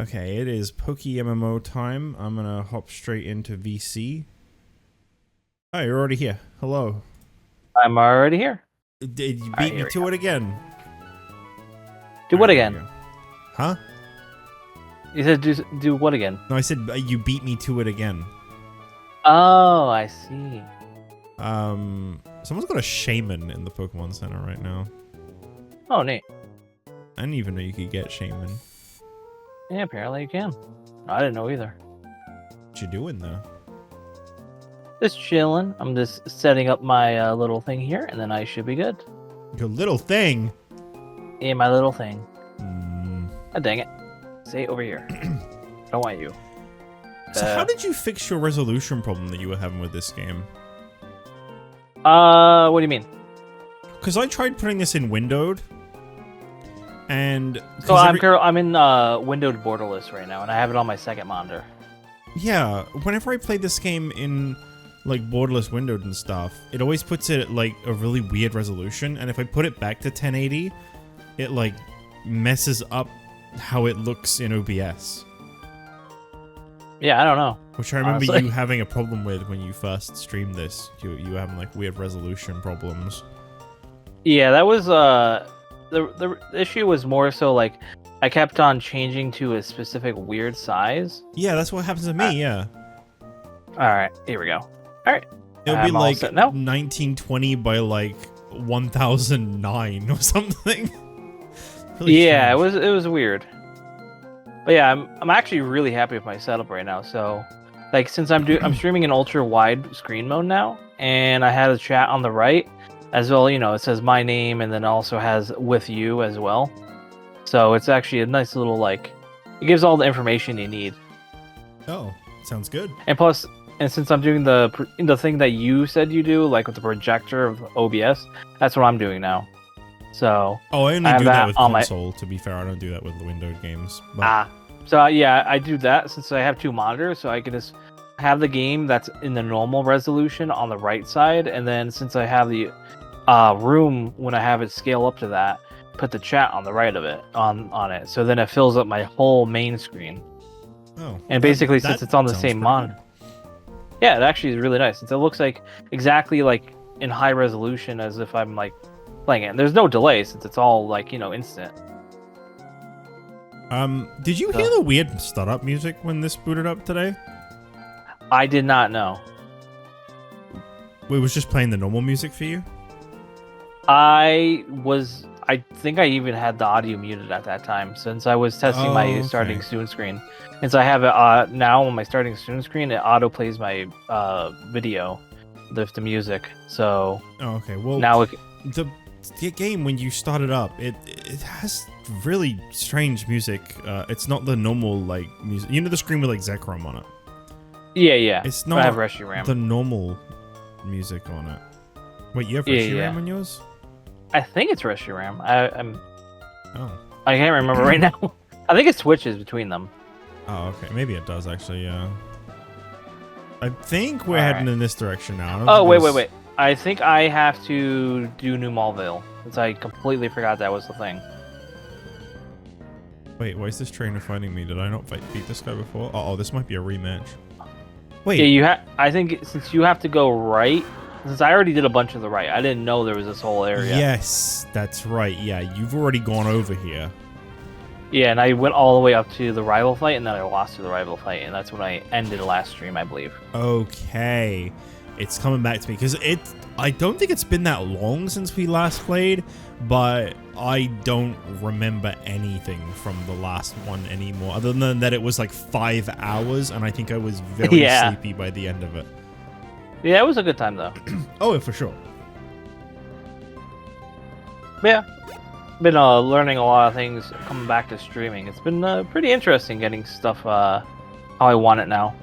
Okay, it is PokeMMO time. I'm gonna hop straight into VC. Oh, you're already here. Hello. I'm already here. Did you All beat right, me here we to go. it again? Do what Alright, here we again? go. Huh? You said do what again? No, I said you beat me to it again. Oh, I see. Someone's got a shaman in the Pokemon Center right now. Oh, neat. I didn't even know you could get shaman. Yeah, apparently you can. I didn't know either. What you doing there? Just chilling. I'm just setting up my little thing here, and then I should be good. Your little thing. Yeah, my little thing. Hmm. Oh, dang it. Say over here. Don't want you. So how did you fix your resolution problem that you were having with this game? What do you mean? Because I tried putting this in windowed, and So I'm in windowed borderless right now, and I have it on my second monitor. yeah, whenever I play this game in like borderless windowed and stuff, it always puts it at like a really weird resolution, and if I put it back to 1080, it like messes up how it looks in OBS. Yeah, I don't know. Which I remember Honestly. you having a problem with when you first streamed this. You were having like weird resolution problems. Yeah, that was the issue was more so like I kept on changing to a specific weird size. Yeah, that's what happens to me, yeah. All right, here we go. All right. It'll be I'm all like set now. 1920 by like 1009 or something. Really Yeah, strange. it was weird. But yeah, I'm actually really happy with my setup right now. So, like since I'm streaming in ultra wide screen mode now, and I had a chat on the right as well. You know, it says my name, and then also has with you as well. So it's actually a nice little like, it gives all the information you need. Oh, sounds good. And plus, and since I'm doing the thing that you said you do, like with the projector of OBS, that's what I'm doing now. So Oh, I only have do that that with on my- console, to be fair. I don't do that with the windowed games. But so yeah, I do that since I have two monitors, so I can just have the game that's in the normal resolution on the right side, and then since I have the room when I have it scale up to that, put the chat on the right of it on it. So then it fills up my whole main screen. oh, And basically, that since it's on the sounds same pretty monitor, yeah, it actually is really nice. Since it looks like exactly like in high resolution as if I'm like playing it. And there's no delay since it's all like instant. good. Did you hear the weird startup music when this booted up today? I did not know. It was just playing the normal music for you? I think I even had the audio muted at that time since I was testing my Okay. starting soon screen. And so I have it now on my starting soon screen. It auto plays my video, the music. So Oh, okay. Well, now the game, when you start it up, it has really strange music. It's not the normal like music. You know the screen with like Zekrom on it. yeah, It's I not have Reshiram. the normal music on it. Wait, you have Yeah, Reshiram yeah. on yours? I think it's Reshiram. Oh. I can't remember right now. I think it switches between them. Oh, okay. Maybe it does actually. Yeah. I think we're All heading right. in this direction now. I don't Oh, think wait, there's- wait. I think I have to do New Malville, since I completely forgot that was the thing. Wait, why is this trainer fighting me? Did I not beat this guy before? Oh, this might be a rematch. Wait. Yeah, I think since you have to go right, since I already did a bunch of the right, I didn't know there was this whole area. Yes, that's right. Yeah, you've already gone over here. Yeah, and I went all the way up to the rival fight, and then I lost to the rival fight, and that's when I ended the last stream, I believe. Okay. It's coming back to me because I don't think it's been that long since we last played, but I don't remember anything from the last one anymore, other than that it was like 5 hours, and I think I was very Yeah. sleepy by the end of it. Yeah, it was a good time though. Oh, for sure. But yeah, been learning a lot of things coming back to streaming. It's been pretty interesting getting stuff how I want it now.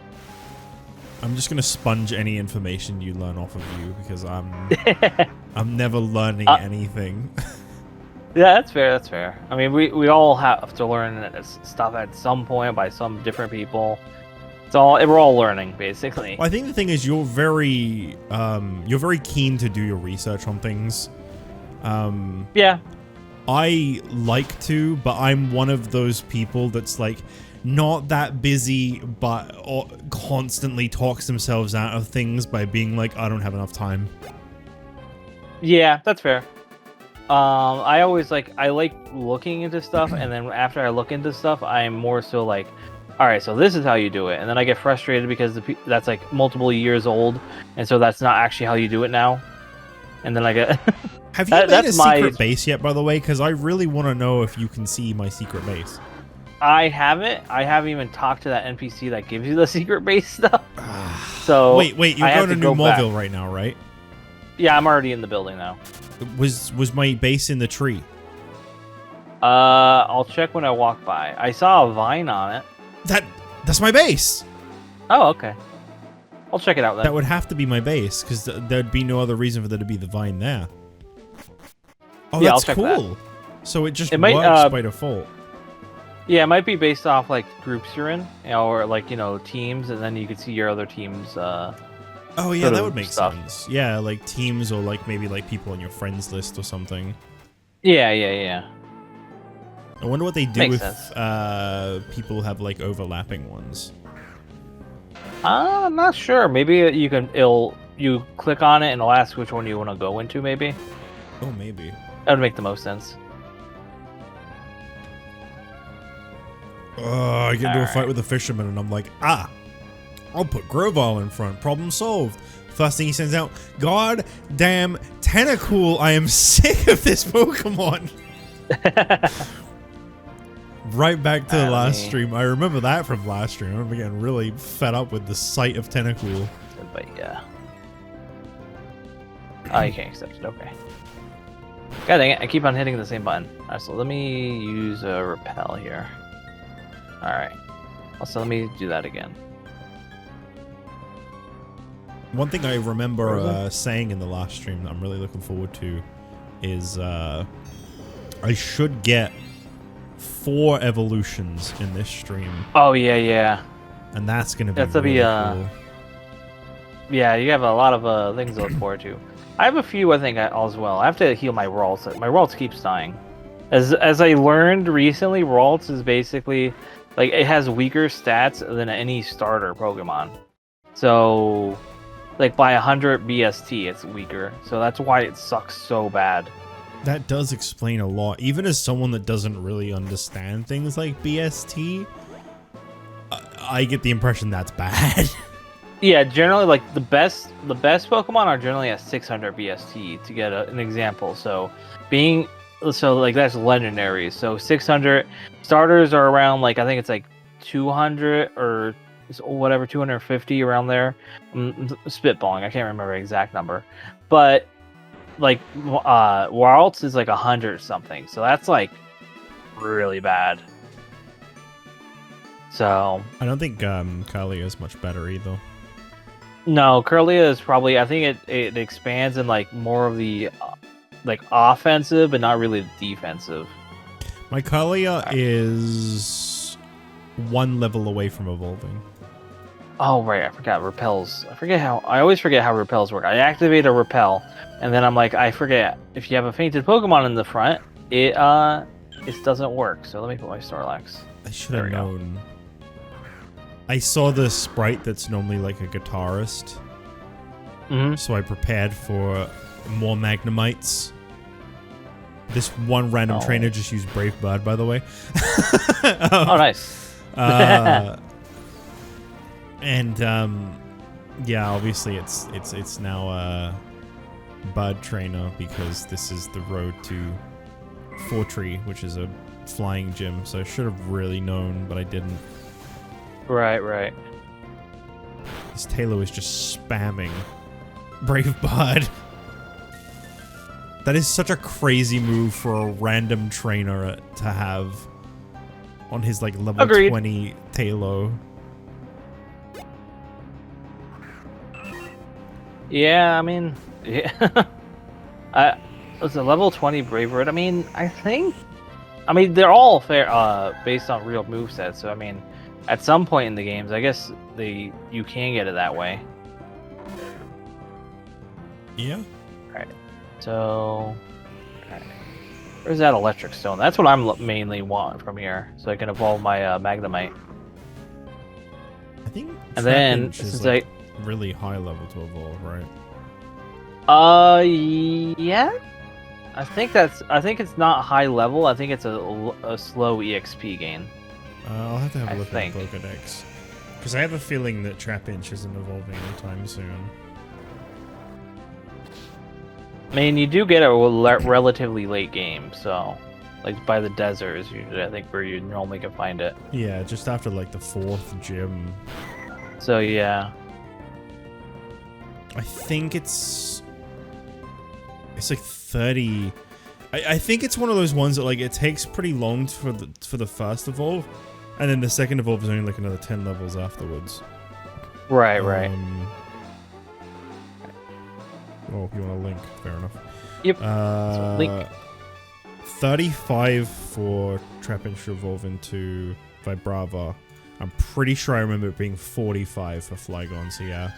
I'm just gonna sponge any information you learn off of you because I'm never learning anything. Yeah, that's fair. That's fair. I mean, we all have to learn stuff at some point by some different people. We're all learning basically. Well, I think the thing is you're very keen to do your research on things. Yeah. I like to, but I'm one of those people that's like not that busy, but constantly talks themselves out of things by being like, I don't have enough time. Yeah, that's fair. I always I like looking into stuff, and then after I look into stuff, I'm more so like, all right, so this is how you do it, and then I get frustrated because that's like multiple years old, and so that's not actually how you do it now, and then I get. Have you made a secret base yet, by the way? Because I really want to know if you can see my secret base. I haven't. I haven't even talked to that NPC that gives you the secret base stuff. So wait, you're going to New Mauville right now, right? Yeah, I'm already in the building now. Was my base in the tree? I'll check when I walk by. I saw a vine on it. That's my base. Oh, okay. I'll check it out then. That would have to be my base, because there'd be no other reason for there to be the vine there. Oh, yeah, that's cool. So it just works by default. Yeah, it might be based off like groups you're in, or like teams, and then you could see your other teams. Oh yeah, that would make sense. Yeah, like teams, or like maybe like people on your friends list or something. Yeah. I wonder what they do if people have like overlapping ones. I'm not sure. Maybe you click on it and it'll ask which one you want to go into. Maybe. Oh, maybe. That would make the most sense. I get into a fight with a fisherman, and I'm like, I'll put Grovyle in front. Problem solved. First thing he sends out, God damn Tentacool, I am sick of this Pokemon. Right back to the last stream. I remember that from last stream. I remember getting really fed up with the sight of Tentacool. But yeah. Oh, you can't accept it. Okay. God dang it, I keep on hitting the same button. Alright, so let me use a repel here. Alright. Also, let me do that again. One thing I remember saying in the last stream that I'm really looking forward to is I should get 4 evolutions in this stream. Oh, yeah. And that's going to be really cool. Yeah, you have a lot of things to look forward to. I have a few, I think, as well. I have to heal my Ralts. My Ralts keeps dying. As I learned recently, Ralts is basically, like, it has weaker stats than any starter Pokemon. So, like, by 100 BST, it's weaker. So that's why it sucks so bad. That does explain a lot. Even as someone that doesn't really understand things like BST, I get the impression that's bad. Yeah, generally, like the best Pokemon are generally at 600 BST to get an example. So like that's legendaries. So 600 starters are around, like, I think it's like 200 or whatever, 250 around there. I'm spitballing, I can't remember the exact number, but like Waltz is like 100 something. So that's like really bad. So I don't think Kalia is much better either. No, Kirlia is probably, I think it expands in like more of the like offensive, but not really defensive. My Kalia is 1 level away from evolving. Oh right, I forgot repels. I always forget how repels work. I activate a repel, and then I'm like, I forget if you have a fainted Pokemon in the front, it doesn't work. So let me put my Snorlax. I should have known. I saw the sprite that's normally like a guitarist, so I prepared for more Magnemites. This one random trainer just used Brave Bird, by the way. Oh, nice. And yeah, obviously it's now a Bird trainer because this is the road to Fortree, which is a flying gym. So I should have really known, but I didn't. Right. This Taylor is just spamming Brave Bird. That is such a crazy move for a random trainer to have on his like level 20 Taylor. Yeah, I mean, yeah. It's a level 20 Brave Bird. I mean, they're all fair, based on real movesets. So I mean, at some point in the games, I guess you can get it that way. Yeah. Alright. So, Where's that electric stone? That's what I'm mainly want from here, so I can evolve my Magnemite. I think And then Trapinch is since like really high level to evolve, right? Yeah. I think it's not high level. I think it's a slow EXP gain. I'll have to have a I look at the think. Pokedex. Because I have a feeling that Trapinch isn't evolving anytime soon. I mean, you do get a relatively late game, so like by the desert is usually I think where you normally can find it. Yeah, just after like the 4th gym. So yeah. I think it's like 30. I think it's one of those ones that like it takes pretty long for the first evolve, and then the second evolve is only like another 10 levels afterwards. Right. Oh, you want a link? Fair enough. Yep. So link. 35 for Trapinch to evolve into Vibrava. I'm pretty sure I remember it being 45 for Flygon, so yeah.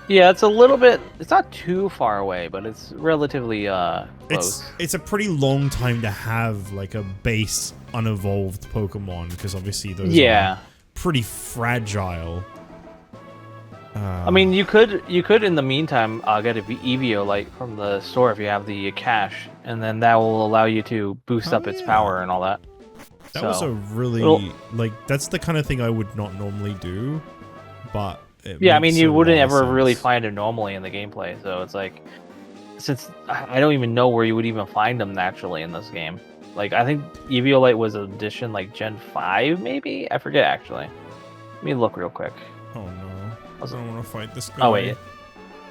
Yeah, it's a little bit. It's not too far away, but it's relatively close. It's a pretty long time to have like a base unevolved Pokemon, because obviously those are pretty fragile. I mean, you could in the meantime get a Eviolite from the store if you have the cash, and then that will allow you to boost up its power and all that. That was a really like that's the kind of thing I would not normally do, but I mean, you wouldn't ever really find it normally in the gameplay, so it's like, since I don't even know where you would even find them naturally in this game. Like, I think Eviolite was edition like Gen 5, maybe? I forget, actually. Let me look real quick. Oh no. I don't want to fight this guy.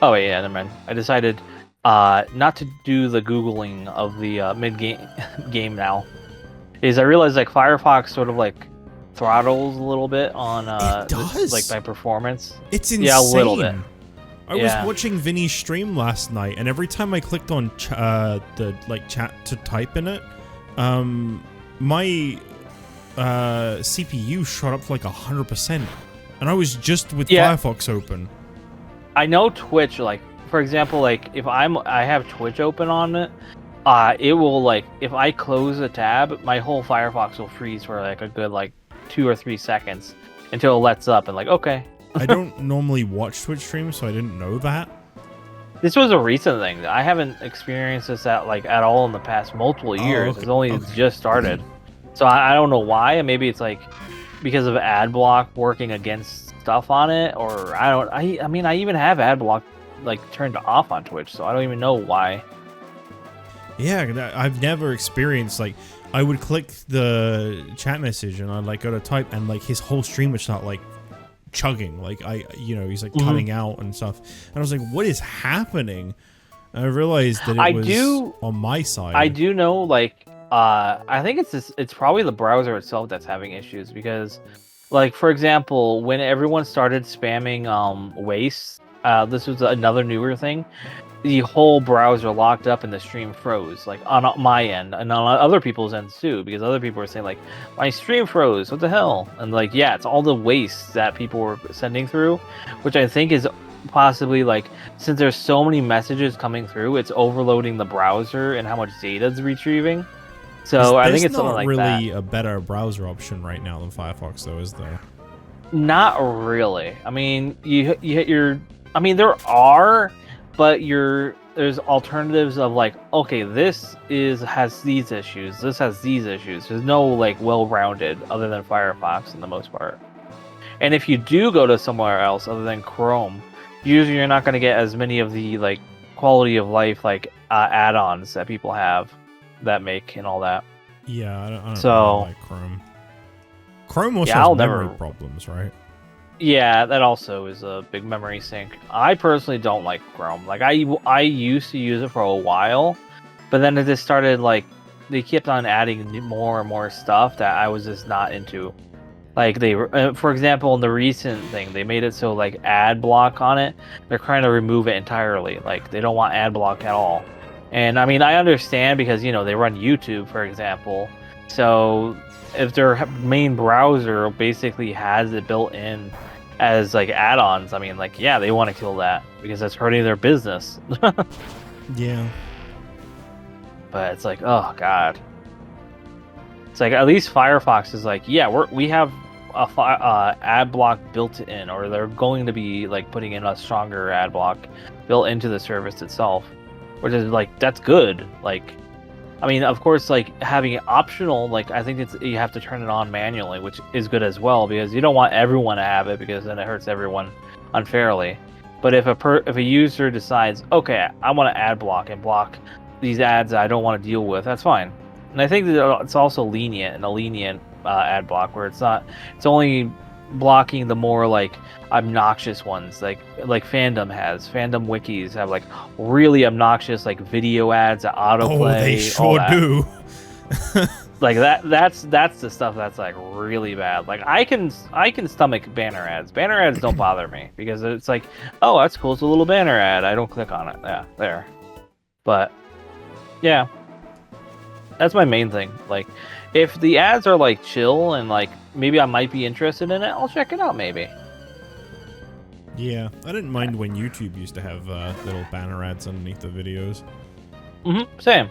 Oh wait, yeah, never mind. I decided not to do the Googling of the mid-game now. I realized like Firefox sort of like throttles a little bit on it does. like by performance. It's insane. Yeah, a little bit. I was watching Vinny's stream last night, and every time I clicked on the like chat to type in it, my CPU shot up to like 100%, and I was just with Firefox open. I know Twitch, like for example, like if I have Twitch open on it, it will like if I close a tab, my whole Firefox will freeze for like a good like 2 or 3 seconds until it lets up and like okay. I don't normally watch Twitch streams, so I didn't know that. This was a recent thing. I haven't experienced this at all in the past multiple years. Okay. It's only just started, so I don't know why. Maybe it's like because of ad block working against stuff on it, or I mean I even have ad block like turned off on Twitch, so I don't even know why. Yeah, I've never experienced like I would click the chat message and I'd like go to type and like his whole stream would start like chugging, like he's like cutting out and stuff, and I was like, what is happening? And I realized that it was on my side. I do know, like I think it's probably the browser itself that's having issues, because like for example, when everyone started spamming waste, this was another newer thing. The whole browser locked up and the stream froze, like on my end and on other people's ends too, because other people were saying like, my stream froze, what the hell? And like, yeah, it's all the waste that people were sending through, which I think is possibly like, since there's so many messages coming through, it's overloading the browser and how much data it's retrieving. So I think it's something like that. There's not really a better browser option right now than Firefox, though, is there? Not really. I mean, you hit your. I mean, there are. But there's alternatives of like, okay, this has these issues, this has these issues. There's no like well-rounded other than Firefox in the most part. And if you do go to somewhere else other than Chrome, usually you're not going to get as many of the like quality of life like add-ons that people have that make and all that. Yeah, I don't really like Chrome. Chrome also has memory problems, right? Yeah, that also is a big memory sink. I personally don't like Chrome. Like I used to use it for a while, but then it just started like they kept on adding more and more stuff that I was just not into. Like for example, in the recent thing, they made it so like ad block on it, they're trying to remove it entirely. Like they don't want ad block at all. And I mean, I understand because they run YouTube, for example. So if their main browser basically has it built in as like add-ons, I mean, like, yeah, they want to kill that because that's hurting their business. Yeah. but it's like, oh god. It's like at least Firefox is like, yeah, we have a ad block built in, or they're going to be like putting in a stronger ad block built into the service itself, which is like that's good. Like, I mean, of course, like having it optional, like I think you have to turn it on manually, which is good as well because you don't want everyone to have it because then it hurts everyone unfairly. But if a user decides, okay, I want to ad block and block these ads that I don't want to deal with, that's fine. And I think that it's also lenient ad block where it's only blocking the more like obnoxious ones, like fandom wikis have like really obnoxious like video ads that autoplay. Oh, they sure do. Like that's the stuff that's like really bad. Like I can stomach banner ads. Banner ads don't bother me because it's like, oh, that's cool, it's a little banner ad, I don't click on it. Yeah, there. But yeah, that's my main thing. Like if the ads are like chill and like maybe I might be interested in it, I'll check it out maybe. Yeah, I didn't mind when YouTube used to have little banner ads underneath the videos. Same.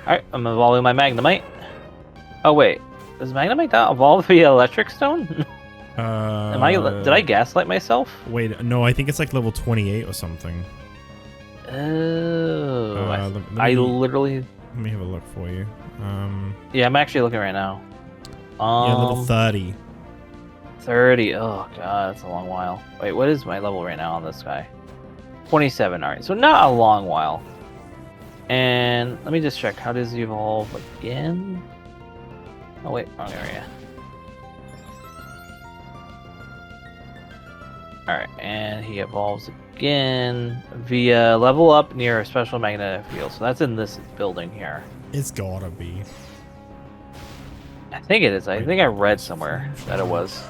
Alright, I'm evolving my Magnemite. Oh wait, does Magnemite not evolve via Electric Stone? Did I gaslight myself? Wait, no, I think it's like level 28 or something. Oh, I literally... Let me have a look for you. Yeah, I'm actually looking right now. Yeah, level 30. 30. Oh god, that's a long while. Wait, what is my level right now on this guy? 27. Alright, so not a long while. And let me just check. How does he evolve again? Oh wait, wrong area. Alright, and he evolves again via level up near a special magnetic field. So that's in this building here. It's gotta be. I think it is. I think I read somewhere that it was.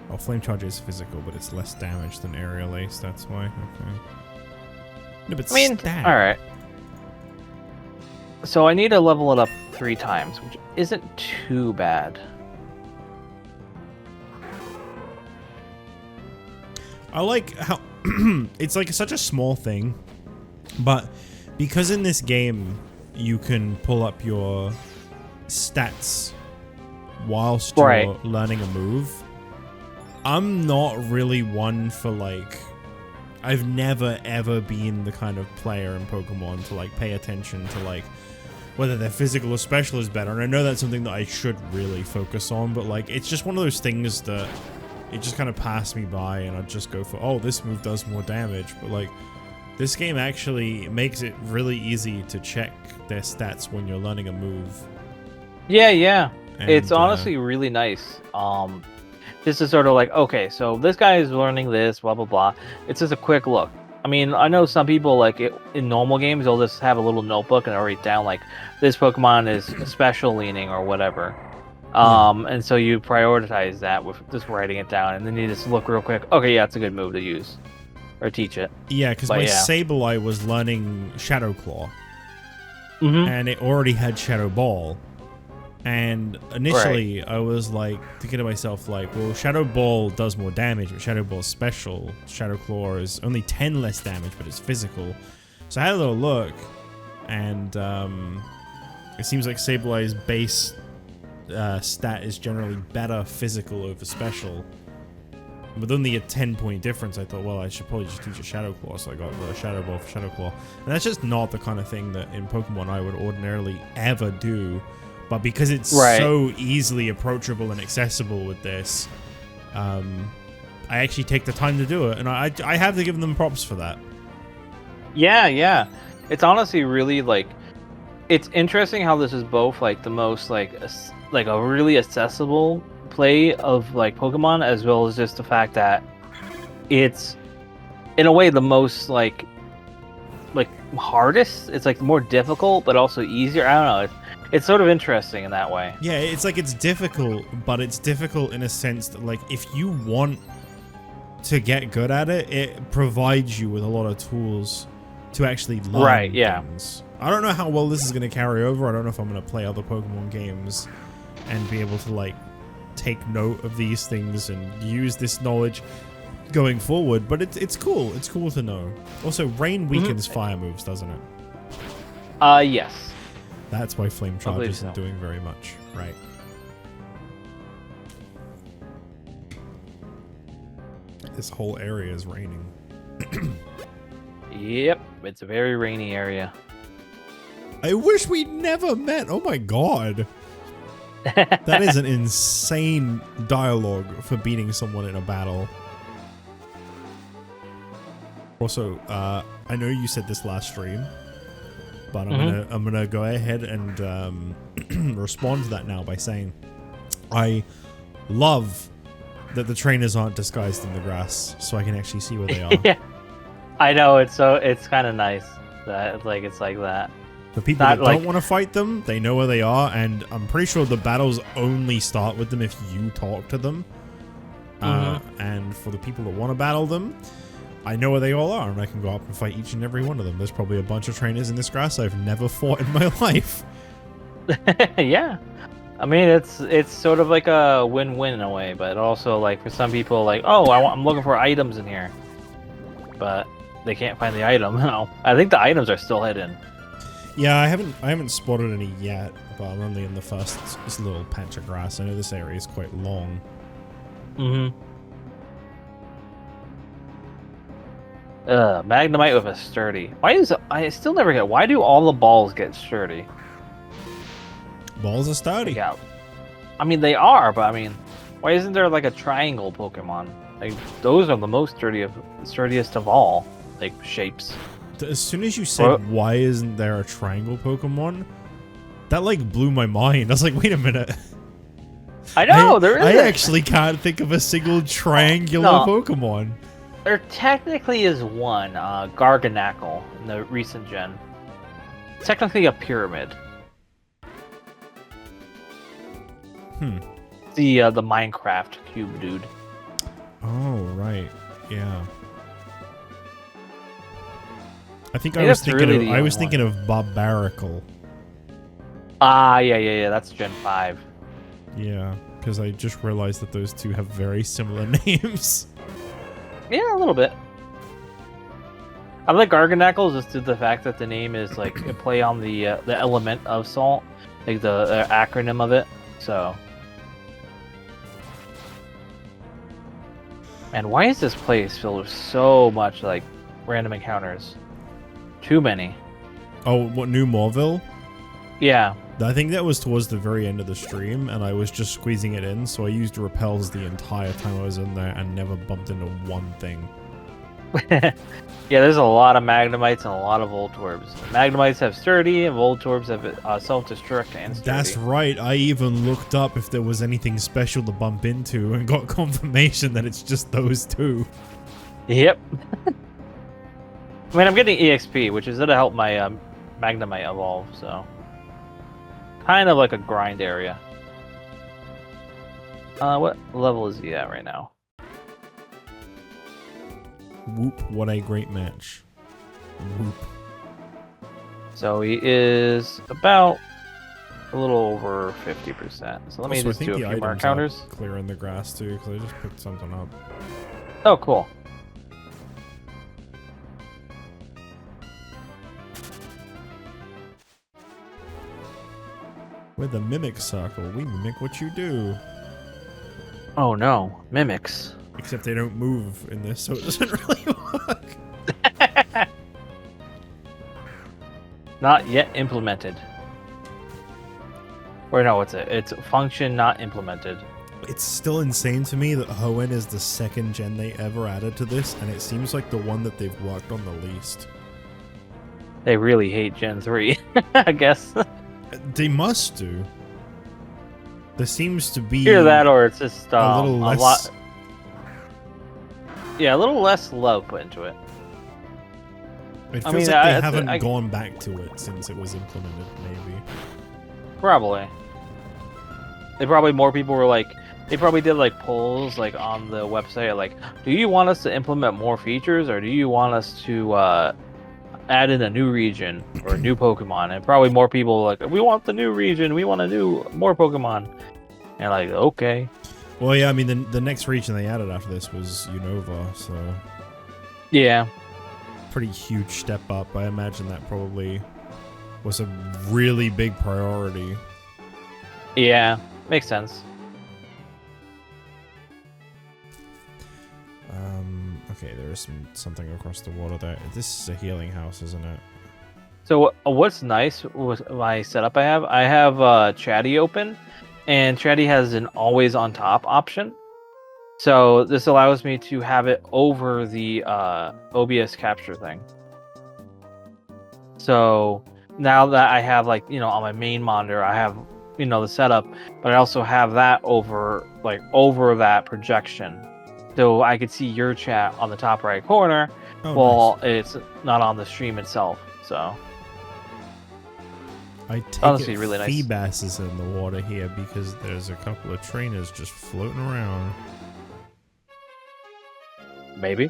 Oh, Flame Charge is physical, but it's less damage than Aerial Ace, that's why. Okay. No, but I mean, alright. So I need to level it up 3 times, which isn't too bad. I like how it's like such a small thing, but because in this game you can pull up your stats whilst you're learning a move, I'm not really one for like... I've never ever been the kind of player in Pokemon to like pay attention to like whether their physical or special is better, and I know that's something that I should really focus on, but like it's just one of those things that it just kind of passed me by and I'd just go for, oh, this move does more damage, but like this game actually makes it really easy to check their stats when you're learning a move. Yeah. And, it's honestly really nice. This is sort of like, okay, so this guy is learning this, blah, blah, blah. It's just a quick look. I mean, I know some people, like, in normal games, they'll just have a little notebook and they'll write down, like, this Pokemon is special leaning or whatever. And so you prioritize that with just writing it down, and then you just look real quick. Okay, yeah, it's a good move to use. Or teach it. Yeah, because my Sableye was learning Shadow Claw. Mm-hmm. And it already had Shadow Ball. And initially, I was like thinking to myself, like, well, Shadow Ball does more damage, but Shadow Ball's special. Shadow Claw is only 10 less damage, but it's physical. So I had a little look, and it seems like Sableye's base stat is generally better physical over special. With only a 10-point difference, I thought, well, I should probably just teach a Shadow Claw, so I got the Shadow Ball for Shadow Claw. And that's just not the kind of thing that in Pokemon I would ordinarily ever do. But because it's so easily approachable and accessible with this, I actually take the time to do it, and I have to give them props for that. Yeah. It's honestly really, like, it's interesting how this is both, like, the most, like a really accessible play of, like, Pokemon, as well as just the fact that it's, in a way, the most, like hardest. It's, like, more difficult, but also easier. I don't know. It's sort of interesting in that way. Yeah, it's like it's difficult, but it's difficult in a sense that, like, if you want to get good at it, it provides you with a lot of tools to actually learn things. I don't know how well this is going to carry over. I don't know if I'm going to play other Pokemon games and be able to, like, take note of these things and use this knowledge going forward, but it's cool. It's cool to know. Also, rain weakens fire moves, doesn't it? Yes. That's why Flame Charge believe isn't so. doing very much. Right. This whole area is raining. Yep, it's a very rainy area. I wish we never met. Oh my god. That is an insane dialogue for beating someone in a battle. Also, I know you said this last stream, but I'm gonna go ahead and respond to that now by saying I love that the trainers aren't disguised in the grass, so I can actually see where they are. Yeah, I know. It's kind of nice that it's like that. The people Not that like- don't want to fight them, they know where they are, and I'm pretty sure the battles only start with them if you talk to them. And for the people that want to battle them, I know where they all are, and I can go up and fight each and every one of them. There's probably a bunch of trainers in this grass I've never fought in my life. Yeah, I mean it's sort of like a win-win in a way, but also like for some people, like, oh, I'm looking for items in here, but they can't find the item. No, I think the items are still hidden. Yeah, I haven't spotted any yet, but I'm only in the first this little patch of grass. I know this area is quite long. Magnemite with a sturdy. I still never get, why do all the balls get sturdy? Balls are sturdy. Yeah. I mean, they are, but I mean, why isn't there like a triangle Pokemon? Like, those are the most sturdiest of all, like, shapes. As soon as you said, why isn't there a triangle Pokemon? That, like, blew my mind. I was like, wait a minute. I know, there is. I actually can't think of a single triangular Pokemon. There technically is one, Garganackle, in the recent gen. It's technically a pyramid. The Minecraft cube dude. Oh, right. Yeah. I think Maybe I was that's thinking really of, the I was only thinking of Barbaracle. Ah, yeah, that's Gen 5. Yeah, because I just realized that those two have very similar names. Yeah, a little bit. I like Garganackle just due to the fact that the name is like a play on the element of salt, like the acronym of it. So, and why is this place filled with so much like random encounters? Too many. Oh, what, New Morville? Yeah. I think that was towards the very end of the stream, and I was just squeezing it in, so I used repels the entire time I was in there and never bumped into one thing. Yeah, there's a lot of Magnemites and a lot of Voltorbs. Magnemites have sturdy, and Voltorbs have self-destruct and sturdy. That's right, I even looked up if there was anything special to bump into and got confirmation that it's just those two. Yep. I mean, I'm getting EXP, which is going to help my Magnemite evolve, so... Kind of like a grind area. What level is he at right now? Whoop, what a great match. Whoop. So he is about a little over 50%. So let me Also, just I think do a the few more items encounters. are clear in the grass too, because I just picked something up. Oh, cool. With the Mimic Circle, we mimic what you do. Oh no, mimics. Except they don't move in this, so it doesn't really work. Not yet implemented. Or no, it's function not implemented. It's still insane to me that Hoenn is the second gen they ever added to this, and it seems like the one that they've worked on the least. They really hate Gen 3, I guess. They must do. There seems to be Either that or it's just a little less. lot. Yeah, a little less love put into it. It I feels mean, like they I haven't gone back to it since it was implemented. Maybe. Probably. They probably more people were like, they probably did like polls like on the website like, do you want us to implement more features or do you want us to add in a new region or a new Pokemon? And probably more people were like, we want the new region, we want more Pokemon. And like, okay. Well, yeah, I mean, the next region they added after this was Unova, so Yeah. pretty huge step up. I imagine that probably was a really big priority. Yeah, makes sense. Okay, there is something across the water there. This is a healing house, isn't it? So what's nice with my setup I have Chatty open, and Chatty has an always on top option. So this allows me to have it over the OBS capture thing. So now that I have like, on my main monitor, I have, the setup, but I also have that over that projection. So I could see your chat on the top right corner while it's not on the stream itself. So I take honestly it really nice. Feebas is in the water here because there's a couple of trainers just floating around. Maybe.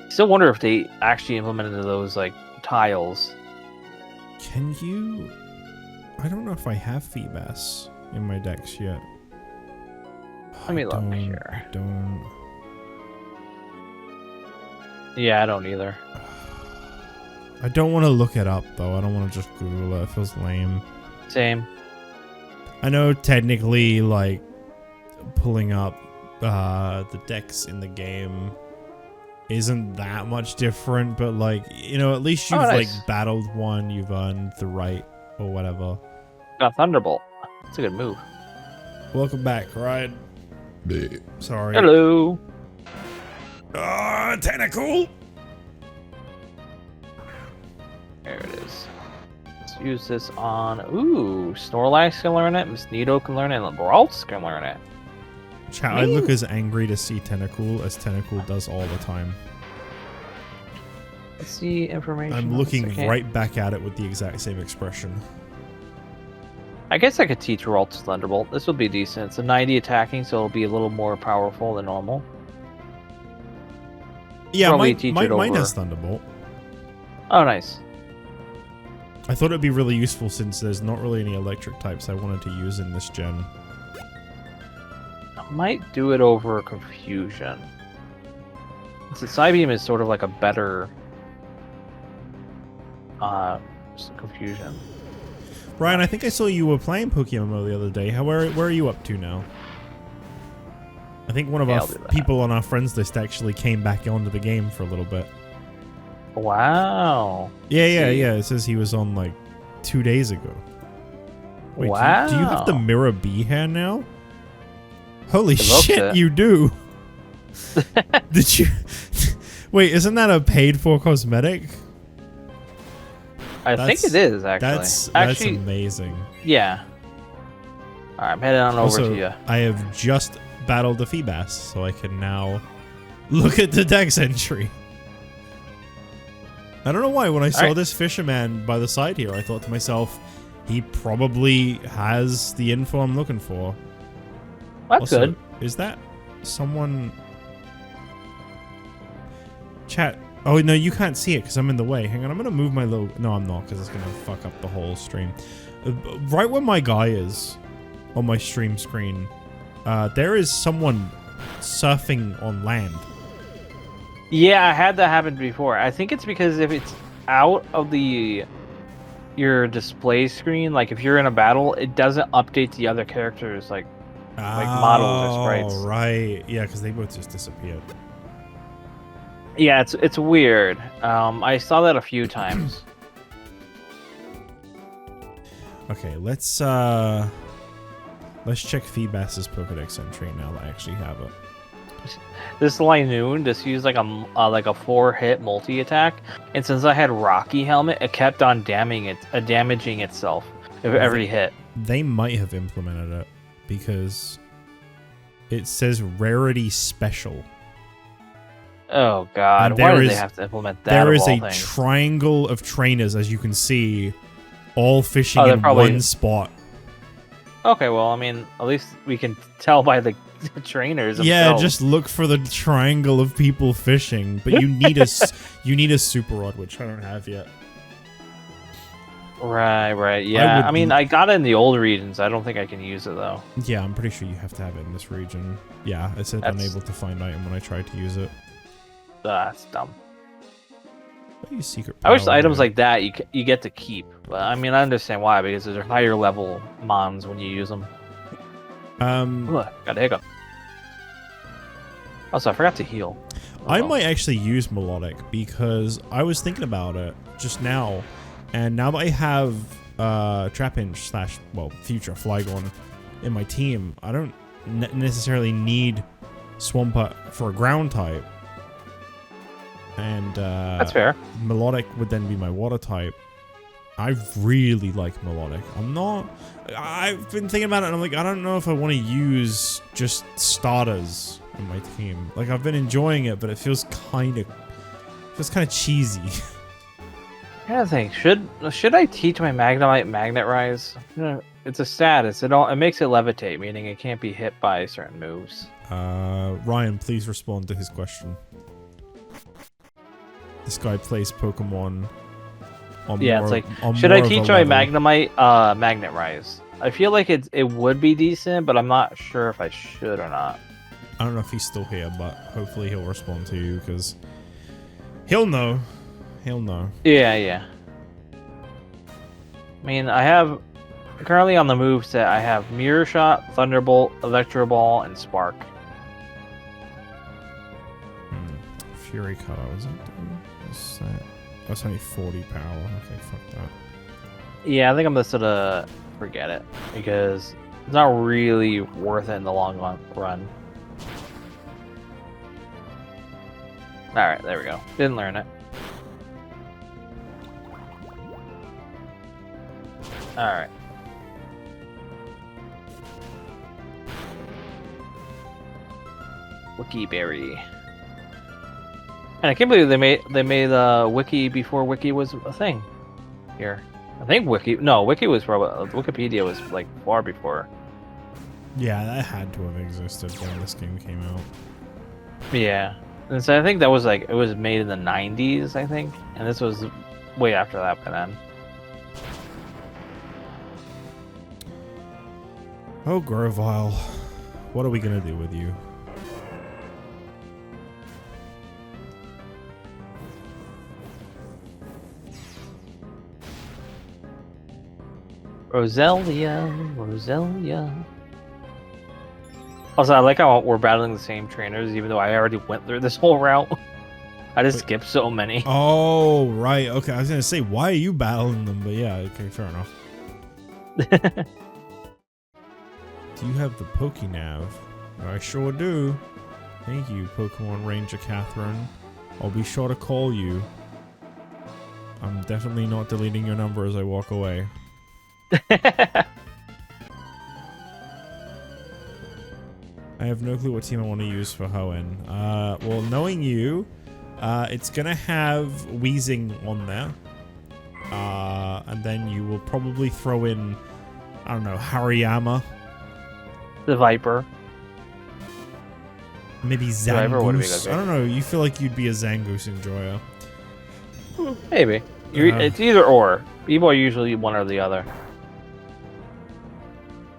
Still wonder if they actually implemented those like tiles. Can you? I don't know if I have Feebas in my decks yet. Let me look here. I don't. Yeah, I don't either. I don't want to look it up though. I don't want to just Google it. It feels lame. Same. I know technically, like, pulling up the decks in the game isn't that much different, but like, at least you've like battled one, you've earned the right or whatever. Got Thunderbolt. That's a good move. Welcome back, Ryan. Sorry. Hello. Tentacle. There it is. Let's use this on. Ooh, Snorlax can learn it. Miss Nito can learn it. And Braults can learn it. Chat, I look as angry to see Tentacle as Tentacle does all the time. Let's see information. I'm looking right back at it with the exact same expression. I guess I could teach Braults Thunderbolt. This will be decent. It's a 90 attacking, so it'll be a little more powerful than normal. Yeah, mine has Thunderbolt. Oh, nice. I thought it'd be really useful since there's not really any electric types I wanted to use in this gen. I might do it over Confusion. So Psybeam is sort of like a better Confusion. Ryan, I think I saw you were playing PokeMMO the other day. Where are you up to now? I think one of our people on our friends list actually came back onto the game for a little bit. Wow. Yeah. It says he was on like 2 days ago. Wait, wow. Do you have the Mirror B hair now? Holy shit, you do. Did you? Wait, isn't that a paid for cosmetic? I think it is, actually. That's amazing. Yeah. Alright, I'm heading on over to you. I have just battled the Feebas, so I can now look at the dex entry. I don't know why, when I saw this fisherman by the side here, I thought to myself, he probably has the info I'm looking for. That's also, good. Is that someone... Chat. Oh, no, you can't see it because I'm in the way. Hang on, I'm going to move my little... No, I'm not, because it's going to fuck up the whole stream. Right where my guy is on my stream screen, there is someone surfing on land. Yeah, I had that happen before. I think it's because if it's out of your display screen, like if you're in a battle, it doesn't update the other characters like models or sprites. Oh, right. Yeah, because they both just disappeared. Yeah, it's weird. I saw that a few times. Okay, let's check Feebas's Pokedex entry now that I actually have it. This Linoon just used like a 4-hit multi-attack, and since I had Rocky Helmet, it kept on damaging itself every hit. They might have implemented it because it says rarity special. Oh god, why did they have to implement that? There is a triangle of trainers, as you can see, all fishing in one spot. Okay, well, I mean, at least we can tell by the trainers themselves. Yeah, just look for the triangle of people fishing, but you need a super rod, which I don't have yet. Right. Yeah, I mean, I got it in the old regions. I don't think I can use it though. Yeah, I'm pretty sure you have to have it in this region. Yeah, it said unable to find item when I tried to use it. That's dumb. Use secret I wish power items here. like that you get to keep. But I mean, I understand why, because they're higher level mons when you use them. Ooh, got a hiccup. Also, I forgot to heal. I might actually use melodic because I was thinking about it just now, and now that I have Trapinch / well future Flygon in my team, I don't necessarily need Swampert for a ground type, and That's fair. melodic would then be my water type. I really like melodic. I've been thinking about it and I'm like, I don't know if I want to use just starters in my team. Like, I've been enjoying it, but it feels kind of cheesy. I gotta think. Should I teach my Magnemite Magnet Rise? It's a status. It makes it levitate, meaning it can't be hit by certain moves. Ryan, please respond to his question. This guy plays Pokemon. It's like, should I teach my Magnemite Magnet Rise? I feel like it would be decent, but I'm not sure if I should or not. I don't know if he's still here, but hopefully he'll respond to you because he'll know. He'll know. Yeah. I mean, I have currently on the moveset. I have Mirror Shot, Thunderbolt, Electro Ball, and Spark. Fury Cutter, was it? What's that? That's only 40 power. Okay, fuck that. Yeah, I think I'm just gonna forget it because it's not really worth it in the long run. Alright, there we go. Didn't learn it. Alright. Wiki Berry. And I can't believe they made Wiki before Wiki was a thing here. I think Wiki was probably Wikipedia was like far before. Yeah, that had to have existed when this game came out. Yeah. And so I think that was like, it was made in the 90s, I think. And this was way after that by then. Oh, Grovyle. What are we going to do with you? Roselia. Also, I like how we're battling the same trainers, even though I already went through this whole route. I just skipped so many. Oh, right. Okay, I was going to say, why are you battling them? But yeah, okay, fair enough. Do you have the PokeNav? I sure do. Thank you, Pokemon Ranger Catherine. I'll be sure to call you. I'm definitely not deleting your number as I walk away. I have no clue what team I want to use for Hoenn. Well, knowing you, it's gonna have Wheezing on there. And then you will probably throw in, I don't know, Hariyama. The Viper. Maybe Zangoose. I don't know, you feel like you'd be a Zangoose enjoyer. Maybe. It's either or. People are usually one or the other.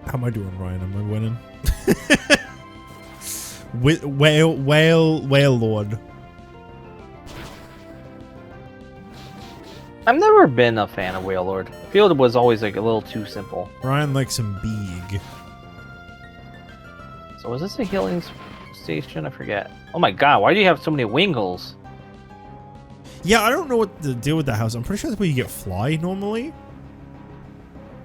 How am I doing, Ryan? Am I winning? Whale Lord. I've never been a fan of Wailord. I feel it was always like a little too simple. Ryan likes him big. So was this a healing station? I forget. Oh my god, why do you have so many Wingles? Yeah, I don't know what to deal with that house. I'm pretty sure that's where you get Fly normally.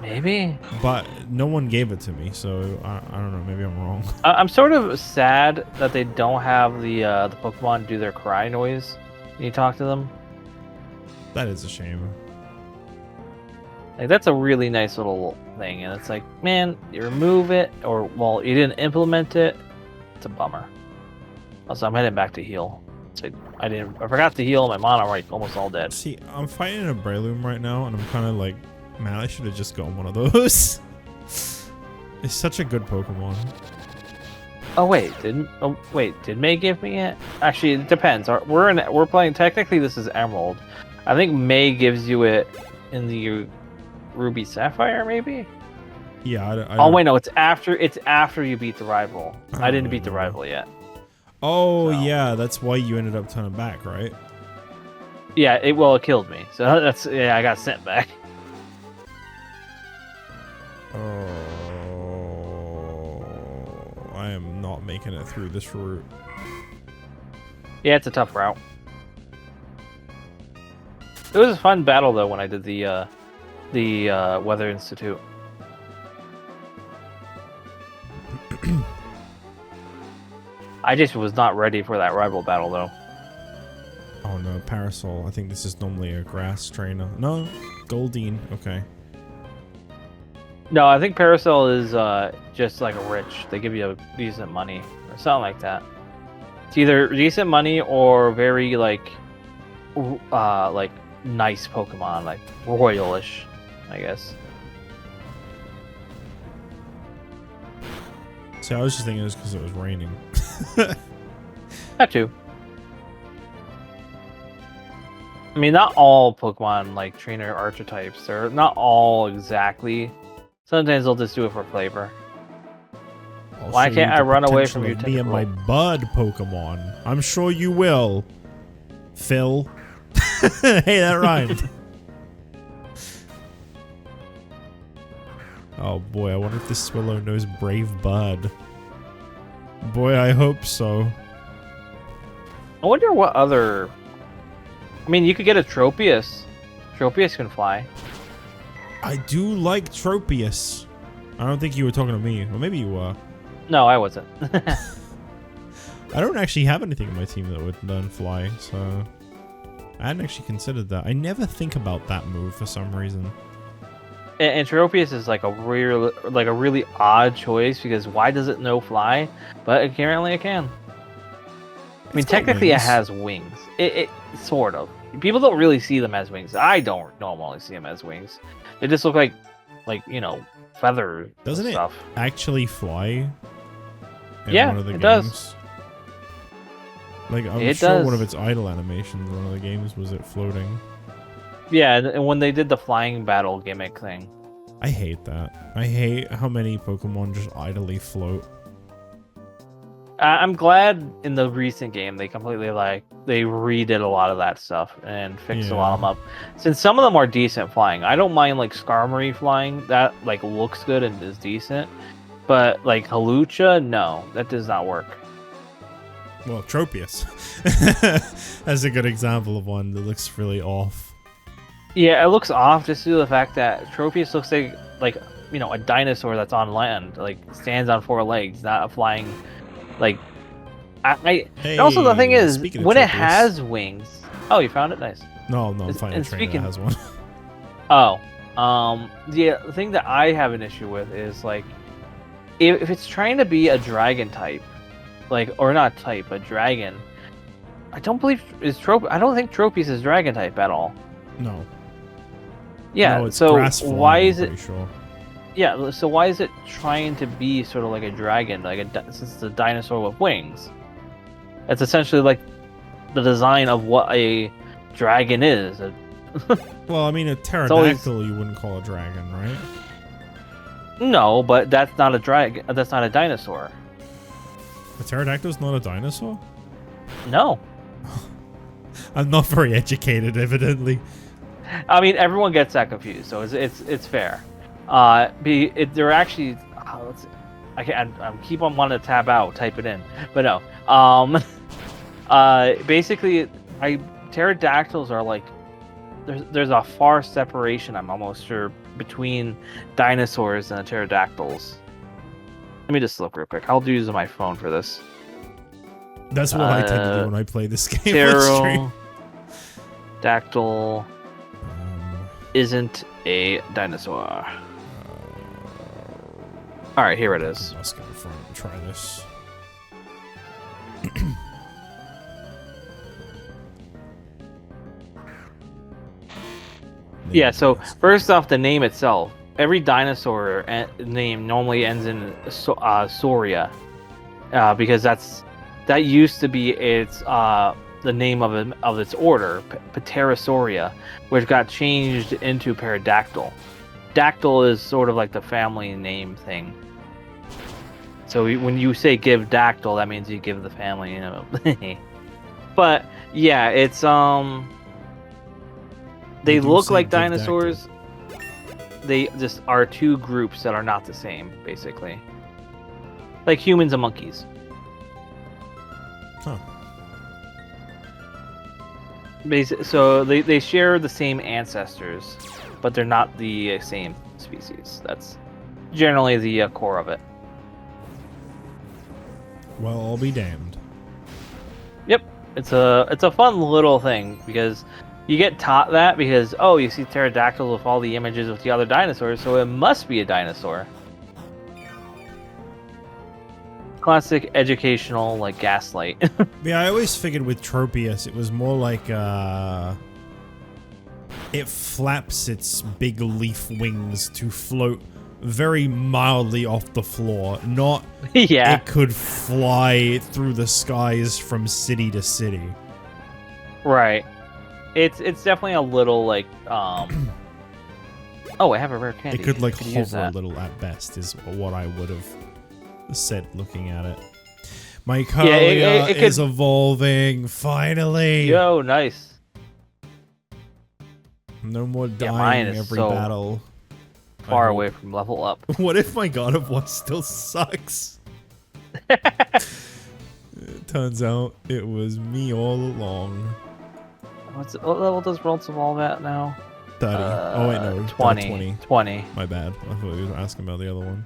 Maybe. But no one gave it to me, so I don't know. Maybe I'm wrong. I'm sort of sad that they don't have the Pokemon do their cry noise when you talk to them. That is a shame. Like, that's a really nice little thing, and it's like, man, you remove it, or, well, you didn't implement it. It's a bummer. Also, I'm heading back to heal. So I forgot to heal my mana, right? Almost all dead. See, I'm fighting a Breloom right now, and I'm kind of like, man, I should have just gotten one of those. It's such a good Pokemon. Oh wait, did May give me it? Actually, it depends. We're playing. Technically, this is Emerald. I think May gives you it in the Ruby Sapphire, maybe. Yeah. Oh wait, no, it's after you beat the rival. I didn't beat the rival yet. Oh so. Yeah, that's why you ended up turning back, right? Yeah, it killed me. So that's I got sent back. Oh, I am not making it through this route. Yeah, it's a tough route. It was a fun battle though when I did the Weather Institute. I just was not ready for that rival battle though. Oh no, Parasol. I think this is normally a grass trainer. No, Goldeen. Okay. No, I think Parasol is just like a rich. They give you decent money or something like that. It's either decent money or very like nice Pokemon, like royalish, I guess. See, I was just thinking it was because it was raining. That too. I mean, not all Pokemon like trainer archetypes. They're not all exactly. Sometimes they'll just do it for flavor. Why can't I run away from you? Me and my bud Pokemon. I'm sure you will. Phil. Hey, that rhymed. Oh boy, I wonder if this Swallow knows Brave Bud. Boy, I hope so. I wonder what other... I mean, you could get a Tropius. Tropius can fly. I do like Tropius. I don't think you were talking to me. Or maybe you were. No, I wasn't. I don't actually have anything in my team that would learn fly, so... I hadn't actually considered that. I never think about that move for some reason. And Tropius is like a really odd choice because why does it know fly? But apparently it can. I mean, technically it has wings. It sort of. People don't really see them as wings. I don't normally see them as wings. They just look like you know, feathers. Doesn't it actually fly? Yeah, one of the it games? does. Like, I'm sure one of its idle animations in one of the games was it floating. Yeah, and when they did the flying battle gimmick thing. I hate that. I hate how many Pokemon just idly float. I'm glad in the recent game they completely they redid a lot of that stuff and fixed a lot of them up. Since some of them are decent flying, I don't mind like Skarmory flying. That like looks good and is decent, but like Hawlucha, no, that does not work. Well, Tropius. That's a good example of one that looks really off. Yeah, it looks off just due to the fact that Tropius looks like you know, a dinosaur that's on land, like stands on 4 legs, not a flying. Like, hey, and also the thing is, when it has wings. Oh, you found it, nice. No, I'm finding a trainer that has one. Oh, yeah. The thing that I have an issue with is like, if it's trying to be a dragon type, like, or not type, a dragon. I don't believe I don't think Tropius is dragon type at all. No. Yeah. No, it's so why is it? Sure. Yeah, so why is it trying to be sort of like a dragon, since it's a dinosaur with wings? It's essentially like the design of what a dragon is. Well, I mean, a pterodactyl you wouldn't call a dragon, right? No, but that's not a dragon. That's not a dinosaur. A pterodactyl's not a dinosaur? No. I'm not very educated, evidently. I mean, everyone gets that confused, so it's fair. They're actually. Let's see. I keep on wanting to tab out, type it in, but no. Basically, pterodactyls are like. There's a far separation. I'm almost sure between dinosaurs and the pterodactyls. Let me just look real quick. I'll use my phone for this. That's what I tend to do when I play this game. Pterodactyl isn't a dinosaur. All right, here it is. Let's go front and try this. Yeah, so first off, the name itself. Every dinosaur name normally ends in Soria, because that used to be its the name of its order, Pterosauria, which got changed into Pterodactyl. Dactyl is sort of like the family name thing. So when you say give dactyl, that means you give the family, you know. But yeah, it's They do look say like Didactyl. dinosaurs. They just are two groups that are not the same, basically. Like humans and monkeys. Huh. So they share the same ancestors, but they're not the same species. That's generally the core of it. Well, I'll be damned. Yep, it's a fun little thing because you get taught that because you see pterodactyls with all the images of the other dinosaurs, so it must be a dinosaur. Classic educational like gaslight. Yeah, I always figured with Tropius, it was more like it flaps its big leaf wings to float very mildly off the floor, not Yeah. it could fly through the skies from city to city. Right. It's definitely a little like oh, I have a rare candy. It could like use hover a that. little at best, is what I would have said looking at it. My Yeah, Kalia it is could- evolving, finally! Yo, nice. No more Yeah, mine dying is every so battle. I Far hope. away from level up. What if my God of War still sucks? It turns out it was me all along. What level does Worlds Evolve at now? 30. Oh wait, no. 20. 20. My bad. I thought you were asking about the other one.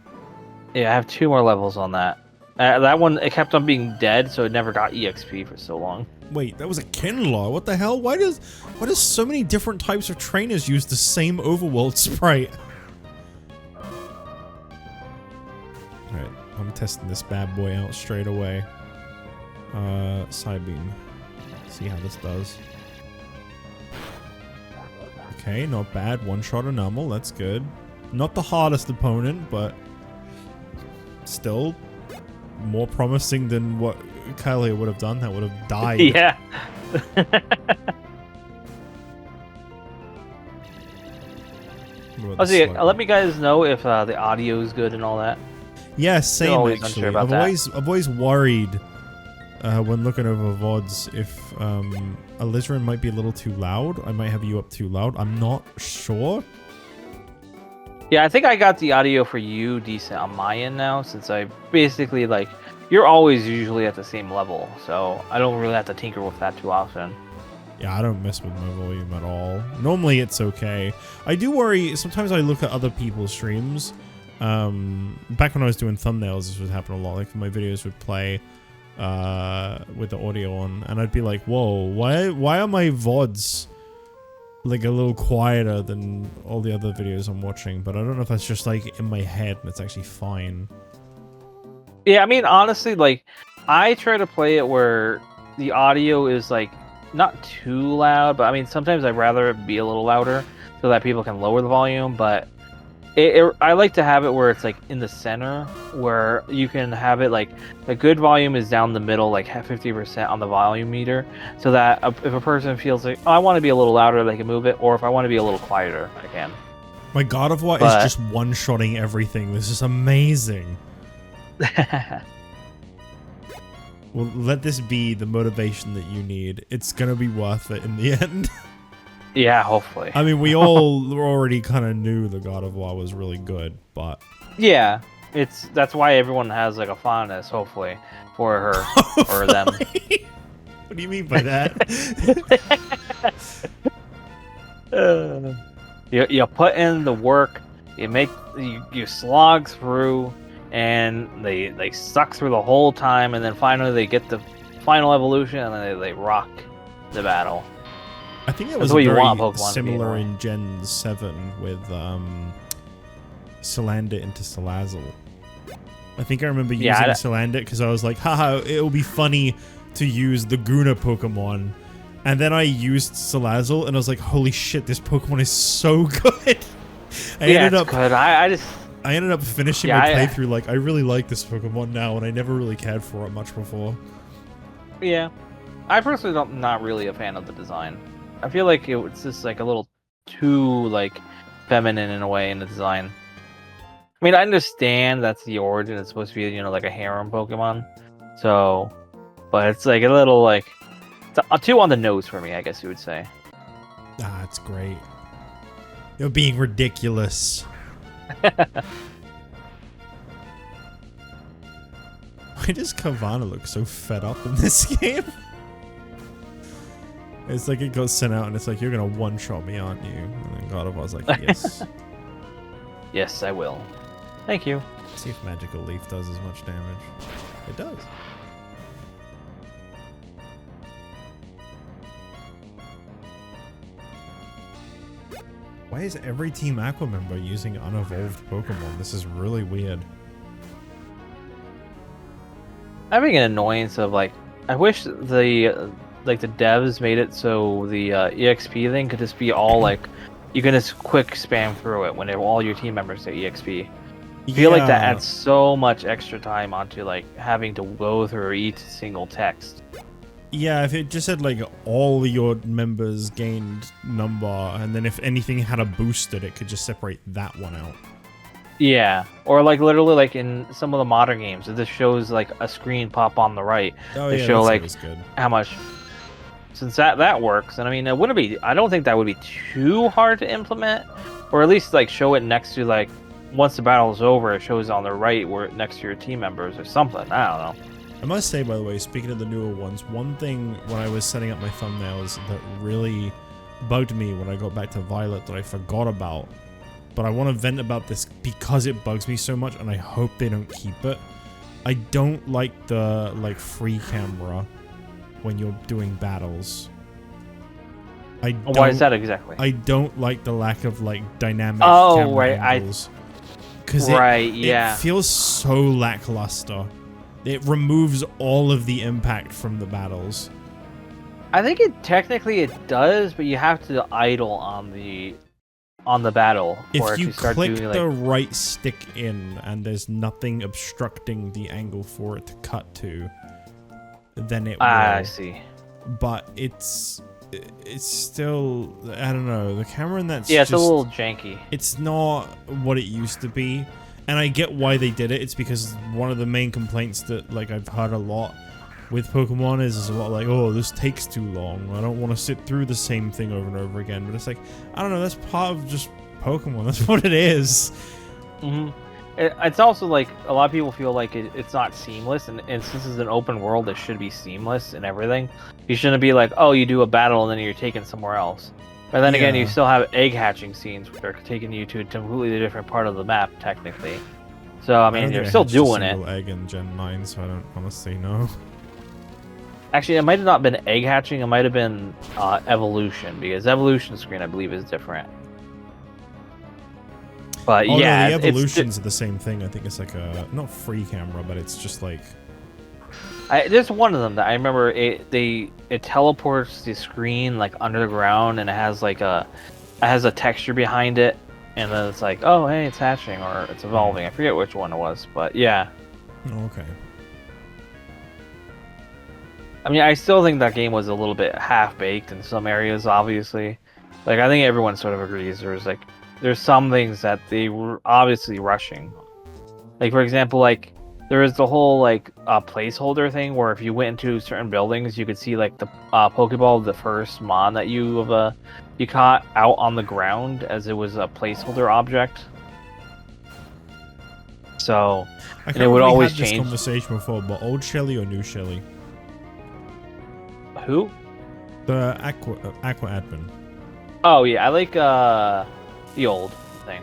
Yeah, I have 2 more levels on that. That one, it kept on being dead, so it never got EXP for so long. Wait, that was a Kinlaw. What the hell? Why does so many different types of trainers use the same overworld sprite? Alright, I'm testing this bad boy out straight away. Side beam. See how this does. Okay, not bad. One shot enamel, that's good. Not the hardest opponent, but still more promising than what Kalia would have done. That would have died. Yeah. Let me guys know if the audio is good and all that. Yeah, same always actually. unsure about I've always worried when looking over VODs if Alizarin might be a little too loud. I might have you up too loud. I'm not sure. Yeah, I think I got the audio for you decent on my end now, since I basically, like, you're always usually at the same level, so I don't really have to tinker with that too often. Yeah, I don't mess with my volume at all. Normally it's okay. I do worry, sometimes I look at other people's streams. Back when I was doing thumbnails, this would happen a lot. Like, my videos would play with the audio on, and I'd be like, whoa, why are my VODs like a little quieter than all the other videos I'm watching? But I don't know if that's just like in my head and it's actually fine. Yeah, I mean, honestly, like, I try to play it where the audio is, like, not too loud, but I mean, sometimes I'd rather it be a little louder so that people can lower the volume, but I like to have it where it's, like, in the center, where you can have it, like, a good volume is down the middle, like, 50% on the volume meter, so that if a person feels like, oh, I want to be a little louder, they can move it, or if I want to be a little quieter, I can. My God of War is just one-shotting everything. This is amazing. Well, let this be the motivation that you need. It's gonna be worth it in the end. Yeah, hopefully. I mean, we all already kind of knew the God of War was really good, but yeah, that's why everyone has like a fondness, hopefully, for her or them. What do you mean by that? You put in the work, you slog through, and they suck through the whole time, and then finally they get the final evolution, and then they rock the battle. I think that That's was what you very want Pokemon to be, similar right? in Gen 7 with Salander into Salazzle. I think I remember using Salander because I was like, haha, it'll be funny to use the Guna Pokemon. And then I used Salazzle, and I was like, holy shit, this Pokemon is so good. Good. I ended up finishing my playthrough like, I really like this Pokemon now, and I never really cared for it much before. Yeah. I personally not really a fan of the design. I feel like it's just like a little too like feminine in a way in the design. I mean, I understand that's the origin. It's supposed to be, you know, like a harem Pokemon. So, but it's like a little like too on the nose for me, I guess you would say. Ah, it's great. You're being ridiculous. Why does Kavana look so fed up in this game? It's like it got sent out and it's like, you're gonna one-shot me, aren't you? And then God of War's like, yes. Yes, I will. Thank you. Let's see if Magical Leaf does as much damage. It does. Why is every Team Aqua member using unevolved Pokemon? This is really weird. Having an annoyance of like, I wish the devs made it so the EXP thing could just be all like, you can just quick spam through it whenever all your team members say EXP. I feel like that adds so much extra time onto like having to go through each single text. Yeah, if it just said like all your members gained number, and then if anything had a boosted, it could just separate that one out. Yeah, or like literally like in some of the modern games, it just shows like a screen pop on the right to show like how much. Since that works, and I mean it wouldn't be. I don't think that would be too hard to implement, or at least like show it next to like once the battle is over, it shows on the right where next to your team members or something. I don't know. I must say, by the way, speaking of the newer ones, one thing when I was setting up my thumbnails that really bugged me when I got back to Violet that I forgot about, but I want to vent about this because it bugs me so much, and I hope they don't keep it. I don't like the free camera when you're doing battles. Why is that exactly? I don't like the lack of like dynamic camera angles. Because it feels so lackluster. It removes all of the impact from the battles. I think technically it does, but you have to idle on the battle. If you click the right stick in and there's nothing obstructing the angle for it to cut to, then it will. I see. But it's still, I don't know, the camera in that's it's a little janky. It's not what it used to be. And I get why they did it. It's because one of the main complaints that like I've heard a lot with Pokemon is a lot like, oh, this takes too long. I don't want to sit through the same thing over and over again. But it's like, I don't know, that's part of just Pokemon. That's what it is. Mm-hmm. It's also like a lot of people feel like it's not seamless, and since this is an open world, it should be seamless and everything. You shouldn't be like, oh, you do a battle and then you're taken somewhere else. But then again, you still have egg hatching scenes which are taking you to a completely different part of the map, technically. So, I mean, you're still doing it. Egg in Gen 9, so I don't honestly know. Actually, it might have not been egg hatching, it might have been evolution, because evolution screen, I believe, is different. But no, yeah, the evolutions are the same thing. I think it's like a, not free camera, but it's just like... there's one of them that I remember. It teleports the screen like under the ground, and it has a texture behind it, and then it's like, oh hey, it's hatching or it's evolving. I forget which one it was, but yeah. Oh, okay. I mean, I still think that game was a little bit half-baked in some areas. Obviously, like I think everyone sort of agrees. There's some things that they were obviously rushing. Like for example, like. There is the whole like placeholder thing where if you went into certain buildings, you could see like the Pokeball of the first mon that you caught out on the ground as it was a placeholder object. So it would always change. This conversation before, but old Shelly or new Shelly? Who? The Aqua admin. Oh yeah, I like the old thing.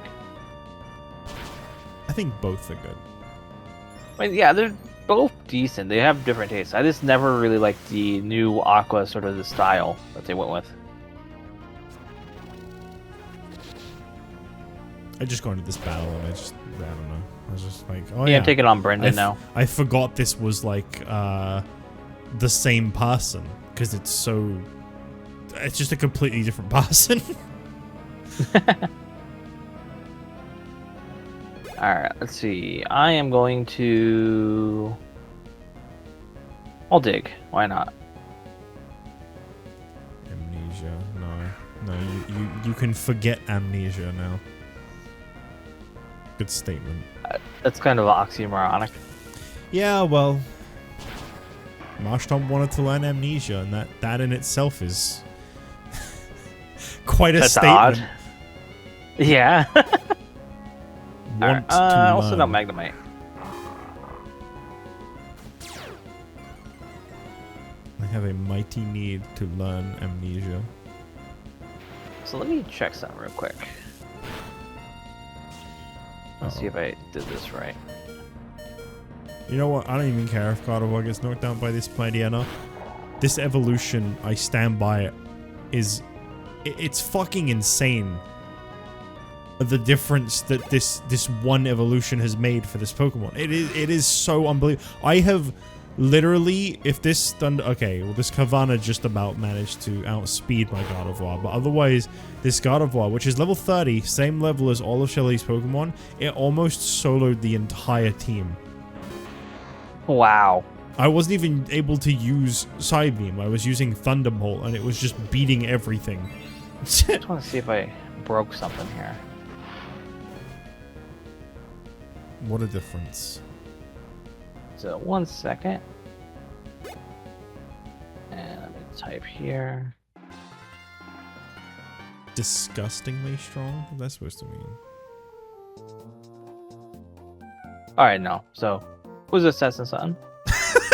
I think both are good. I mean, yeah, they're both decent. They have different tastes. I just never really liked the new Aqua, sort of the style that they went with. I just got into this battle and I don't know. I was just like, oh yeah. I'm taking on Brendan now. I forgot this was like the same person because it's just a completely different person. Alright, let's see. I am going to... I'll dig. Why not? Amnesia. No, you can forget amnesia now. Good statement. That's kind of oxymoronic. Yeah, well... Marshtomp wanted to learn amnesia, and that in itself is... Quite a That's statement. odd. Yeah. Want to I'll send out learn. Magnemite. I have a mighty need to learn Amnesia. So let me check something real quick. Let's see if I did this right. You know what? I don't even care if God of War gets knocked down by this Pleiadiana. This evolution, I stand by it, it's fucking insane. The difference that this one evolution has made for this Pokemon. It is so unbelievable. I have literally, if this Thunder... Okay, well, this Carvanha just about managed to outspeed my God of War, but otherwise, this God of War, which is level 30, same level as all of Shelly's Pokemon, it almost soloed the entire team. Wow. I wasn't even able to use Psybeam. I was using Thunderbolt, and it was just beating everything. I just want to see if I broke something here. What a difference. So 1 second. And let me type here. Disgustingly strong? What's that supposed to mean? Alright, no. So, was assessing something.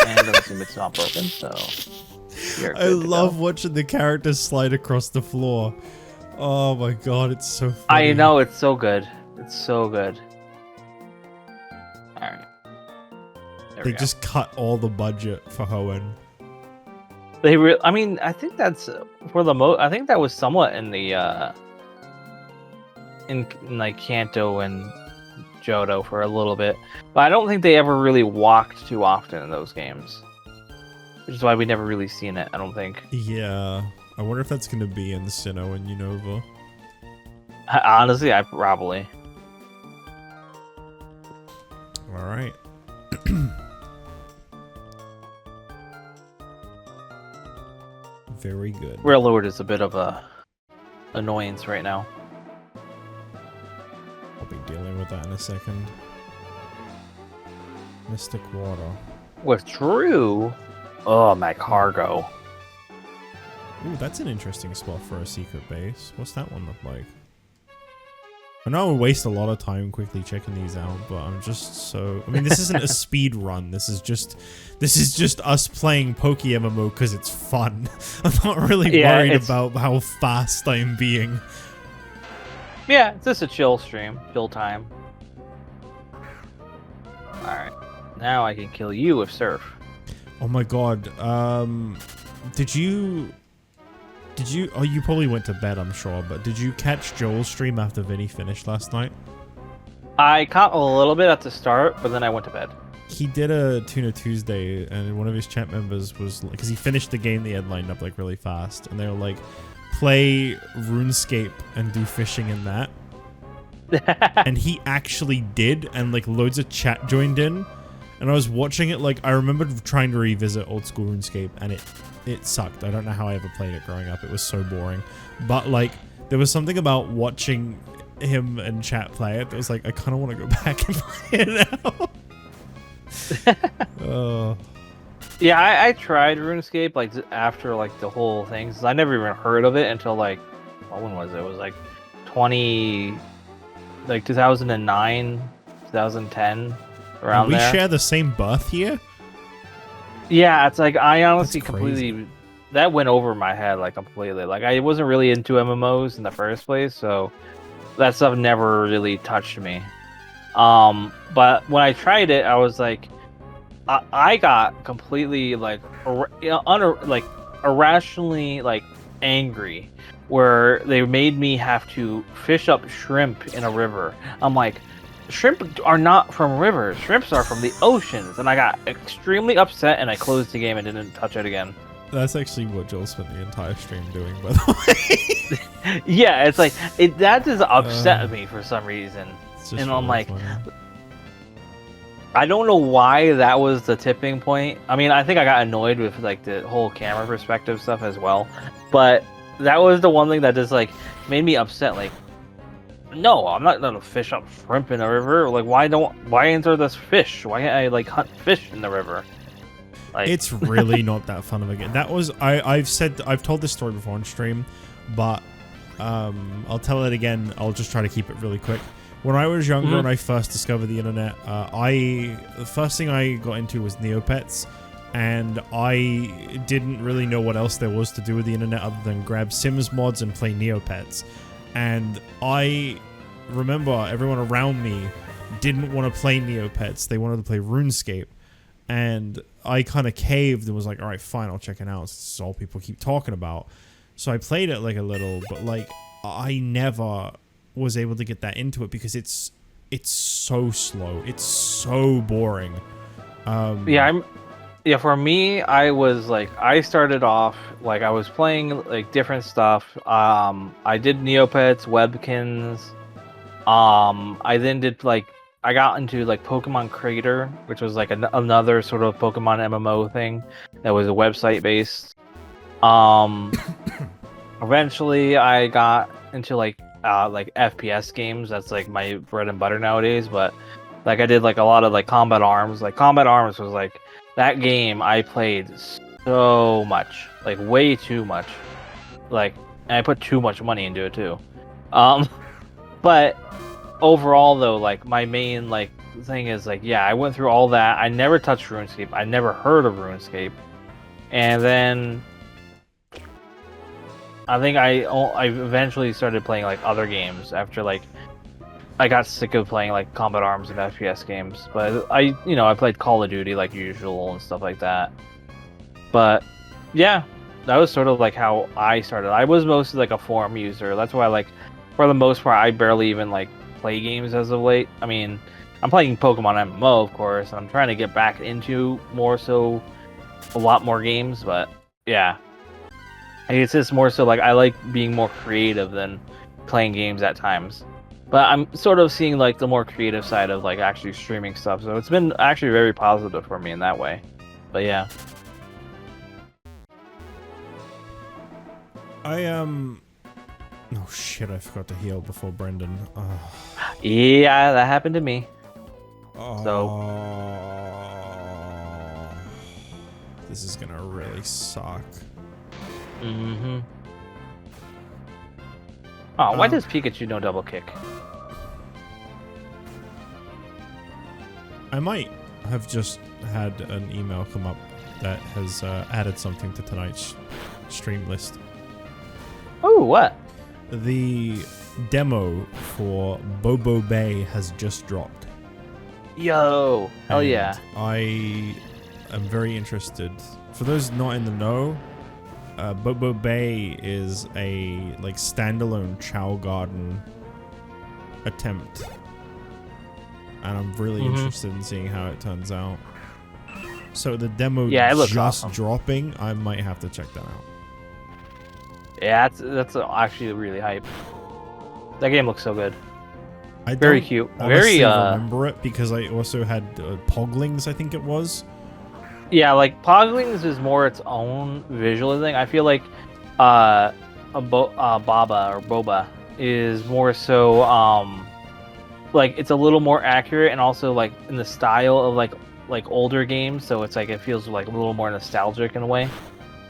And I assume it's not broken, so... you're I good to love go. watching the characters slide across the floor. Oh my god, it's so funny. I know, it's so good. It's so good. Alright. There They we go. just cut all the budget for Hoenn. I mean, I think that's for the most. I think that was somewhat in the in like Kanto and Johto for a little bit, but I don't think they ever really walked too often in those games, which is why we never really seen it. I don't think. Yeah. I wonder if that's going to be in Sinnoh and Unova. Honestly, I probably. Alright. Very good. Railroad is a bit of a annoyance right now. I'll be dealing with that in a second. Mystic Water. With Drew, oh my cargo. Ooh, that's an interesting spot for a secret base. What's that one look like? I know I waste a lot of time quickly checking these out, but I'm just so... I mean, this isn't a speed run. This is just us playing PokeMMO because it's fun. I'm not really worried about how fast I'm being. Yeah, it's just a chill stream, chill time. Alright. Now I can kill you with Surf. Oh my god. Did you... Oh, you probably went to bed, I'm sure, but did you catch Joel's stream after Vinny finished last night? I caught a little bit at the start, but then I went to bed. He did a Tuna Tuesday, and one of his chat members was... Because he finished the game they had lined up, like, really fast, and they were like, play RuneScape and do fishing in that. And he actually did, and, like, loads of chat joined in. And I was watching it, like, I remember trying to revisit old school RuneScape, and it sucked. I don't know how I ever played it growing up. It was so boring. But, like, there was something about watching him and chat play it that was like, I kind of want to go back and play it now. Oh. Yeah, I tried RuneScape, like, after, like, the whole thing. 'Cause I never even heard of it until, like, when was it? It was, like, 2009, 2010, around we there. share the same birth year? Yeah, it's like, I honestly That's crazy. completely... That went over my head, like, completely. Like, I wasn't really into MMOs in the first place, so that stuff never really touched me. But when I tried it, I was like... I got completely, like, irrationally, like, angry, where they made me have to fish up shrimp in a river. I'm like, shrimp are not from rivers. Shrimps are from the oceans. And I got extremely upset, and I closed the game and didn't touch it again. That's actually what Joel spent the entire stream doing, by the way. Yeah, it's like, that just upset me for some reason. And I'm like... funny. I don't know why that was the tipping point. I mean, I think I got annoyed with, like, the whole camera perspective stuff as well. But that was the one thing that just, like, made me upset. Like, no, I'm not gonna fish up shrimp in a river. Like, why isn't there this fish? Why can't I, like, hunt fish in the river? Like... It's really not that fun of a game. That was... I've told this story before on stream, but I'll tell it again. I'll just try to keep it really quick. When I was younger and I first discovered the internet, the first thing I got into was Neopets, and I didn't really know what else there was to do with the internet other than grab Sims mods and play Neopets. And I remember everyone around me didn't want to play Neopets. They wanted to play RuneScape. And I kind of caved and was like, all right, fine, I'll check it out. It's all people keep talking about. So I played it like a little, but like I never was able to get that into it because it's so slow. It's so boring. For me, I was like, I started off like I was playing like different stuff. I did Neopets, Webkins. I then did like I got into like Pokemon Creator, which was like another sort of Pokemon MMO thing that was a website based. Eventually, I got into like FPS games. That's like my bread and butter nowadays. But like I did like a lot of like Combat Arms. Like Combat Arms was like that game I played so much, like way too much. Like, and I put too much money into it too. But overall though, like my main like thing is like, yeah, I went through all that. I never touched RuneScape. I never heard of RuneScape. And then I think I eventually started playing like other games after like I got sick of playing like Combat Arms and FPS games. But I played Call of Duty like usual and stuff like that. But yeah, that was sort of like how I started. I was mostly like a forum user. That's why like for the most part I barely even like play games as of late. I mean, I'm playing Pokemon MMO, of course, and I'm trying to get back into a lot more games, but yeah. It's just more so like I like being more creative than playing games at times. But I'm sort of seeing like the more creative side of like actually streaming stuff, so it's been actually very positive for me in that way. But yeah. Oh shit, I forgot to heal before Brendan. Yeah, that happened to me. This is gonna really suck. Mm-hmm. Oh, why does Pikachu no double kick? I might have just had an email come up that has added something to tonight's stream list. Oh, what? The demo for Bobo Bay has just dropped. Yo, hell and yeah. I am very interested. For those not in the know, Bobo Bay is a like standalone Chow Garden attempt. And I'm really interested in seeing how it turns out. So the demo just awesome. dropping, I might have to check that out. Yeah, that's actually really hype. That game looks so good. I very don't cute. honestly Very remember it because I also had Poglings, I think it was. Yeah, like Poglings is more its own visual thing. I feel like Baba or Boba is more so like it's a little more accurate and also like in the style of like older games, so it's like it feels like a little more nostalgic in a way.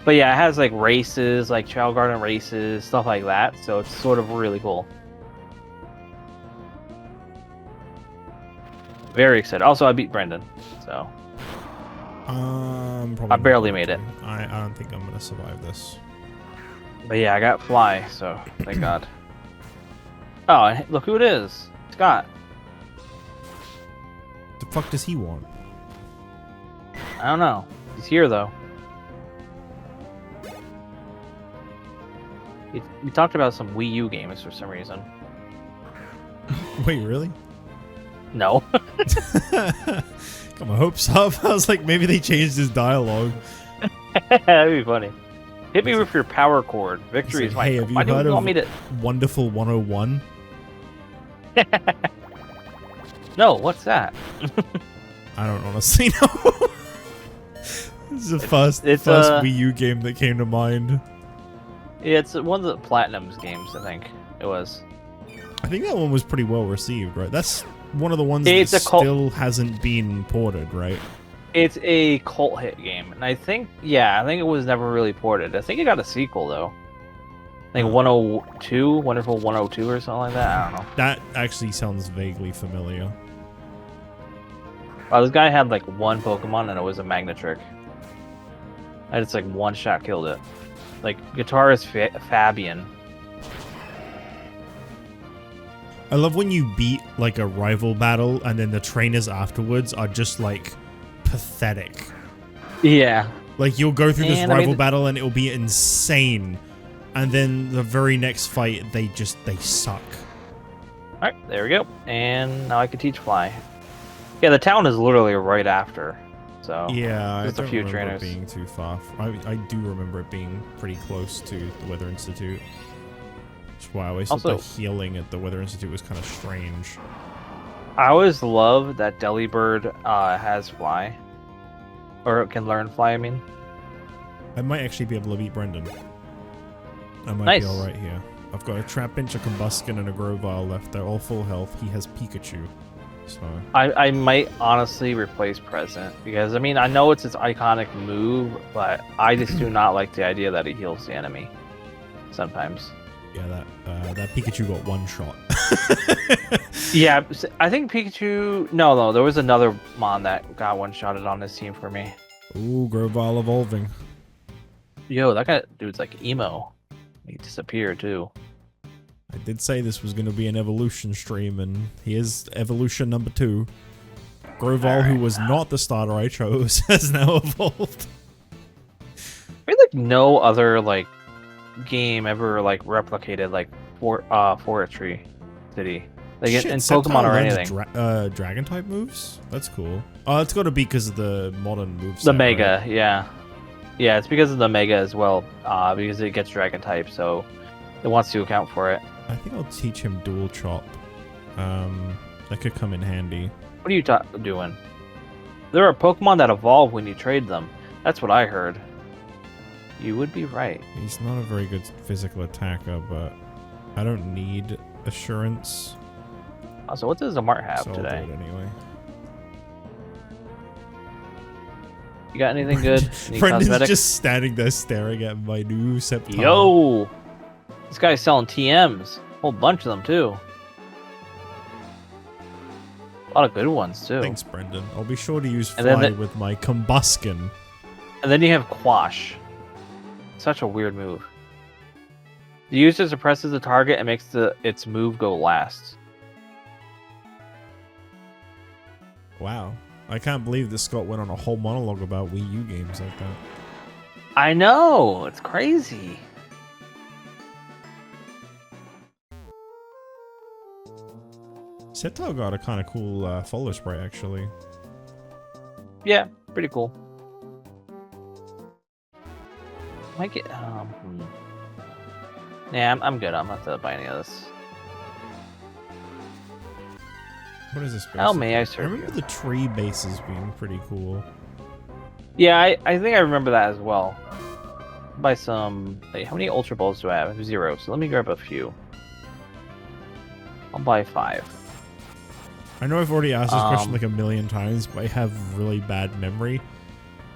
But yeah, it has like races, like Chow Garden races, stuff like that, so it's sort of really cool. Very excited. Also, I beat Brendan, so I barely made it. I don't think I'm gonna survive this. But yeah, I got Fly, so thank God. Oh, and look who it is, Scott. The fuck does he want? I don't know. He's here though. We talked about some Wii U games for some reason. Wait, really? No. Got my hopes up. I was like, maybe they changed his dialogue. That'd be funny. Hit me with your power chord. Victory is my. Hey, have you heard of Wonderful 101? No, what's that? I don't honestly know. This is the first Wii U game that came to mind. Yeah, it's one of the Platinum's games, I think it was. I think that one was pretty well received, right? That's one of the ones that still hasn't been ported, right? It's a cult hit game, and I think it was never really ported. I think it got a sequel though. Like 102, Wonderful 102 or something like that. I don't know. That actually sounds vaguely familiar. Wow, this guy had like one Pokemon and it was a Magnetrick. I just like one shot killed it. Like guitarist Fabian. I love when you beat like a rival battle and then the trainers afterwards are just like pathetic. Yeah. Like you'll go through this rival battle and it'll be insane. And then the very next fight, they suck. Alright, there we go. And now I can teach Fly. Yeah, the town is literally right after. So yeah, just I a don't few remember trainers. it being too far. I do remember it being pretty close to the Weather Institute. That's why I always thought the healing at the Weather Institute was kind of strange. I always love that Delibird has Fly. Or can learn Fly, I mean. I might actually be able to beat Brendan. I might be alright here. I've got a Trapinch, a Combuskin, and a Grovyle left. They're all full health. He has Pikachu. So I might honestly replace Present. Because, I mean, I know it's his iconic move, but I just do not like the idea that it heals the enemy. Sometimes. Yeah, that Pikachu got one shot. Yeah, I think Pikachu... No, there was another Mon that got one-shotted on this team for me. Ooh, Grovyle evolving. Yo, that guy dude's like emo. He disappeared, too. I did say this was going to be an evolution stream, and here's evolution number 2. Grovyle, who was not the starter I chose, has now evolved. I feel like no other, like, game ever, like, replicated, like, Fortree City. Like, Shit, in Pokemon or anything. Dragon-type moves? That's cool. Oh, it's got to be because of the modern moveset. The Mega, right? yeah. Yeah, it's because of the Mega as well, because it gets Dragon type, so it wants to account for it. I think I'll teach him Dual Chop. That could come in handy. What are you doing? There are Pokemon that evolve when you trade them. That's what I heard. You would be right. He's not a very good physical attacker, but I don't need Assurance. Also, what does Amart have so today? I'll do it anyway. You got anything good? Any Brendan's cosmetics? just standing there staring at my new Sceptile. Yo! This guy's selling TMs. A whole bunch of them, too. A lot of good ones, too. Thanks, Brendan. I'll be sure to use And then Fly with my Combuskin. And then you have Quash. Such a weird move. The user suppresses the target and makes its move go last. Wow. I can't believe that Scott went on a whole monologue about Wii U games like that. I know! It's crazy. Sceptile got a kind of cool follow sprite, actually. Yeah, pretty cool. Might get... Yeah, I'm good. I'm not going to buy any of this. What is this? How may I I serve remember you? the tree bases being pretty cool. Yeah, I think I remember that as well. Buy some... Wait, how many Ultra Balls do I have? I have 0, so let me grab a few. I'll buy 5. I know I've already asked this question like a million times, but I have really bad memory.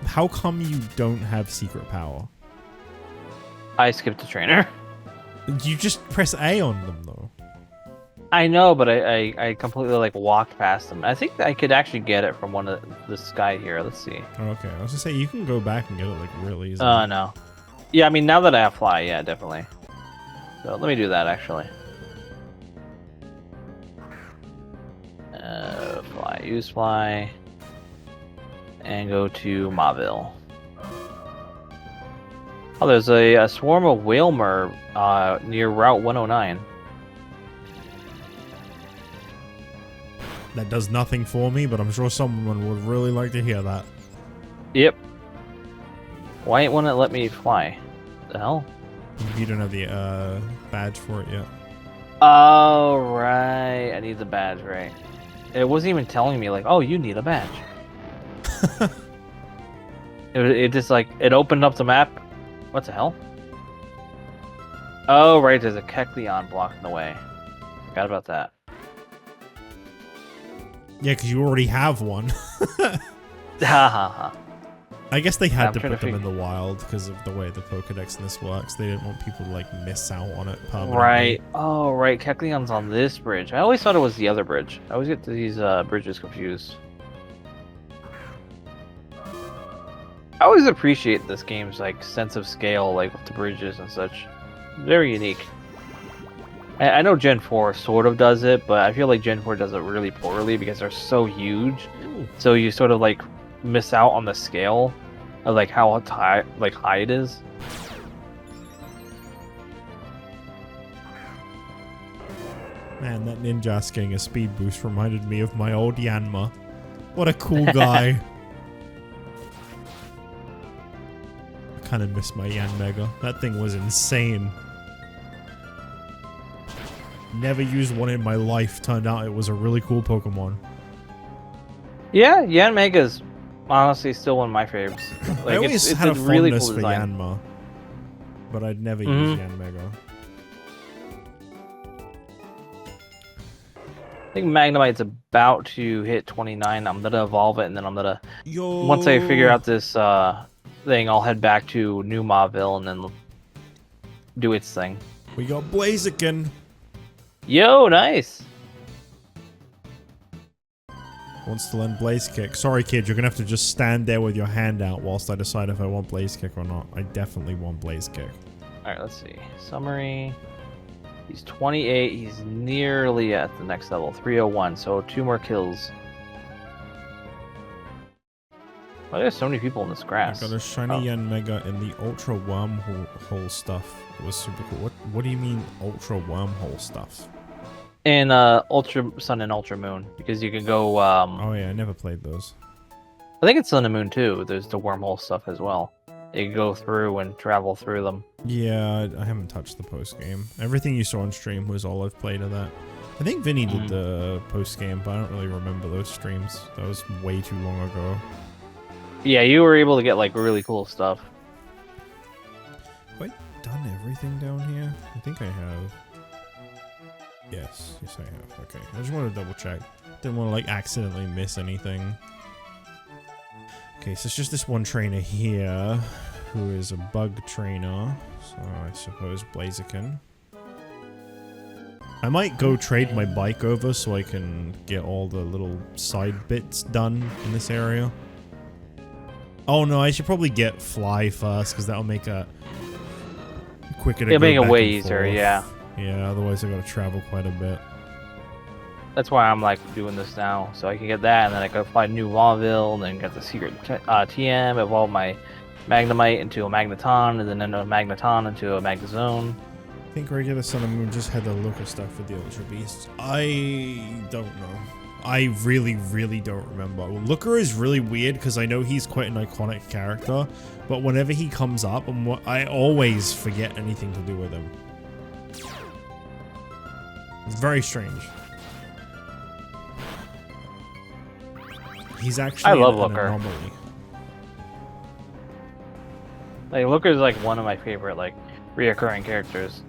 How come you don't have secret power? I skipped a trainer. You just press A on them, though. I know, but I completely like walked past them. I think I could actually get it from one of this guy here. Let's see. Okay, I was gonna say you can go back and get it like really easily. No. Yeah, I mean now that I have Fly, yeah, definitely. So let me do that actually. Fly, use Fly, and go to Mauville. Oh, there's a swarm of Whalmer near Route 109. That does nothing for me, but I'm sure someone would really like to hear that. Yep. Why won't it let me fly? The hell? You don't have the badge for it yet. Oh, right. I need the badge, right. It wasn't even telling me, like, oh, you need a badge. it just, like, it opened up the map. What the hell? Oh, right. There's a Kecleon blocking the way. Forgot about that. Yeah, because you already have one. Ha ha ha. I guess they had I'm to trying put to them in the wild because of the way the Pokedex in this works. They didn't want people to like miss out on it permanently. Right. Oh, right. Kecleon's on this bridge. I always thought it was the other bridge. I always get these bridges confused. I always appreciate this game's like sense of scale, like with the bridges and such. Very unique. I know Gen 4 sort of does it, but I feel like Gen 4 does it really poorly because they're so huge. Ooh. So you sort of like miss out on the scale of like how high it is. Man, that Ninjask getting a speed boost reminded me of my old Yanma. What a cool guy. I kind of miss my Yanmega. That thing was insane. Never used one in my life. Turned out it was a really cool Pokemon. Yeah, Yanmega's honestly still one of my favorites. Like, I always it's had a really fondness cool for design. Yanma, but I'd never use Yanmega. I think Magnemite's about to hit 29. I'm gonna evolve it, and then I'm gonna Yo. once I figure out this thing, I'll head back to New Mauville and then do its thing. We got Blaziken. Yo, nice. Wants to learn Blaze Kick. Sorry, kid, you're gonna have to just stand there with your hand out whilst I decide if I want Blaze Kick or not. I definitely want Blaze Kick. Alright, let's see. Summary. He's 28. He's nearly at the next level. 301, so 2 more kills. Why there's so many people in this grass? I got a shiny Yanmega in the Ultra Wormhole stuff. It was super cool. What do you mean Ultra Wormhole stuff? In Ultra Sun and Ultra Moon, because you can go. Oh yeah, I never played those. I think it's Sun and Moon too. There's the wormhole stuff as well. You can go through and travel through them. Yeah, I haven't touched the post game. Everything you saw on stream was all I've played of that. I think Vinny did the post game, but I don't really remember those streams. That was way too long ago. Yeah, you were able to get like really cool stuff. Have I done everything down here? I think I have. Yes, I have. Okay, I just want to double check. Didn't want to like accidentally miss anything. Okay, so it's just this one trainer here, who is a bug trainer. So I suppose Blaziken. I might go trade my bike over so I can get all the little side bits done in this area. Oh no, I should probably get Fly first because that'll make it quicker to go make it back way and easier, forth. yeah. Yeah, otherwise I gotta travel quite a bit. That's why I'm like doing this now, so I can get that, and then I can find New Mauville, and then get the secret TM, evolve my Magnemite into a Magneton, and then a Magneton into a Magnezone. I think regular Sun and Moon just had the local stuff for the Ultra Beasts. I don't know. I really, really don't remember. Looker is really weird because I know he's quite an iconic character, but whenever he comes up, I always forget anything to do with him. It's very strange. He's actually I love an Looker. anomaly. Like Looker's like one of my favorite like reoccurring characters.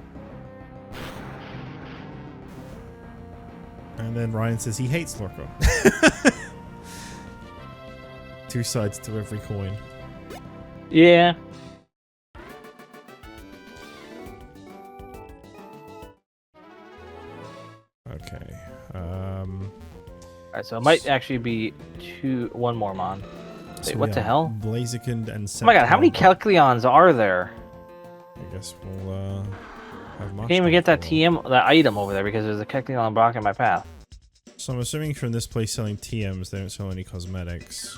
And then Ryan says he hates Lurker. Two sides to every coin. Yeah. Okay. Alright, so it might actually be one more Mon. Wait, what the hell? Blaziken and Oh my god, how many Kecleons are there? I guess we'll have much. I can't even get that that item over there because there's a Kecleon blocking my path. So I'm assuming from this place selling TMs, they don't sell any cosmetics.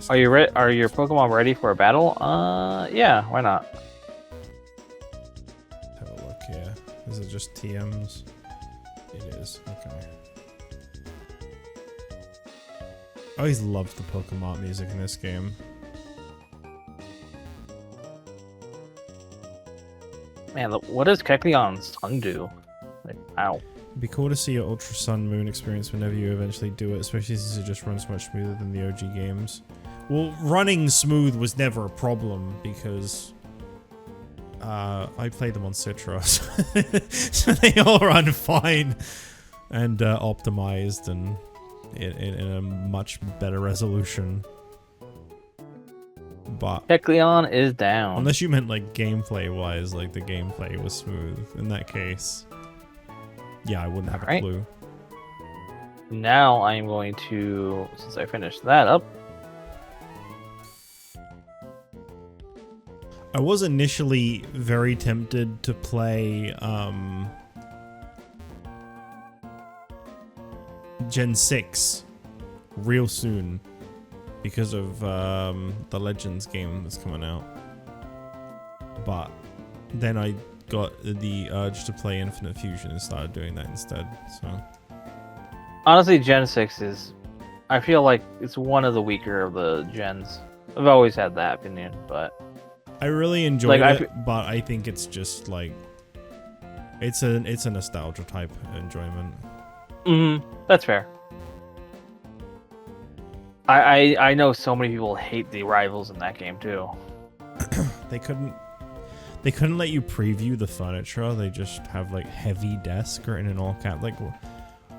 Are you ready? Are your Pokemon ready for a battle? Yeah, why not? Have a look here. Is it just TMs? It is. Okay. I always loved the Pokemon music in this game. Man, what does Kecleon's tongue do? Like, ow. It'd be cool to see your Ultra Sun Moon experience whenever you eventually do it, especially since it just runs much smoother than the OG games. Well, running smooth was never a problem because I played them on Citra, so they all run fine and optimized and in a much better resolution. But Kecleon is down. unless you meant like gameplay wise, like the gameplay was smooth. In that case, yeah, I wouldn't have a clue. Now I'm going to, since I finished that up. I was initially very tempted to play Gen 6 real soon because of the Legends game that's coming out. But then I got the urge to play Infinite Fusion and started doing that instead. So Honestly, Gen 6 is, I feel like it's one of the weaker of the gens. I've always had that opinion, but I really enjoyed it, but I think it's just like it's a nostalgia type enjoyment. That's fair. I know so many people hate the rivals in that game too. They couldn't let you preview the furniture. They just have like heavy desk written in all cap. Like,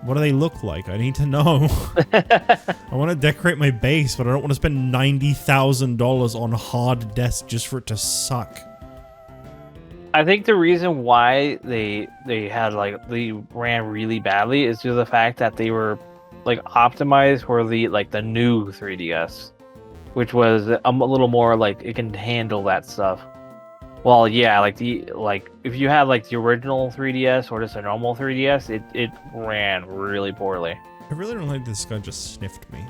what do they look like? I need to know. I want to decorate my base, but I don't want to spend $90,000 on hard desk just for it to suck. I think the reason why they had like they ran really badly is due to the fact that they were like optimized for the new 3DS, which was a little more like it can handle that stuff. Well, yeah, like if you had like the original 3DS or just a normal 3DS, it ran really poorly. I really don't like this guy just sniffed me.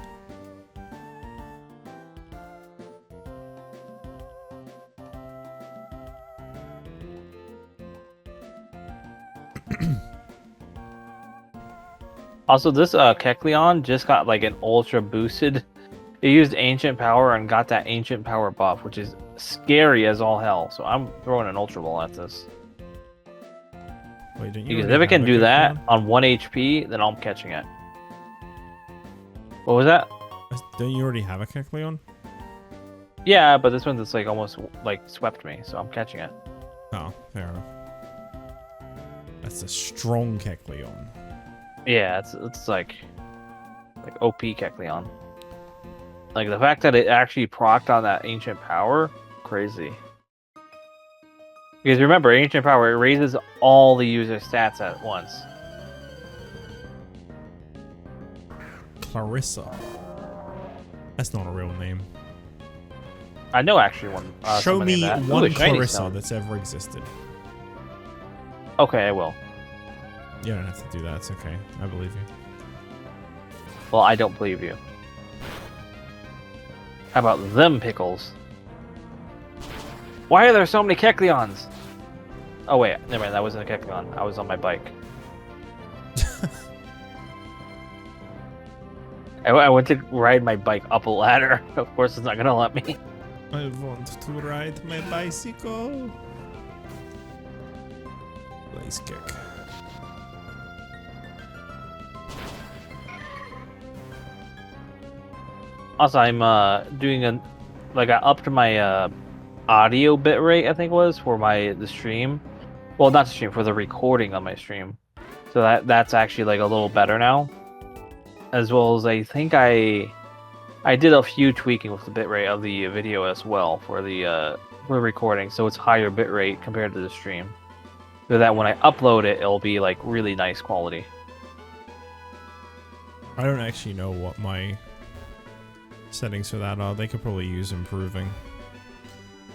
Also, this Kecleon just got like an ultra boosted. It used ancient power and got that ancient power buff, which is scary as all hell. So I'm throwing an ultra ball at this. Wait, didn't you? Because if it can do that on 1 HP, then I'm catching it. What was that? Don't you already have a Kecleon? Yeah, but this one's just like almost like swept me, so I'm catching it. Oh, fair enough. That's a strong Kecleon. Yeah, it's like OP Kecleon. Like the fact that it actually procced on that ancient power, crazy. Because remember, ancient power, it raises all the user stats at once. Clarissa. That's not a real name. I know actually one. Show me that. one Ooh, Clarissa that's ever existed. Okay, I will. You don't have to do that. It's okay. I believe you. Well, I don't believe you. How about them pickles? Why are there so many Kecleons? Oh wait, never mind. That wasn't a Kecleon. I was on my bike. I went to ride my bike up a ladder. Of course, it's not gonna let me. I want to ride my bicycle. Blaze kick. Also, I'm doing I upped my audio bitrate, I think it was, for the stream. Well, not the stream, for the recording on my stream. So that's actually like a little better now. As well as I think I did a few tweaking with the bitrate of the video as well for the recording, so it's higher bitrate compared to the stream. So that when I upload it, it'll be like really nice quality. I don't actually know what my settings for that are. They could probably use improving.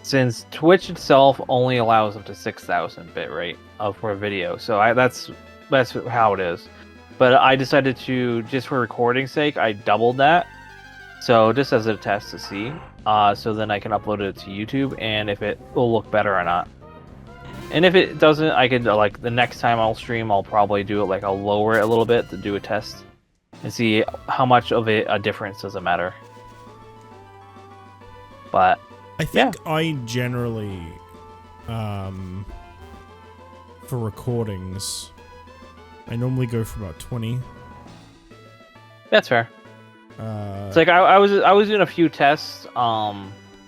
Since Twitch itself only allows up to 6,000 bitrate for a video, so that's how it is. But I decided to, just for recording's sake, I doubled that. So just as a test to see, so then I can upload it to YouTube and if it will look better or not. And if it doesn't, I could like the next time I'll stream, I'll probably do it like I'll lower it a little bit to do a test and see how much of a difference does it matter. But I think I generally, for recordings, I normally go for about 20. That's fair. It's like I was doing a few tests.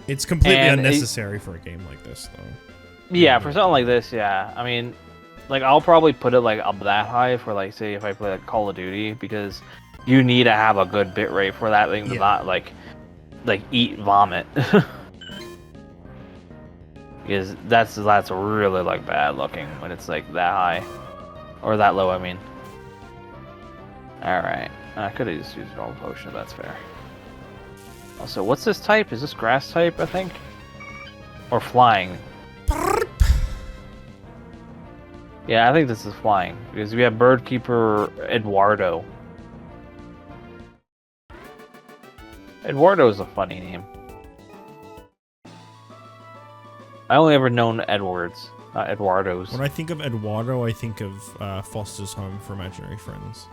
It's completely unnecessary for a game like this, though. Yeah, for something like this, yeah. I mean, like I'll probably put it like up that high for like say if I play like Call of Duty because you need to have a good bit rate for that thing to not like eat vomit. Because that's really like bad looking when it's like that high or that low. I mean. All right, I could have just used normal potion. That's fair. Also, what's this type? Is this grass type? I think, or flying. Yeah, I think this is flying because we have Bird Keeper Eduardo. Eduardo is a funny name. I only ever known Edwards, not Eduardos. When I think of Eduardo, I think of Foster's Home for Imaginary Friends.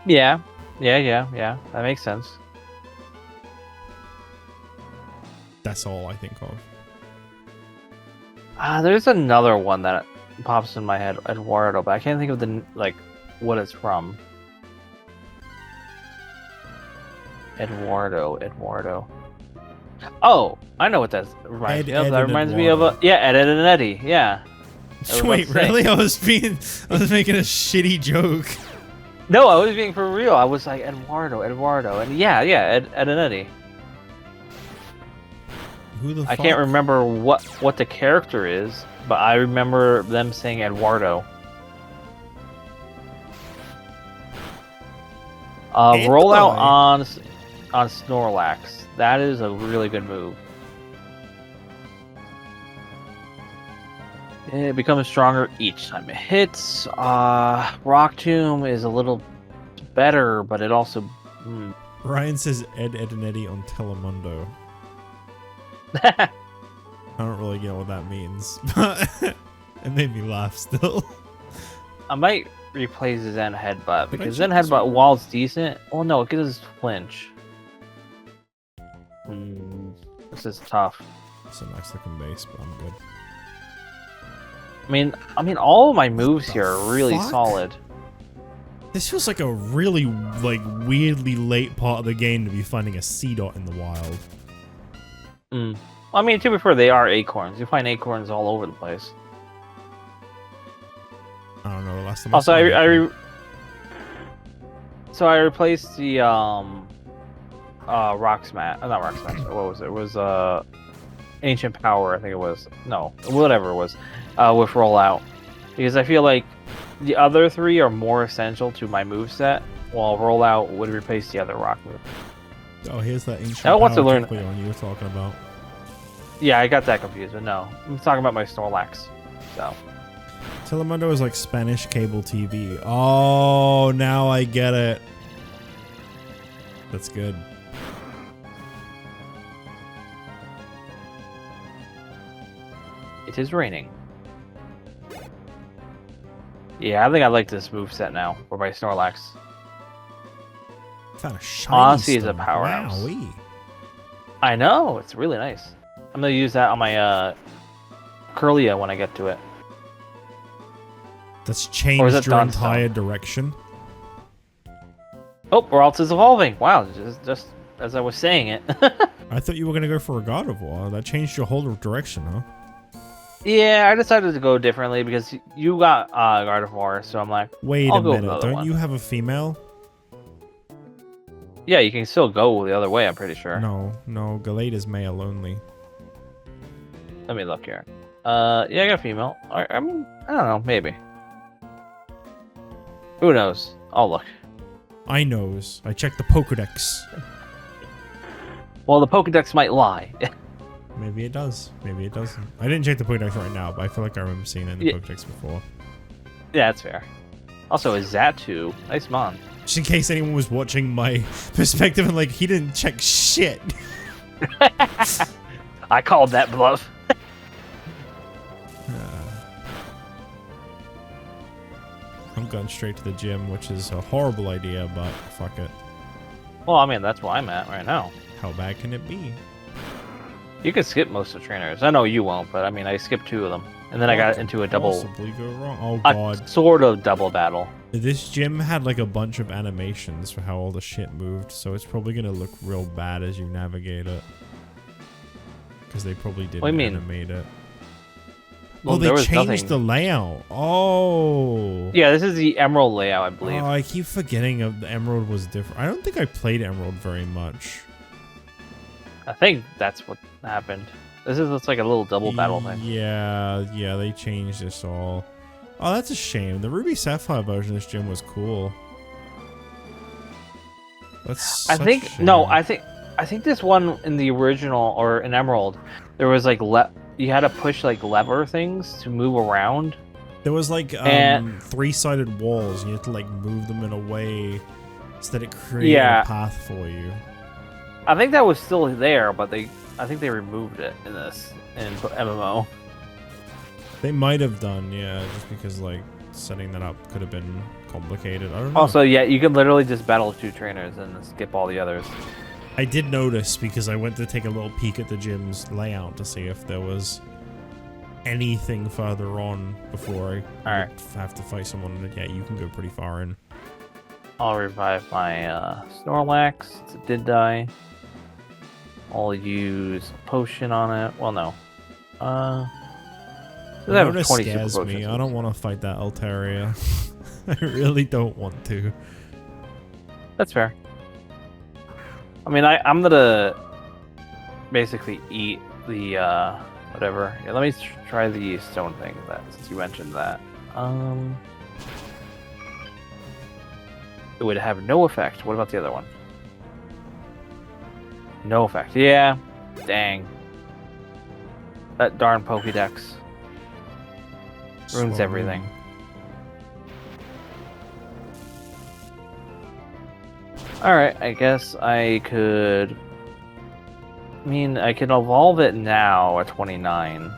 Yeah. That makes sense. That's all I think of. There's another one that pops in my head, Eduardo, but I can't think of the what it's from. Eduardo. Oh, I know what that reminds me of. That reminds me of Ed, Ed and Eddie. Yeah. Wait, really? I was making a shitty joke. No, I was being for real. I was like Eduardo, and yeah, Ed and Eddie. Who the fuck? I can't remember what the character is, but I remember them saying Eduardo. Rollout on Snorlax. That is a really good move. It becomes stronger each time it hits. Rock Tomb is a little better, but it also... Ryan says Ed, Ed and Eddie on Telemundo. I don't really get what that means, but it made me laugh still. I might replace Zen Headbutt, because Zen Headbutt, while it's decent... Oh no, it gives us flinch. This is tough. It's a nice looking base, but I'm good. I mean, all of my moves here are really solid. This feels like a really, weirdly late part of the game to be finding a C-Dot in the wild. I mean, to be fair, they are acorns. You find acorns all over the place. I don't know the last time. Also, I replaced the Rock Smash. Not Rock Smash. What was it? It was Ancient Power. I think it was. No, whatever it was. With Rollout, because I feel like the other three are more essential to my moveset, while Rollout would replace the other rock move. Oh, here's that Ancient Power want to learn one you were talking about. Yeah, I got that confused, but no. I'm talking about my Snorlax. So. Telemundo is like Spanish cable TV. Oh, now I get it. That's good. It is raining. Yeah, I think I like this moveset now for my Snorlax. Found a shiny Honestly, is a stone. powerhouse. Wowee. I know, it's really nice. I'm gonna use that on my Curlia when I get to it. That's changed your entire direction. Oh, Ralts is evolving. Wow, just as I was saying it. I thought you were gonna go for a Gardevoir. That changed your whole direction, huh? Yeah, I decided to go differently because you got Gardevoir, so I'm like, wait a minute, don't you have a female? Yeah, you can still go the other way, I'm pretty sure. No, Gallade is male only. Let me look here. Yeah, I got a female. I don't know, maybe. Who knows? I'll look. I knows. I checked the Pokedex. Well, the Pokedex might lie. Maybe it does. Maybe it doesn't. I didn't check the Pokedex right now, but I feel like I remember seeing it in the Pokedex before. Yeah, that's fair. Also, is Zatu? Nice mon. Just in case anyone was watching my perspective and he didn't check shit. I called that bluff. I'm going straight to the gym, which is a horrible idea, but fuck it. Well, I mean, that's where I'm at right now. How bad can it be? You can skip most of the trainers. I know you won't, but I mean, I skipped 2 of them. And then I got into a double... possibly go wrong? Oh, God. A sort of double battle. This gym had a bunch of animations for how all the shit moved, so it's probably going to look real bad as you navigate it. Because they probably didn't animate it. Oh, there they was changed the nothing. layout. Oh. Yeah, this is the Emerald layout, I believe. Oh, I keep forgetting of the Emerald was different. I don't think I played Emerald very much. I think that's what happened. This is just like a little double battle thing. Yeah, they changed this all. Oh, that's a shame. The Ruby Sapphire version of this gym was cool. That's I such think a shame. no, I think this one in the original or in Emerald, there was like you had to push like lever things to move around. There was like And- three-sided walls. You had to like move them in a way so that it created Yeah. a path for you. I think that was still there, but I think they removed it in this in MMO. They might have done, yeah, just because like setting that up could have been complicated. I don't know. Also, yeah, you can literally just battle 2 trainers and skip all the others. I did notice because I went to take a little peek at the gym's layout to see if there was anything further on before I Alright. would have to fight someone. And yeah, you can go pretty far in. I'll revive my Snorlax since it did die. I'll use a potion on it. Well, no. I have Notice 20 super scares me. potions. I don't want to fight that Altaria. I really don't want to. That's fair. I mean, I'm gonna basically eat the whatever. Yeah, let me try the stone thing. That since you mentioned that, it would have no effect. What about the other one? No effect. Yeah. Dang. That darn Pokédex ruins Swallow. everything. Alright, I guess I could... I mean, I can evolve it now at 29.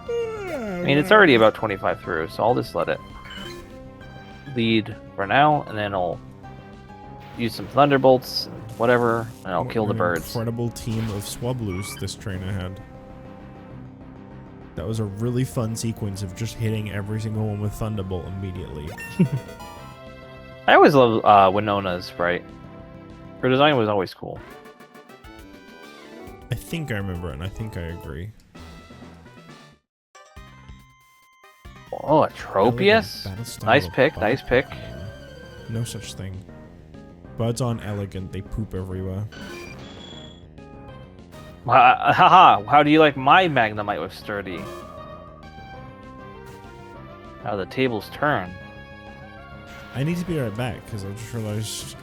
I mean, it's already about 25 through, so I'll just let it lead for now, and then I'll use some Thunderbolts, whatever, and I'll kill the An birds. Incredible team of Swabloos this trainer had. That was a really fun sequence of just hitting every single one with Thunderbolt immediately. I always love Winona's sprite. Her design was always cool. I think I remember it, and I think I agree. Oh, a Tropius? Elegant battle Nice style of pick, bird nice pick. power. No such thing. Birds aren't elegant, they poop everywhere. Haha, how do you like my Magnemite with Sturdy? How the tables turn. I need to be right back, because I just realized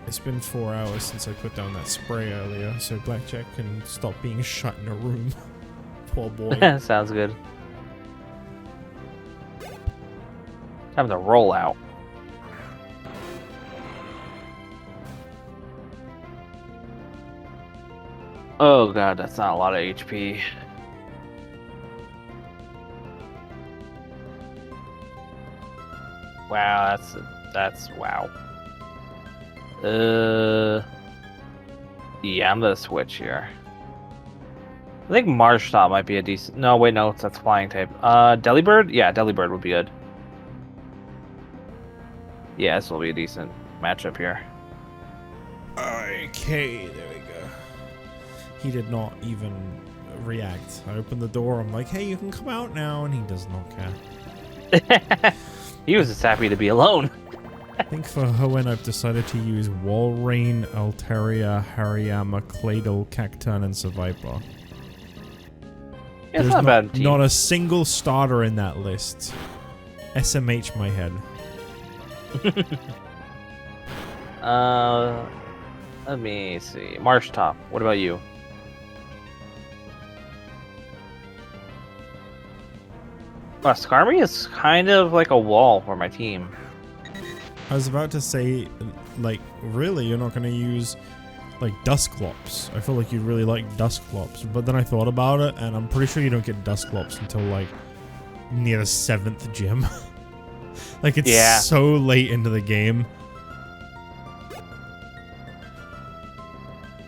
it's been 4 hours since I put down that spray earlier, so Blackjack can stop being shut in a room. Poor boy. Sounds good. Time to roll out. Oh god, that's not a lot of HP. Wow, that's wow. Yeah, I'm gonna switch here. I think Marshtomp might be a decent. No, wait, no, that's flying type. Delibird? Yeah, Delibird would be good. Yeah, this will be a decent matchup here. Okay, there we go. He did not even react. I opened the door, I'm like, hey, you can come out now, and he does not care. He was just happy to be alone. I think for Hoenn, I've decided to use Walrein, Altaria, Hariyama, Claydol, Cacturn, and Seviper. Yeah, it's not a bad team. Not a single starter in that list. SMH my head. Let me see. Marshtomp, what about you? Skarmory is kind of like a wall for my team. I was about to say, like, really, you're not going to use, like, Dusclops. I feel like you'd really like Dusclops, but then I thought about it, and I'm pretty sure you don't get Dusclops until, like, near the 7th gym. Like, it's so late into the game.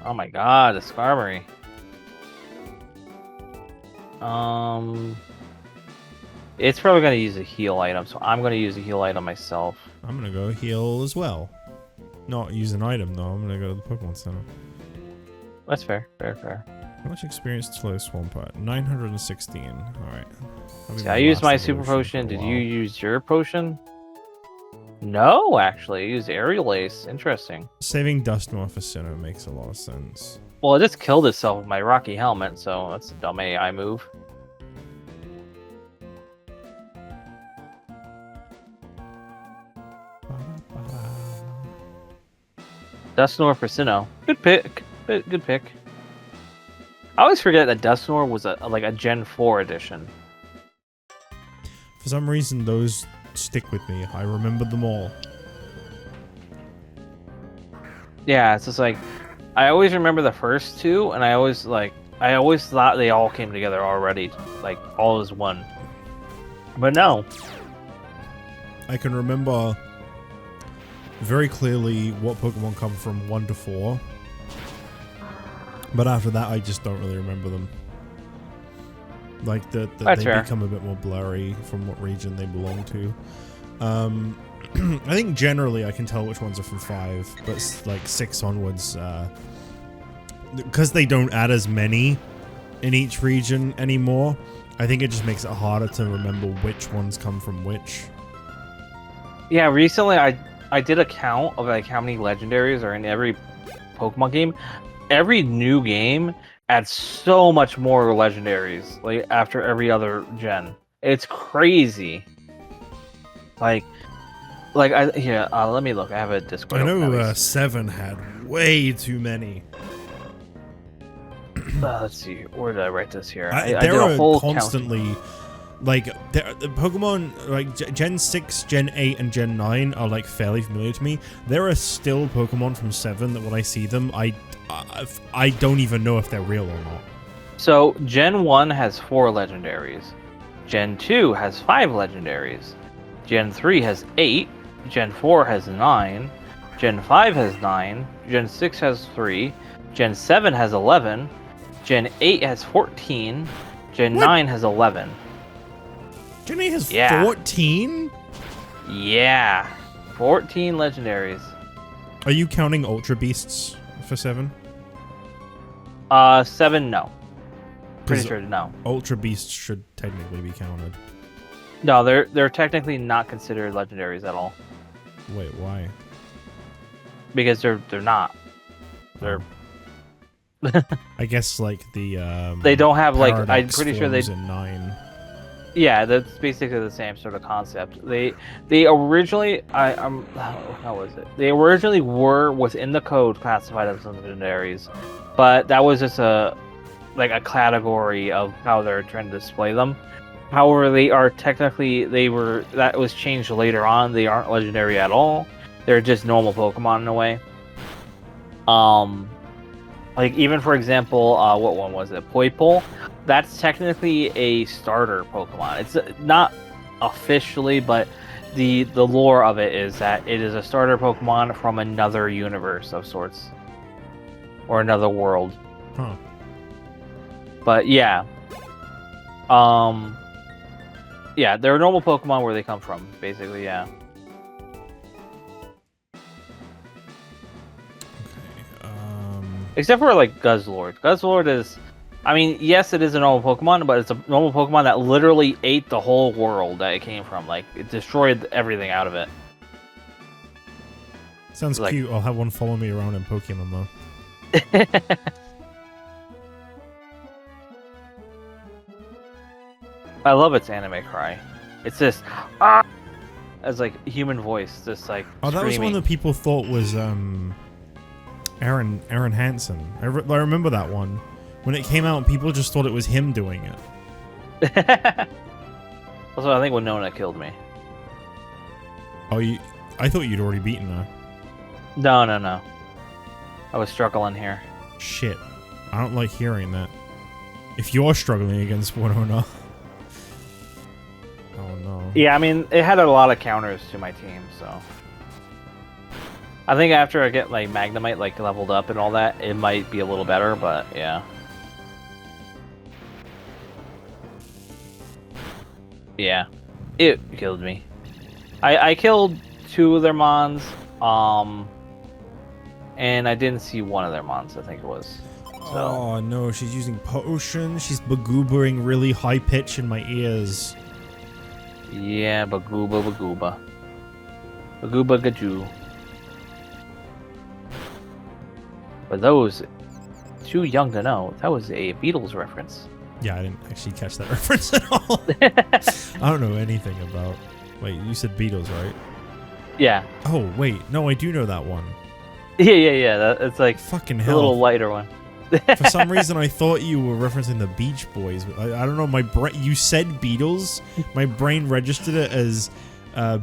Oh my god, the Skarmory. It's probably going to use a heal item, so I'm going to use a heal item myself. I'm going to go heal as well. Not use an item, though. I'm going to go to the Pokemon Center. That's fair, fair. How much experience to slow Swampert? 916. Alright. See, I used my super potion. Did you use your potion? No, actually. I used Aerial Ace. Interesting. Saving Dustmore for Sinnoh makes a lot of sense. Well, it just killed itself with my Rocky Helmet, so that's a dumb AI move. Dustnor for Sinnoh. Good pick. Good pick. I always forget that Dustnor was like a Gen 4 edition. For some reason, those stick with me. I remember them all. Yeah, it's just like I always remember the first two, and I always thought they all came together already, like all as one. But no. I can remember very clearly what Pokemon come from 1 to 4. But after that, I just don't really remember them. Like, they become a bit more blurry from what region they belong to. I think generally I can tell which ones are from 5, but like 6 onwards, because they don't add as many in each region anymore, I think it just makes it harder to remember which ones come from which. Yeah, recently I did a count of like how many legendaries are in every Pokemon game. Every new game adds so much more legendaries, like after every other gen. It's crazy. Let me look. I have a Discord. I know 7 had way too many. Let's see. Where did I write this here? I did a whole constantly count. Like the Pokemon like Gen 6, Gen 8, and Gen 9 are like fairly familiar to me. There are still Pokemon from 7 that when I see them, I don't even know if they're real or not. So Gen 1 has 4 legendaries. Gen 2 has 5 legendaries. Gen 3 has 8. Gen 4 has 9. Gen 5 has 9. Gen 6 has 3. Gen 7 has 11. Gen 8 has 14. Gen 9 has 11. Gen 8 has 14? Yeah. 14 legendaries. Are you counting Ultra Beasts for 7? 7, no. Pretty sure no. Ultra Beasts should technically be counted. No, they're technically not considered legendaries at all. Wait, why? Because they're not. They're. I guess like the they don't have like I'm pretty sure they. In 9. Yeah, that's basically the same sort of concept. They originally how was it? They originally were within the code classified as legendaries, but that was just a category of how they're trying to display them. However, they are technically that was changed later on. They aren't legendary at all. They're just normal Pokemon in a way. Like even for example, what one was it? Poipole. That's technically a starter Pokemon. It's not officially, but the lore of it is that it is a starter Pokemon from another universe of sorts, or another world. Huh. But yeah, yeah, they're normal Pokemon where they come from, basically. Yeah. Except for like Guzzlord. Guzzlord is, I mean, yes, it is a normal Pokemon, but it's a normal Pokemon that literally ate the whole world that it came from. Like, it destroyed everything out of it. Sounds cute. I'll have one follow me around in PokeMMO. I love its anime cry. It's this, ah! As like human voice, just like. Oh, that was one that people thought was Aaron Hansen. I remember that one. When it came out, people just thought it was him doing it. Also, I think Winona killed me. Oh, I thought you'd already beaten her. No. I was struggling here. Shit. I don't like hearing that. If you're struggling against Winona. Oh, no. Yeah, I mean, it had a lot of counters to my team, so... I think after I get, like, Magnemite, like, leveled up and all that, it might be a little better, but, yeah. Yeah. It killed me. I killed 2 of their Mons, and I didn't see one of their Mons, I think it was. So Oh no, she's using potion. She's bagoobering really high pitch in my ears. yeah, bagooba, bagooba, bagooba, gajoo. For those too young to know, that was a Beatles reference. Yeah, I didn't actually catch that reference at all. I don't know anything about. Wait, you said Beatles, right? Yeah. Oh wait, no, I do know that one. Yeah. It's like Fucking a hell. little lighter one. For some reason, I thought you were referencing the Beach Boys. I don't know. My brain. You said Beatles. My brain registered it as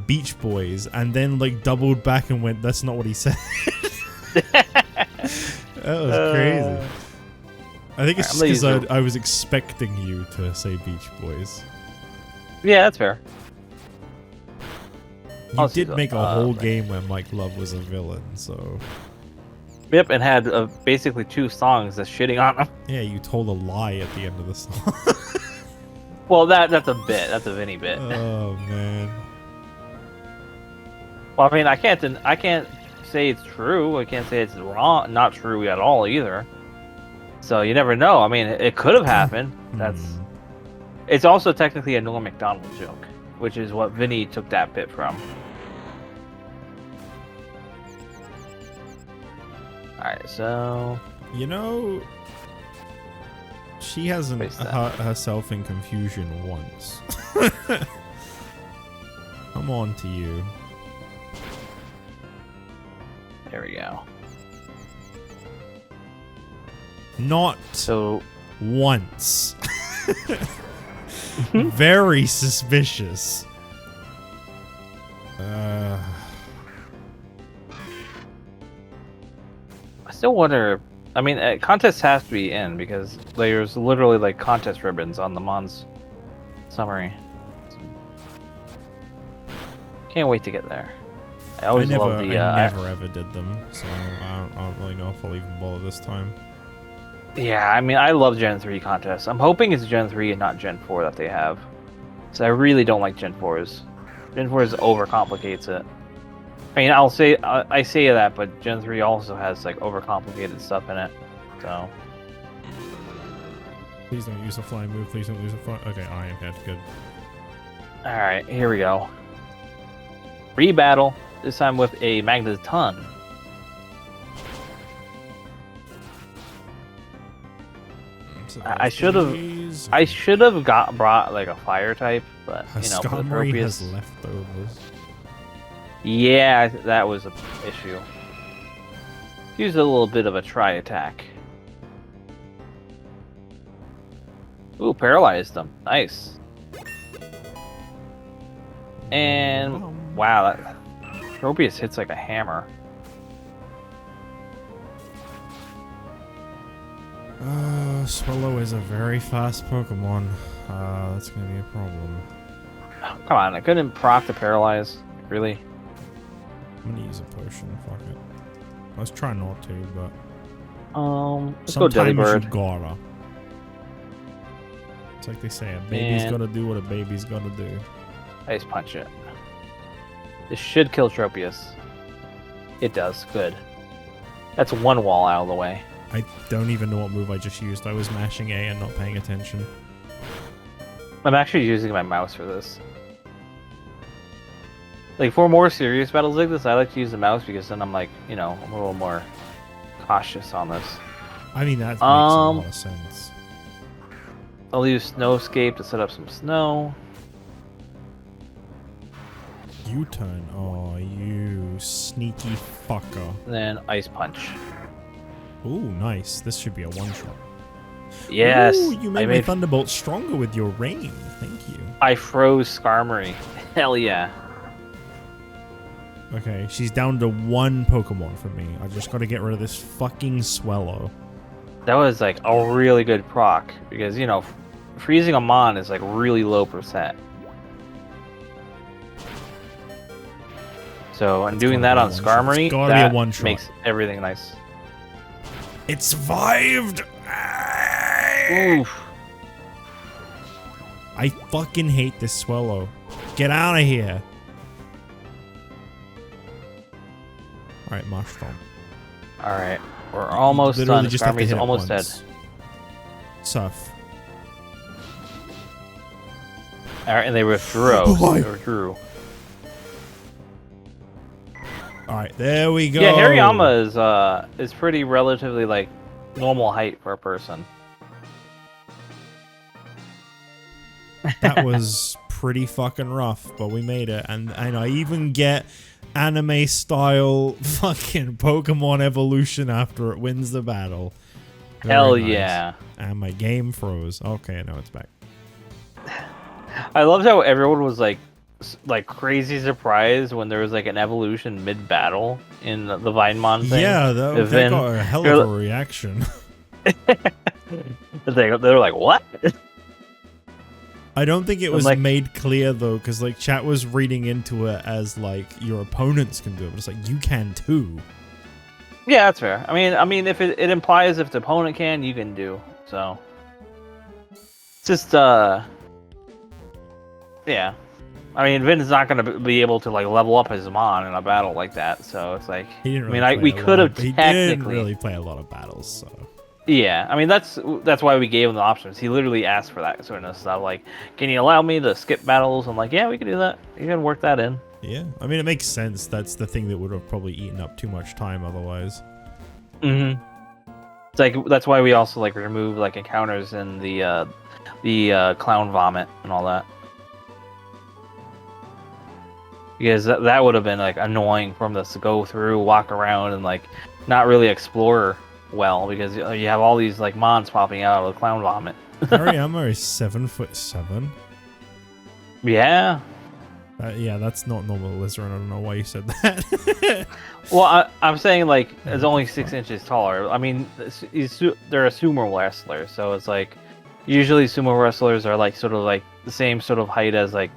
Beach Boys, and then like doubled back and went, "That's not what he said." That was crazy. I think it's just because I was expecting you to say Beach Boys. Yeah, that's fair. You did make a whole game where Mike Love was a villain, so. Yep, and had basically 2 songs that's shitting on him. Yeah, you told a lie at the end of the song. Well, that's a bit. That's a Vinny bit. Oh man. Well, I mean, I can't say it's true. I can't say it's wrong. Not true at all either. So you never know. I mean, it could have happened. It's also technically a Norm Macdonald joke, which is what Vinny took that bit from. Alright, so... You know, she hasn't hurt herself in confusion once. Come on to you. There we go. Not so once. Very suspicious. I still wonder. I mean, contests have to be in because there's literally like contest ribbons on the Mons summary. Can't wait to get there. I always love the. I never ever did them, so I don't really know if I'll even bother this time. Yeah, I mean, I love Gen 3 contests. I'm hoping it's Gen 3 and not Gen 4 that they have. So I really don't like Gen 4s. Gen 4s overcomplicates it. I mean, I say that, but Gen 3 also has like overcomplicated stuff in it. So. Please don't use a flying move. Please don't use a fly. Okay, Iron Head, good. All right, here we go. Rebattle. This time with a Magneton. I should have brought like a fire type, but you know, Skarmory has leftovers. Yeah, that was an issue. Use a little bit of a try attack. Ooh, paralyzed them. Nice. And wow, that Tropius hits like a hammer. Swallow is a very fast Pokemon. That's gonna be a problem. Oh, come on, I couldn't proc to paralyze. Really? I'm gonna use a potion. Fuck it. I was trying not to, but let's go Delibird. You gotta. It's like they say, a baby's gotta do what a baby's gotta do. Ice punch it. This should kill Tropius. It does. Good. That's one wall out of the way. I don't even know what move I just used. I was mashing A and not paying attention. I'm actually using my mouse for this. Like, for more serious battles like this, I like to use the mouse because then I'm like, you know, I'm a little more cautious on this. I mean, that makes a lot of sense. I'll use Snowscape to set up some snow. U-turn. Oh, you sneaky fucker. And then Ice Punch. Ooh, nice. This should be a one-shot. Yes. Ooh, you made my Thunderbolt stronger with your rain. Thank you. I froze Skarmory. Hell yeah. Okay, she's down to one Pokemon for me. I just got to get rid of this fucking Swallow. That was like a really good proc because, you know, freezing a Mon is like really low %. So, and doing that on Skarmory, that makes everything nice. It survived! Oof. I fucking hate this Swallow. Get out of here. Alright, Mushroom. All right, we're almost Literally done. just have to Army's hit it almost dead. once. Surf. All right, and they withdrew. They withdrew. All right, there we go. Yeah, Hariyama is pretty relatively like normal height for a person. That was pretty fucking rough, but we made it, and I even get anime style fucking Pokemon evolution after it wins the battle. Very Hell nice. yeah! And my game froze. Okay, now it's back. I loved how everyone was like crazy surprised when there was like an evolution mid battle in the Vinemon thing. Yeah, that got a hell of a reaction. They were like, "What?" I don't think it was like, made clear though, because like chat was reading into it as like your opponents can do it, but it's like you can too. Yeah, that's fair. I mean, if it implies if the opponent can, you can do. So it's just yeah. I mean, Vin's not going to be able to like level up his Mon in a battle like that, so it's like He didn't really we could have he technically didn't really play a lot of battles, so. Yeah, I mean that's why we gave him the options. He literally asked for that sort of stuff. Like, can you allow me to skip battles? I'm like, yeah, we can do that. You can work that in. Yeah, I mean it makes sense. That's the thing that would have probably eaten up too much time otherwise. Mm-hmm. It's like that's why we also like remove like encounters in the clown vomit and all that. Because that would have been like annoying for them to go through, walk around, and like not really explore well because you have all these like mons popping out of the clown vomit. Hariyama is 7'7". Yeah. Yeah, that's not normal, Alizarin. I don't know why you said that. Well, I'm saying like it's only 6 inches taller. I mean, they're a sumo wrestler, so it's like usually sumo wrestlers are like sort of like the same sort of height as like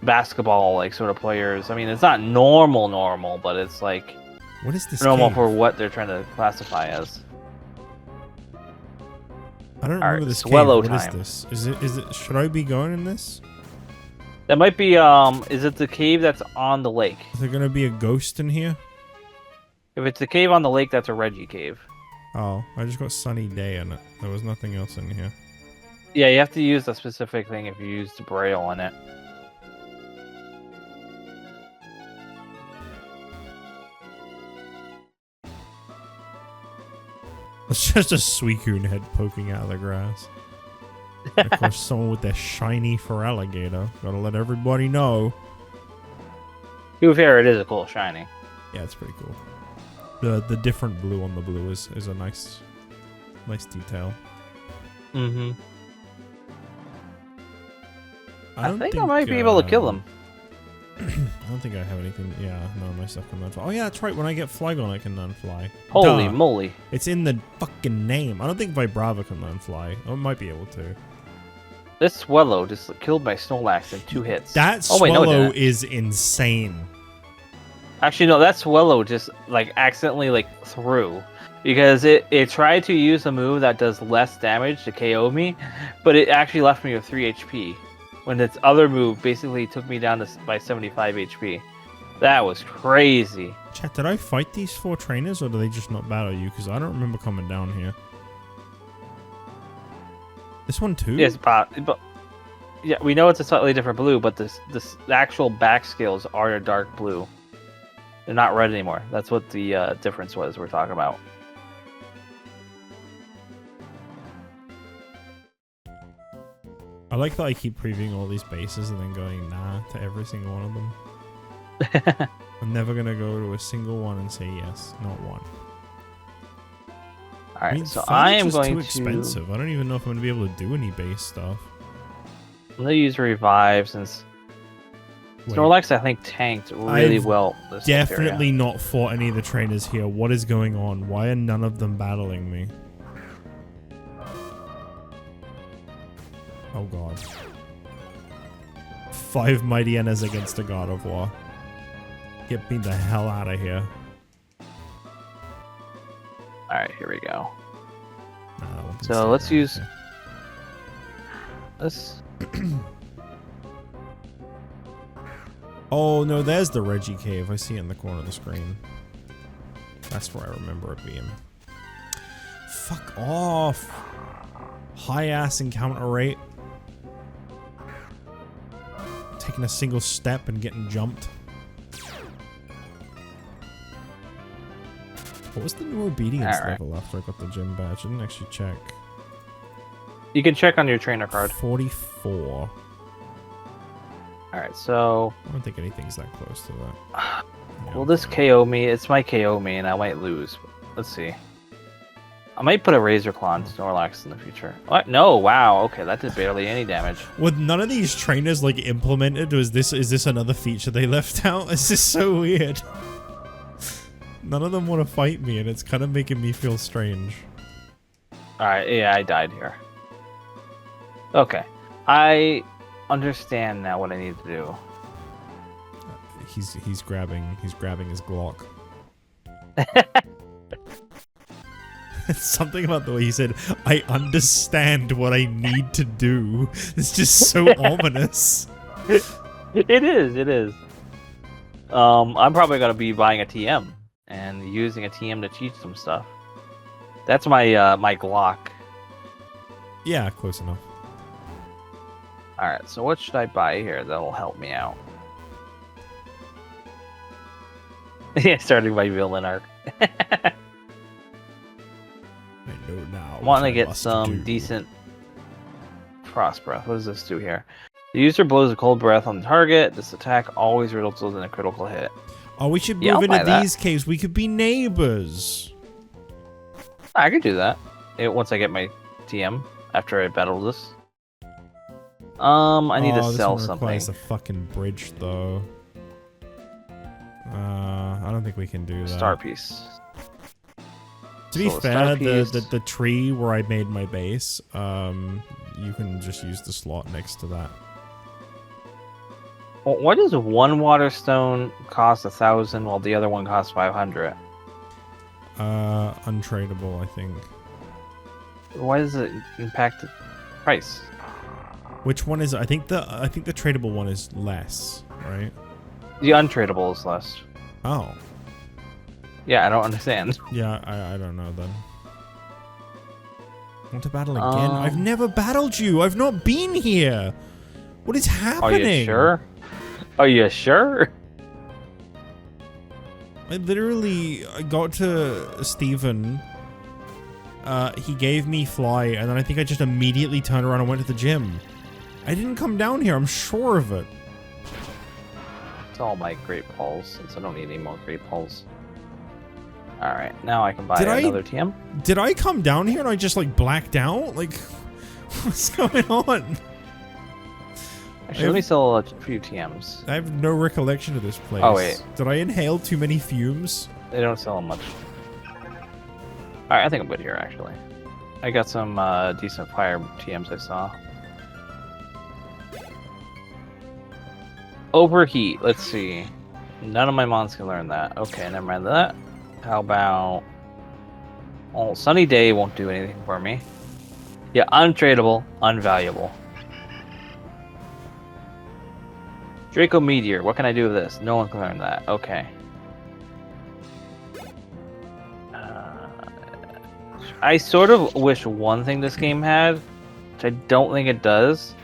basketball like sort of players. I mean, it's not normal, but it's like what is this normal cave? for what they're trying to classify as. I don't remember this cave. Swallow What is time. this? Is it? Should I be going in this? That might be is it the cave that's on the lake? Is there gonna be a ghost in here? If it's the cave on the lake, that's a Reggie cave. Oh, I just got sunny day in it. There was nothing else in here. Yeah, you have to use a specific thing if you use the Braille in it. It's just a Suicune head poking out of the grass. Of course, someone with their shiny for alligator. Gotta let everybody know. To be fair, it is a cool shiny. Yeah, it's pretty cool. The different blue on the blue is a nice detail. Mm-hmm. I think I might be able to kill him. I don't think I have anything. Yeah, none of my stuff can non-fly. Oh yeah, that's right. When I get Flygon, I can non-fly. Holy Duh. moly! It's in the fucking name. I don't think Vibrava can non-fly. Oh, it might be able to. This Swallow just killed my Snorlax in 2 hits. That Oh, wait, no, it Swallow didn't. is insane. Actually, no, that Swallow just like accidentally like threw because it tried to use a move that does less damage to KO me, but it actually left me with 3 HP. When its other move basically took me down by 75 HP. That was crazy. Chat, did I fight these 4 trainers or do they just not battle you? Because I don't remember coming down here. This one too? Yes, but yeah, we know it's a slightly different blue, but the actual back scales are a dark blue. They're not red anymore. That's what the difference was we're talking about. I like that I keep previewing all these bases and then going nah to every single one of them. I'm never going to go to a single one and say yes, not one. Alright, I mean, so I am just going too expensive. I don't even know if I'm going to be able to do any base stuff. I'm going to use Revive since Wait, Snorlax, I think, tanked really I've well. This definitely not fought any of the trainers here. What is going on? Why are none of them battling me? Oh god. 5 Mighty Enas against a God of War. Get me the hell out of here. Alright, here we go. Nah, that one can So stay let's there. use Okay. this. Oh no, there's the Reggie cave. I see it in the corner of the screen. That's where I remember it being. Fuck off. High ass encounter rate. Taking a single step and getting jumped. What was the new obedience level after I got the gym badge? I didn't actually check. You can check on your trainer card. 44. Alright, so... I don't think anything's that close to that. Yeah, will this KO me? It's my KO me and I might lose. Let's see. I might put a Razor Claw on Snorlax in the future. What? No, wow. Okay, that did barely any damage. With none of these trainers like implemented, is this another feature they left out? This is so weird. None of them want to fight me and it's kind of making me feel strange. Alright, yeah, I died here. Okay. I understand now what I need to do. He's grabbing his Glock. Something about the way he said, I understand what I need to do. It's just so ominous. It is. I'm probably gonna be buying a TM and using a TM to teach some stuff. That's my my Glock. Yeah, close enough. Alright, so what should I buy here that'll help me out? Yeah, starting my villain arc. I know now. I want to get some decent frost breath. What does this do here? The user blows a cold breath on the target. This attack always results in a critical hit. Oh, we should move into these caves. We could be neighbors. I could do that. Once I get my TM after I battle this. I need to sell something. Requires a fucking bridge, though. I don't think we can do that. Star piece. To be fair, the tree where I made my base, you can just use the slot next to that. Well, why does one water stone cost 1,000 while the other one costs 500? Untradeable, I think. Why does it impact the price? Which one is it? I think the tradable one is less, right? The untradeable is less. Oh. Yeah, I don't understand. Yeah, I don't know then. Want to battle again? I've never battled you. I've not been here. What is happening? Are you sure? Are you sure? I got to Steven. He gave me fly, and then I think I just immediately turned around and went to the gym. I didn't come down here. I'm sure of it. It's all my great pulls, since I don't need any more great pulls. Alright, now I can buy another TM. Did I come down here and I just like blacked out? Like, what's going on? Actually, let me sell a few TMs. I have no recollection of this place. Oh, wait. Did I inhale too many fumes? They don't sell them much. Alright, I think I'm good here, actually. I got some decent fire TMs I saw. Overheat, let's see. None of my mons can learn that. Okay, never mind that. How about... Oh, Sunny Day won't do anything for me. Yeah, untradeable, unvaluable. Draco Meteor, what can I do with this? No one can learn that. Okay. I sort of wish one thing this game had, which I don't think it does,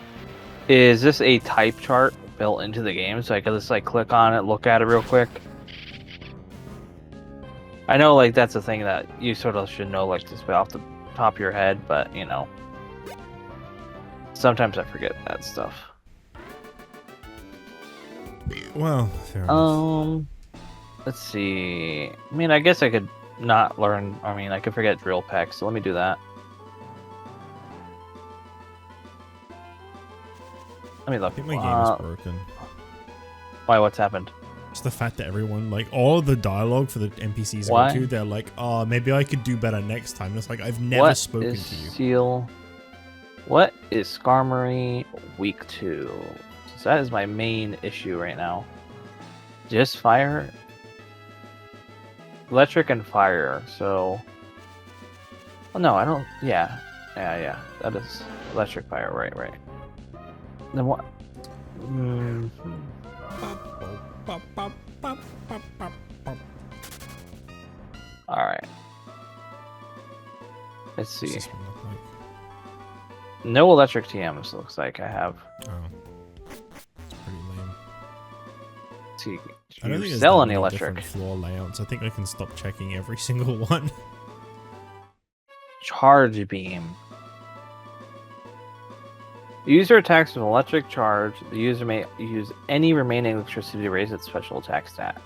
is this a type chart built into the game, so I could just like click on it, look at it real quick. I know like that's a thing that you sort of should know like just off the top of your head, but you know, sometimes I forget that stuff. Well, fair enough. Let's see. I mean, I guess I could not learn. I mean, I could forget drill peck, so let me do that. Let me look. I think my game is broken. Why? What's happened? It's the fact that everyone, like, all the dialogue for the NPCs I go to, they're like, oh, maybe I could do better next time. It's like, I've never spoken to you. Seal? What is Skarmory weak to? So that is my main issue right now. Just fire? Electric and fire, so... Oh, no, I don't... Yeah. Yeah. That is electric fire, right. Then what? Let's see. What's this one look like? No electric TMs. Looks like I have. Oh, it's pretty lame. Let's see. I don't You think there's sell that any many electric? different floor layouts. I think I can stop checking every single one. Charge beam. The user attacks with an electric charge. The user may use any remaining electricity to raise its special attack stat.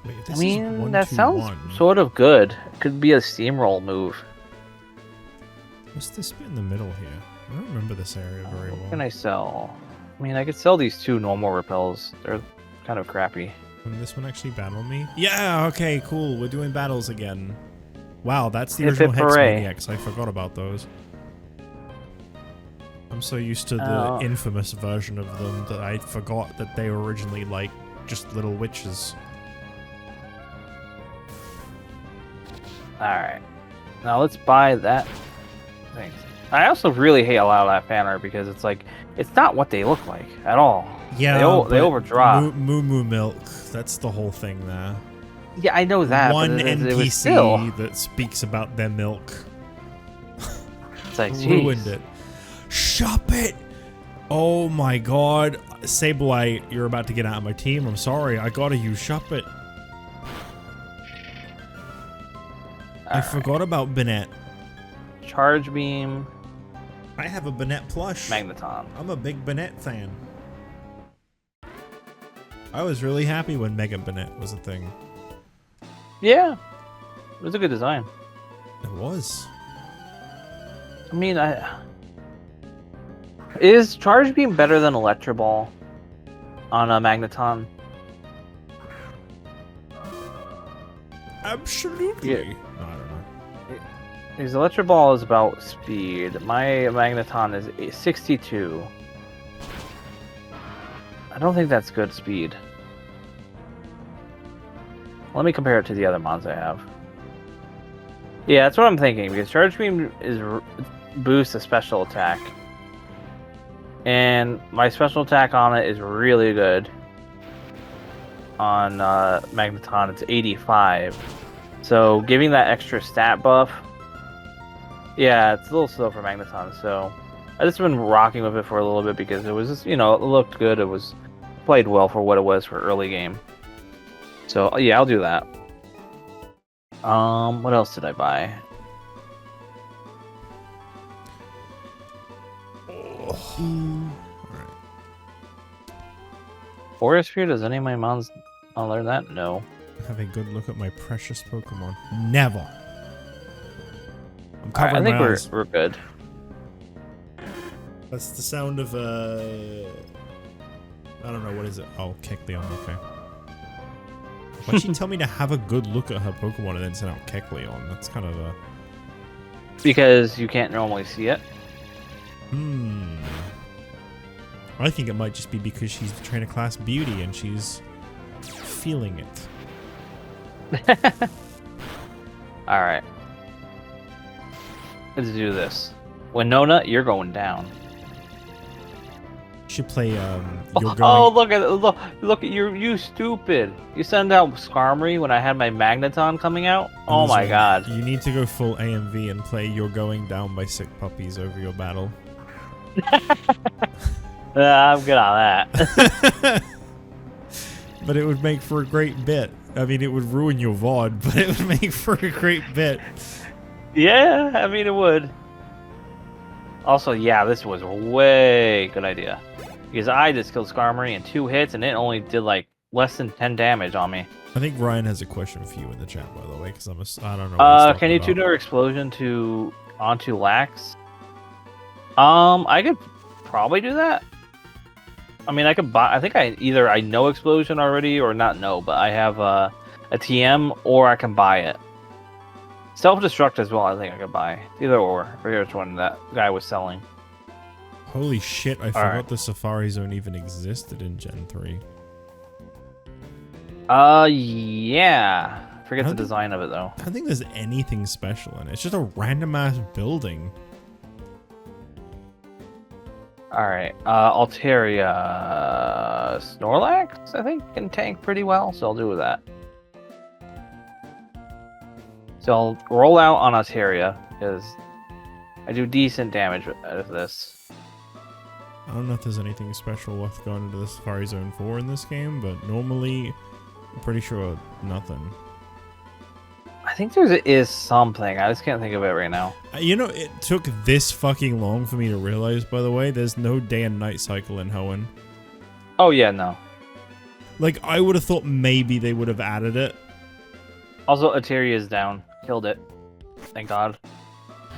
Wait, if I this is mean, 1, that 2, sounds 1, sort of good. It could be a steamroll move. what's this bit in the middle here? I don't remember this area very What well. can I sell? I mean, I could sell these 2 normal repels. They're kind of crappy. Can this one actually battle me? Yeah, okay, cool. We're doing battles again. Wow, that's the Hip original hip Hex hooray. Maniacs. I forgot about those. I'm so used to the Oh. infamous version of them that I forgot that they were originally, like, just little witches. Alright. Now let's buy that thing. I also really hate a lot of that fan art because it's like, it's not what they look like at all. Yeah, They overdraw. Moo Moo Milk. That's the whole thing there. Yeah, I know that. One but it was NPC still, that speaks about their milk. it's like, Ruined jeez. it. Shop it! Oh my god. Sableye, you're about to get out of my team. I'm sorry. I gotta use Shop it. I Alright. forgot about Bennett. Charge beam, I have a Bennett plush. magneton. I'm a big Bennett fan. I was really happy when Mega Bennett was a thing. Yeah, it was a good design. It was. I mean, is charge beam better than electro ball on a magneton? Absolutely. Yeah. No, I don't know. His electro ball is about speed. My magneton is 62. I don't think that's good speed. Let me compare it to the other mods I have. Yeah, that's what I'm thinking, because Charge Beam boosts a special attack. And my special attack on it is really good. On Magneton, it's 85. So giving that extra stat buff, yeah, it's a little slow for Magneton. So I just been rocking with it for a little bit because it was just, it looked good. It was played well for what it was for early game. So yeah, I'll do that. What else did I buy? Alright. Forest Sphere, does any of my mons learn that? No. Have a good look at my precious Pokemon. Never. I'm Alright, I covering think my eyes. we're good. That's the sound of I don't know, what is it? Oh, Kecleon, okay. Why'd she tell me to have a good look at her Pokemon and then send out Kecleon? That's kind of a... Because you can't normally see it. I think it might just be because she's the trainer class beauty and she's feeling it. Alright. Let's do this. Winona, you're going down. You should play, you're going... Oh, look at you stupid. You send out Skarmory when I had my Magneton coming out? Oh my Listen, god. You need to go full AMV and play You're Going Down by Sick Puppies over your battle. I'm good on that. But it would make for a great bit. I mean, it would ruin your VOD, but it would make for a great bit. Yeah, I mean it would. Also, yeah, this was a way good idea. Because I just killed Skarmory in 2 hits and it only did like less than 10 damage on me. I think Ryan has a question for you in the chat, by the way, because I don't know. What he's Can you talking tune about. our explosion onto Lax? I could probably do that. I mean, I could buy. I think I know explosion already or not know, but I have a TM or I can buy it. Self-destruct as well. I think I could buy either or. I forget which one that guy was selling. Holy shit! I forgot right. the Safari Zone even existed in Gen 3. Yeah. Forget I the don't design of it though. I don't think there's anything special in it. It's just a random ass building. Alright, Altaria Snorlax, I think, can tank pretty well, so I'll do with that. So I'll roll out on Altaria because I do decent damage out of this. I don't know if there's anything special worth going into the Safari Zone for in this game, but normally, I'm pretty sure nothing. I think there is something. I just can't think of it right now. You know, it took this fucking long for me to realize, by the way, there's no day and night cycle in Hoenn. Oh, yeah, no. Like, I would have thought maybe they would have added it. Also, Altaria is down. Killed it. Thank God.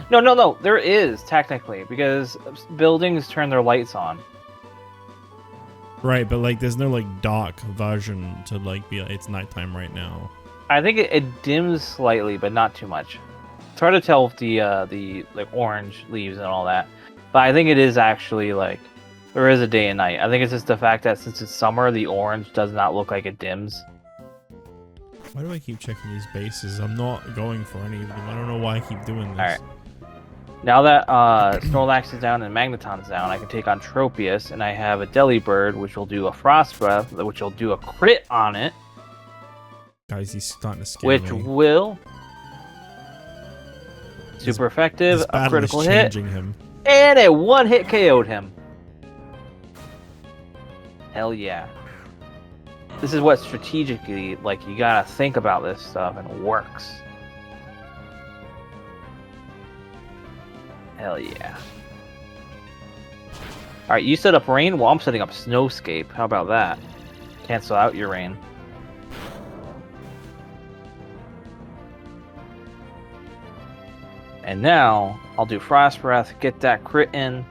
No. There is, technically, because buildings turn their lights on. Right, but, like, there's no, like, dark version to, like, be like, it's nighttime right now. I think it dims slightly, but not too much. It's hard to tell with the like orange leaves and all that. But I think it is actually like there is a day and night. I think it's just the fact that since it's summer, the orange does not look like it dims. Why do I keep checking these bases? I'm not going for any of them. I don't know why I keep doing this. Alright. Now that Snorlax is down and Magneton's down, I can take on Tropius, and I have a Delibird, which will do a Frost Breath, which will do a crit on it. Guys, he's starting to scare Which me. will super effective, a critical hit, him. and a one-hit KO'd him. Hell yeah. This is what strategically, like, you gotta think about this stuff, and it works. Hell yeah. Alright, you set up rain, well, I'm setting up snowscape. How about that? Cancel out your rain. And now, I'll do Frost Breath, get that crit in.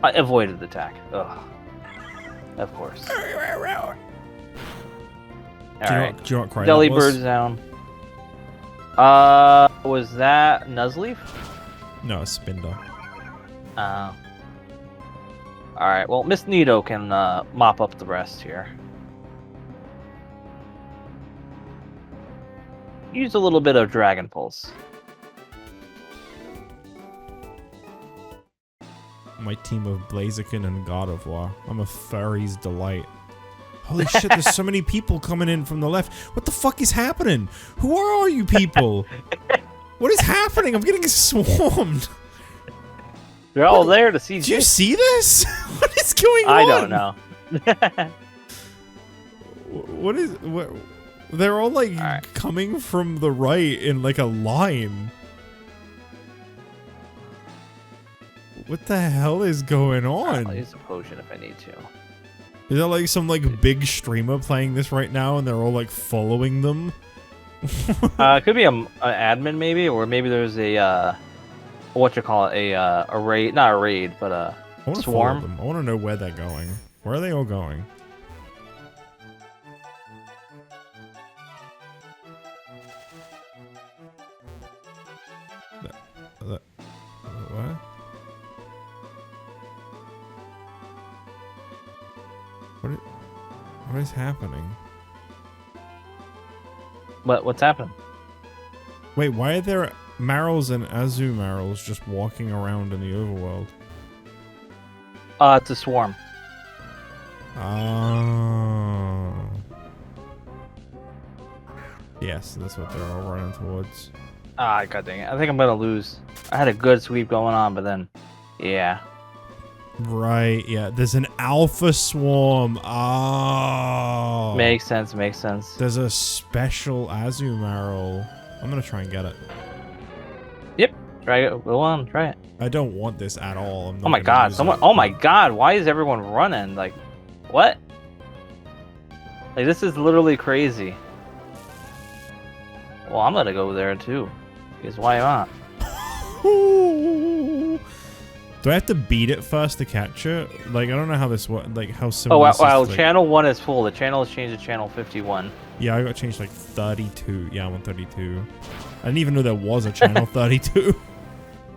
I avoided the attack. Ugh. Of course. Alright. Do you know what cry Delibird's down. Was that Nuzleaf? No, Spinda. Alright, well, Miss Nito can mop up the rest here. Use a little bit of Dragon Pulse. My team of Blaziken and God of War. I'm a furry's delight. Holy shit, there's so many people coming in from the left. What the fuck is happening? Who are you people? What is happening? I'm getting swarmed. They're all there to see. Do you see this? What is going on? I don't know. What? They're all like coming from the right in like a line. What the hell is going on? I'll use a potion if I need to. Is that like some like big streamer playing this right now and they're all like following them? It could be an admin maybe, or maybe there's a what you call it, a raid, not a raid, but a swarm. Them. I want to know where they're going. Where are they all going? What? What is happening? What's happened? Wait, why are there Marils and Azumarils just walking around in the overworld? It's a swarm. Oh. Yes, that's what they're all running towards. Ah, god dang it. I think I'm gonna lose. I had a good sweep going on, but then, yeah. Right, yeah. There's an alpha swarm. Oh. Makes sense, makes sense. There's a special Azumaril. I'm gonna try and get it. Yep. Try it. Go on, try it. I don't want this at all. I'm not oh my god, someone. Oh my god, why is everyone running? Like, what? Like, this is literally crazy. Well, I'm gonna go there too. Because why not? Do I have to beat it first to catch it? Like, I don't know how this works. Like, how Oh, wow, simple. Like... channel 1 is full. The channel has changed to channel 51. Yeah, I got changed like 32. Yeah, I'm on 32. I didn't even know there was a channel 32.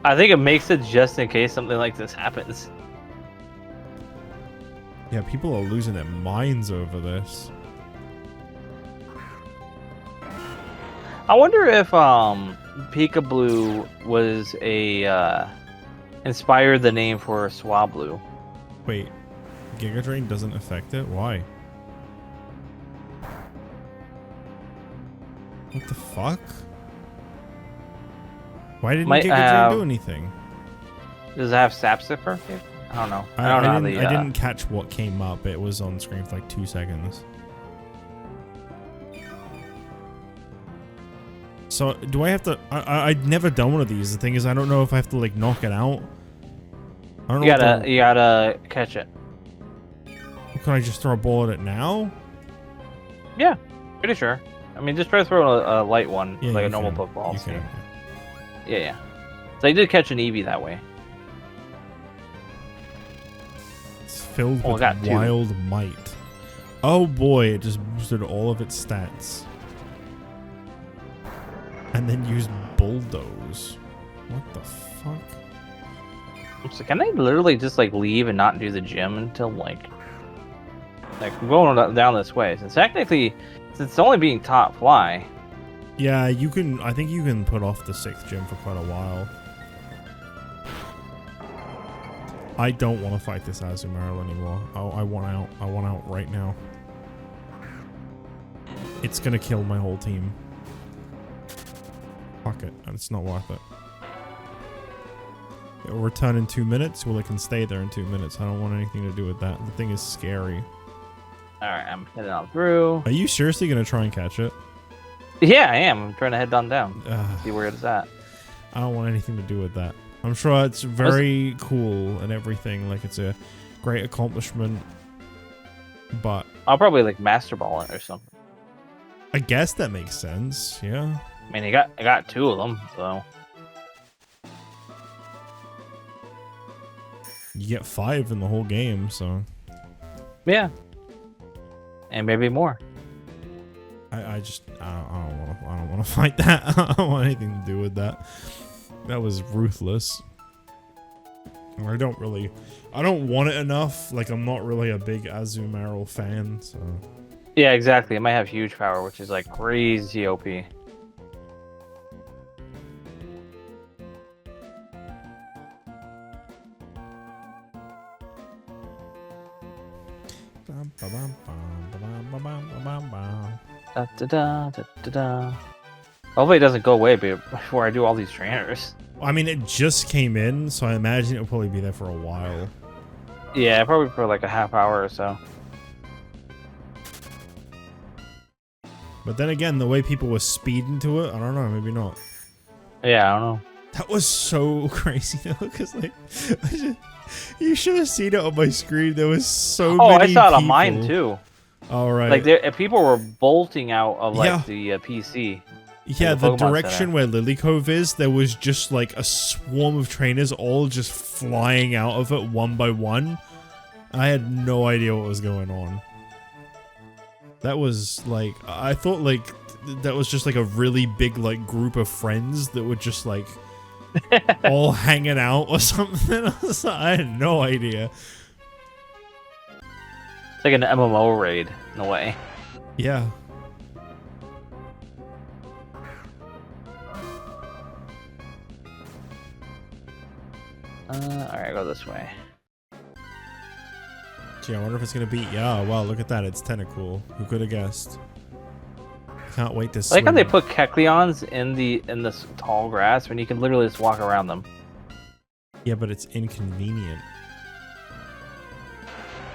I think it makes it just in case something like this happens. Yeah, people are losing their minds over this. I wonder if Peekaboo was a inspired the name for Swablu. Wait, Giga Drain doesn't affect it? Why? What the fuck? Why didn't Might Giga do anything? Does it have Sap Sipper? I don't know. I don't know how I didn't catch what came up. It was on screen for like 2 seconds. So do I have to? I'd never done one of these. The thing is, I don't know if I have to like knock it out. I don't know. You gotta catch it. Can I just throw a ball at it now? Yeah, pretty sure. I mean, just try to throw a light one, Yeah, like a normal Pokeball. You can. Yeah. So I did catch an Eevee that way. It's filled with wild might. Oh boy, it just boosted all of its stats. And then used Bulldoze. What the fuck? So can I literally just like leave and not do the gym until like I'm going down this way? Since technically, since it's only being top fly. Yeah, you can. I think you can put off the 6th gym for quite a while. I don't want to fight this Azumarill anymore. I want out. I want out right now. It's gonna kill my whole team. Fuck it. It's not worth it. It'll return in 2 minutes. Well, it can stay there in 2 minutes. I don't want anything to do with that. The thing is scary. Alright, I'm heading on through. Are you seriously gonna try and catch it? Yeah, I am. I'm trying to head on down. See where it's at. I don't want anything to do with that. I'm sure it's very cool and everything. Like, it's a great accomplishment. But I'll probably like Master Ball it or something. I guess that makes sense. Yeah. I mean, I got 2 of them, so. You get 5 in the whole game, so. Yeah. And maybe more. I don't want to fight that. I don't want anything to do with that. That was ruthless. I don't want it enough. Like, I'm not really a big Azumarill fan, so. Yeah, exactly. It might have huge power, which is like crazy OP. Hopefully it doesn't go away before I do all these trainers. I mean, it just came in, so I imagine it'll probably be there for a while. Yeah, probably for like a half hour or so. But then again, the way people were speeding to it, I don't know, maybe not. Yeah, I don't know. That was so crazy though, because like, you should have seen it on my screen. There was so many I saw it on people. mine too. All right. Like people were bolting out of like the PC. Yeah, the direction where Lily Cove is, there was just like a swarm of trainers all just flying out of it one by one. I had no idea what was going on. That was like, I thought like that was just like a really big like group of friends that were just like all hanging out or something. I had no idea. It's like an MMO raid in a way. Yeah. Alright, go this way. Gee, I wonder if it's gonna beat. Yeah, wow, look at that. It's Tentacool. Who could have guessed? Can't wait to see. I like how they put Kecleons in this tall grass when you can literally just walk around them. Yeah, but it's inconvenient.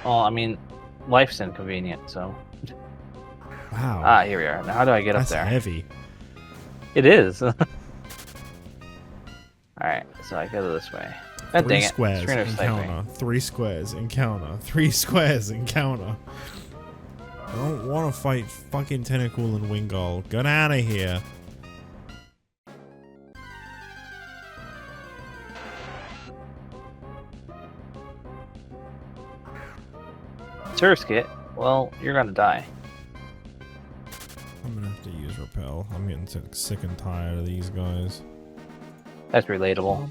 Well, I mean, life's inconvenient, so. Wow. Ah, here we are. Now how do I get up there? That's heavy. It is. Alright, so I go this way. God dang it. 3 squares, Screener encounter. sniping. 3 squares, encounter. 3 squares, encounter. I don't want to fight fucking Tentacool and Wingull. Get out of here. Surskit? Well, you're gonna die. I'm gonna have to use Repel. I'm getting sick and tired of these guys. That's relatable.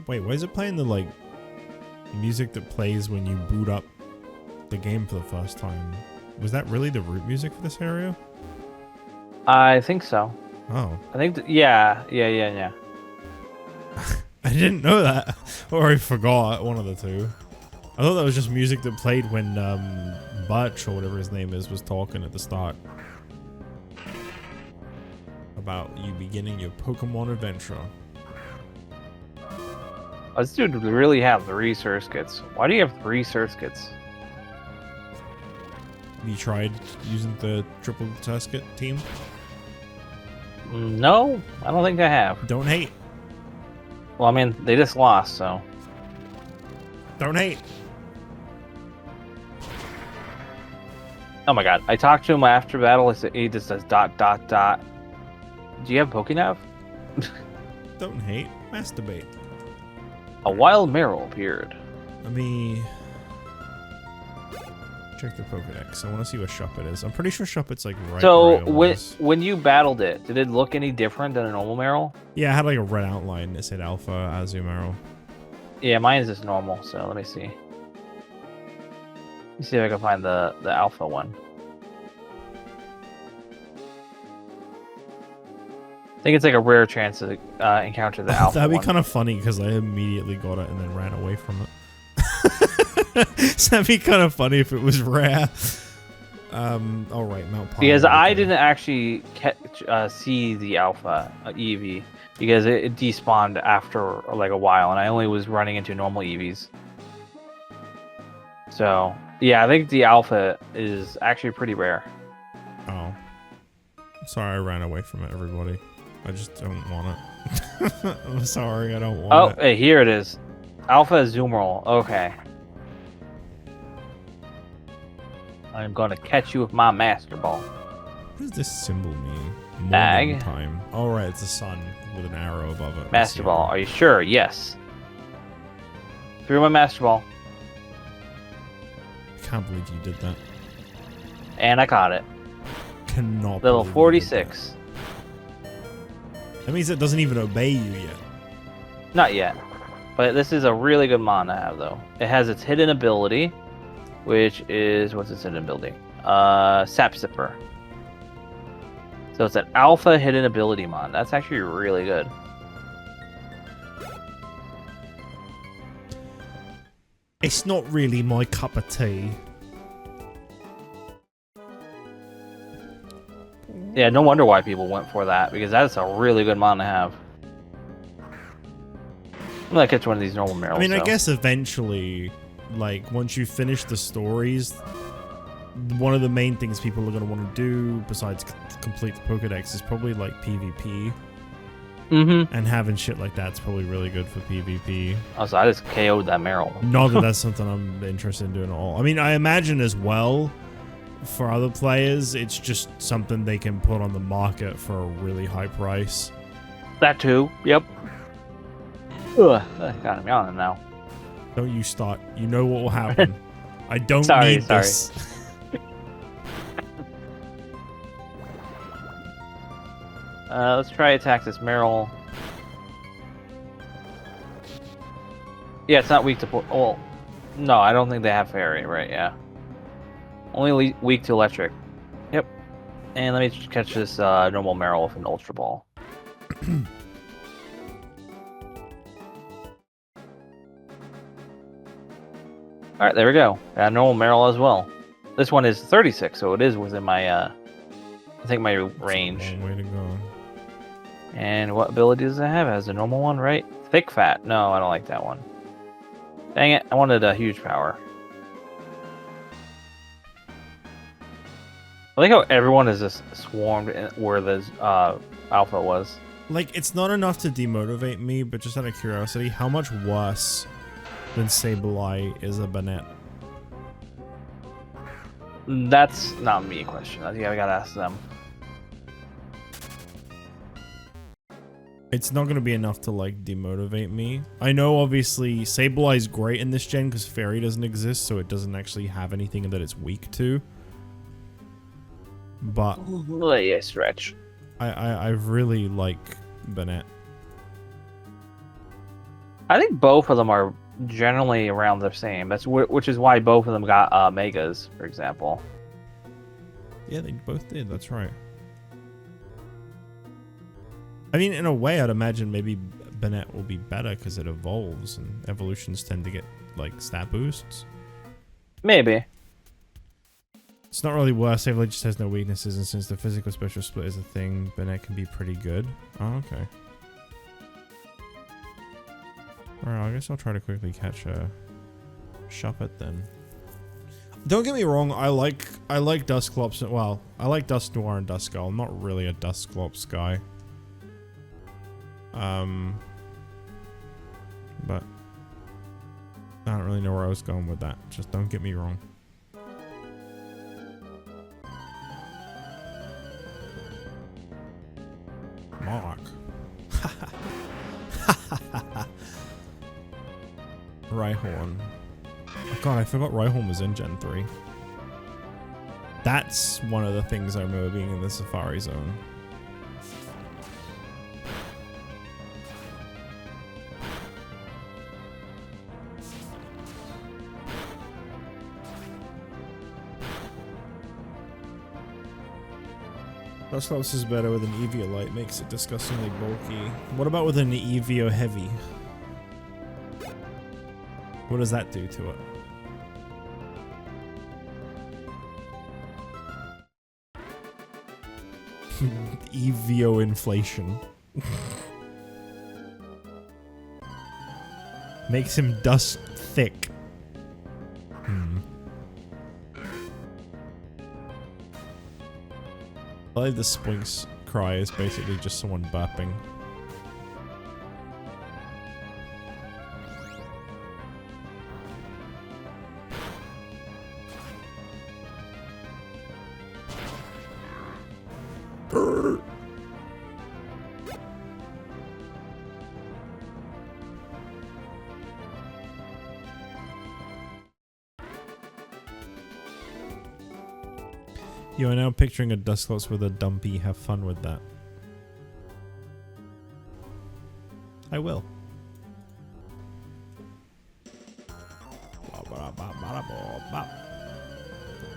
Wait, why is it playing the like music that plays when you boot up the game for the first time? Was that really the root music for this area? I think so. Oh. I think, yeah. I didn't know that. Or I forgot, one of the two. I thought that was just music that played when Butch, or whatever his name is, was talking at the start. About you beginning your Pokemon adventure. Oh, this dude really have 3 Surskits. Why do you have 3 Surskits? You tried using the triple Surskit team? No, I don't think I have. Don't hate. Well, I mean, they just lost, so. Don't hate. Oh my god. I talked to him after battle. He just says ... Do you have Pokenav? Don't hate. Masturbate. A wild Meryl appeared. Let me check the Pokedex. I want to see what shop it is. I'm pretty sure shop it's like right So where it was. when you battled it, did it look any different than a normal Meryl? Yeah, it had like a red outline. It said Alpha Azumarill. Yeah, mine is just normal. So let me see. Let me see if I can find the Alpha one. I think it's like a rare chance to encounter the Alpha That'd be one. kind of funny because I immediately got it and then ran away from it. So that'd be kind of funny if it was rare. All right, Mount Pine. Because I didn't actually see the Alpha EV because it despawned after like a while, and I only was running into normal EVs. So yeah, I think the Alpha is actually pretty rare. Oh, sorry, I ran away from it. Everybody, I just don't want it. I'm sorry, I don't want it. Oh, hey, here it is. Alpha Azumarill. Okay. I'm gonna catch you with my Master Ball. What does this symbol mean? More Ag. than time. All right, it's a sun with an arrow above it. Master Ball. Are you sure? Yes. Threw my Master Ball. I can't believe you did that. And I caught it. Cannot. Level believe you did 46. That means it doesn't even obey you yet. Not yet. But this is a really good mon to have, though. It has its hidden ability, which is... What's its hidden ability? Sap Sipper. So it's an alpha hidden ability mon. That's actually really good. It's not really my cup of tea. Yeah, no wonder why people went for that, because that's a really good mon to have. I'm gonna catch one of these normal Meryl's. I mean, I though. guess eventually, like, once you finish the stories, one of the main things people are going to want to do, besides complete the Pokedex, is probably, like, PvP. Mm-hmm. And having shit like that's probably really good for PvP. Also, I just KO'd that Meryl. Not that that's something I'm interested in doing at all. I mean, I imagine as well, for other players, it's just something they can put on the market for a really high price. That too. Yep. Ugh, got him yawning now. Don't you start. You know what will happen. I don't Sorry, need this. Let's try attack this Meryl. Yeah, it's not weak to... Well, no, I don't think they have Fairy, right? Yeah. Only weak to Electric. Yep. And let me catch this normal Meryl with an Ultra Ball. Alright, there we go. Got a normal Meryl as well. This one is 36, so it is within my, I think my range. That's a long way to go. And what ability does it have? It has a normal one, right? Thick Fat. No, I don't like that one. Dang it, I wanted a huge power. I like how everyone is just swarmed where the Alpha was. Like, it's not enough to demotivate me, but just out of curiosity, how much worse than Sableye is a Banette? That's not me a question. I think I gotta ask them. It's not going to be enough to, like, demotivate me. I know, obviously, Sableye is great in this gen because Fairy doesn't exist, so it doesn't actually have anything that it's weak to. But Yeah, stretch. I really like Banette. I think both of them are generally around the same. That's which is why both of them got megas, for example. Yeah, they both did. That's right. I mean, in a way, I'd imagine maybe Banette will be better because it evolves, and evolutions tend to get, like, stat boosts. Maybe. It's not really worse. Sableye just has no weaknesses, and since the physical special split is a thing, Banette can be pretty good. Oh, okay. Alright, I guess I'll try to quickly catch a Shuppet then. Don't get me wrong, I like Dusclops. Well, I like Dusk Noir and Duskull. I'm not really a Dusclops guy. But I don't really know where I was going with that. Just don't get me wrong. Mark. Rhyhorn. Oh god, I forgot Rhyhorn was in Gen 3. That's one of the things I remember being in the Safari Zone. Dusclops is better with an Eviolite, makes it disgustingly bulky. What about with an Evio Heavy? What does that do to it? Evio inflation. Makes him dust thick. I like the Sphinx cry is basically just someone burping. You are now picturing a Dusclops with a dumpy. Have fun with that. I will.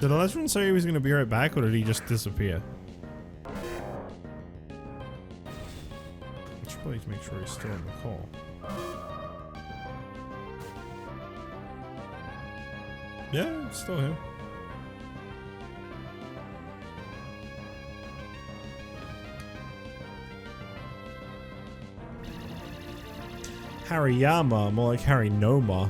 Did Alizarin say he was going to be right back, or did he just disappear? I should probably make sure he's still on the call. Yeah, it's still here. Hariyama, more like Harry Noma.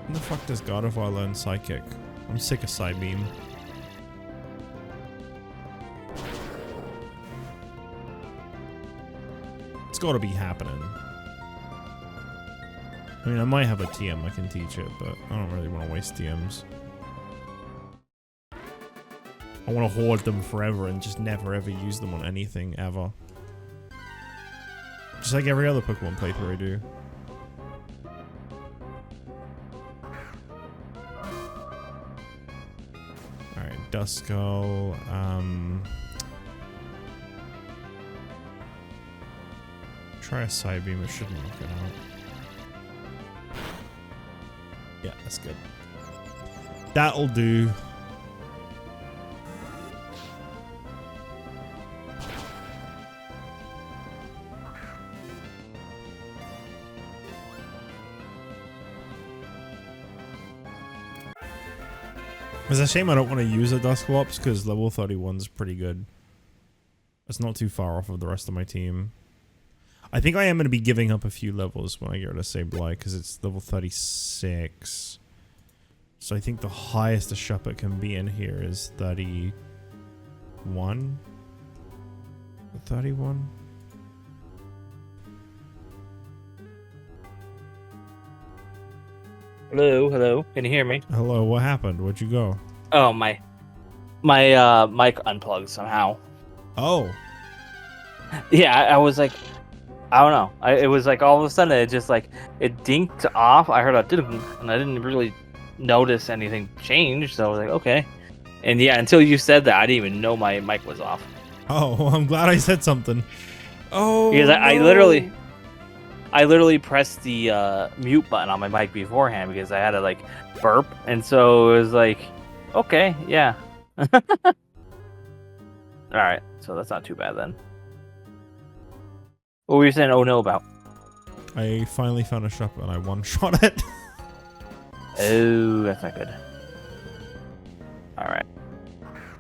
When the fuck does God of War learn Psychic? I'm sick of Psybeam. It's gotta be happening. I mean, I might have a TM I can teach it, but I don't really want to waste TMs. I want to hoard them forever and just never ever use them on anything, ever. Just like every other Pokemon playthrough I do. Alright, Duskull, try a Psybeam, it shouldn't knock it out. Yeah, that's good. That'll do. It's a shame I don't want to use a Dusclops because level 31's pretty good. It's not too far off of the rest of my team. I think I am going to be giving up a few levels when I get rid of Sableye because it's level 36. So I think the highest a Shuppet can be in here is 31? 31? Hello, hello. Can you hear me? Hello, what happened? Where'd you go? Oh, my mic unplugged somehow. Oh. Yeah, I was like, I don't know. It was like all of a sudden it just like it dinked off. I heard a ding, and I didn't really notice anything change. So I was like, okay. And yeah, until you said that, I didn't even know my mic was off. Oh, well, I'm glad I said something. Oh, because I no. literally pressed the mute button on my mic beforehand because I had to like burp, and so it was like, okay, yeah. All right, so that's not too bad then. What were you saying? Oh no, about? I finally found a shop and I one-shot it. Oh, that's not good. All right.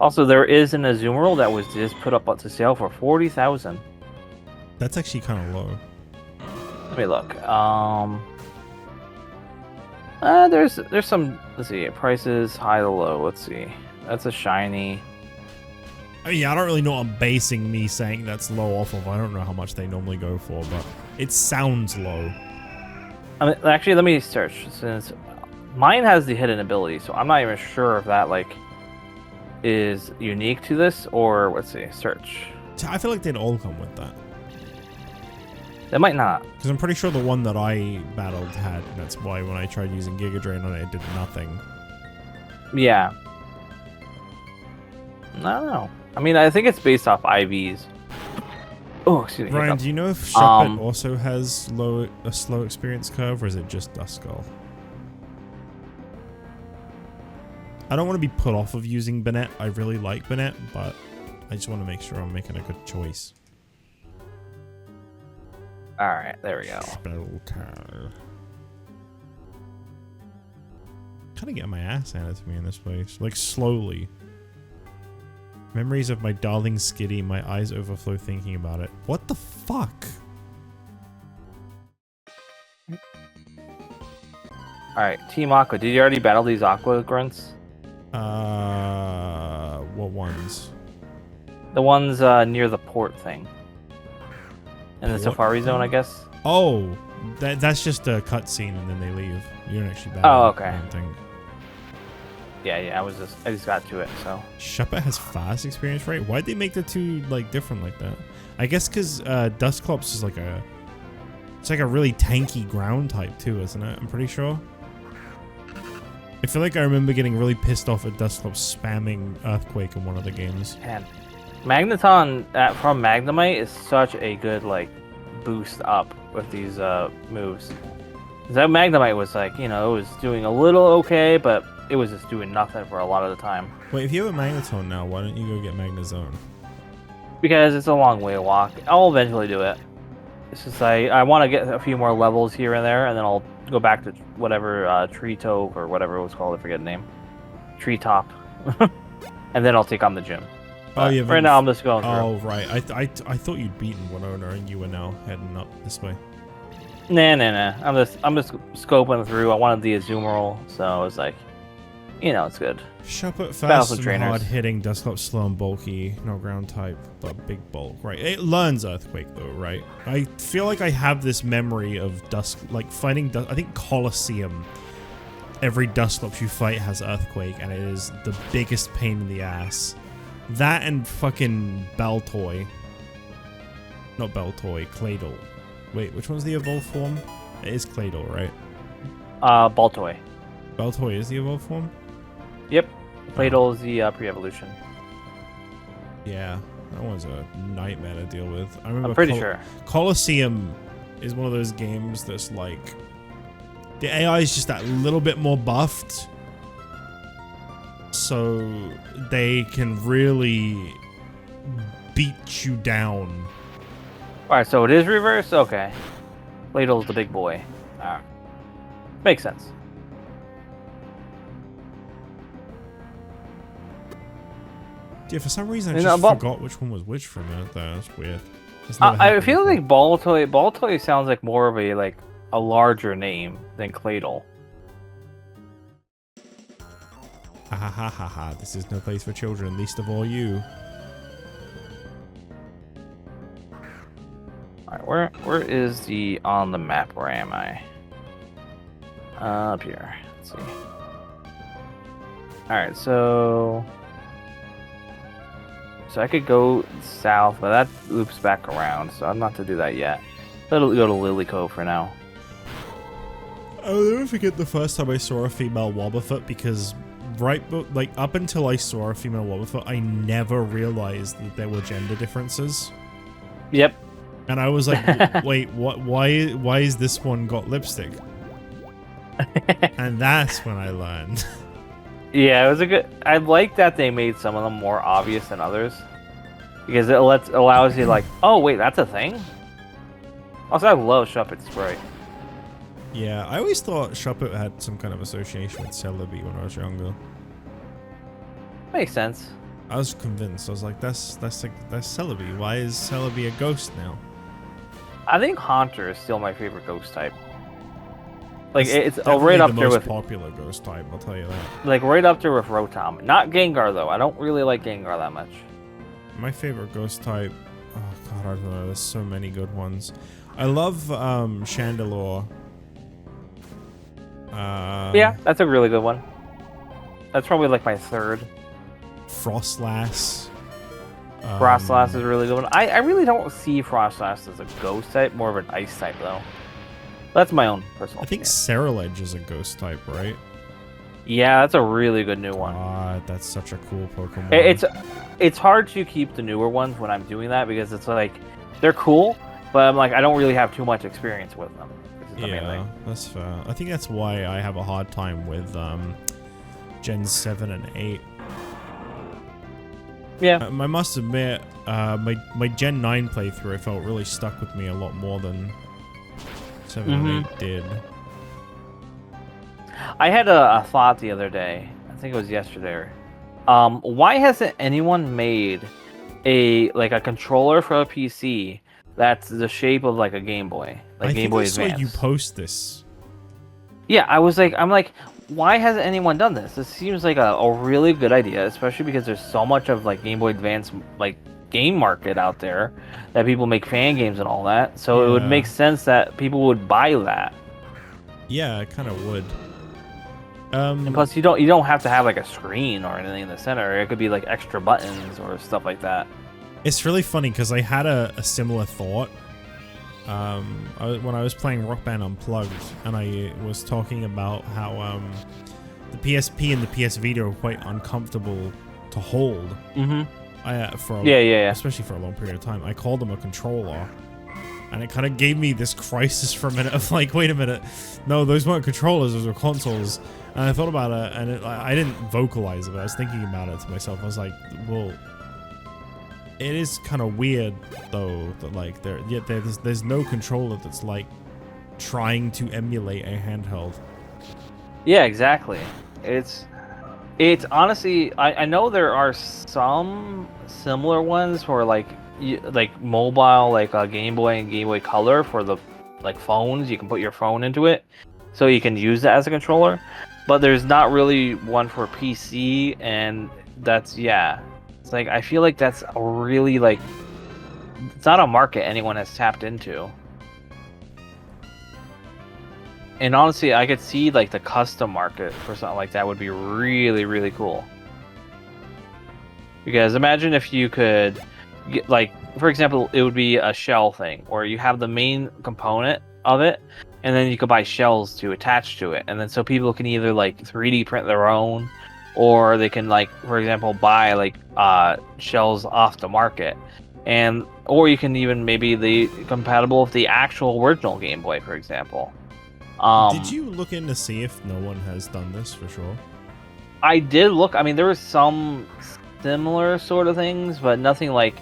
Also, there is an Azumarill that was just put up to sale for 40,000. That's actually kind of low. Let me look. There's some. Let's see. Prices high to low. Let's see. That's a shiny. I mean, I don't really know what I'm basing me saying that's low off of. I don't know how much they normally go for, but it sounds low. I mean, actually, let me search since mine has the hidden ability, so I'm not even sure if that like is unique to this or let's see. Search. I feel like they'd all come with that. They might not. Because I'm pretty sure the one that I battled had, and that's why when I tried using Giga Drain on it, it did nothing. Yeah. I don't know. I mean, I think it's based off IVs. Oh, excuse me. Ryan, do you know if Shuppet also has a slow experience curve, or is it just Duskull? I don't want to be put off of using Banette. I really like Banette, but I just want to make sure I'm making a good choice. Alright, there we go. Kind of getting my ass handed to me in this place. Like, slowly. Memories of my darling Skitty. My eyes overflow thinking about it. What the fuck? Alright, Team Aqua. Did you already battle these Aqua grunts? What ones? The ones near the port thing. In the Safari Zone, I guess. Oh, that's just a cutscene and then they leave. You don't actually battle. Oh, okay. I don't think. Yeah, I just got to it, so. Shuppet has fast experience rate? Why'd they make the two like different like that? I guess because Dusclops is like it's like a really tanky ground type too, isn't it? I'm pretty sure. I feel like I remember getting really pissed off at Dusclops spamming Earthquake in one of the games. Man, Magneton from Magnemite is such a good like boost up with these moves. That Magnemite was like, you know, it was doing a little okay, but it was just doing nothing for a lot of the time. Wait, if you have a Magneton now, why don't you go get Magnezone? Because it's a long way to walk. I'll eventually do it. It's just I want to get a few more levels here and there, and then I'll go back to whatever Tree Toe or whatever it was called. I forget the name. Treetop. And then I'll take on the gym. Oh yeah. Right now I'm just going through. Oh right. I thought you'd beaten Winona and you were now heading up this way. Nah. I'm just scoping through. I wanted the Azumarill, so it's like, you know, it's good. Shuppet fast and hard hitting, Dusclops slow and bulky, no ground type, but big bulk. Right. It learns Earthquake though, right? I feel like I have this memory of like fighting I think Colosseum. Every Dusclops you fight has Earthquake, and it is the biggest pain in the ass. That and fucking Baltoy. Not Baltoy, Claydol. Wait, which one's the evolved form? It is Claydol, right? Baltoy. Baltoy is the evolved form? Yep. Claydol is the pre-evolution. Yeah, that one's a nightmare to deal with. I remember I'm pretty sure. Colosseum is one of those games that's like... The AI is just that little bit more buffed. So they can really beat you down. Alright, so it is reverse? Okay. Claydol's the big boy. Alright. Makes sense. Yeah, for some reason I just forgot which one was which for a minute there. That's weird. I feel like Baltoy sounds like more of a larger name than Claydol. Ha ha ha ha ha. This is no place for children, least of all you. Alright, where is the on the map? Where am I? Up here. Let's see. Alright, so I could go south, but that loops back around, so I'm not to do that yet. Let's go to Lily Cove for now. I'll never forget the first time I saw a female Wobbuffet, because up until I saw a female Wobbuffet, I never realized that there were gender differences. Yep. And I was like, wait, what? Why is this one got lipstick? And that's when I learned. Yeah, it was a good. I like that they made some of them more obvious than others, because it allows you like, oh wait, that's a thing. Also, I love Shuppet's sprite. Yeah, I always thought Shuppet had some kind of association with Celebi when I was younger. Makes sense. I was convinced. I was like, that's Celebi. Why is Celebi a ghost now? I think Haunter is still my favorite ghost type. Like it's definitely right up the there most with popular ghost type. I'll tell you that. like right up there with Rotom. Not Gengar though. I don't really like Gengar that much. My favorite ghost type. Oh god, I don't know. There's so many good ones. I love Chandelure. Yeah, that's a really good one. That's probably like my third. Frostlass. Frostlass is a really good one. I really don't see Frostlass as a ghost type, more of an ice type though. That's my own personal I think opinion. Cerulege is a ghost type, right? Yeah, that's a really good new one. God, that's such a cool Pokemon. It's hard to keep the newer ones when I'm doing that because it's like they're cool, but I'm like I don't really have too much experience with them. Yeah, that's fair. I think that's why I have a hard time with Gen 7 and 8. Yeah. I must admit, my Gen 9 playthrough I felt really stuck with me a lot more than 7 and 8 did. I had a thought the other day. I think it was yesterday. Why hasn't anyone made a controller for a PC that's the shape of like a Game Boy, like Game Boy Advance? I saw you post this. Yeah, I'm like, why hasn't anyone done this? This seems like a really good idea, especially because there's so much of like Game Boy Advance like game market out there that people make fan games and all that. So it would make sense that people would buy that. Yeah, it kind of would. And plus, you don't have to have like a screen or anything in the center. It could be like extra buttons or stuff like that. It's really funny because I had a similar thought when I was playing Rock Band Unplugged, and I was talking about how the PSP and the PS Vita are quite uncomfortable to hold. Especially for a long period of time. I called them a controller, and it kind of gave me this crisis for a minute of like, wait a minute, no, those weren't controllers, those were consoles. And I thought about it, and I didn't vocalize it, but I was thinking about it to myself. I was like, well, it is kind of weird though that like there's no controller that's like trying to emulate a handheld. Yeah, exactly. It's honestly, I know there are some similar ones for like mobile, like Game Boy and Game Boy Color for the like phones. You can put your phone into it, so you can use it as a controller. But there's not really one for PC, and that's It's like I feel like that's a really like it's not a market anyone has tapped into. And honestly, I could see like the custom market for something like that would be really, really cool. Because imagine if you could get, like, for example, it would be a shell thing, or you have the main component of it, and then you could buy shells to attach to it, and then so people can either like 3D print their own, or they can like, for example, buy like shells off the market, or you can even maybe the compatible with the actual original Game Boy, for example. Did you look in to see if no one has done this for sure? I did look. I mean, there was some similar sort of things, but nothing like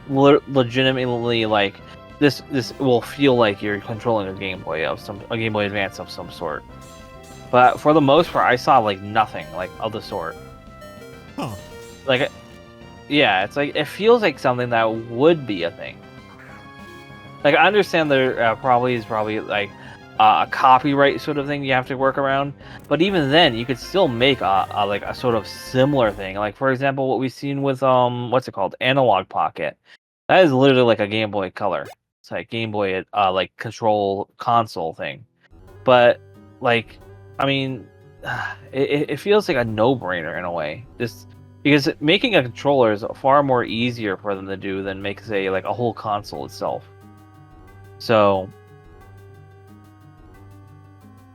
legitimately like this will feel like you're controlling a Game Boy Advance of some sort. But for the most part, I saw like nothing like of the sort. Huh. Like, yeah, it's like it feels like something that would be a thing. Like, I understand there probably like a copyright sort of thing you have to work around, but even then, you could still make a sort of similar thing. Like, for example, what we've seen with what's it called, Analog Pocket. That is literally like a Game Boy Color. It's like Game Boy like control console thing. But like, I mean, it feels like a no-brainer in a way. Just because making a controller is far more easier for them to do than make, say, like a whole console itself. So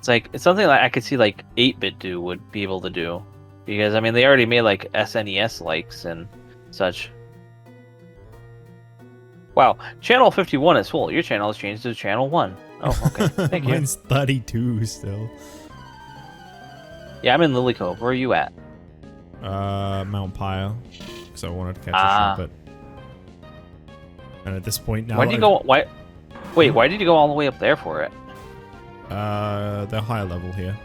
it's something that I could see like 8-bit would be able to do, because I mean they already made like SNES likes and such. Wow, channel 51 is full. Your channel has changed to channel 1. Oh, okay. Thank you. Mine's 32 still. Yeah, I'm in Lily Cove. Where are you at? Mount Pile. Because I wanted to catch a trumpet. And at this point now. Why did you go? Why? Wait, why did you go all the way up there for it? They're high level here.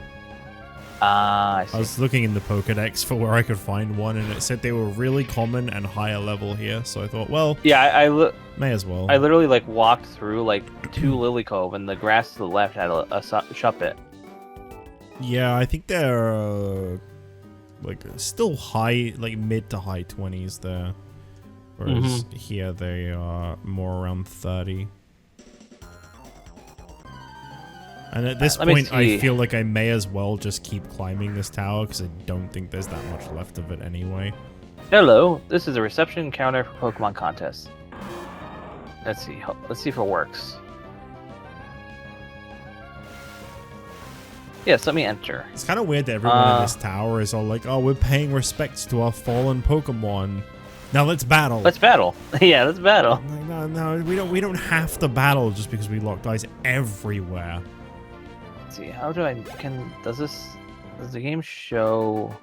I I see. was looking in the Pokedex for where I could find one, and it said they were really common and higher level here. So I thought, well, Yeah, may as well. I literally like walked through like 2 Lily Cove, and the grass to the left had a Shuppet. Yeah, I think they're like still high, like mid to high 20s there. Whereas here they are more around 30. And at this point, I feel like I may as well just keep climbing this tower because I don't think there's that much left of it anyway. Hello, this is a reception counter for Pokemon contests. Let's see if it works. Yes, let me enter. It's kind of weird that everyone in this tower is all like, "Oh, we're paying respects to our fallen Pokemon. Now let's battle." Let's battle. Yeah, let's battle. I'm like, no, we don't have to battle just because we locked eyes everywhere. Let's see, how do I does the game show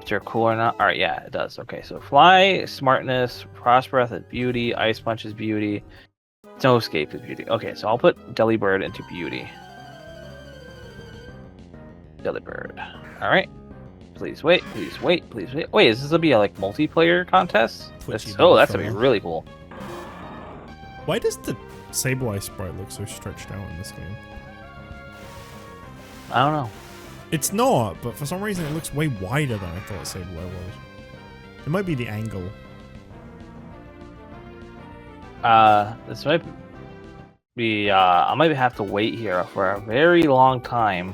if you're cool or not? Alright, yeah, it does. Okay, so Fly, Smartness, Frost Breath is Beauty, Ice Punch is Beauty, Snowscape is Beauty. Okay, so I'll put Delibird into Beauty. Delibird. Alright. Please wait, please wait, please wait. Wait, is this gonna be a like multiplayer contest? That's gonna be really cool. Why does the Sableye sprite look so stretched out in this game? I don't know. It's not, but for some reason it looks way wider than I thought Sableye was. It might be the angle. This might be I might have to wait here for a very long time.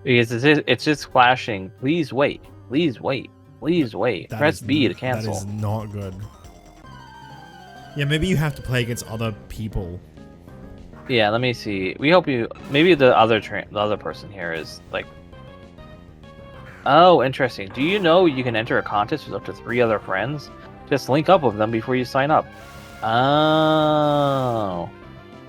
Because it's just flashing. Please wait. Please wait. Please wait. Press B to cancel. That is not good. Yeah, maybe you have to play against other people. Yeah, let me see. We hope you. Maybe the other person here is like. Oh, interesting. Do you know you can enter a contest with up to 3 other friends? Just link up with them before you sign up. Oh.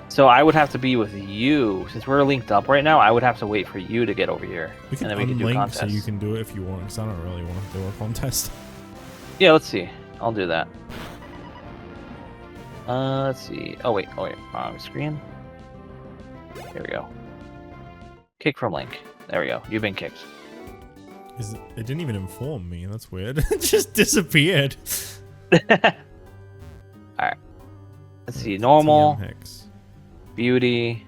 So I would have to be with you. Since we're linked up right now, I would have to wait for you to get over here. We can and then we can do unlink contests. so you can do it if you want, because I don't really want to do a contest. Yeah, let's see. I'll do that. Let's see. Oh wait, wrong screen. Here we go. Kick from link. There we go. You've been kicked. It didn't even inform me. That's weird. It just disappeared. Alright. Let's see. Normal. Hex. Beauty.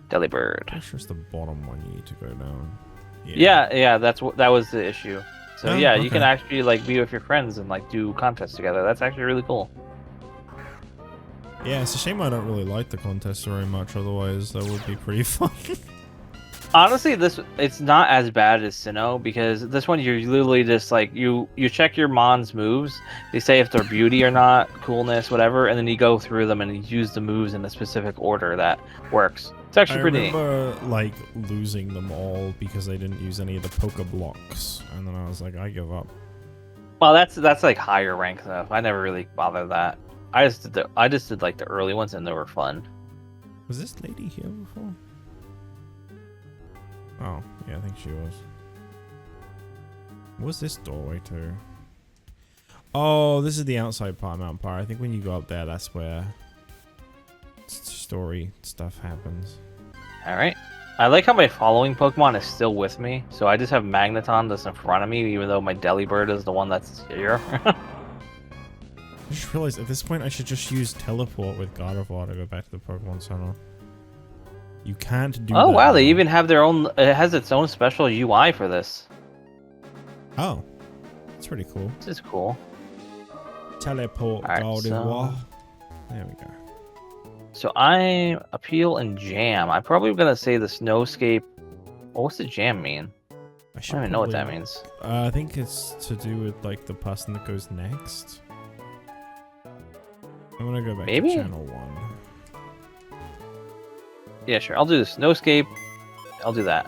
Delibird. That's just the bottom one you need to go down. Yeah, that was the issue. So Oh, yeah, okay. you can actually like be with your friends and like do contests together. That's actually really cool. Yeah, it's a shame I don't really like the contest very much, otherwise that would be pretty fun. Honestly, it's not as bad as Sinnoh, because this one you're literally just like you check your Mon's moves. They say if they're beauty or not, coolness, whatever, and then you go through them and you use the moves in a specific order that works. It's actually pretty neat. I remember like losing them all because I didn't use any of the Poke Blocks, and then I was like, I give up. Well, that's like higher rank stuff. I never really bothered that. I just did like the early ones and they were fun. Was this lady here before? Oh, yeah, I think she was. What's this doorway to? Oh, this is the outside part of Mount Pyre. I think when you go up there, that's where story stuff happens. Alright. I like how my following Pokemon is still with me. So I just have Magneton that's in front of me, even though my Delibird is the one that's here. I just realized at this point I should just use Teleport with Gardevoir to go back to the Pokemon Center. You can't do that. Oh wow, they even have their own, it has its own special UI for this. Oh, that's pretty cool. This is cool. Teleport Alright, Gardevoir. There we go. So I appeal and jam. I'm probably gonna say the Snowscape. Oh, what's the jam mean? I don't even know what that means. I think it's to do with like the person that goes next. I'm gonna go back to channel 1. Yeah, sure. I'll do the Snowscape. I'll do that.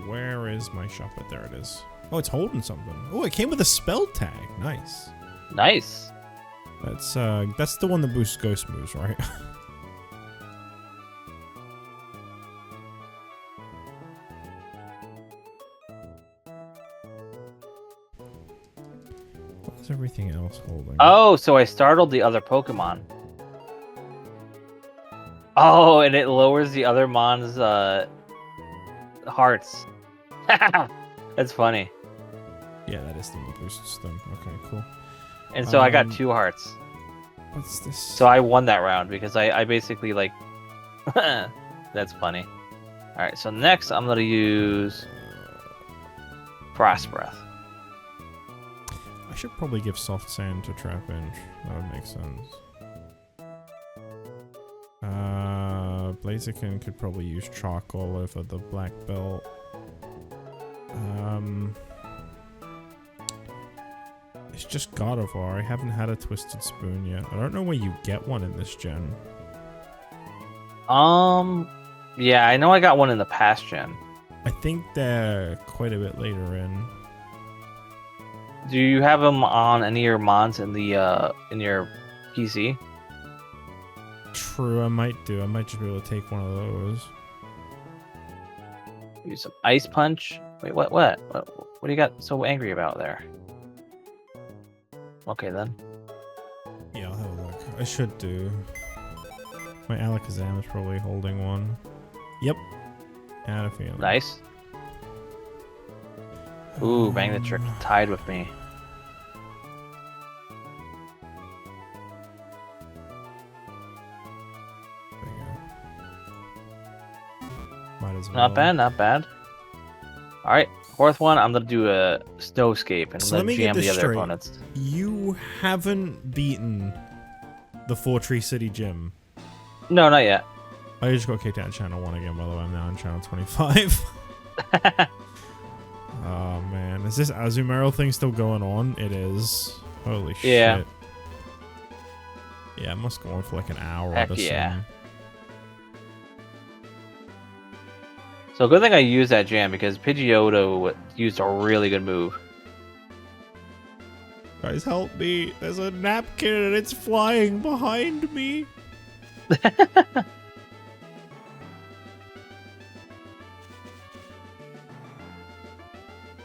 Where is my shopper? There it is. Oh, it's holding something. Oh, it came with a spell tag. Nice. Nice. That's the one that boosts ghost moves, right? What's everything else holding? Oh, so I startled the other Pokemon. Oh, and it lowers the other mon's hearts. That's funny. Yeah, that is the boosts them. Okay, cool. And so I got 2 hearts. What's this? So I won that round because I basically like. That's funny. All right, so next I'm gonna use Frost Breath. I should probably give soft sand to Trap Inch. That would make sense. Blaziken could probably use charcoal over the black belt. It's just Gardevoir. I haven't had a Twisted Spoon yet. I don't know where you get one in this gen. Yeah, I know I got one in the past gen. I think they're quite a bit later in. Do you have them on any of your mods in the in your PC? True, I might do. I might just be able to take one of those. Use some Ice Punch. Wait, what do you got so angry about there? Okay then. Yeah, I'll have a look. I should do. My Alakazam is probably holding one. Yep. I had a feeling. Nice. Ooh, bang the trick. Tied with me. There you go. Might as well. Not bad, not bad. Alright, 4th one, I'm gonna do a Snowscape and So I'm let me gonna get jam the this other straight. opponents. You haven't beaten the Fortree City gym. No, not yet. I just got kicked out of channel 1 again, by the way. I'm now on channel 25. Oh man, is this Azumarill thing still going on? It is. Holy Yeah. shit. Yeah, it must go on for like an hour Heck or yeah. something. So good thing I used that jam because Pidgeotto used a really good move. Guys, help me. There's a napkin and it's flying behind me.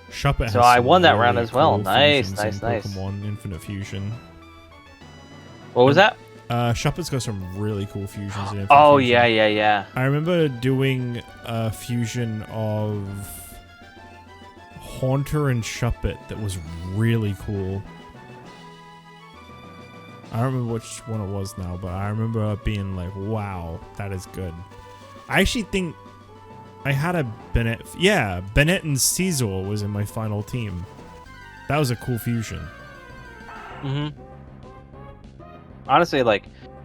Shuppet So has I some won that really round as well. cool Nice, fusions nice, in nice. Pokemon Infinite Fusion. What was that? Shuppet's got some really cool fusions in Infinite Oh, Fusion. yeah. I remember doing a fusion of Haunter and Shuppet that was really cool. I don't remember which one it was now, but I remember being like, wow, that is good. I actually think I had a Bennett. Yeah, Bennett and Caesar was in my final team. That was a cool fusion. Honestly, like,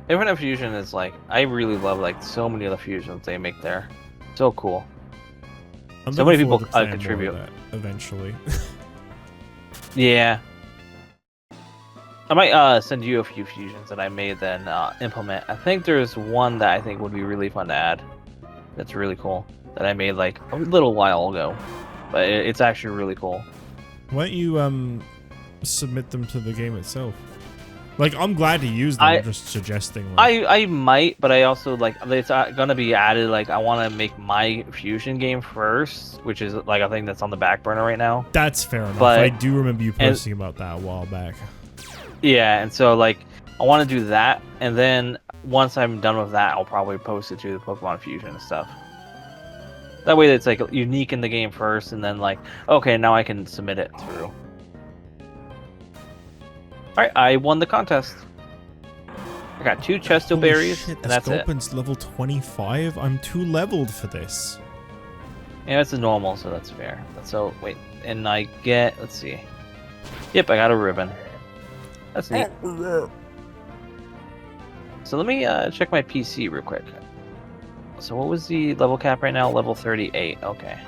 Infinite Fusion is like, I really love like so many of the fusions they make there. So cool. I'm So looking many people forward to playing more of contribute. that eventually. Yeah. I might send you a few fusions that I made then implement. I think there's one that I think would be really fun to add. That's really cool. That I made like a little while ago. But it's actually really cool. Why don't you submit them to the game itself? Like, I'm glad to use them. I'm just suggesting. Like, I might, but I also like it's gonna be added. Like, I want to make my fusion game first, which is like a thing that's on the back burner right now. that's fair enough. but- I do remember you posting about that a while back. Yeah, and so like I want to do that, and then once I'm done with that, I'll probably post it to the Pokemon Fusion and stuff. That way, it's like unique in the game first, and then like, okay, now I can submit it through. All right, I won the contest. I got 2 Chesto Holy berries, shit, and the that's it. Sculpin's level 25. I'm too leveled for this. Yeah, it's a normal, so that's fair. So wait, and I get, let's see. Yep, I got a ribbon. That's neat. So let me check my PC real quick. So what was the level cap right now? Level 38. Okay.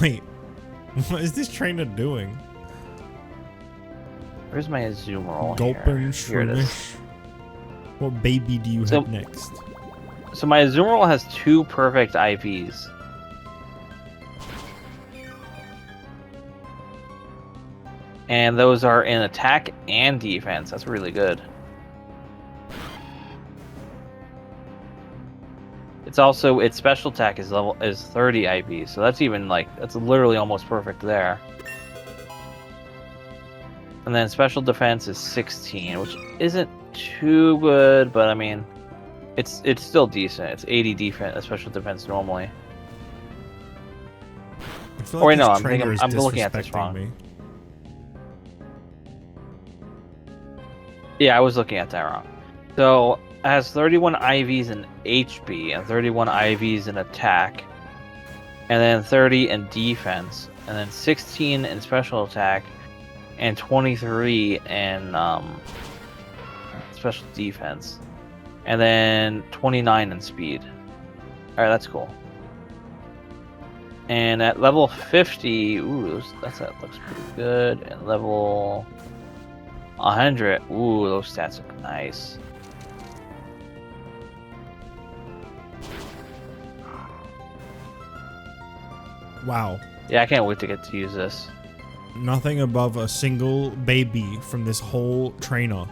Wait, what is this trainer doing? Where's my Azumarill Gulpin, here? Here it is. Shroomish. What baby do you So- have next? So my Azumarill has 2 perfect IVs. And those are in attack and defense. That's really good. It's also its special attack is 30 IP, so that's even like that's literally almost perfect there. And then special defense is 16, which isn't too good, but I mean, It's still decent. It's 80 defense, special defense normally. I feel Or like no, this I'm trainer thinking is I'm looking at this disrespecting wrong. me. Yeah, I was looking at that wrong. So it has 31 IVs in HP and 31 IVs in attack, and then 30 in defense, and then 16 in special attack, and 23 in special defense, and then 29 in speed. All right, that's cool. And at level 50, ooh, that looks pretty good. And level 100, ooh, those stats look nice. Wow. Yeah, I can't wait to get to use this. Nothing above a single baby from this whole trainer.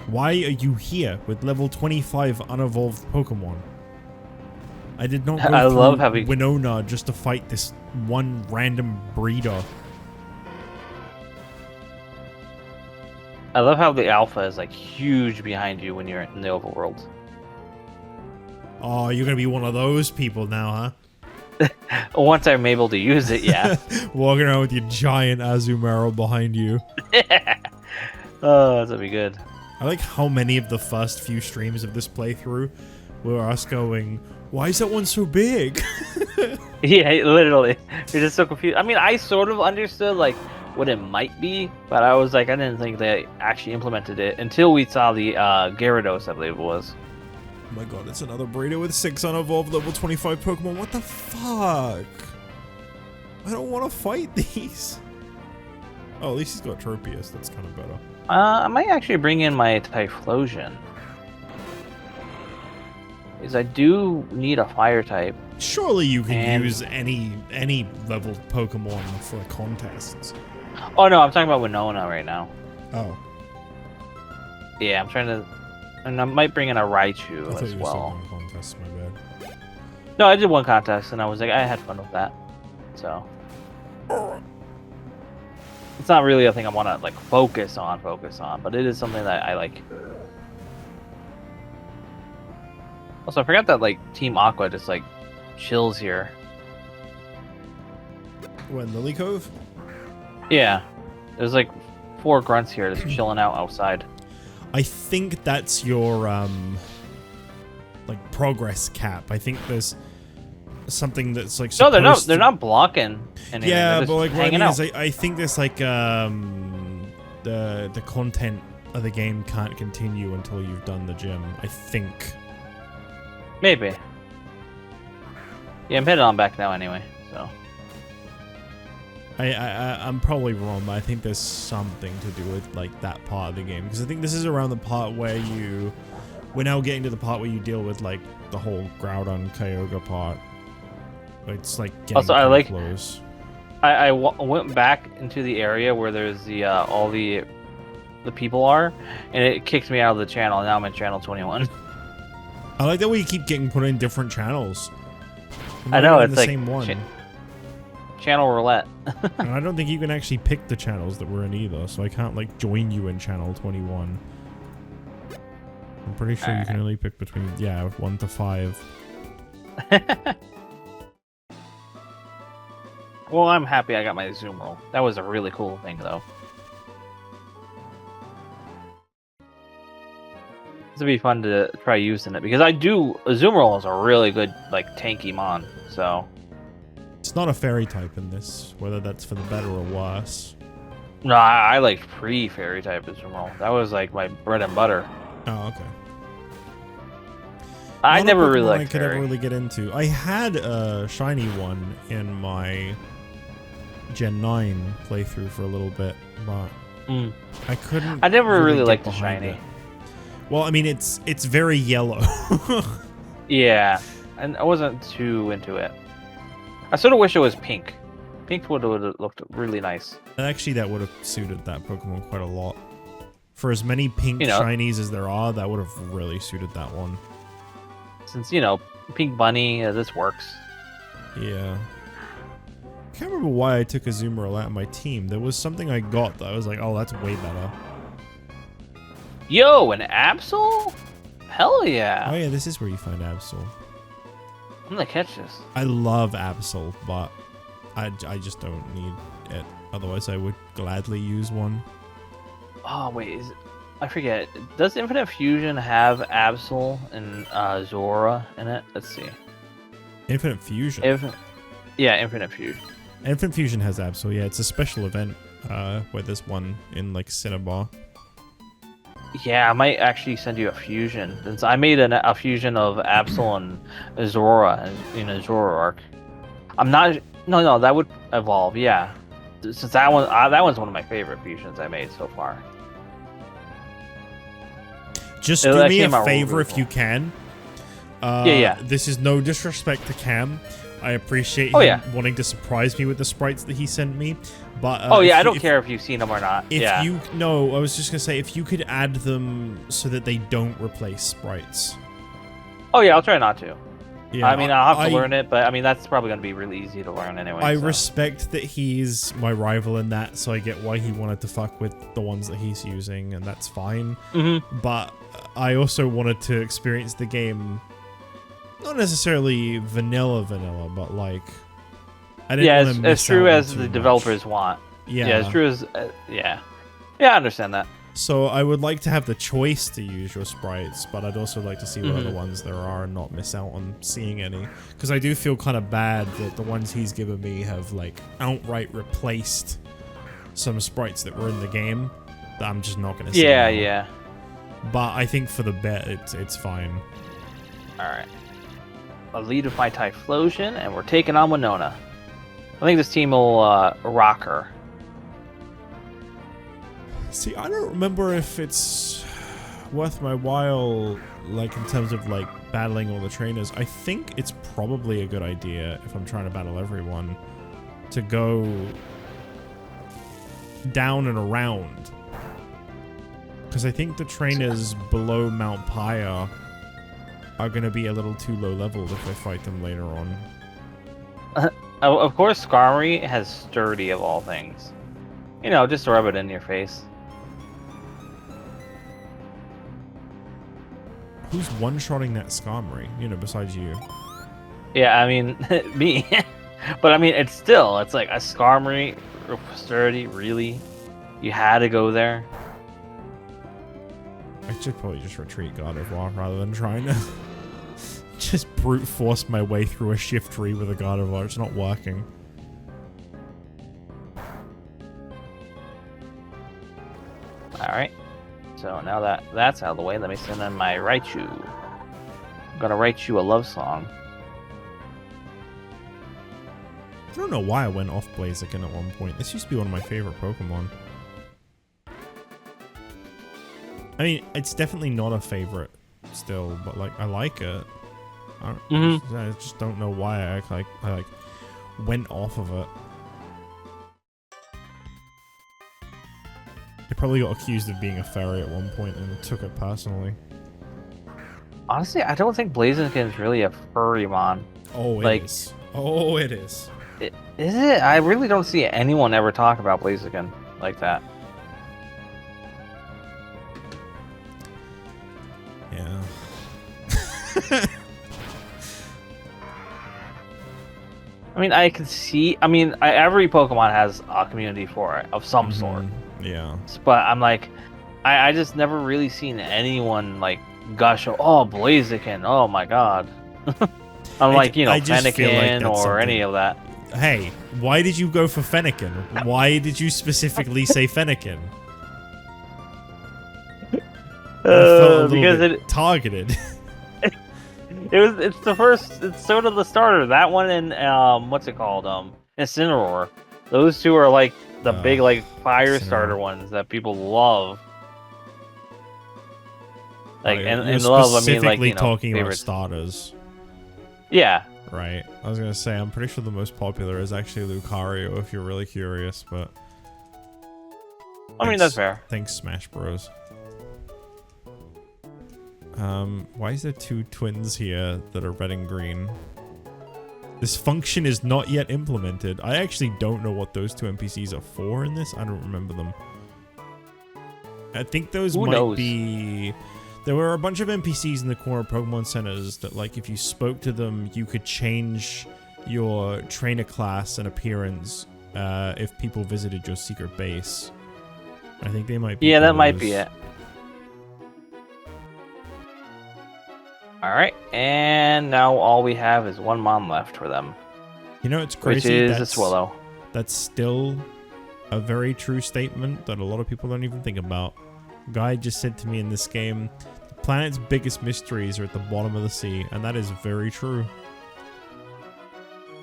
Why are you here with level 25 unevolved Pokemon? I did not go I through love having Winona just to fight this one random breeder. I love how the alpha is like huge behind you when you're in the overworld. Oh, you're gonna be one of those people now, huh? Once I'm able to use it, yeah. Walking around with your giant Azumarill behind you. Oh, that'll be good. I like how many of the first few streams of this playthrough were us going, why is that one so big? Yeah, literally. You're just so confused. I mean, I sort of understood like what it might be, but I was like, I didn't think they actually implemented it until we saw the Gyarados, I believe it was. Oh my god, it's another breeder with 6 unevolved level 25 Pokemon. What the fuck? I don't want to fight these. Oh, at least he's got Tropius. That's kind of better. I might actually bring in my Typhlosion. Because I do need a fire type. Surely you can use any level Pokemon for contests. Oh no, I'm talking about Winona right now. Oh. Yeah, I'm trying to... And I might bring in a Raichu I as well. Saying contests, my bad. No, I did one contest and I was like, I had fun with that. So... It's not really a thing I want to like focus on, but it is something that I like. Also, I forgot that like Team Aqua just like chills here. When Lily Cove? Yeah, there's like 4 grunts here just chilling out outside. I think that's your like progress cap. I think there's something that's like No, they're not blocking anything. Yeah, but like what I mean out. is I think there's like the content of the game can't continue until you've done the gym. I think. Maybe. Yeah, I'm headed on back now anyway, so. I'm probably wrong, but I think there's something to do with like that part of the game, because I think this is around the part where we're now getting to the part where you deal with like the whole Groudon Kyogre part. It's like getting also, I like close. I went back into the area where there's the all the people are, and it kicked me out of the channel. Now I'm in channel 21. I like that we keep getting put in different channels. I know, it's it's the like same one. Channel roulette. And I don't think you can actually pick the channels that we're in either, so I can't like join you in channel 21. I'm pretty sure you can only pick between 1 to 5. Well, I'm happy I got my zoom roll. That was a really cool thing, though. This would be fun to try using it, because zoom roll is a really good, like, tanky mon, so... It's not a fairy type in this, whether that's for the better or worse. No, I liked pre-fairy type zoom roll. That was, like, my bread and butter. Oh, okay. I never really liked I could ever really get into. I had a shiny one in my Gen 9 playthrough for a little bit, but I couldn't. I never really liked the shiny. It. Well, I mean, it's very yellow. Yeah, and I wasn't too into it. I sort of wish it was pink. Pink would have looked really nice. Actually, that would have suited that Pokemon quite a lot. For as many pink shinies as there are, that would have really suited that one. Since, Pink Bunny, this works. Yeah. I can't remember why I took a Azumarill out of my team. There was something I got that I was like, oh, that's way better. Yo, an Absol? hell yeah! Oh yeah, this is where you find Absol. I'm gonna catch this. I love Absol, but I just don't need it. Otherwise, I would gladly use one. Oh wait, I forget. Does Infinite Fusion have Absol and Zora in it? Let's see. Infinite Fusion. Yeah, Infinite Fusion. Infinite Fusion has Absol. Yeah, it's a special event where there's one in like Cinnabar. Yeah, I might actually send you a fusion. Since I made a fusion of Absol and Zora in a Zora arc. I'm not. No, that would evolve. Yeah, since that one's one of my favorite fusions I made so far. Just do me a favor if you can. Yeah. This is no disrespect to Cam. I appreciate him wanting to surprise me with the sprites that he sent me. But I don't care if you've seen them or not. No, I was just gonna say if you could add them so that they don't replace sprites. Oh yeah, I'll try not to. Yeah, I mean, I'll have to learn it, but I mean that's probably gonna be really easy to learn anyway. I respect that he's my rival in that, so I get why he wanted to fuck with the ones that he's using, and that's fine. But I also wanted to experience the game, not necessarily vanilla, but like I didn't want to miss as true out as too the much. developers want. Yeah, as true as yeah, I understand that. So I would like to have the choice to use your sprites, but I'd also like to see what other ones there are and not miss out on seeing any. Because I do feel kind of bad that the ones he's given me have like outright replaced some sprites that were in the game that I'm just not going to see. Yeah. But I think for the bet, it's fine. Alright. A lead with my Typhlosion, and we're taking on Winona. I think this team will rock her. See, I don't remember if it's worth my while, like, in terms of, like, battling all the trainers. I think it's probably a good idea, if I'm trying to battle everyone, to go down and around. Because I think the trainers below Mount Pyre are going to be a little too low leveled if I fight them later on. Of course, Skarmory has Sturdy of all things. You know, just to rub it in your face. Who's one-shotting that Skarmory, you know, besides you? Yeah, I mean, me. But I mean, it's like a Skarmory, Sturdy, really? You had to go there? I should probably just retreat God of War rather than trying to just brute force my way through a Shiftry with a God of War. It's not working. Alright. So now that that's out of the way, let me send in my Raichu. I'm gonna write you a love song. I don't know why I went off Blaziken at one point. This used to be one of my favorite Pokemon. I mean, it's definitely not a favorite still, but like I like it. I just don't know why I went off of it. I probably got accused of being a fairy at one point and took it personally. Honestly, I don't think Blaziken is really a furrymon. Oh, it is. Oh, it is. Is it? I really don't see anyone ever talk about Blaziken like that. Yeah. I mean, I can see. I mean, every Pokemon has a community for it of some sort. Yeah. But I'm like, I just never really seen anyone like gush. Oh, Blaziken! Oh my god! Unlike Fennekin like or any of that. Hey, why did you go for Fennekin? Why did you specifically say Fennekin? Because it targeted. It's the first. It's sort of the starter. That one and what's it called? Incineroar. Those two are like the big like fire starter ones that people love. Like and love, I mean like talking favorites. About starters. Yeah. Right. I was gonna say I'm pretty sure the most popular is actually Lucario if you're really curious, but I mean that's fair. Thanks, Smash Bros. Why is there two twins here that are red and green? This function is not yet implemented. I actually don't know what those two NPCs are for in this. I don't remember them. I think those might be There were a bunch of NPCs in the core of Pokemon Centers that, like, if you spoke to them, you could change your trainer class and appearance if people visited your secret base. I think they might be Yeah, that those. might be it. Alright, and now all we have is one mon left for them. You know, it's crazy. Which is a Swallow. That's still a very true statement that a lot of people don't even think about. A guy just said to me in this game, the planet's biggest mysteries are at the bottom of the sea, and that is very true.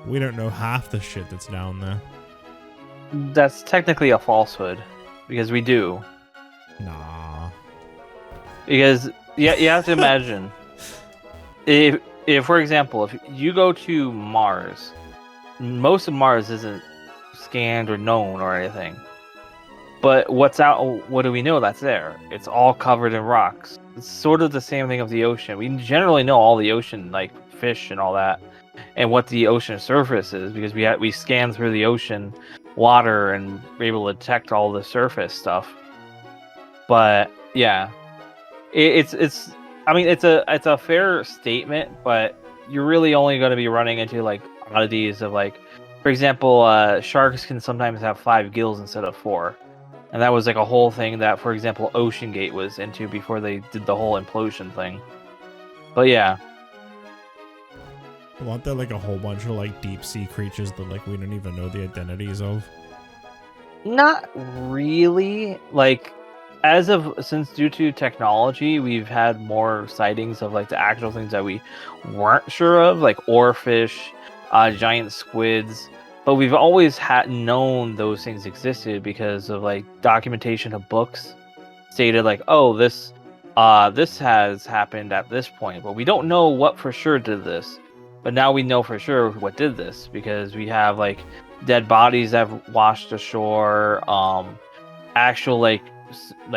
We don't know half the shit that's down there. That's technically a falsehood, because we do. Nah. Because you have to imagine, if for example, if you go to Mars, most of Mars isn't scanned or known or anything. But what's out? What do we know that's there? It's all covered in rocks. It's sort of the same thing of the ocean. We generally know all the ocean, like fish and all that, and what the ocean surface is, because we scan through the ocean water and we're able to detect all the surface stuff. But yeah, it's I mean it's a fair statement, but you're really only going to be running into like oddities of, like, for example, sharks can sometimes have 5 gills instead of 4. And that was like a whole thing that, for example, Ocean Gate was into before they did the whole implosion thing. But yeah. Well, aren't there like a whole bunch of like deep sea creatures that like we don't even know the identities of? Not really. Like, since due to technology, we've had more sightings of like the actual things that we weren't sure of, like oarfish, giant squids. But we've always known those things existed because of like documentation of books stated like, oh, this has happened at this point, but we don't know what for sure did this. But now we know for sure what did this, because we have like dead bodies that have washed ashore, actual like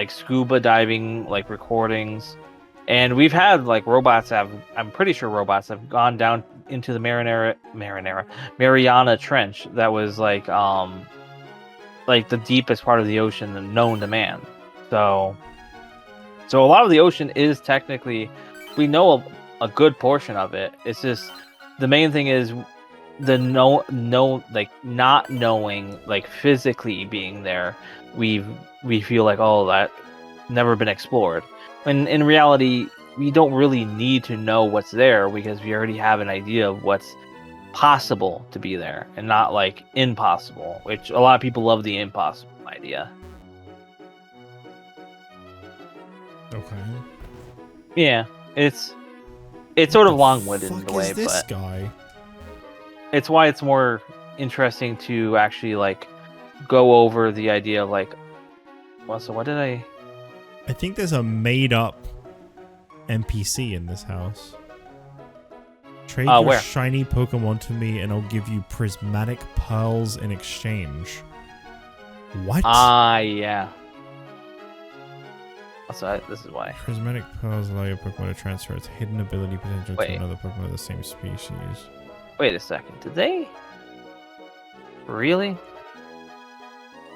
scuba diving like recordings, and we've had like I'm pretty sure robots have gone down into the Mariana Trench. That was like the deepest part of the ocean known to man. So a lot of the ocean is technically, we know a good portion of it. It's just the main thing is the like not knowing, like physically being there. We feel like, oh, that never been explored. When in reality, we don't really need to know what's there, because we already have an idea of what's possible to be there, and not like impossible, which a lot of people love the impossible idea. Okay. Yeah, it's sort of long-winded in a way, this but guy? it's why it's more interesting to actually like go over the idea of like, well, so what did I think there's a made-up NPC in this house. Trade your where? shiny Pokemon to me and I'll give you prismatic pearls in exchange. What? Yeah. So this is why. Prismatic pearls allow your Pokemon to transfer its hidden ability potential to another Pokemon of the same species. Wait a second. Did they? Really?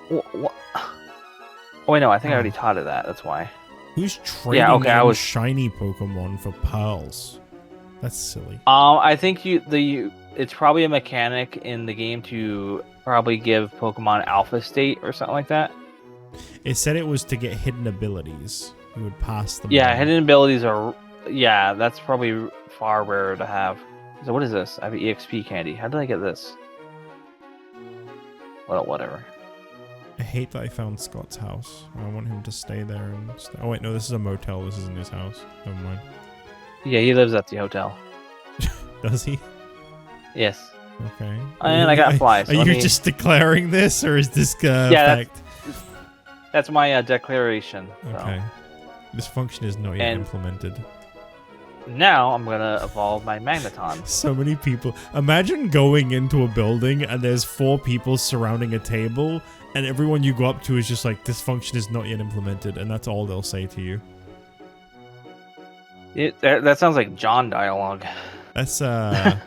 What? Oh wait, no. I think I already taught it that. That's why. Who's trading I was shiny Pokemon for pearls? That's silly. I think it's probably a mechanic in the game to probably give Pokemon Alpha State or something like that. It said it was to get hidden abilities. You would pass them. Yeah, on. hidden abilities are. Yeah, that's probably far rarer to have. So what is this? I have an EXP candy. How did I get this? Well, whatever. I hate that I found Scott's house. I want him to stay there and oh wait, no, this is a motel. This isn't his house. Never mind. Yeah, he lives at the hotel. Does he? Yes. Okay. And I got flies. Are you just declaring this, or is this fact? That's my declaration. So. Okay. This function is not yet implemented. Now I'm gonna evolve my Magneton. So many people. Imagine going into a building and there's 4 people surrounding a table, and everyone you go up to is just like, "This function is not yet implemented," and that's all they'll say to you. That sounds like John dialogue. That's that's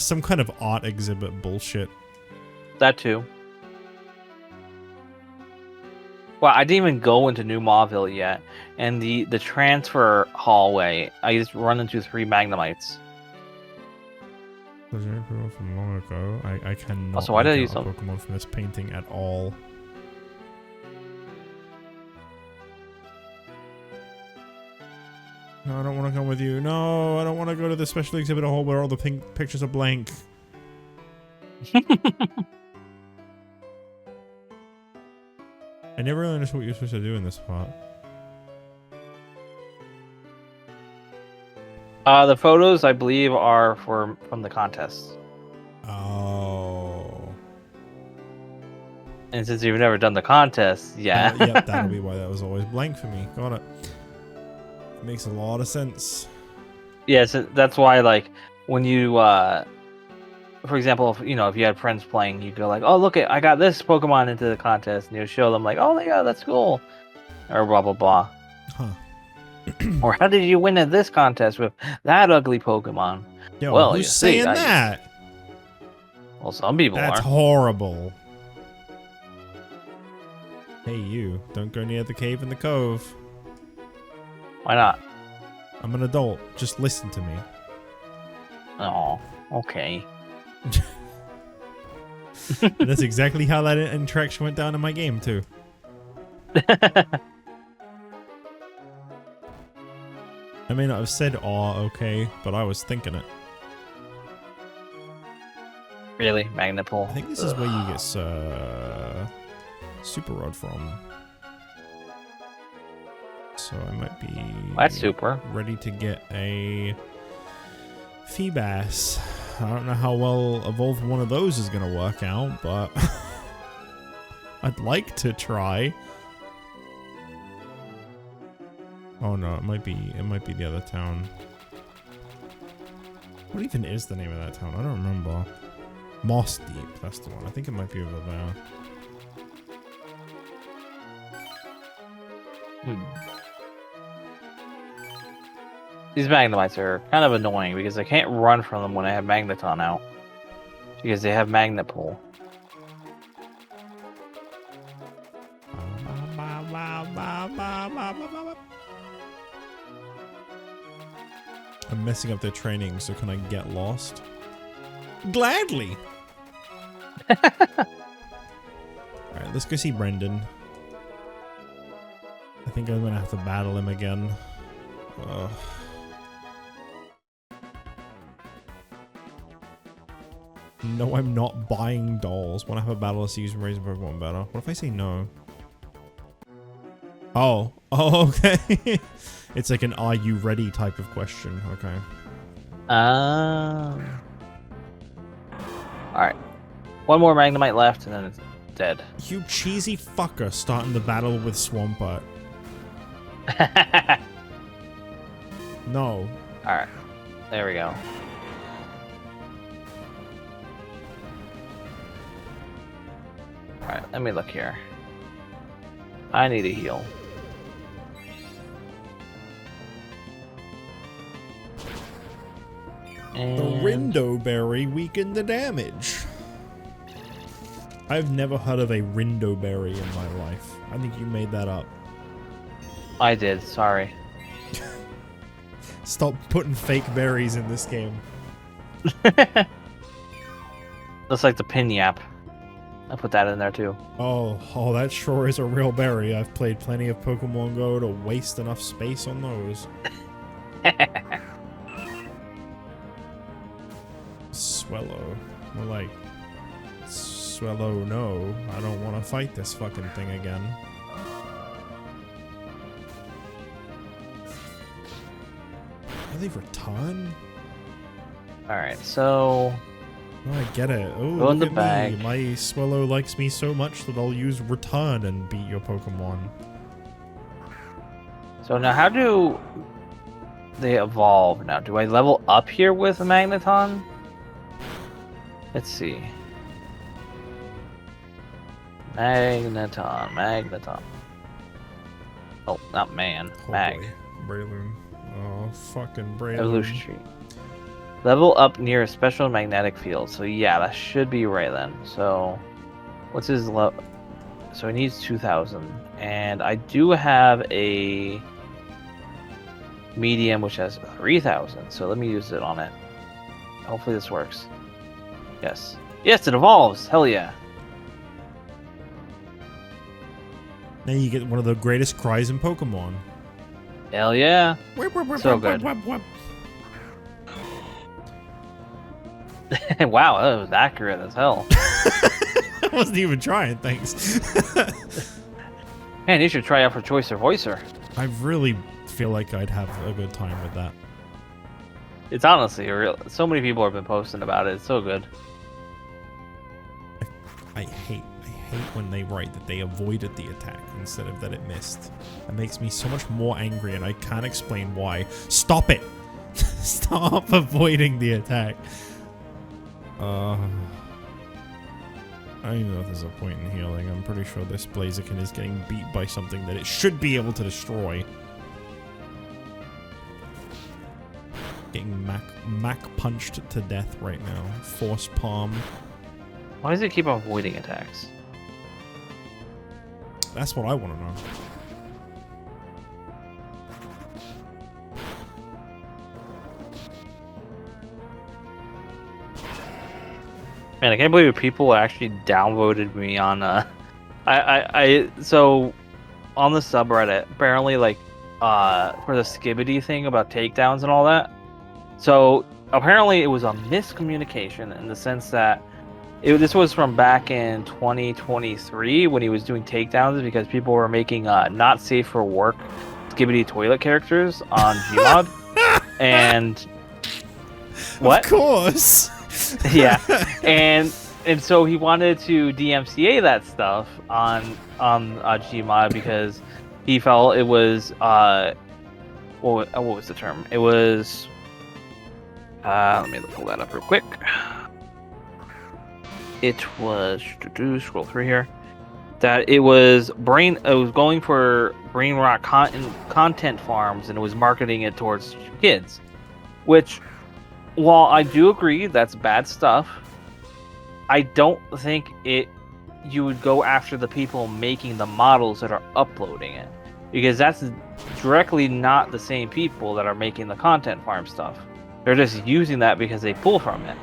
some kind of art exhibit bullshit. That too. Well, I didn't even go into New Mauville yet, and the transfer hallway, I just run into 3 Magnemites. Was there any Pokemon from long ago? I cannot Also, why did I make use out a some? Pokemon from this painting at all. No, I don't want to come with you. No, I don't want to go to the special exhibit hall where all the pink pictures are blank. I never really understood what you're supposed to do in this part. The photos, I believe, are from the contest. Oh. And since you've never done the contest, yeah. Yep, that'll be why that was always blank for me. Got it. Makes a lot of sense. Yeah, so that's why, like, when you, for example, if you had friends playing, you go like, oh, look, I got this Pokemon into the contest, and you show them like, oh, yeah, that's cool, or blah, blah, blah. Huh. Or how did you win at this contest with that ugly Pokemon? Yo, well, who's saying that? Well, some people That's are. horrible. Hey, you. Don't go near the cave in the cove. Why not? I'm an adult. Just listen to me. Oh, okay. And that's exactly how that interaction went down in my game, too. I may not have said aw, okay, but I was thinking it. Really? Magnet Pull? I think this is where you get Super Rod from. So I might be That's super. ready to get a Feebas. I don't know how well Evolve one of those is going to work out, but I'd like to try. Oh no, it might be the other town. What even is the name of that town? I don't remember. Moss Deep, that's the one. I think it might be over there. These Magnemites are kind of annoying because I can't run from them when I have Magneton out. Because they have Magnet Pull. I'm messing up their training, so can I get lost? Gladly! Alright, let's go see Brendan. I think I'm gonna have to battle him again. Ugh. No, I'm not buying dolls. Want to have a battle to see who's raising Pokemon better. What if I say no? Oh. Oh, okay. It's like an are you ready type of question. Okay. Alright. One more Magnemite left and then it's dead. You cheesy fucker starting the battle with Swampert. No. Alright. There we go. Alright, let me look here. I need a heal. And The Rindo Berry weakened the damage. I've never heard of a Rindo Berry in my life. I think you made that up. I did, sorry. Stop putting fake berries in this game. Looks like the Pinyap. I put that in there too. Oh, that sure is a real berry. I've played plenty of Pokemon Go to waste enough space on those. Swellow. More like Swellow, no. I don't want to fight this fucking thing again. Are they return? Alright, so Oh, I get it. Oh, go in look the at me. bag. My Swellow likes me so much that I'll use return and beat your Pokemon. So now how do they evolve now? Do I level up here with a Magneton? Let's see. Magneton. Oh, not man. Oh, Mag. boy. Breloom. Oh, fucking Breloom. Evolution tree. Level up near a special magnetic field. So yeah, that should be right then. So, what's his level? So he needs 2,000. And I do have a medium which has 3,000, so let me use it on it. Hopefully this works. Yes. Yes, it evolves! Hell yeah. Now you get one of the greatest cries in Pokemon. Hell yeah. So good. Wow, that was accurate as hell. I wasn't even trying, thanks. Man, you should try out for Choicer Voicer. I really feel like I'd have a good time with that. It's honestly real. So many people have been posting about it. It's so good. I hate when they write that they avoided the attack instead of that it missed. That makes me so much more angry, and I can't explain why. Stop it! Stop avoiding the attack. I don't even know if there's a point in healing. I'm pretty sure this Blaziken is getting beat by something that it should be able to destroy. Getting Mac punched to death right now. Force palm. Why does it keep avoiding attacks? That's what I want to know. Man, I can't believe people actually downvoted me on so on the subreddit, apparently like for the Skibbity thing about takedowns and all that. So apparently it was a miscommunication in the sense that this was from back in 2023 when he was doing takedowns because people were making not safe for work Skibbity toilet characters on Gmod. And what? Of course. Yeah, and so he wanted to DMCA that stuff on Gmod because he felt it was what was the term? It was let me pull that up real quick. It was scroll through here that it was going for brain rot content farms and it was marketing it towards kids, which. While I do agree that's bad stuff, I don't think you would go after the people making the models that are uploading it. Because that's directly not the same people that are making the content farm stuff. They're just using that because they pull from it.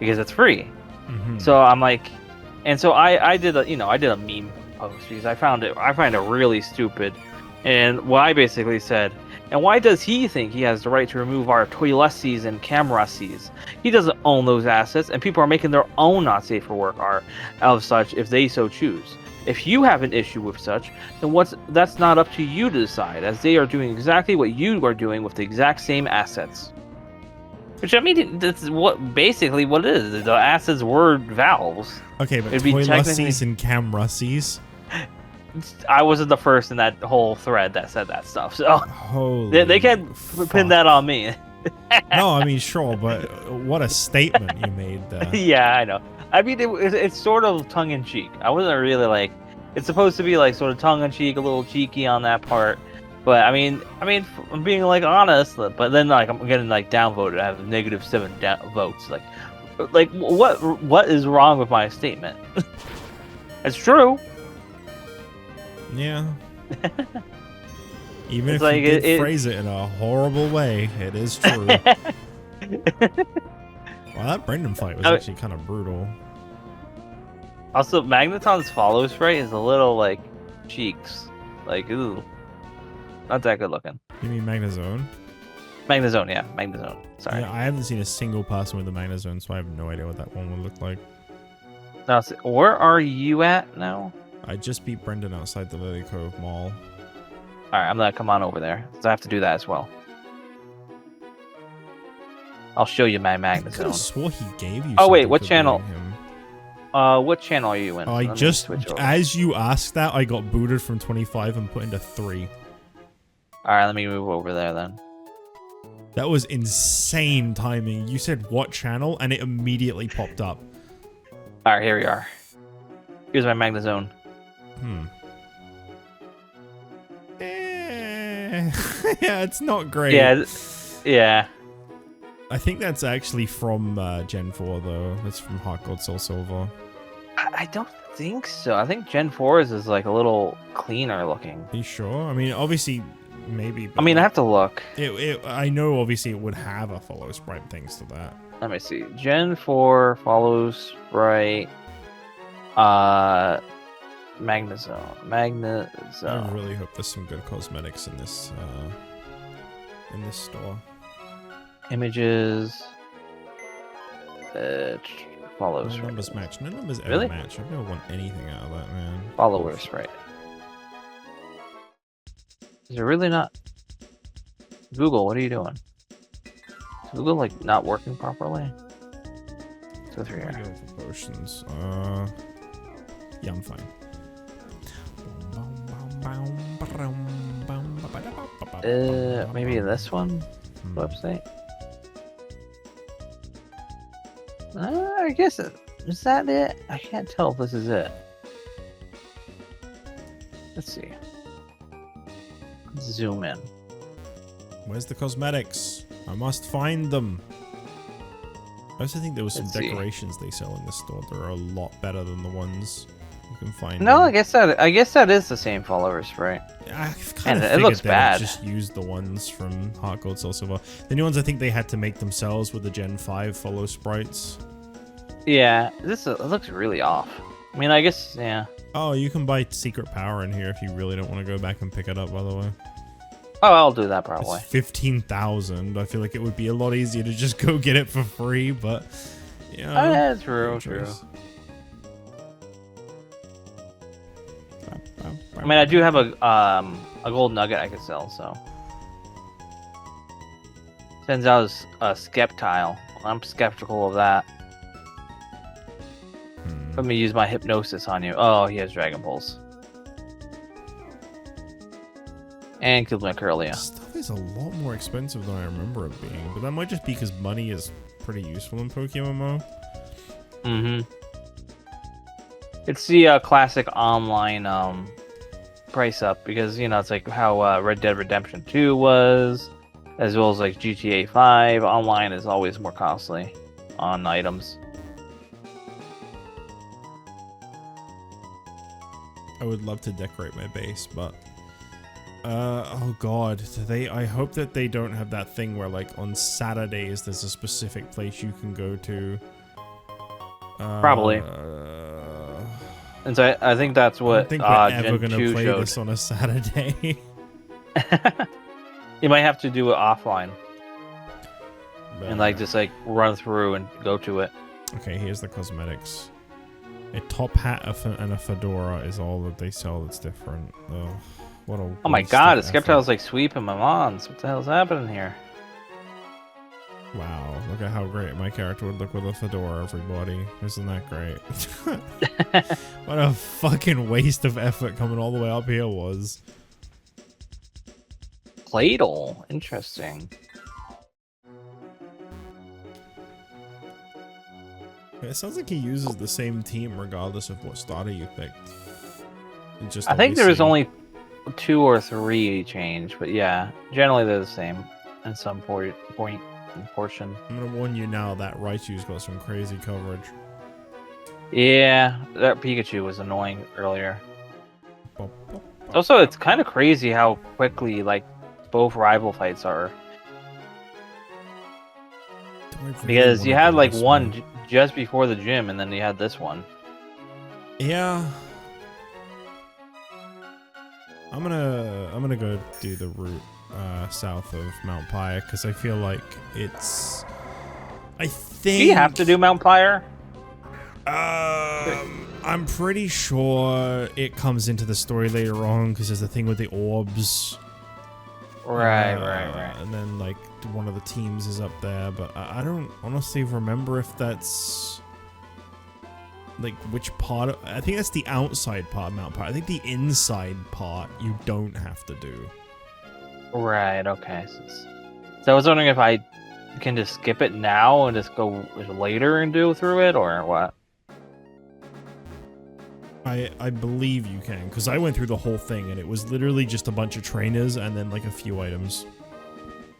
Because it's free. Mm-hmm. So I'm like, and so I did a meme post because I find it really stupid. And what I basically said, and why does he think he has the right to remove our toilettes and camerases? He doesn't own those assets, and people are making their own not safe for work art of such if they so choose. If you have an issue with such, then that's not up to you to decide, as they are doing exactly what you are doing with the exact same assets. Which, I mean, that's basically what it is. The assets were valves. Okay, but toilettes and camerases. I wasn't the first in that whole thread that said that stuff, so they can't pin that on me. No, I mean, sure, but what a statement you made there. Yeah, I know. I mean, it's sort of tongue-in-cheek. I wasn't really like... It's supposed to be like sort of tongue-in-cheek, a little cheeky on that part. But I mean, I'm being like honest, but then like I'm getting like downvoted. I have -7 votes. Like what is wrong with my statement? It's true. Yeah. Even if you did phrase it in a horrible way, it is true. Wow, that Brendan fight was actually kind of brutal. Also, Magneton's follow sprite is a little like cheeks. Like, ooh. Not that good looking. You mean Magnezone? Magnezone, yeah. Magnezone. Sorry. Yeah, I haven't seen a single person with a Magnezone, so I have no idea what that one would look like. Now, where are you at now? I just beat Brendan outside the Lily Cove Mall. Alright, I'm gonna come on over there. So I have to do that as well. I'll show you my Magnezone. I could have swore he gave you Oh wait, what channel? What channel are you in? I just, as you asked that, I got booted from 25 and put into 3. Alright, let me move over there then. That was insane timing. You said what channel, and it immediately popped up. Alright, here we are. Here's my Magnezone. Yeah, it's not great. Yeah. I think that's actually from Gen 4, though. That's from Heart Gold Soul Silver. I don't think so. I think Gen 4's is like a little cleaner looking. Are you sure? I mean, obviously, maybe. I mean, I have to look. I know, obviously, it would have a follow sprite thanks to that. Let me see. Gen 4 follows sprite. Magna Zone. I really hope there's some good cosmetics in this store. Images. Follows. No numbers match. No numbers ever Really? match. I never want anything out of that, man. Follower sprite. Is it really not? Google, what are you doing? Is Google like not working properly? Let's go through I here. go for potions. Yeah, I'm fine. Maybe this one? Website? I guess is that it? I can't tell if this is it. Let's see. Let's zoom in. Where's the cosmetics? I must find them. I also think there was some Let's see. decorations they sell in this store that are a lot better than the ones you can find. No, in- I guess that is the same follower sprite. I kind And of it looks they bad. just used the ones from Heart Gold, Soul Silver. The new ones I think they had to make themselves with the Gen 5 follow sprites. Yeah, it looks really off. I mean, I guess, yeah. Oh, you can buy Secret Power in here if you really don't want to go back and pick it up, by the way. Oh, I'll do that probably. It's 15,000. I feel like it would be a lot easier to just go get it for free, but yeah. Oh, yeah, true, no true. choice. I mean, I do have a gold nugget I could sell, so. Sends out a skeptile. I'm skeptical of that. Let me use my hypnosis on you. Oh, he has Dragon Pulse. And killed my Curlia. Stuff is a lot more expensive than I remember it being, but that might just be because money is pretty useful in PokeMMO. Mm-hmm. It's the classic online price up because, you know, it's like how Red Dead Redemption 2 was, as well as like GTA 5. Online is always more costly on items. I would love to decorate my base, but oh god, I hope that they don't have that thing where like on Saturdays there's a specific place you can go to. Probably. And so I think that's I what don't think we're ever Gen gonna 2 play showed. this on a Saturday. You might have to do it offline and like But- just like run through and go to it. Okay, here's the cosmetics. A top hat and a fedora is all that they sell that's different. Ugh, what a Oh my waste god, of the effort. Skeptile's like sweeping my mons. What the hell's happening here? Wow, look at how great my character would look with a fedora, everybody. Isn't that great? What a fucking waste of effort coming all the way up here was. Cladle. Interesting. It sounds like he uses the same team regardless of what starter you picked. It just I think there was obviously- only 2 or 3 change, but yeah, generally they're the same in some point and portion. I'm gonna warn you now that Raichu's got some crazy coverage. Yeah, that Pikachu was annoying earlier. Also, it's kind of crazy how quickly like both rival fights are. Do I really Because wanna you had do like this one just before the gym, and then you had this one. Yeah. I'm gonna go do the route south of Mount Pyre because I feel like it's. I think. Do you have to do Mount Pyre? I'm pretty sure it comes into the story later on because there's the thing with the orbs. Right. And then like one of the teams is up there, but I don't honestly remember if that's like which part. I think that's the outside part of Mount Pyre. I think the inside part you don't have to do. Right. Okay. So I was wondering if I can just skip it now and just go later and do through it, or what? I believe you can, because I went through the whole thing and it was literally just a bunch of trainers and then like a few items.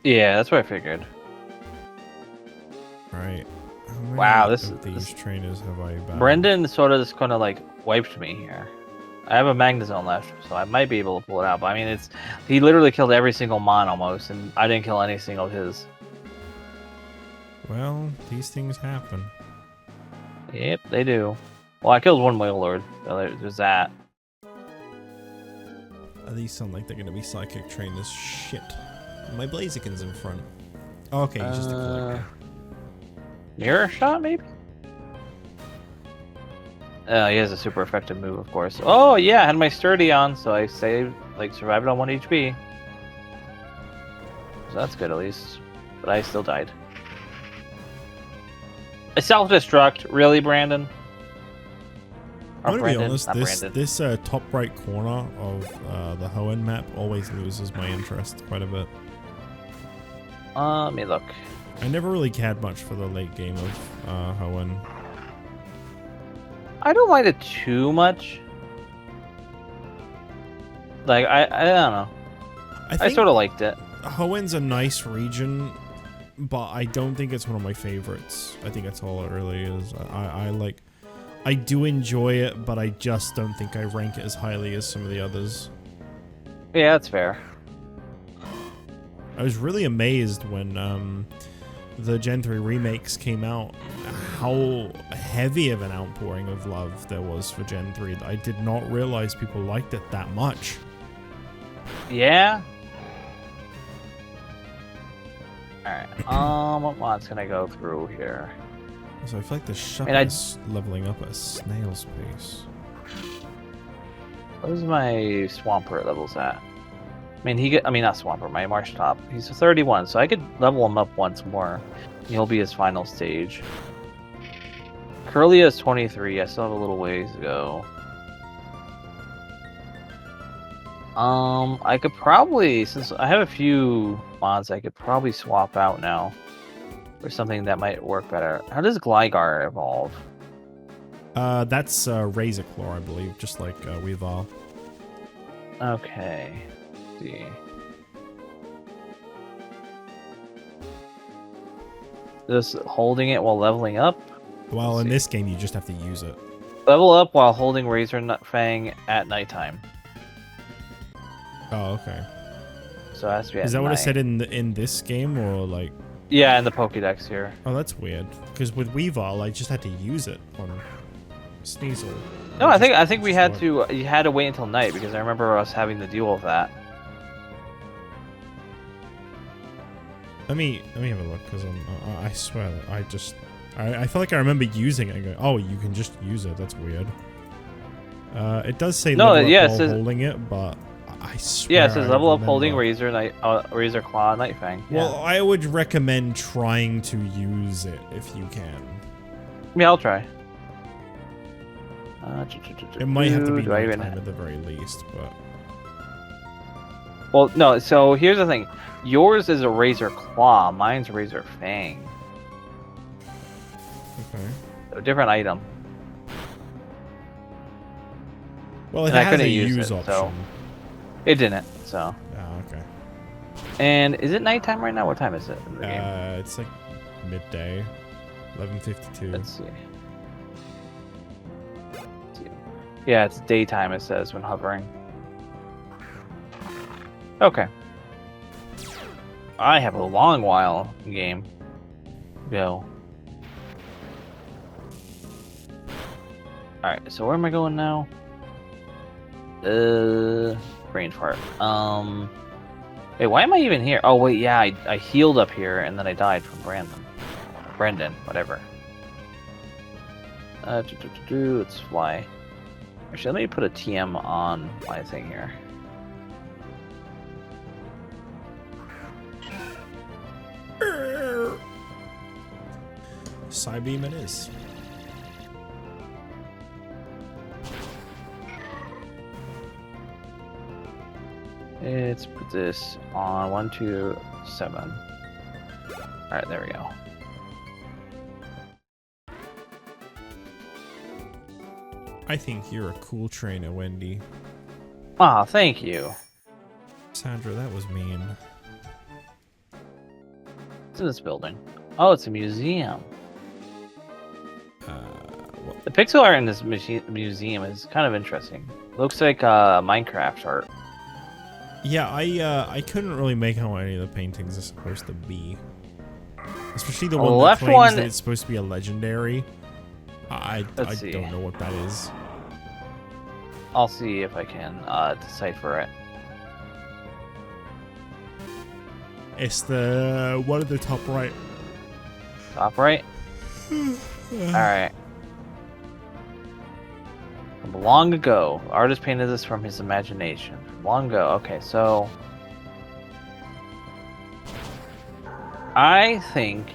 Yeah, that's what I figured. Right. How many Wow, of these trainers have I battled? Brendan sort of just kind of like wiped me here. I have a Magnezone left, so I might be able to pull it out. But I mean, he literally killed every single mon almost, and I didn't kill any single of his. Well, these things happen. Yep, they do. Well, I killed one Whale Lord, so there's that. These sound like they're gonna be psychic trainers. Shit. My Blaziken's in front. Oh, okay, he's just a click. Mirror shot, maybe? Oh, he has a super effective move, of course. Oh, yeah, I had my sturdy on, so I saved, survived on 1 HP. So that's good, at least. But I still died. A self-destruct, really, Brandon? I'm gonna be honest, this top right corner of the Hoenn map always loses my interest quite a bit. Let me look. I never really cared much for the late game of Hoenn. I don't mind it too much. Like, I don't know. I sort of liked it. Hoenn's a nice region, but I don't think it's one of my favorites. I think that's all it really is. I do enjoy it, but I just don't think I rank it as highly as some of the others. Yeah, that's fair. I was really amazed when the Gen 3 remakes came out, how heavy of an outpouring of love there was for Gen 3. I did not realize people liked it that much. Yeah? Alright, what mods can I go through here? So I feel like the shuttle is leveling up at a snail's pace. What is my Swampert levels at? I mean, not Swampert, my Marsh Top. He's 31, so I could level him up once more. He'll be his final stage. Curlia is 23. I still have a little ways to go. I could probably, since I have a few mods, I could probably swap out now for something that might work better. How does Gligar evolve? That's Razor Claw, I believe, just like Weavile. Okay. Let's see. Just holding it while leveling up? Well, in this game, you just have to use it. Level up while holding Razor Fang at nighttime. Oh, okay. So it has to be at Is that what night. it said in this game, or like? Yeah, in the Pokédex here. Oh, that's weird. Because with Weavile, I just had to use it on Sneasel. No, I think we had to. You had to wait until night because I remember us having to deal with that. Let me have a look because I swear that I feel like I remember using it and going, oh, you can just use it. That's weird. It does say level up while holding it, but I swear. Yeah, it says level up holding Razor Claw Night Fang. Yeah. Well, I would recommend trying to use it if you can. Yeah, I'll try. It might have to be nighttime at the very least, but. Well, no. So here's the thing. Yours is a Razor Claw. Mine's Razor Fang. Okay. So different item. Well, it has a use option. So it didn't. So. Oh, okay. And is it nighttime right now? What time is it in the game? It's like midday, 11:52. Let's see. Yeah, it's daytime. It says when hovering. Okay. I have a long while game. Go. Alright, so where am I going now? Brain fart. Wait, why am I even here? Oh wait, yeah, I healed up here and then I died from Brendan, whatever. Let's fly. Actually, let me put a TM on my thing here. Psybeam it is. Let's put this on 1, 2, 7. Alright, there we go. I think you're a cool trainer, Wendy. Ah, thank you. Sandra, that was mean. It's in this building. Oh, it's a museum. The pixel art in this museum is kind of interesting. Looks like Minecraft art. Yeah, I couldn't really make out what any of the paintings are supposed to be. Especially the one that claims that it's supposed to be a legendary. I don't know what that is. I'll see if I can decipher it. It's the one at the top right. Top right? Alright. From long ago. The artist painted this from his imagination. From long ago. Okay, so... I think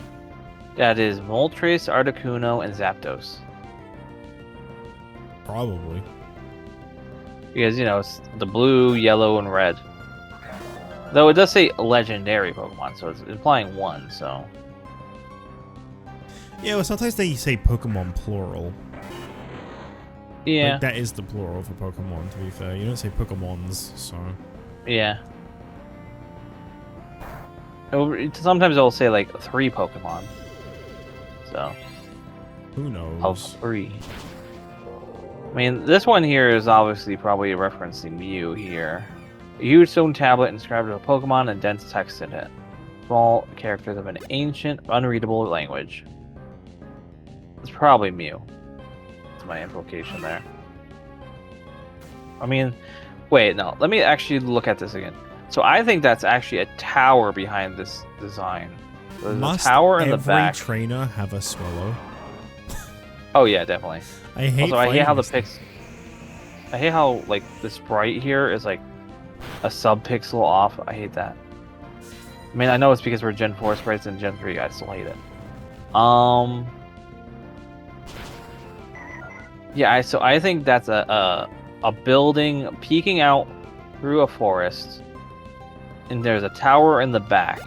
that is Moltres, Articuno, and Zapdos. Probably. Because, you know, it's the blue, yellow, and red. Though it does say legendary Pokemon, so it's implying one, so... Yeah, well, sometimes they say Pokemon plural. Yeah. Like, that is the plural for Pokemon, to be fair. You don't say Pokemons, so... Yeah. Sometimes it'll say, like, 3 Pokemon. So... Who knows? Of 3. I mean, this one here is obviously probably referencing Mew here. A huge stone tablet inscribed with a Pokemon and dense text in it. Small characters of an ancient, unreadable language. It's probably Mew. That's my implication there. I mean, wait, no. Let me actually look at this again. So I think that's actually a tower behind this design. There's a tower in the back. Must every trainer have a swallow? Oh yeah, definitely. I hate how the I hate how like the sprite here is like a sub-pixel off. I hate that. I mean, I know it's because we're Gen 4 sprites and Gen 3. I still hate it. Yeah, so I think that's a building peeking out through a forest, and there's a tower in the back.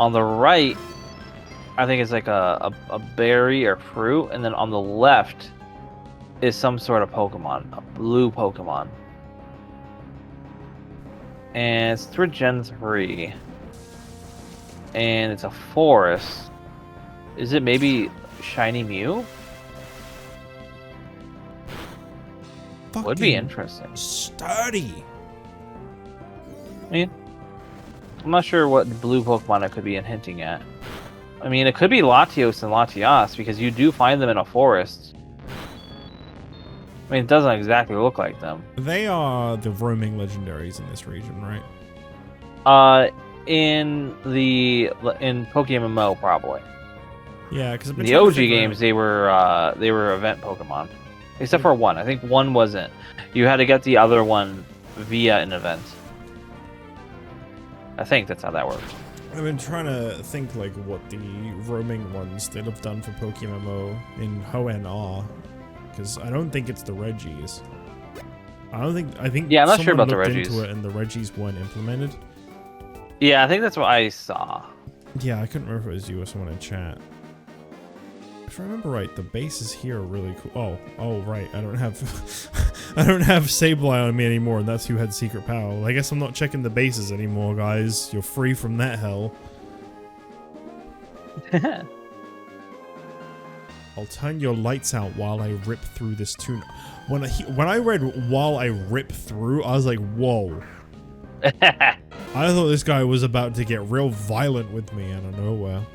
On the right, I think it's like a berry or fruit, and then on the left is some sort of Pokemon, a blue Pokemon. And it's through Gen 3. And it's a forest. Is it maybe Shiny Mew? Would be interesting. Sturdy. I mean, I'm not sure what blue Pokemon it could be hinting at. I mean, it could be Latios and Latias, because you do find them in a forest. I mean, it doesn't exactly look like them. They are the roaming legendaries in this region, right? In PokeMMO, probably. Yeah, because the OG games, they were event Pokemon, except for one. I think one wasn't. You had to get the other one via an event. I think that's how that worked. I've been trying to think like what the roaming ones they'd have done for PokeMMO in Hoenn are, because I don't think it's the Reggies. I think yeah, I'm not sure about the Reggies. Reggies. Into it and the Reggies weren't implemented. Yeah, I think that's what I saw. Yeah, I couldn't remember if it was you or someone in chat. If I remember right, the bases here are really cool. Oh, right. I don't have Sableye on me anymore, and that's who had secret power. Well, I guess I'm not checking the bases anymore, guys. You're free from that hell. I'll turn your lights out while I rip through this tune. When I read "while I rip through," I was like, "Whoa!" I thought this guy was about to get real violent with me out of nowhere.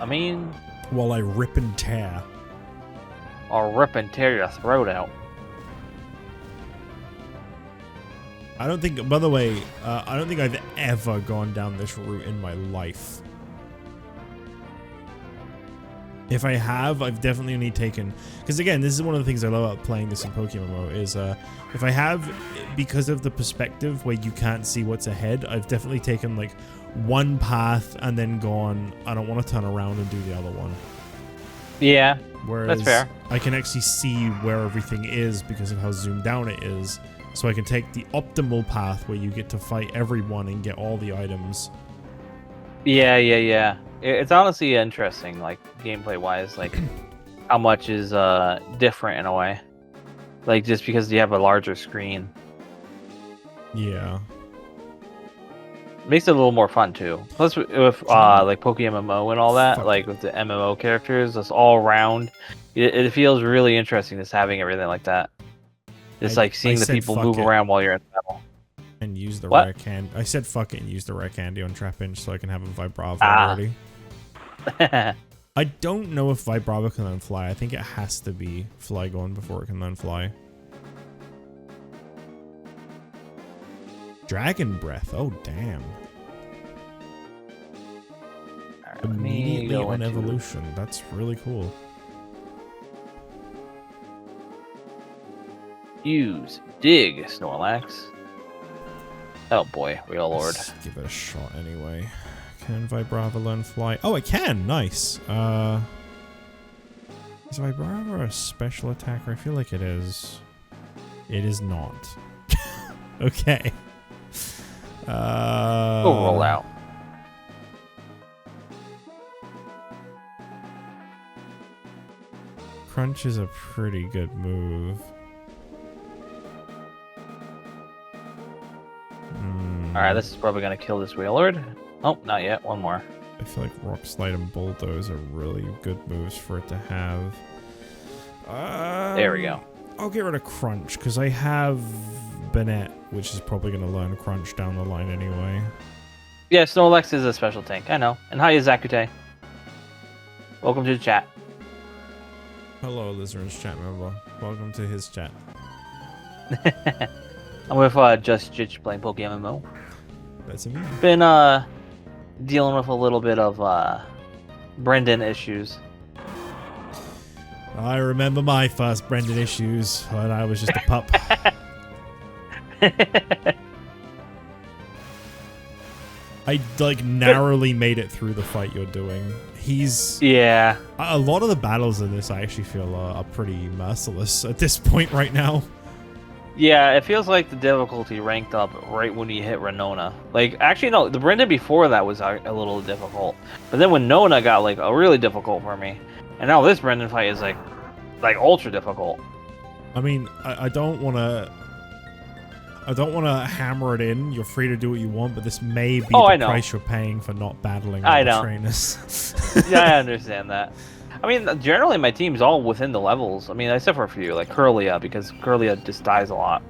I mean, while I rip and tear. I'll rip and tear your throat out. I don't think, by the way, I don't think I've ever gone down this route in my life. If I have, I've definitely only taken... Because again, this is one of the things I love about playing this in PokeMMO, is if I have, because of the perspective where you can't see what's ahead, I've definitely taken like one path and then gone, I don't want to turn around and do the other one. Yeah, whereas that's fair. I can actually see where everything is because of how zoomed down it is. So I can take the optimal path where you get to fight everyone and get all the items. Yeah. It's honestly interesting, like, gameplay-wise, like, how much is different in a way. Like, just because you have a larger screen. Yeah. makes it a little more fun too. Plus, with like PokeMMO and all that, Fuck. like with the MMO characters, that's all around. It feels really interesting just having everything like that. Just like seeing the people move around while you're in battle. And use the What? rare candy. I said fuck it and use the rare candy on Trapinch so I can have a Vibrava already. I don't know if Vibrava can learn fly. I think it has to be Flygon before it can learn fly. Dragon Breath. Oh, damn. Right, Immediately on evolution. That's really cool. Use Dig, Snorlax. Oh boy, real lord. Let's give it a shot anyway. Can Vibrava learn fly? Oh, it can! Nice. Is Vibrava a special attacker? I feel like it is. It is not. Okay. We'll roll out. Crunch is a pretty good move. Alright, this is probably going to kill this Wailord. Oh, not yet. One more. I feel like Rock Slide and Bulldoze are really good moves for it to have. There we go. I'll get rid of Crunch, because I have Banette, which is probably going to learn Crunch down the line anyway. Yeah, Snorlax is a special tank. I know. And hi, Zakute. Welcome to the chat. Hello, Alizarin's chat member. Welcome to his chat. I'm with JustJich playing PokeMMO. That's me. Been dealing with a little bit of Brendan issues. I remember my first Brendan issues when I was just a pup. I like narrowly made it through the fight you're doing. He's Yeah. a lot of the battles in this I actually feel are pretty merciless at this point right now. Yeah, it feels like the difficulty ranked up right when you hit Renona. Like, actually, no, the Brendan before that was a little difficult. But then when Nona got, like, really difficult for me. And now this Brendan fight is, like ultra difficult. I mean, I don't want to... I don't want to hammer it in. You're free to do what you want, but this may be the price you're paying for not battling all the trainers. Yeah, I understand that. I mean, generally my team's all within the levels. I mean, except for a few, like Curlia, because Curlia just dies a lot.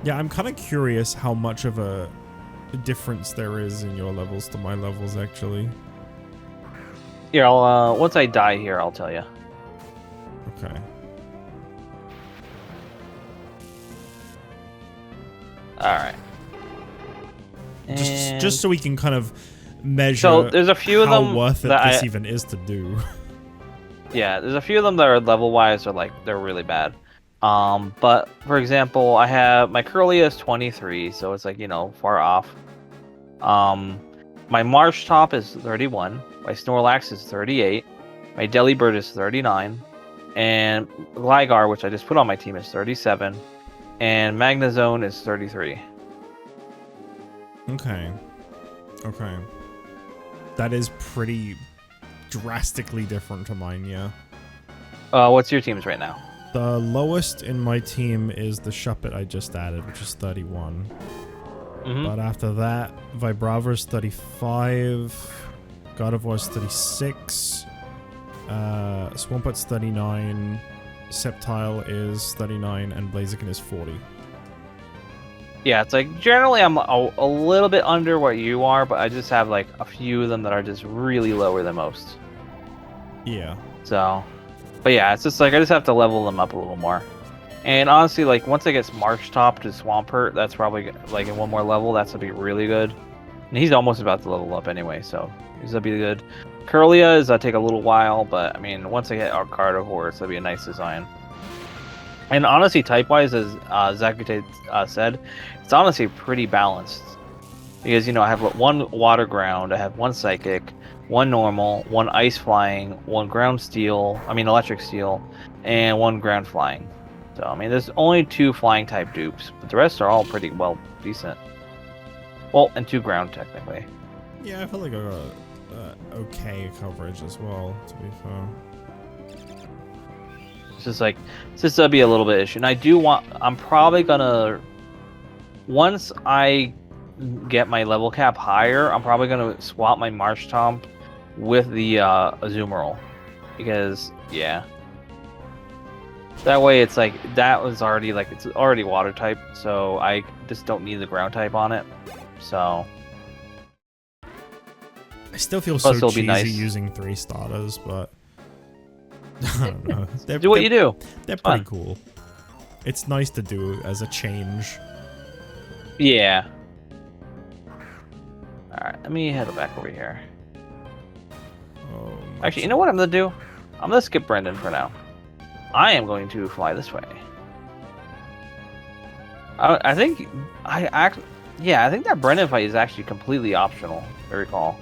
Yeah, I'm kind of curious how much of a difference there is in your levels to my levels, actually. Here, I'll once I die here, I'll tell you. Okay. All right. Just so we can kind of measure. So there's a few of them how worth it that this even is to do. Yeah, there's a few of them that are level-wise, or like they're really bad. But for example, I have my Curlia is 23, so it's like, you know, far off. My Marsh Top is 31. My Snorlax is 38. My Delibird is 39. And Gligar, which I just put on my team, is 37. And Magnezone is 33. Okay. Okay. That is pretty drastically different to mine, yeah. What's your teams right now? The lowest in my team is the Shuppet I just added, which is 31. Mm-hmm. But after that, Vibrava's 35, God of War's 36, Swamput's 39, Sceptile is 39, and Blaziken is 40. Yeah, it's like generally I'm a little bit under what you are, but I just have like a few of them that are just really lower than most. Yeah. So, but yeah, it's just like I just have to level them up a little more. And honestly, like once I get Marsh Top to Swampert, that's probably like in one more level. That's gonna be really good. And he's almost about to level up anyway, so he's gonna be good. Curlia is take a little while, but I mean once I hit our Carnivore, it's gonna be a nice design. And honestly, type-wise, as Zakute said, it's honestly pretty balanced. Because, you know, I have one Water Ground, I have one Psychic, one Normal, one Ice Flying, one Ground Steel, Electric Steel, and one Ground Flying. So, I mean, there's only 2 Flying-type dupes, but the rest are all pretty well decent. Well, and 2 Ground, technically. Yeah, I feel like I got okay coverage as well, to be fair. It's just like, this will be a little bit issue. And I'm probably gonna, once I get my level cap higher, I'm probably gonna swap my Marshtomp with the Azumarill, because yeah, that way it's like that was already like it's already water type, so I just don't need the ground type on it. So I still feel plus so it'll cheesy be nice. using 3 starters, but I don't know. Do what you do. They're It's pretty fun. cool. It's nice to do as a change. Yeah. All right, let me head back over here. Oh, Actually, you know what I'm gonna do? I'm gonna skip Brendan for now. I am going to fly this way. I think I think that Brendan fight is actually completely optional. I recall.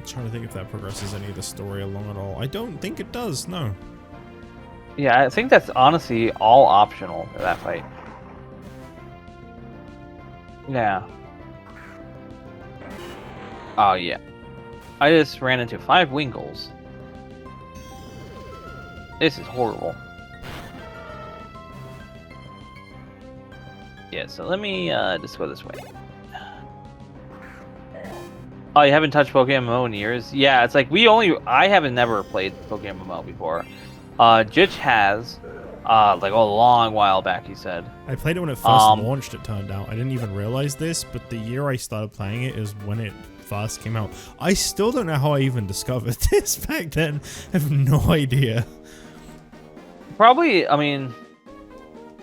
Trying to think if that progresses any of the story along at all. I don't think it does. No. Yeah, I think that's honestly all optional for that fight. Yeah. Oh yeah. I just ran into 5 Winkles. This is horrible. Yeah, so let me just go this way. Oh, you haven't touched PokeMMO in years? Yeah, it's like I haven't never played PokeMMO before. JustJich has, like a long while back, he said. I played it when it first launched, it turned out. I didn't even realize this, but the year I started playing it is when it first came out. I still don't know how I even discovered this back then. I have no idea. Probably, I mean,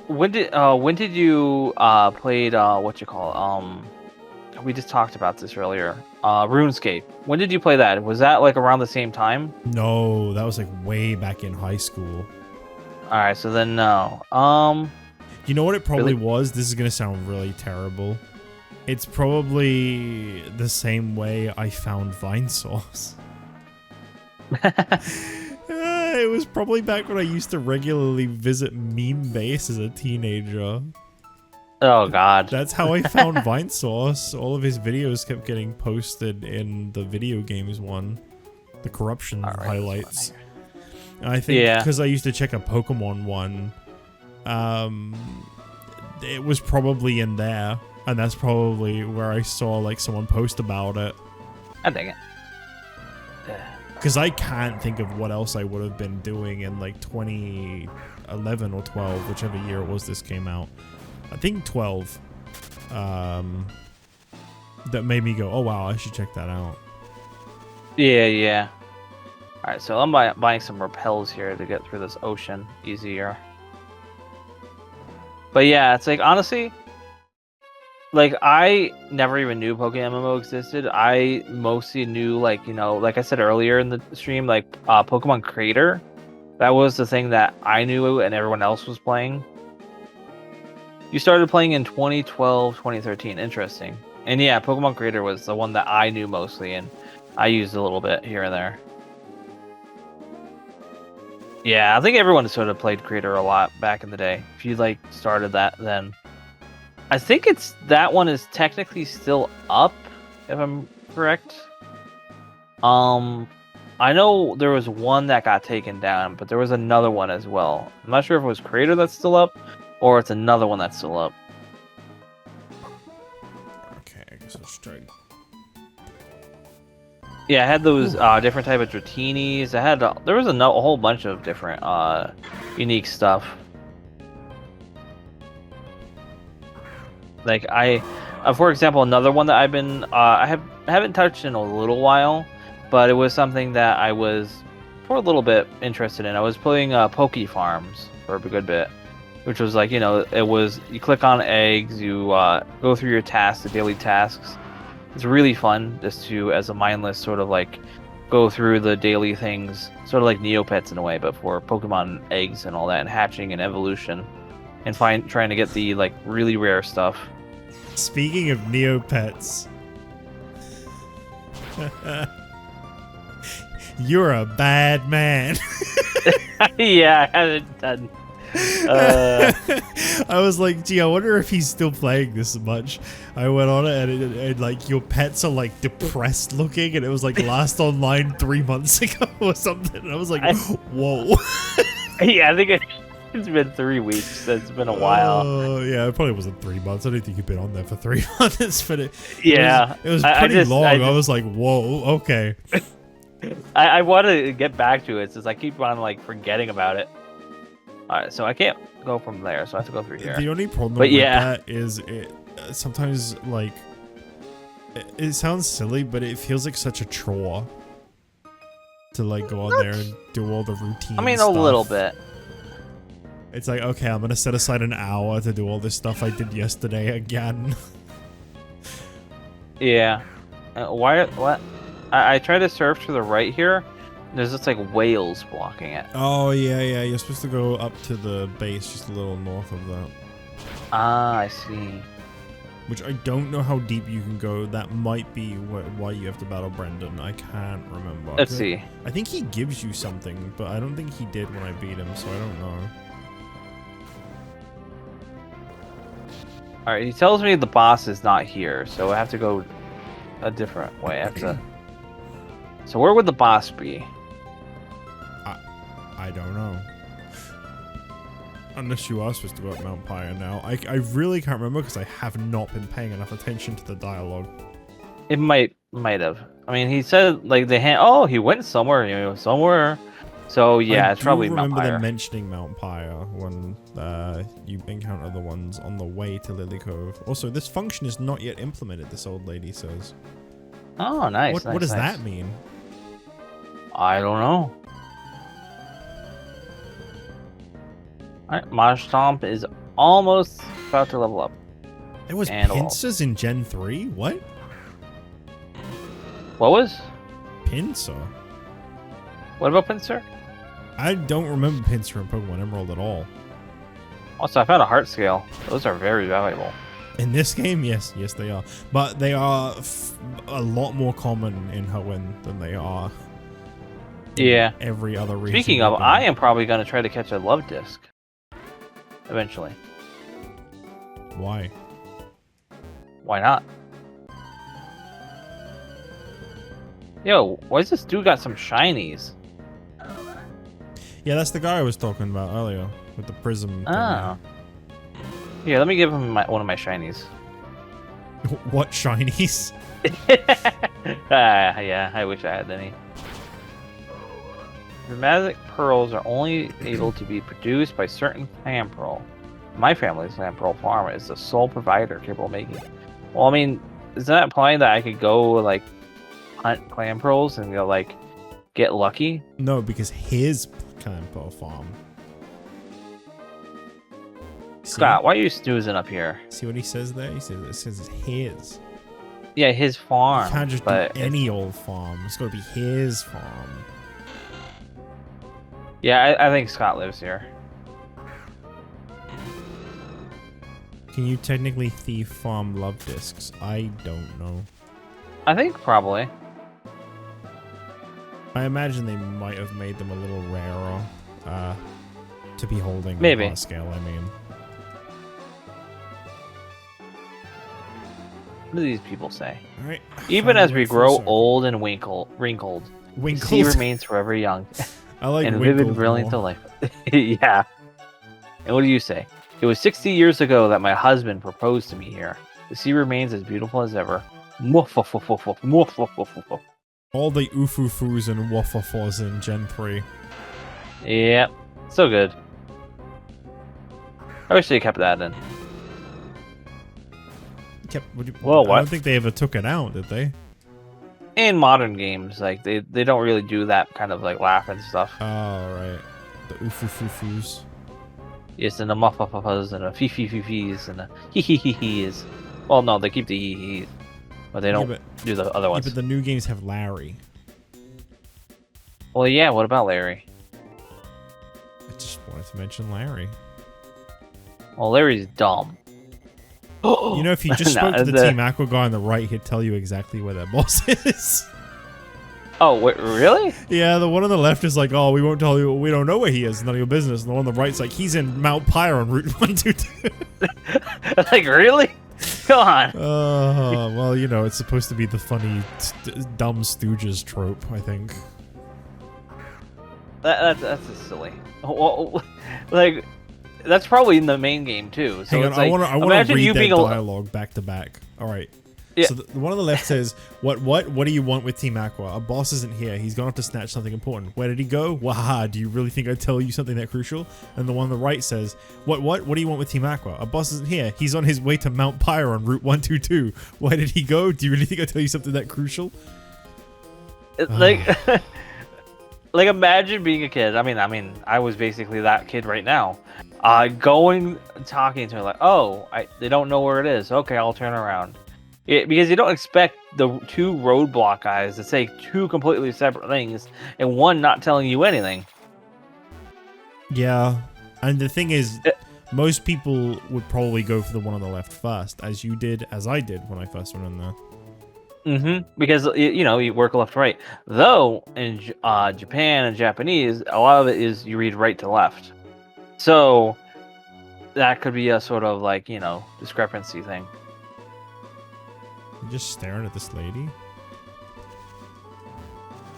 when did you played what you call we just talked about this earlier. RuneScape. When did you play that? Was that like around the same time? No, that was like way back in high school. All right, so then no. You know what it probably Really? was? This is going to sound really terrible. It's probably the same way I found Vine Source. It was probably back when I used to regularly visit Meme Base as a teenager. Oh God. That's how I found Vine Source. All of his videos kept getting posted in the video games one. The corruption highlights. And I think because I used to check a Pokemon one, it was probably in there. And that's probably where I saw like someone post about it. I dang it. Because I can't think of what else I would have been doing in like 2011 or 12, whichever year it was this came out. I think 12. That made me go, oh wow, I should check that out. Yeah. All right, so I'm buying some repels here to get through this ocean easier. But yeah, it's like honestly, like I never even knew PokeMMO existed. I mostly knew like like I said earlier in the stream, like Pokemon Creator. That was the thing that I knew and everyone else was playing. You started playing in 2012, 2013. Interesting. And yeah, Pokemon Creator was the one that I knew mostly, and I used a little bit here and there. Yeah, I think everyone sort of played Creator a lot back in the day. If you like started that then. I think that one is technically still up, if I'm correct. I know there was one that got taken down, but there was another one as well. I'm not sure if it was Creator that's still up, or it's another one that's still up. Okay, I guess I'll just try. Yeah, I had those different type of Dratinis. There was a whole bunch of different unique stuff. Like for example, another one that I haven't touched in a little while, but it was something that I was for a little bit interested in. I was playing Poke Farms for a good bit, which was like it was you click on eggs, you go through your tasks, the daily tasks. It's really fun just to, as a mindless sort of like, go through the daily things, sort of like Neopets in a way, but for Pokemon eggs and all that, and hatching and evolution, and trying to get the like really rare stuff. Speaking of Neopets, you're a bad man. Yeah, I haven't done. I was like, gee, I wonder if he's still playing this much. I went on it and like your pets are like depressed looking, and it was like last online 3 months ago or something. And I was like, whoa. Yeah, I think It's been 3 weeks. It's been a while. Oh, yeah, it probably wasn't 3 months. I don't think you've been on there for 3 months, but it was pretty long. I was like, whoa, okay. I want to get back to it since I keep on like forgetting about it. All right, so I can't go from there, so I have to go through here. The only problem with that is it sometimes like it sounds silly, but it feels like such a chore to like go on there and do all the routine. I mean, stuff. a little bit. It's like, okay, I'm gonna set aside an hour to do all this stuff I did yesterday again. Yeah. What? I tried to surf to the right here. There's just like whales blocking it. Oh yeah, you're supposed to go up to the base, just a little north of that. Ah, I see. Which I don't know how deep you can go. That might be why you have to battle Brendan. I can't remember. Let's see. I think he gives you something, but I don't think he did when I beat him, so I don't know. Alright, he tells me the boss is not here, so I have to go a different way. I have to... So where would the boss be? I don't know. Unless you are supposed to go up Mount Pyre now. I really can't remember because I have not been paying enough attention to the dialogue. It might have. I mean, he said like oh, he went somewhere, somewhere. So yeah, it's probably Mount Pyre. I remember them mentioning Mount Pyre when you encounter the ones on the way to Lily Cove. Also, this function is not yet implemented, this old lady says. Oh, nice. What does that mean? I don't know. Alright, Marshtomp is almost about to level up. There was pincers in Gen 3? What? What was? Pinsir? What about Pinsir? I don't remember Pinsir in Pokemon Emerald at all. Also, I found a heart scale. Those are very valuable. In this game, yes they are. But they are a lot more common in Hoenn than they are in every other region. Speaking of, I am probably going to try to catch a love disc. Eventually. Why? Why not? Yo, why is this dude got some shinies? Yeah, that's the guy I was talking about earlier with the prism. Oh. Yeah, let me give him one of my shinies. What shinies? Yeah, I wish I had any. Dramatic pearls are only able to be produced by certain clan pearl. My family's clan pearl farm is the sole provider capable of making it. Well, I mean, is that implying that I could go like hunt clan pearls and go like get lucky? No, because his clan pearl farm. Scott, why are you snoozing up here? See what he says there? He says it says it's his. Yeah, his farm. You can't just do any old farm. It's got to be his farm. Yeah, I think Scott lives here. Can you technically thief farm love discs? I don't know. I think probably. I imagine they might have made them a little rarer to be holding maybe on scale, I mean. What do these people say? All right. Even as we grow old and wrinkled, he remains forever young. I like and vivid, brilliant to life. Yeah. And what do you say? It was 60 years ago that my husband proposed to me here. The sea remains as beautiful as ever. All the oofufus and waffafos in Gen 3. Yep. So good. I wish they kept that in. Well, what? I don't think they ever took it out, did they? In modern games, like they don't really do that kind of like laugh and stuff. Oh right, the oofufufus. Yes, and the muffafafas and the fee-fee-fee-fees and the hee-hee-hee-hees. Well, no, they keep the hee-hee-hees, but they don't do the other ones. Yeah, but the new games have Larry. Well, yeah. What about Larry? I just wanted to mention Larry. Well, Larry's dumb. You know, if you just spoke to the Team Aqua guy on the right, he'd tell you exactly where their boss is. Oh, wait, really? Yeah, the one on the left is like, oh, we won't tell you, we don't know where he is, none of your business. And the one on the right's like, he's in Mount Pyre on Route 122. Like, really? Come on. Well, you know, it's supposed to be the funny, dumb Stooges trope, I think. That's just silly. Like, that's probably in the main game too. So Hang on, it's I like, want to imagine read you that being dialogue back to back. All right. Yeah. So the one on the left says, what do you want with Team Aqua? A boss isn't here. He's gone off to snatch something important. Where did he go? Waha, do you really think I'd tell you something that crucial? And the one on the right says, what do you want with Team Aqua? A boss isn't here. He's on his way to Mount Pyre on Route 122. Where did he go? Do you really think I'd tell you something that crucial? like, like imagine being a kid. I mean, I was basically that kid right now. Talking to me like, oh, they don't know where it is. Okay, I'll turn around. Because you don't expect the two roadblock guys to say two completely separate things and one not telling you anything. Yeah, and the thing is, most people would probably go for the one on the left first, as you did, as I did when I first went in there. Because you work left to right. Though in Japan and Japanese, a lot of it is you read right to left. So that could be a sort of like discrepancy thing. You're just staring at this lady?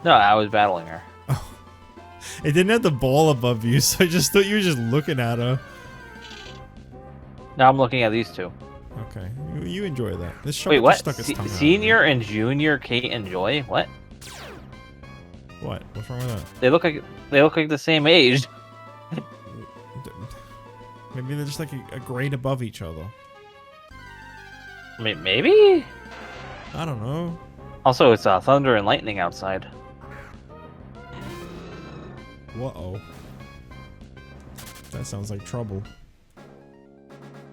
No, I was battling her. Oh. It didn't have the ball above you, so I just thought you were just looking at her. Now I'm looking at these two. Okay, you enjoy that. This Wait, what? Stuck its tongue Senior and Junior Kate and Joy? What? What? What's wrong with that? They look like the same age. Maybe they're just like a grade above each other. Maybe? I don't know. Also, it's thunder and lightning outside. Whoa. That sounds like trouble.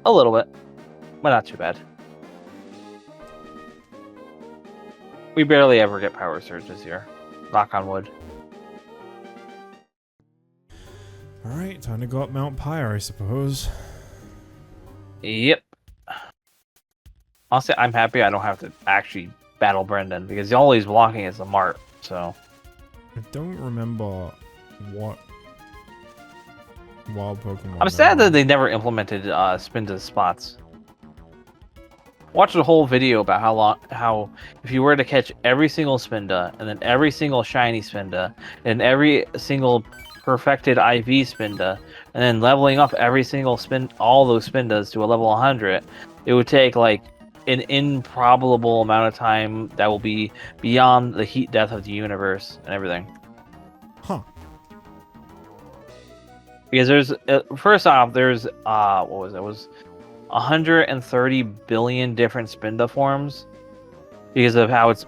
A little bit, but not too bad. We barely ever get power surges here. Knock on wood. Alright, time to go up Mount Pyre, I suppose. Yep. Honestly, I'm happy I don't have to actually battle Brendan, because all he's blocking is the Mart, so... I don't remember what wild Pokemon... I'm sad that they never implemented spin to spots. Watch the whole video about how if you were to catch every single Spinda, and then every single shiny Spinda, and every single perfected IV Spinda, and then leveling up every single all those Spindas to a level 100, it would take like an improbable amount of time that will be beyond the heat death of the universe and everything. Huh. Because there's first off, there's what was it? It was 130 billion different Spinda forms because of how it's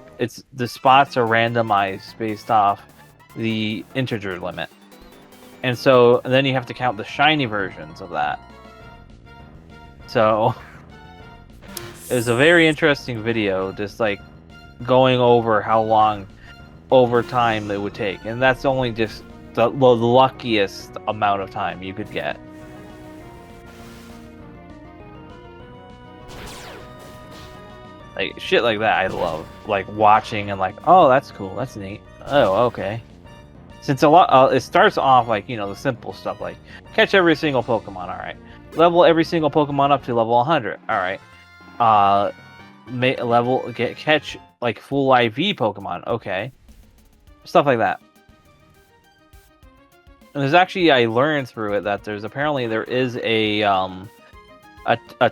the spots are randomized based off the integer limit. And then you have to count the shiny versions of that. So it was a very interesting video, just like going over how long over time it would take. And that's only just the luckiest amount of time you could get. Like shit like that I love. Like watching and like, oh, that's cool, that's neat. Oh, okay. Since it starts off like, the simple stuff like catch every single Pokemon, alright. Level every single Pokemon up to level 100, alright. Catch like full IV Pokemon, okay. Stuff like that. And there's actually, I learned through it that there is a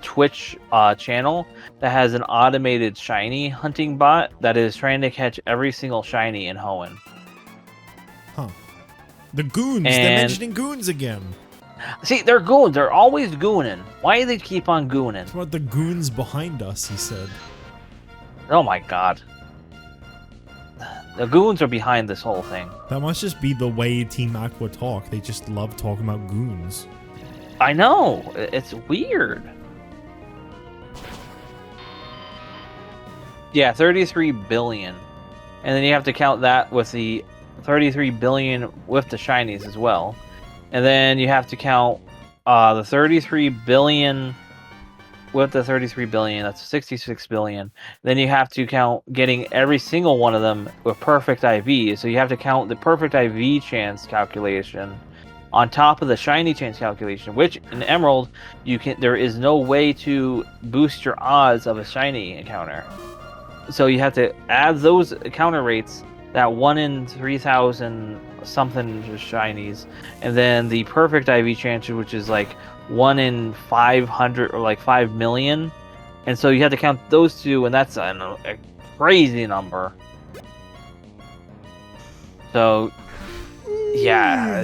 Twitch channel that has an automated shiny hunting bot that is trying to catch every single shiny in Hoenn. Huh. The goons! They're mentioning goons again! See, they're goons. They're always gooning. Why do they keep on gooning? It's about the goons behind us, he said. Oh my god. The goons are behind this whole thing. That must just be the way Team Aqua talk. They just love talking about goons. I know. It's weird. Yeah, 33 billion. And then you have to count that with the 33 billion with the shinies as well. And then you have to count the 33 billion with the 33 billion. That's 66 billion. Then you have to count getting every single one of them with perfect IV. So you have to count the perfect IV chance calculation on top of the shiny chance calculation, which in Emerald there is no way to boost your odds of a shiny encounter. So you have to add those counter rates that 1 in 3,000 something shinies, and then the perfect IV chance, which is like 1 in 500 or like 5 million. And so you have to count those two, and that's a crazy number. So, yeah,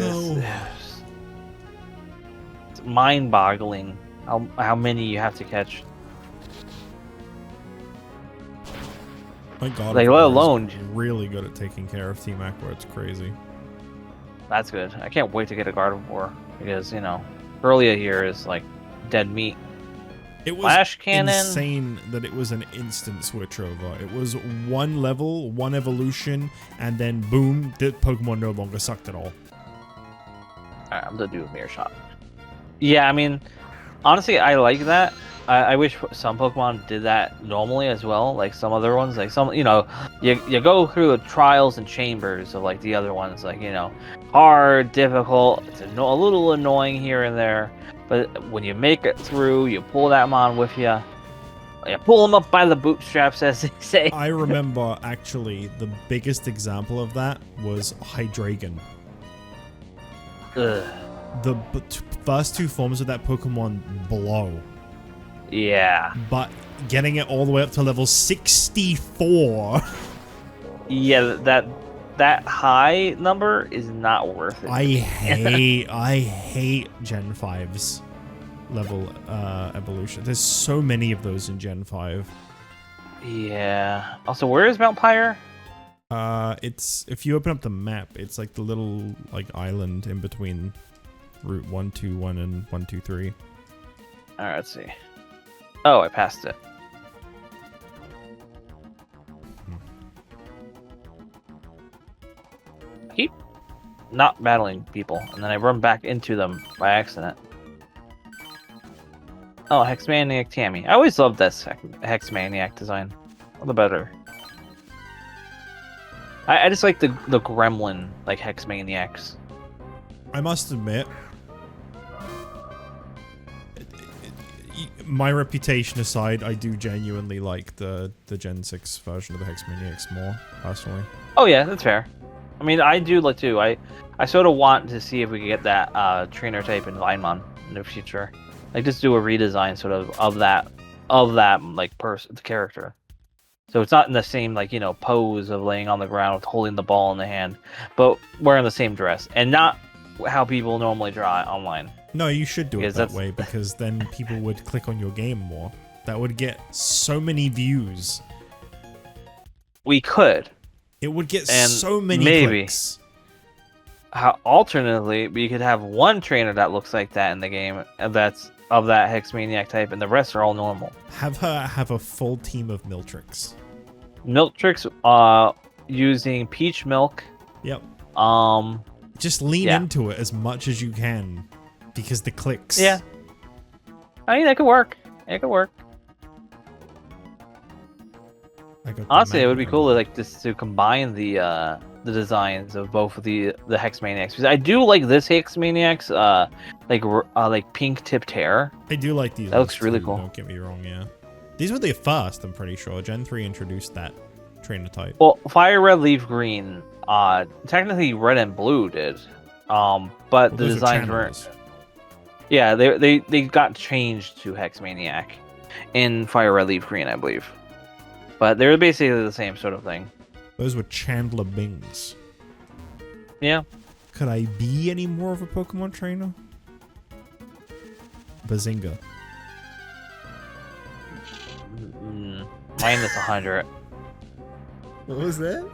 it's mind-boggling how many you have to catch. My God, Like, let alone really good at taking care of Team Aqua. It's crazy. That's good. I can't wait to get a Gardevoir because Burlia here is like dead meat. It was Flash cannon. insane that it was an instant switch over. It was one level, one evolution, and then boom, the Pokemon no longer sucked at all. Alright, I'm gonna do a mirror shot. Yeah, I mean, honestly, I like that. I wish some Pokemon did that normally as well, like some other ones. Like some, you go through the trials and chambers of like the other ones, like hard, difficult. It's a little annoying here and there, but when you make it through, you pull that Mon with you. You pull them up by the bootstraps, as they say. I remember actually the biggest example of that was Hydreigon. Ugh. The first two forms of that Pokemon blow. Yeah. But getting it all the way up to level 64. Yeah, that high number is not worth it. I hate Gen 5's level evolution. There's so many of those in Gen 5. Yeah. Also, where is Mount Pyre? It's if you open up the map, it's like the little island in between Route 121 and 123. All right, let's see. Oh, I passed it. Keep not battling people, and then I run back into them by accident. Oh, Hexmaniac Tammy. I always loved this Hexmaniac design. All the better. I just like the gremlin, like Hexmaniacs. I must admit, my reputation aside, I do genuinely like the Gen 6 version of the Hexmaniacs more, personally. Oh yeah, that's fair. I mean, I do like too. I sort of want to see if we could get that trainer type in Vinemon in the future. Like just do a redesign sort of that like the character. So it's not in the same pose of laying on the ground holding the ball in the hand, but wearing the same dress and not how people normally draw it online. No, you should do it that way because then people would click on your game more. That would get so many views. We could. It would get so many clicks. Alternatively, we could have one trainer that looks like that in the game that's of that Hexmaniac type, and the rest are all normal. Have her have a full team of Miltrix. Miltrix, using peach milk. Yep. Just lean into it as much as you can, because the clicks. Yeah. I mean, that could work. It could work. Honestly, it would be cool to combine the designs of both of the Hexmaniacs, because I do like this Hexmaniacs, like pink tipped hair. I do like these. That looks really cool. Don't get me wrong, yeah. These were the first, I'm pretty sure. Gen 3 introduced that trainer type. Well, Fire Red, Leaf Green, technically Red and Blue did, but the designs weren't. Yeah, they got changed to Hexmaniac in Fire Red, Leaf Green, I believe. But they were basically the same sort of thing. Those were Chandler Bings. Yeah. Could I be any more of a Pokemon trainer? Bazinga. Minus 100. What was that?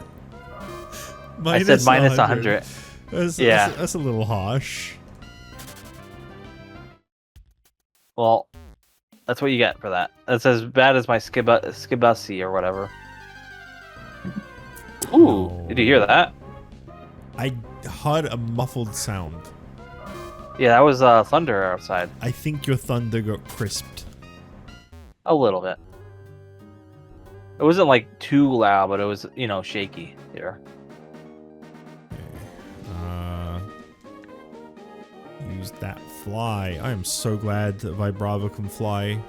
I said minus 100. That's a little harsh. Well, that's what you get for that. That's as bad as my Skibussi or whatever. Ooh, did you hear that? I heard a muffled sound. Yeah, that was thunder outside. I think your thunder got crisped. A little bit. It wasn't like too loud, but it was, shaky here. Use that fly. I am so glad that Vibrava can fly.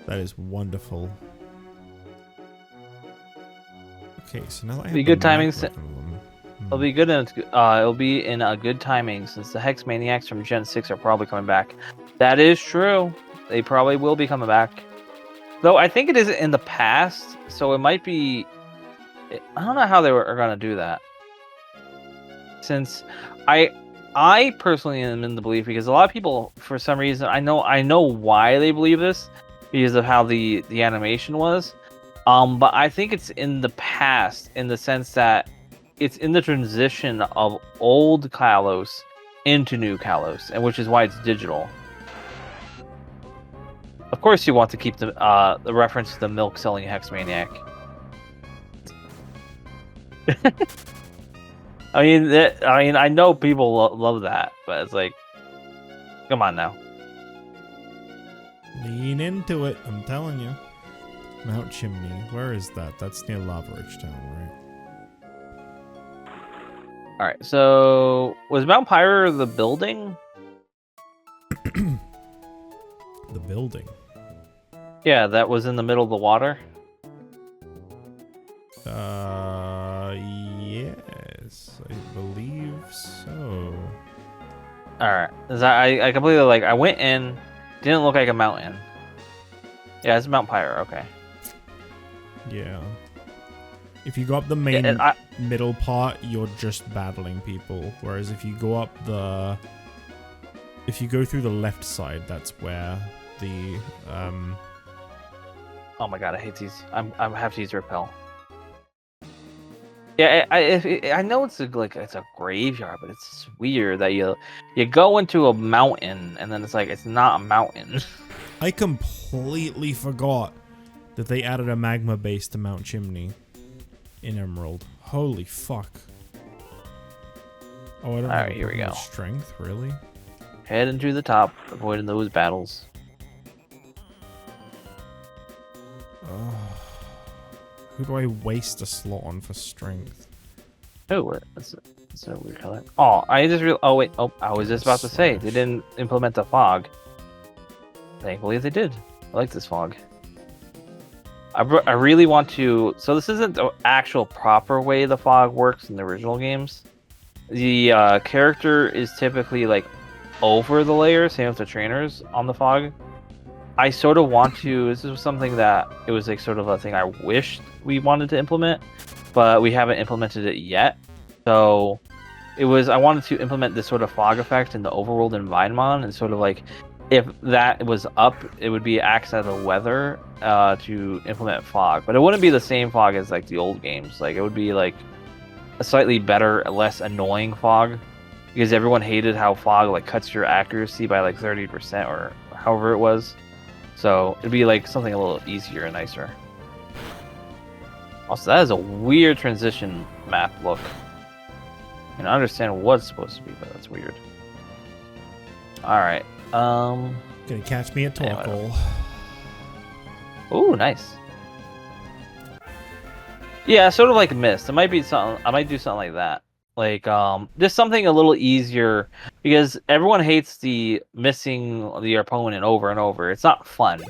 That is wonderful. Okay, so now that I have Be the good map timings. looking at them, It'll be good. It'll be in a good timing since the Hex Maniacs from Gen 6 are probably coming back. That is true. They probably will be coming back. Though I think it is in the past, so it might be. I don't know how are gonna do that. Since I personally am in the belief because a lot of people, for some reason, I know why they believe this because of how the animation was. But I think it's in the past in the sense that it's in the transition of old Kalos into new Kalos, and which is why it's digital. Of course, you want to keep the reference to the milk selling Hex Maniac. I mean, I know people love that, but it's like, come on now. lean into it. I'm telling you. Mount Chimney. Where is that? That's near Lava Ridge Town, right? All right. So was Mount Pyre the building? The building. Yeah, that was in the middle of the water. Yes, I believe so. All right. I completely I went in, didn't look like a mountain. Yeah, it's Mount Pyre. Okay. Yeah. If you go up the main middle part, you're just battling people. Whereas if you go up if you go through the left side, that's where the Oh my god, I hate these. I have to use repel. Yeah, I know it's it's a graveyard, but it's weird that you go into a mountain and then it's not a mountain. I completely forgot that they added a magma base to Mount Chimney in Emerald. Holy fuck. Oh, I don't know. Alright, here we go. Strength, really? Head into the top, avoiding those battles. Who do I waste a slot on for strength? Oh, that's a weird color. Oh, I just realized. Oh wait. Oh, I was just about to say they didn't implement the fog. Thankfully, they did. I like this fog. I really want to. So this isn't the actual proper way the fog works in the original games. The character is typically over the layer, same with the trainers on the fog. I sort of want to. This is something that it was sort of a thing I wished we wanted to implement, but we haven't implemented it yet. So I wanted to implement this sort of fog effect in the overworld in Vinemon, and sort of if that was up, it would be acts as a weather to implement fog, but it wouldn't be the same fog as the old games. It would be a slightly better, less annoying fog, because everyone hated how fog cuts your accuracy by 30% or however it was. So it'd be something a little easier and nicer. Also, that is a weird transition map look. I understand what it's supposed to be, but that's weird. Alright. Gonna catch me at Torkoal. Ooh, nice. Yeah, sort of like Mist. It might be something. I might do something like that. Just something a little easier, because everyone hates the missing the opponent over and over. It's not fun.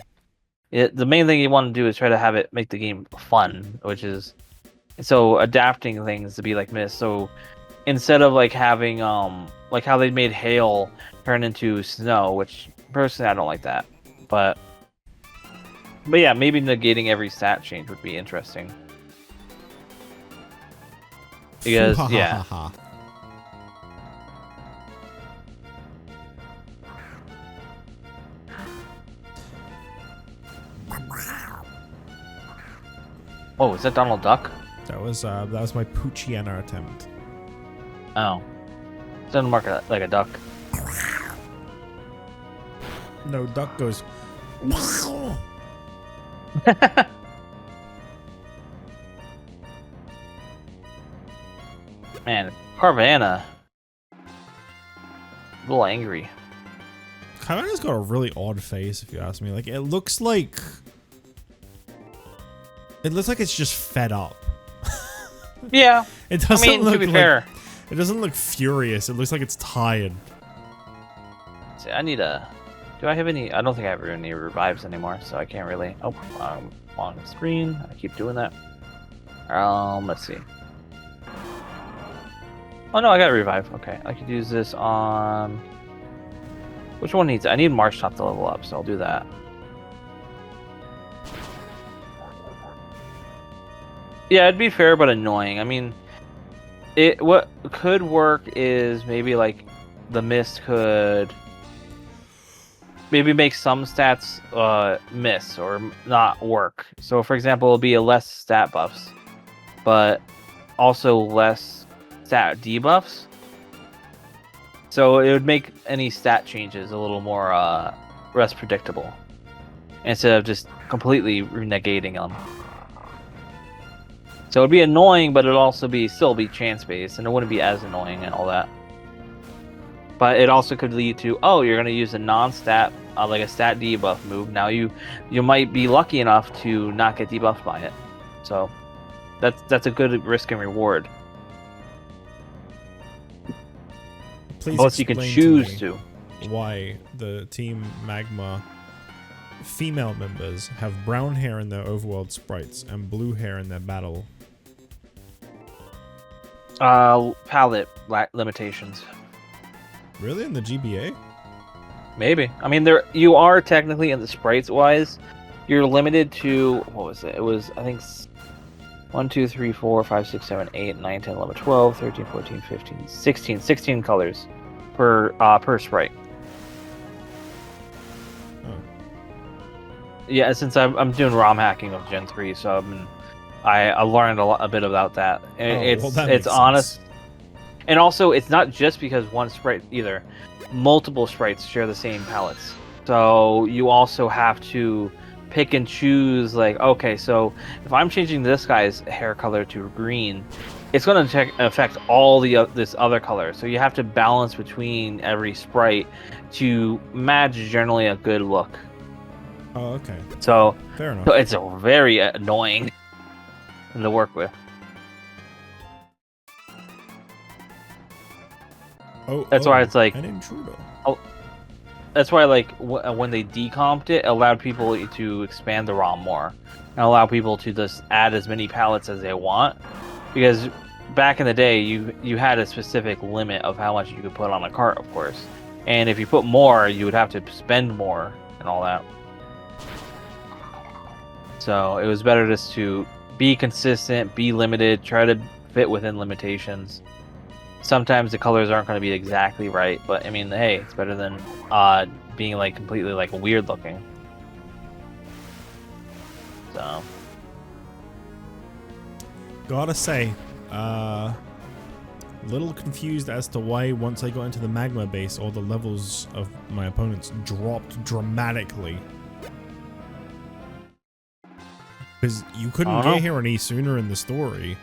The main thing you want to do is try to make the game fun, which is so adapting things to be like Mist. So instead of having how they made hail turn into snow, which personally I don't like that, but yeah, maybe negating every stat change would be interesting. Because yeah. Oh, is that Donald Duck? That was my Poochiana attempt. Oh. It doesn't mark like a duck. No, duck goes. Man, Carvanha. A little angry. Carvanha's got a really odd face, if you ask me. It looks like it's just fed up. Yeah. It doesn't look to be fair. It doesn't look furious. It looks like it's tired. See, I need a. Do I have any? I don't think I have any revives anymore, so I can't really. Oh, I'm on screen. I keep doing that. Let's see. Oh no, I got a revive. Okay, I could use this on. Which one needs it? I need Marshtomp to level up, so I'll do that. Yeah, it'd be fair but annoying. I mean, what could work is maybe like the mist could maybe make some stats miss or not work. So for example, it'll be a less stat buffs, but also less stat debuffs. So it would make any stat changes a little more less predictable instead of just completely negating them. So it'd be annoying, but it'd also still be chance based, and it wouldn't be as annoying and all that. But it also could lead to, oh, you're gonna use a non-stat, like a stat debuff move. Now you might be lucky enough to not get debuffed by it. So that's a good risk and reward. Please Both you can choose to. Why the Team Magma female members have brown hair in their overworld sprites and blue hair in their battle. Palette limitations. Really? In the GBA? Maybe. I mean, you are technically in the sprites wise. You're limited to, what was it? It was, I think, 1, 2, 3, 4, 5, 6, 7, 8, 9, 10, 11, 12, 13, 14, 15, 16 colors per sprite. Oh. Yeah, since I'm doing ROM hacking of Gen 3, so I learned a bit about that. It's honest. Sense. And also, it's not just because one sprite either. Multiple sprites share the same palettes. So you also have to pick and choose, like, okay, so if I'm changing this guy's hair color to green, it's going to affect all this other color. So you have to balance between every sprite to match generally a good look. Oh, okay. So, fair enough. So it's very annoying to work with. That's why it's like an intruder. That's why, like, when they decomped it allowed people to expand the ROM more and allow people to just add as many palettes as they want, because back in the day you had a specific limit of how much you could put on a cart, of course, and if you put more you would have to spend more and all that. So it was better just to be consistent, be limited, try to fit within limitations. Sometimes the colors aren't going to be exactly right, but I mean, hey, it's better than being like completely like weird looking. So, gotta say, little confused as to why once I got into the magma base, all the levels of my opponents dropped dramatically. Because you couldn't get here any sooner in the story.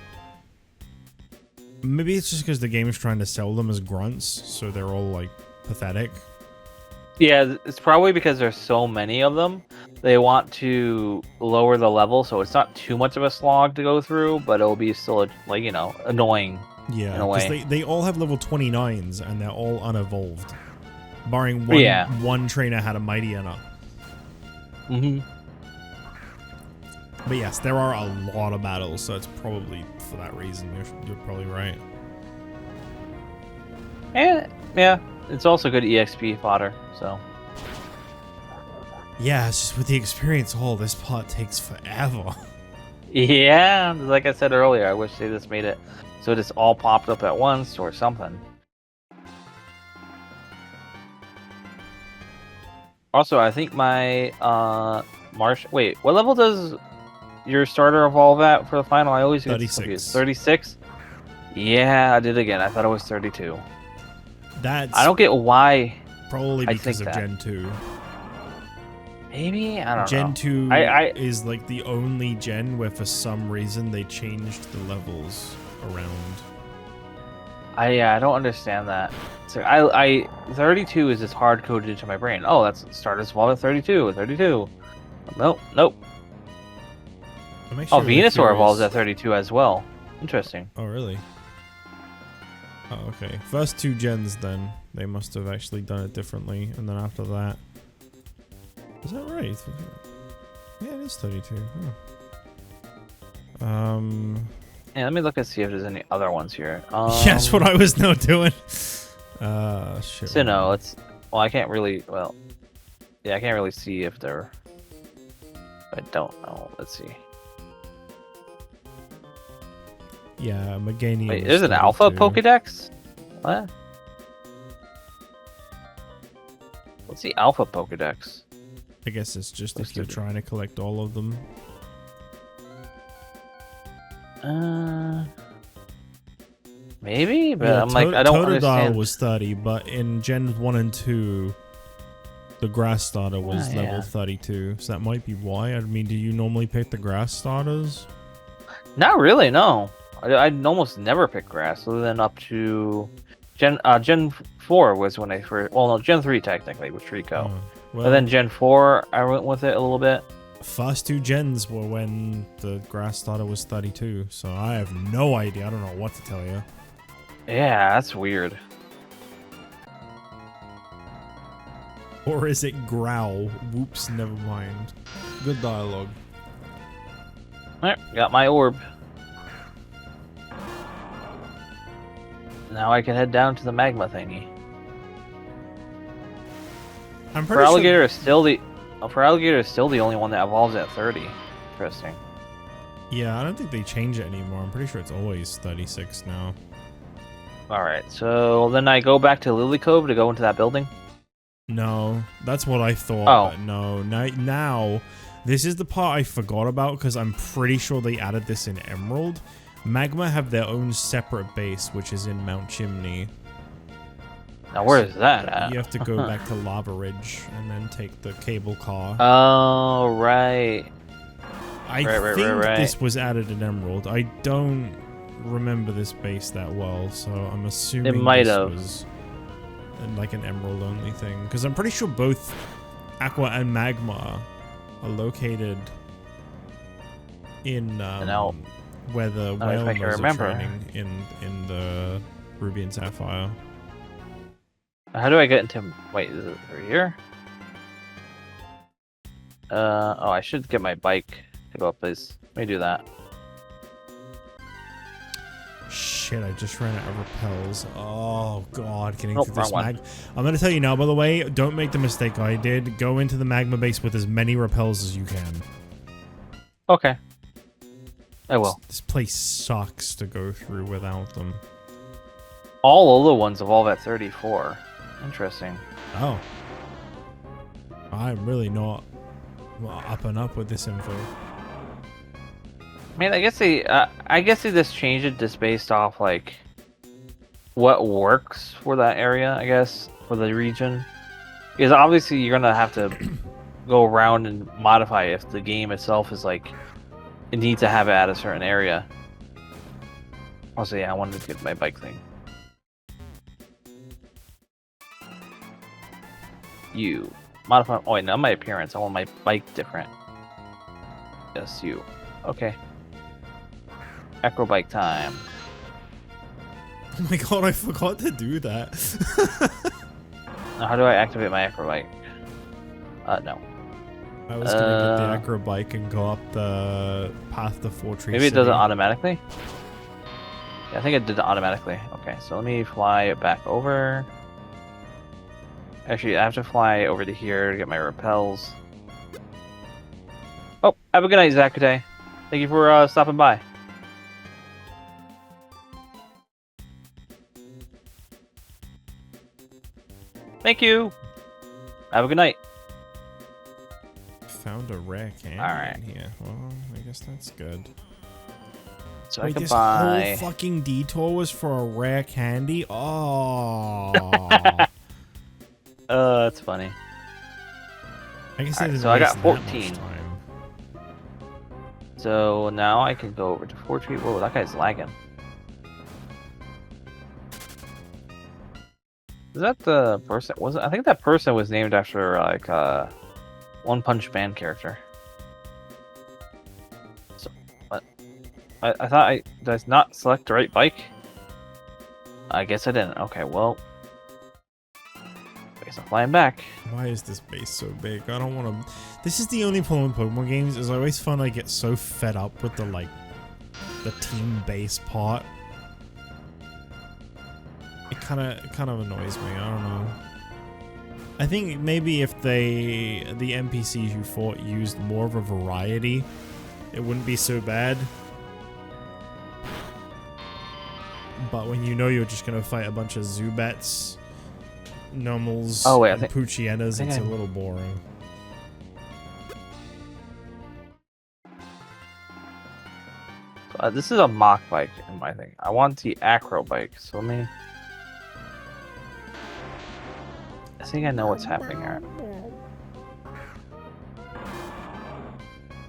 Maybe it's just because the game is trying to sell them as grunts, so they're all like pathetic. Yeah, it's probably because there's so many of them. They want to lower the level, so it's not too much of a slog to go through, but it'll be still like, you know, annoying. Yeah, in a way. because they all have level 29s and they're all unevolved, barring one trainer had a mighty Enna. Mm-hmm. But yes, there are a lot of battles, so it's probably for that reason. You're probably right. And yeah, it's also good EXP fodder. So yeah, it's just with the experience, this part takes forever. Yeah, like I said earlier, I wish they just made it so this all popped up at once or something. Also, I think my Wait, what level does your starter evolve at for the final? I always get 36. 36? Yeah, I did again. I thought it was 32. That's I don't get why. Probably because of Gen 2. Maybe? I don't know. Gen 2 is like the only gen where for some reason they changed the levels around. I don't understand that. So 32 is just hard coded into my brain. Oh, that's starters evolve at 32. 32. Nope. Oh, Venusaur evolves at 32 as well. Interesting. Oh, really? Oh, okay. First two gens, then they must have actually done it differently, and then after that, is that right? Yeah, it is 32. Yeah, let me look and see if there's any other ones here. Yeah, that's what I was now doing. Shit. So no, it's well, I can't really. Well, yeah, I can't really see if they're. I don't know. Let's see. Yeah, Meganium. Wait, there's an alpha Pokédex? What? What's the alpha Pokédex? I guess it's just if you're trying to collect all of them. Maybe, but Yeah, I'm like, I don't Totodile understand. was 30, but in Gen 1 and 2, the grass starter was level 32, so that might be why. I mean, do you normally pick the grass starters? Not really, no. I almost never pick grass, other than up to Gen 4 was when I first. Well, no, Gen 3 technically with Trico. Well, But then Gen 4, I went with it a little bit. First 2 gens were when the grass starter was 32, so I have no idea. I don't know what to tell you. Yeah, that's weird. Or is it growl? Whoops, never mind. Good dialogue. Alright, got my orb. Now I can head down to the magma thingy. I'm pretty Alligator is still the Alligator is still the only one that evolves at 30. Interesting. Yeah, I don't think they change it anymore. I'm pretty sure it's always 36 now. Alright, so then I go back to Lily Cove to go into that building? No, that's what I thought. Oh. But no, now, this is the part I forgot about because I'm pretty sure they added this in Emerald. Magma have their own separate base, which is in Mount Chimney. Now where is that at? You have to go back to Lava Ridge and then take the cable car. Oh, right. I think this was added in Emerald. I don't remember this base that well, so I'm assuming It might this have. was like an Emerald only thing. Because I'm pretty sure both Aqua and Magma are located in where the whale are training in the Ruby and Sapphire. How do I get into... Wait, is it over here? Oh, I should get my bike to go up this. Let me do that. Shit, I just ran out of repels. Oh god, getting Nope, through this wrong mag. one. I'm gonna tell you now, by the way, don't make the mistake I did. Go into the magma base with as many repels as you can. Okay. I will. This place sucks to go through without them. All other ones evolve at 34. Interesting. Oh. I'm really not up and up with this info. I mean, I guess they just changed it just based off like what works for that area. I guess for the region, because obviously you're gonna have to go around and modify it if the game itself is like it needs to have it at a certain area. Also, yeah, I wanted to get my bike thing. You modify. Oh wait, not my appearance. I want my bike different. Yes, you. Okay. Acrobike time. Oh my god, I forgot to do that. Now, how do I activate my acrobike? No. I was gonna get the acro bike and go up the path to Fortree City. Maybe it does it automatically? Yeah, I think it did it automatically. Okay, so let me fly it back over. Actually, I have to fly over to here to get my repels. Oh, have a good night, Zakute. Thank you for stopping by. Thank you. Have a good night. Found a rare candy in here. Well, I guess that's good. So Wait, I can this buy. whole fucking detour was for a rare candy? Oh. That's funny. I guess Alright, didn't so I got waste that much 14. time. So now I can go over to Fortree. Whoa, that guy's lagging. Is that the person? Was it? I think that person was named after like a One Punch Man character. So, what? I thought did I not select the right bike? I guess I didn't. Okay, well, I guess I'm flying back. Why is this base so big? I don't want to... This is the only problem with Pokemon games, is I always find I get so fed up with the, like, the team base part. It kind of annoys me. I don't know. I think maybe if the NPCs you fought used more of a variety, it wouldn't be so bad. But when you know you're just gonna fight a bunch of Zubats, Normals, and Poochienas, it's a little boring. This is a mock bike in my thing. I want the acro bike, so let me... I think I know what's happening here.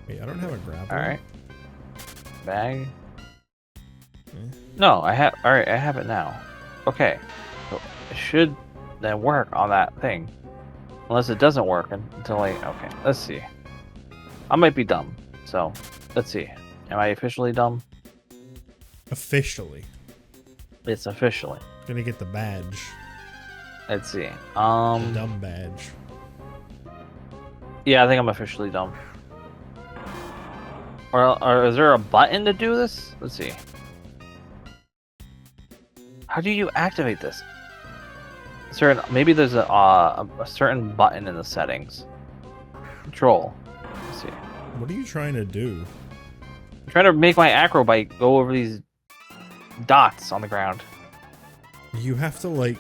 Wait, I don't have a grapple. Alright. Bag. No, I have... Alright, I have it now. Okay. So it should then work on that thing. Unless it doesn't work until I... Okay, let's see. I might be dumb, so let's see. Am I officially dumb? Officially. It's officially. Gonna get the badge. Let's see. The dumb badge. Yeah, I think I'm officially dumb. Or is there a button to do this? Let's see. How do you activate this? Maybe there's a certain button in the settings. Control. Let's see. What are you trying to do? I'm trying to make my acro bike go over these dots on the ground. You have to like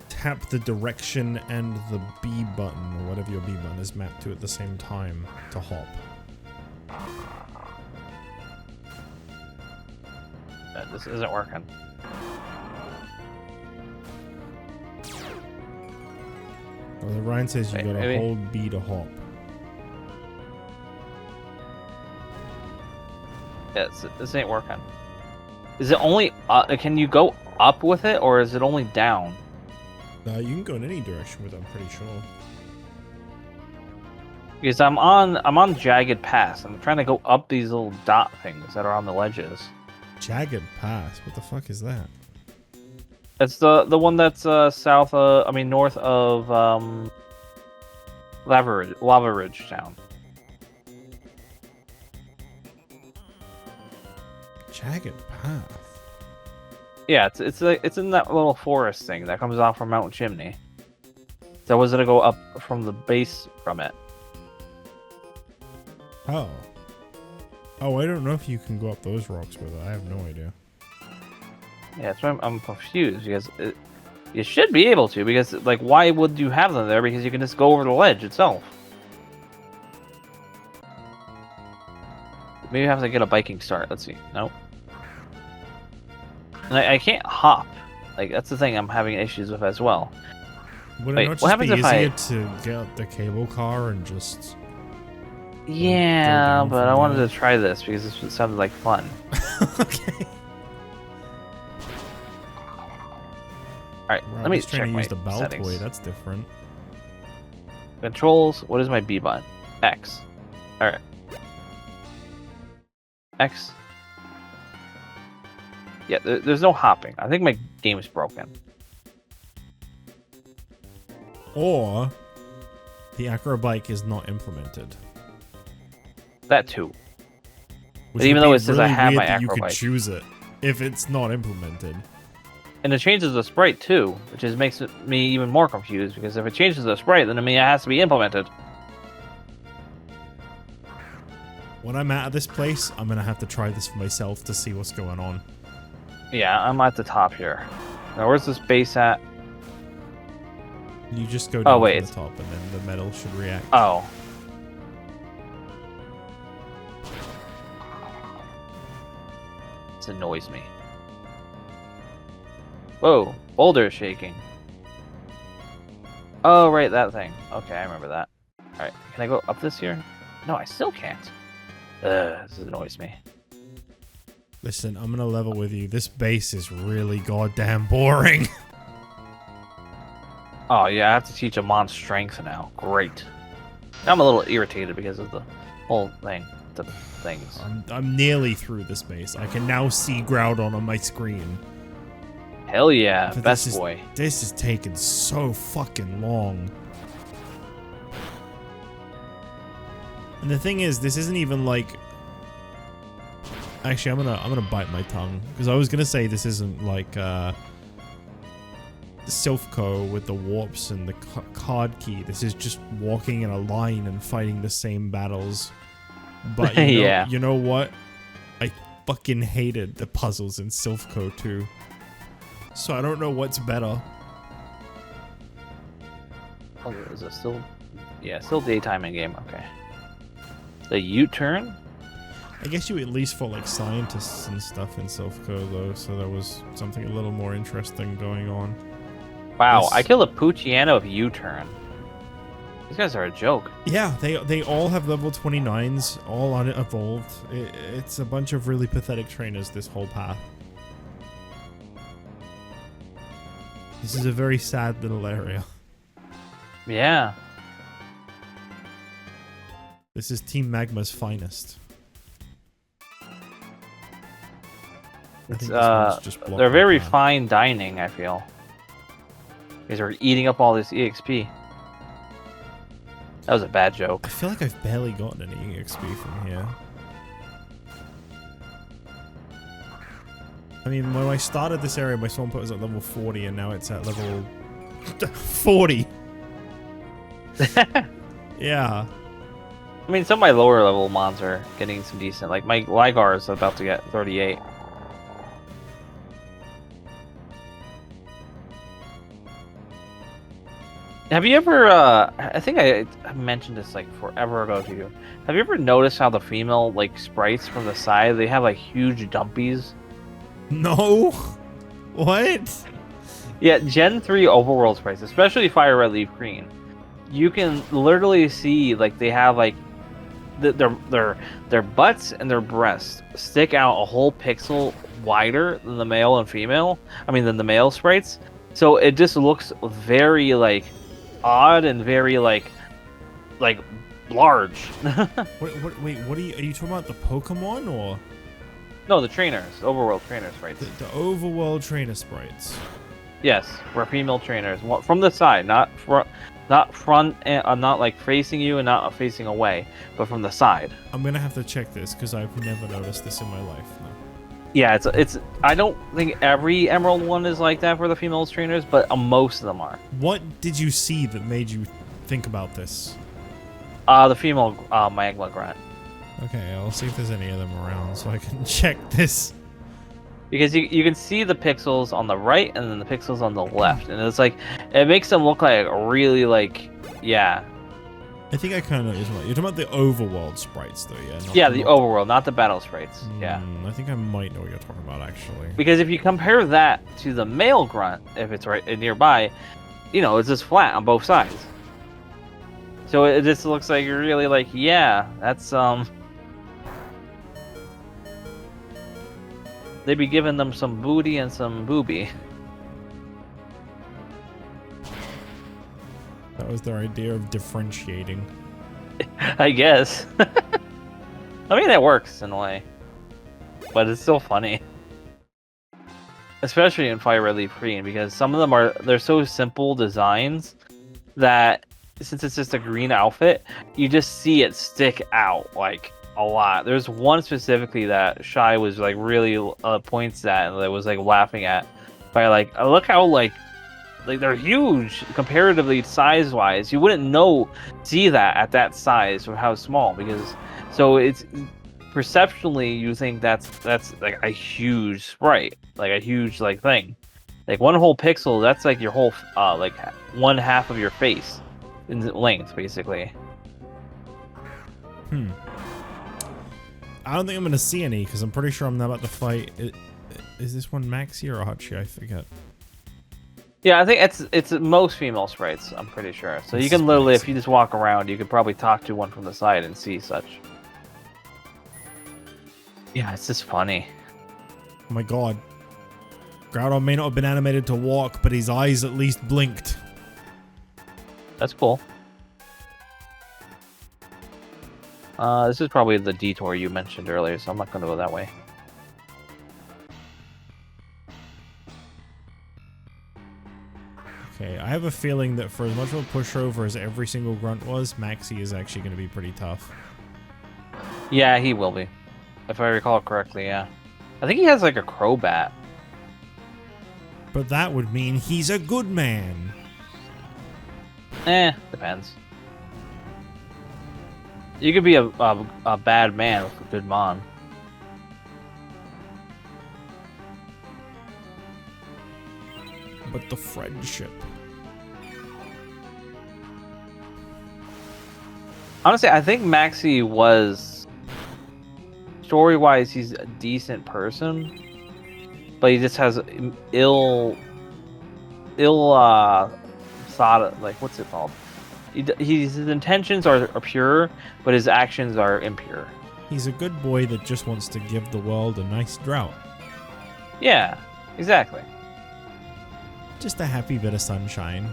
tap the direction and the B button, or whatever your B button is mapped to at the same time to hop. This isn't working. Well, the Ryan says you gotta hold B to hop. Yeah, this ain't working. Is it only can you go up with it, or is it only down? You can go in any direction with it, I'm pretty sure. Because I'm on jagged pass. I'm trying to go up these little dot things that are on the ledges. Jagged pass? What the fuck is that? It's the one that's north of Lava Ridge Town. Jagged path. Yeah, it's in that little forest thing that comes off from Mount Chimney. So was it to go up from the base from it? Oh. Oh, I don't know if you can go up those rocks with it. I have no idea. Yeah, that's why I'm confused, because you should be able to, because like why would you have them there? Because you can just go over the ledge itself. Maybe I have to get a biking start. Let's see. Nope. And I can't hop. Like that's the thing I'm having issues with as well. Would it not just be easier to get out the cable car and just... Yeah, but I wanted to try this because this sounded like fun. Okay. Alright, let me check my use the settings. Beltway, that's different. Controls, what is my B button? X. Alright. X. Yeah, there's no hopping. I think my game is broken. Or the acro bike is not implemented. That too. But even though it says I have my acro bike, you could choose it if it's not implemented. And it changes the sprite too, which makes me even more confused, because if it changes the sprite, then I mean it has to be implemented. When I'm out of this place, I'm gonna have to try this for myself to see what's going on. Yeah, I'm at the top here. Now, where's this base at? You just go down to the top, and then the metal should react. Oh. This annoys me. Whoa, boulder is shaking. Oh, right, that thing. Okay, I remember that. Alright, can I go up this here? No, I still can't. This annoys me. Listen, I'm gonna level with you. This base is really goddamn boring. Oh, yeah, I have to teach Amon strength now. Great. I'm a little irritated because of the whole thing. The things. I'm nearly through this base. I can now see Groudon on my screen. Hell yeah, but best boy. This is taking so fucking long. And the thing is, this isn't even like Actually, I'm gonna bite my tongue because I was gonna say this isn't like Silphco with the warps and the card key. This is just walking in a line and fighting the same battles. But you know, Yeah. you know what? I fucking hated the puzzles in Silphco too. So I don't know what's better. Oh, is it still? Yeah, still daytime in game. Okay. The U-turn. I guess you at least fought like scientists and stuff in Silphco though, so there was something a little more interesting going on. Wow, This- I killed a Pucciano of U-turn. These guys are a joke. Yeah, they all have level 29s, all unevolved. It's a bunch of really pathetic trainers this whole path. This is a very sad little area. Yeah. This is Team Magma's finest. I It's think this one's just blocked they're very by that. fine dining, I feel. Because we're eating up all this EXP. That was a bad joke. I feel like I've barely gotten any EXP from here. I mean, when I started this area, my spawn point was at level 40, and now it's at level 40. Yeah. I mean, some of my lower level mons are getting some decent. Like my Ligar is about to get 38. Have you ever? I think I mentioned this like forever ago to you. Have you ever noticed how the female like sprites from the side they have like huge dumpies? No. What? Yeah, Gen 3 overworld sprites, especially Fire Red Leaf Green. You can literally see like they have like their butts and their breasts stick out a whole pixel wider than the male and female. I mean, than the male sprites. So it just looks very like odd and very like large. Wait, what are you talking about? The Pokemon or No, the trainers, overworld trainer sprites. the overworld trainer sprites? Yes, we're female trainers from the side, not front, and not like facing you and not facing away, but from the side. I'm gonna have to check this because I've never noticed this in my life. No. Yeah, it's. I don't think every Emerald one is like that for the female trainers, but most of them are. What did you see that made you think about this? The female Magma Grunt. Okay, I'll see if there's any of them around so I can check this. Because you can see the pixels on the right and then the pixels on the left, and it's like it makes them look like really like yeah. I think I kind of know what you're talking about. You're talking about the overworld sprites, though, yeah? Yeah, the overworld, not the battle sprites. Yeah. I think I might know what you're talking about, actually. Because if you compare that to the male grunt, if it's right nearby, you know, it's just flat on both sides. So it just looks like you're really like, yeah, that's they'd be giving them some booty and some booby. That was their idea of differentiating. I guess. I mean, that works in a way, but it's still funny, especially in Fire Red Leaf Green, because some of them they're so simple designs that since it's just a green outfit, you just see it stick out like a lot. There's one specifically that Shy was like really points at and that was like laughing at by like, look how like they're huge comparatively size wise. You wouldn't see that at that size or how small, because so it's perceptually you think that's like a huge sprite, like a huge like thing, like one whole pixel. That's like your whole like one half of your face in length, basically. I don't think I'm gonna see any because I'm pretty sure I'm not about to fight. Is this one Maxi or Hachi? I forget. Yeah, I think it's most female sprites, I'm pretty sure. So you can literally, if you just walk around, you could probably talk to one from the side and see such. Yeah, it's just funny. Oh my god. Groudon may not have been animated to walk, but his eyes at least blinked. That's cool. This is probably the detour you mentioned earlier, so I'm not going to go that way. Okay, I have a feeling that for as much of a pushover as every single grunt was, Maxi is actually going to be pretty tough. Yeah, he will be. If I recall correctly, yeah. I think he has like a Crobat. But that would mean he's a good man. Depends. You could be a bad man with a good mon. But the friendship. Honestly, I think Maxie was story-wise, he's a decent person, but he just has ill thought. Like, what's it called? His intentions are pure, but his actions are impure. He's a good boy that just wants to give the world a nice drought. Yeah, exactly. Just a happy bit of sunshine.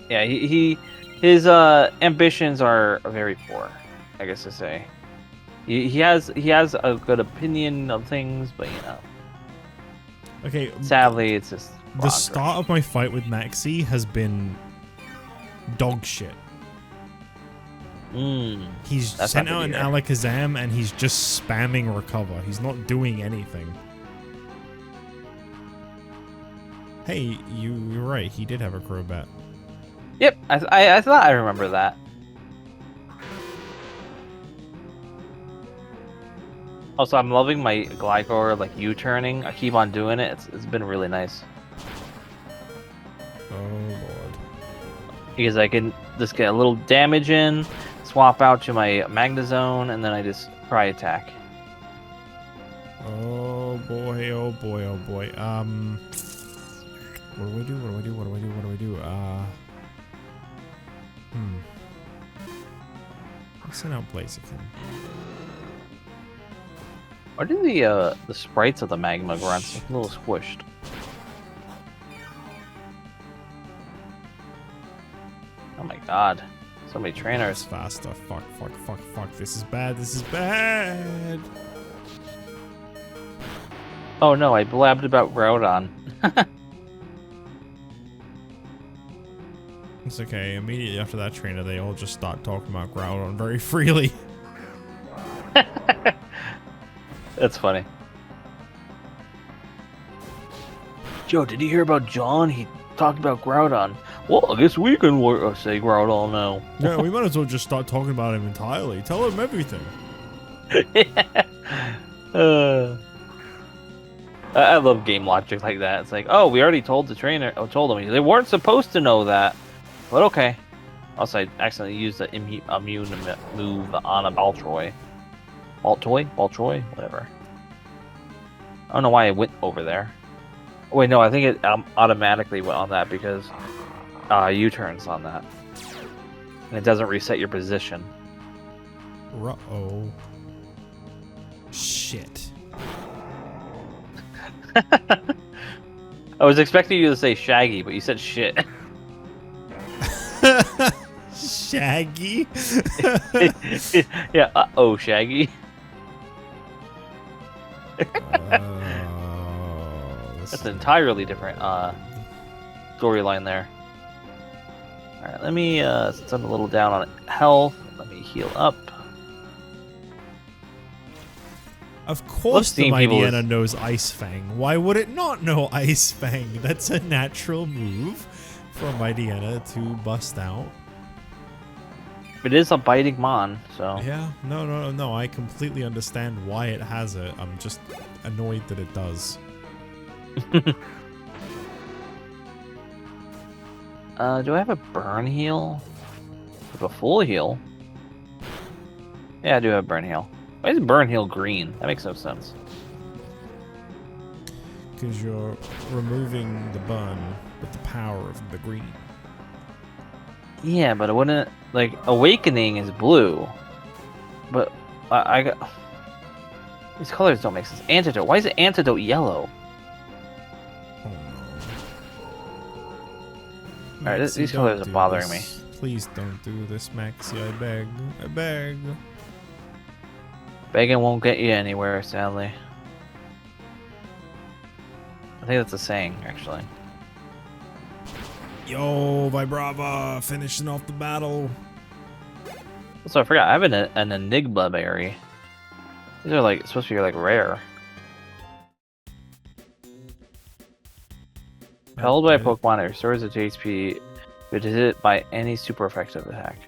Yeah, his ambitions are very poor, I guess to say. He has a good opinion of things, but you know. Okay. Sadly, it's just the start of my fight with Maxie has been dog shit. He's sent out an Alakazam and he's just spamming recover. He's not doing anything. Hey, you're right. He did have a Crobat. Yep, I thought I remember that. Also, I'm loving my Glycor like U-turning. I keep on doing it. It's been really nice. Oh lord. Because I can just get a little damage in, swap out to my Magnezone, and then I just try attack. Oh boy, oh boy, oh boy. What do I do? What do I do? What do I do? What do I do? Let's send out Blaziken. Why do the sprites of the Magma grunts look a little squished? Oh my god. So many trainers. Faster. Fuck. This is bad. This is bad. Oh no, I blabbed about Groudon. It's okay. Immediately after that trainer, they all just start talking about Groudon very freely. That's funny. Joe, did you hear about John? He talked about Groudon. Well, I guess we can say Groudon now. Yeah, we might as well just start talking about him entirely. Tell him everything. I love game logic like that. It's like, oh, we already told the trainer. I told them they weren't supposed to know that, but okay. Also, I accidentally used the immune move on a Baltroy. Baltroy, whatever. I don't know why I went over there. Oh, wait, no, I think it automatically went on that because U-turns on that, and it doesn't reset your position. Uh-oh. Shit. I was expecting you to say Shaggy, but you said shit. Shaggy? Yeah, uh-oh, Shaggy. That's an entirely different storyline there. Alright, let me, since I'm a little down on health, let me heal up. Of course the Mightyena knows Ice Fang. Why would it not know Ice Fang? That's a natural move for a Mightyena to bust out. It is a biting mon, so... Yeah, no, I completely understand why it has it. I'm just annoyed that it does. Do I have a burn heal? I have a full heal? Yeah, I do have burn heal. Why is burn heal green? That makes no sense. Because you're removing the burn with the power of the green. Yeah, but it wouldn't... Like, Awakening is blue. But I got... These colors don't make sense. Antidote. Why is it Antidote yellow? Oh no. Alright, these colors are bothering me. Please don't do this, Maxie. I beg. I beg. Begging won't get you anywhere, sadly. I think that's a saying, actually. Yo, Vibrava, finishing off the battle. So I forgot, I have an Enigma berry. These are like supposed to be like rare. Held by a Pokemon, it restores its HP if it is hit by any super effective attack.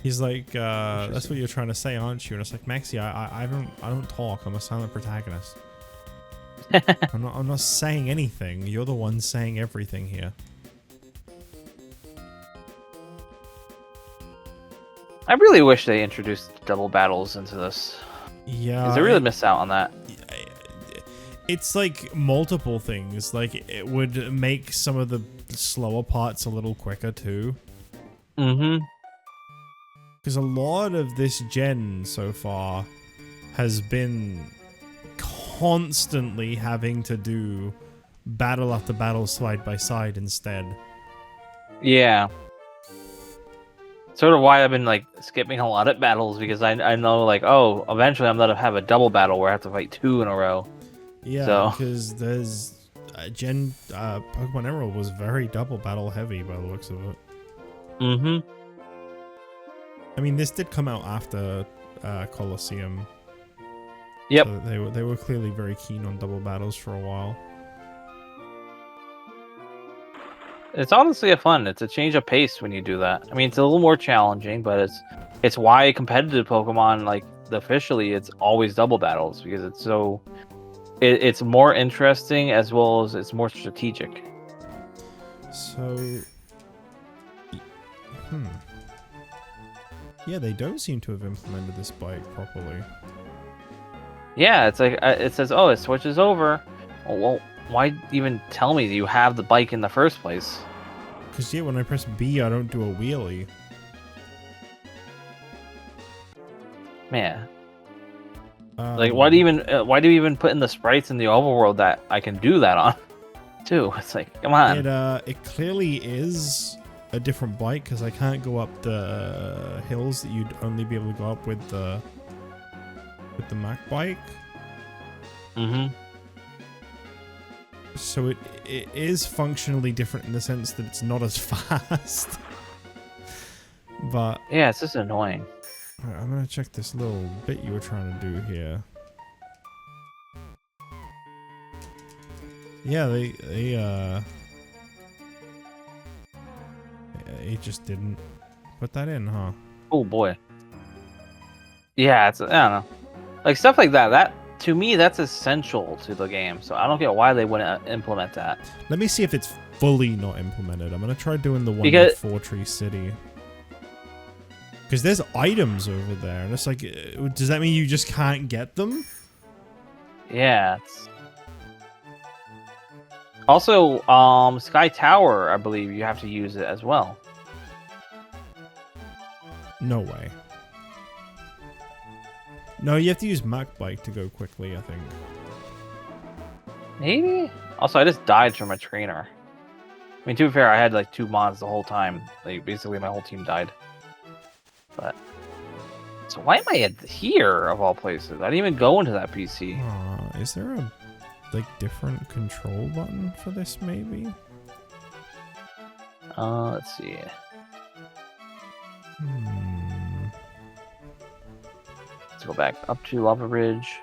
He's like, that's what you're trying to say, aren't you? And it's like, Maxie, I don't talk. I'm a silent protagonist. I'm not saying anything. You're the one saying everything here. I really wish they introduced double battles into this. Yeah. Because they really missed out on that. It's like multiple things. Like, it would make some of the slower parts a little quicker too. Mm-hmm. Because a lot of this gen so far has been constantly having to do battle after battle side by side instead. Yeah. Sort of why I've been like skipping a lot of battles, because I know like, oh, eventually I'm gonna have a double battle where I have to fight 2 in a row. Yeah, because there's Pokemon Emerald was very double battle heavy by the looks of it. Mm-hmm. I mean, this did come out after Colosseum. Yep. So they were clearly very keen on double battles for a while. It's honestly it's a change of pace when you do that. I mean, it's a little more challenging, but it's why competitive Pokemon, like officially, it's always double battles, because it's so it's more interesting as well as it's more strategic. So, yeah, they don't seem to have implemented this bike properly. Yeah, it's like it says, oh, it switches over. Well, why even tell me that you have the bike in the first place? Because yeah, when I press B, I don't do a wheelie. Man, like why do you even put in the sprites in the overworld that I can do that on? Too, it's like, come on. It clearly is a different bike because I can't go up the hills that you'd only be able to go up with the Mac bike. Mm-hmm. So it is functionally different in the sense that it's not as fast. But yeah, it's just annoying. Alright, I'm gonna check this little bit you were trying to do here. Yeah, they just didn't put that in, huh? Oh boy. Yeah, I don't know. Like stuff like that. That to me, that's essential to the game. So I don't get why they wouldn't implement that. Let me see if it's fully not implemented. I'm gonna try doing the one in Fortree City. Because there's items over there, and it's like, does that mean you just can't get them? Yeah. Also, Sky Tower, I believe you have to use it as well. No way. No, you have to use Mac Bike to go quickly, I think. Maybe? Also, I just died from a trainer. I mean, to be fair, I had like 2 mods the whole time. Like, basically, my whole team died. But so why am I here of all places? I didn't even go into that PC. Is there a different control button for this? Maybe. Let's see. Let's go back up to Lava Ridge.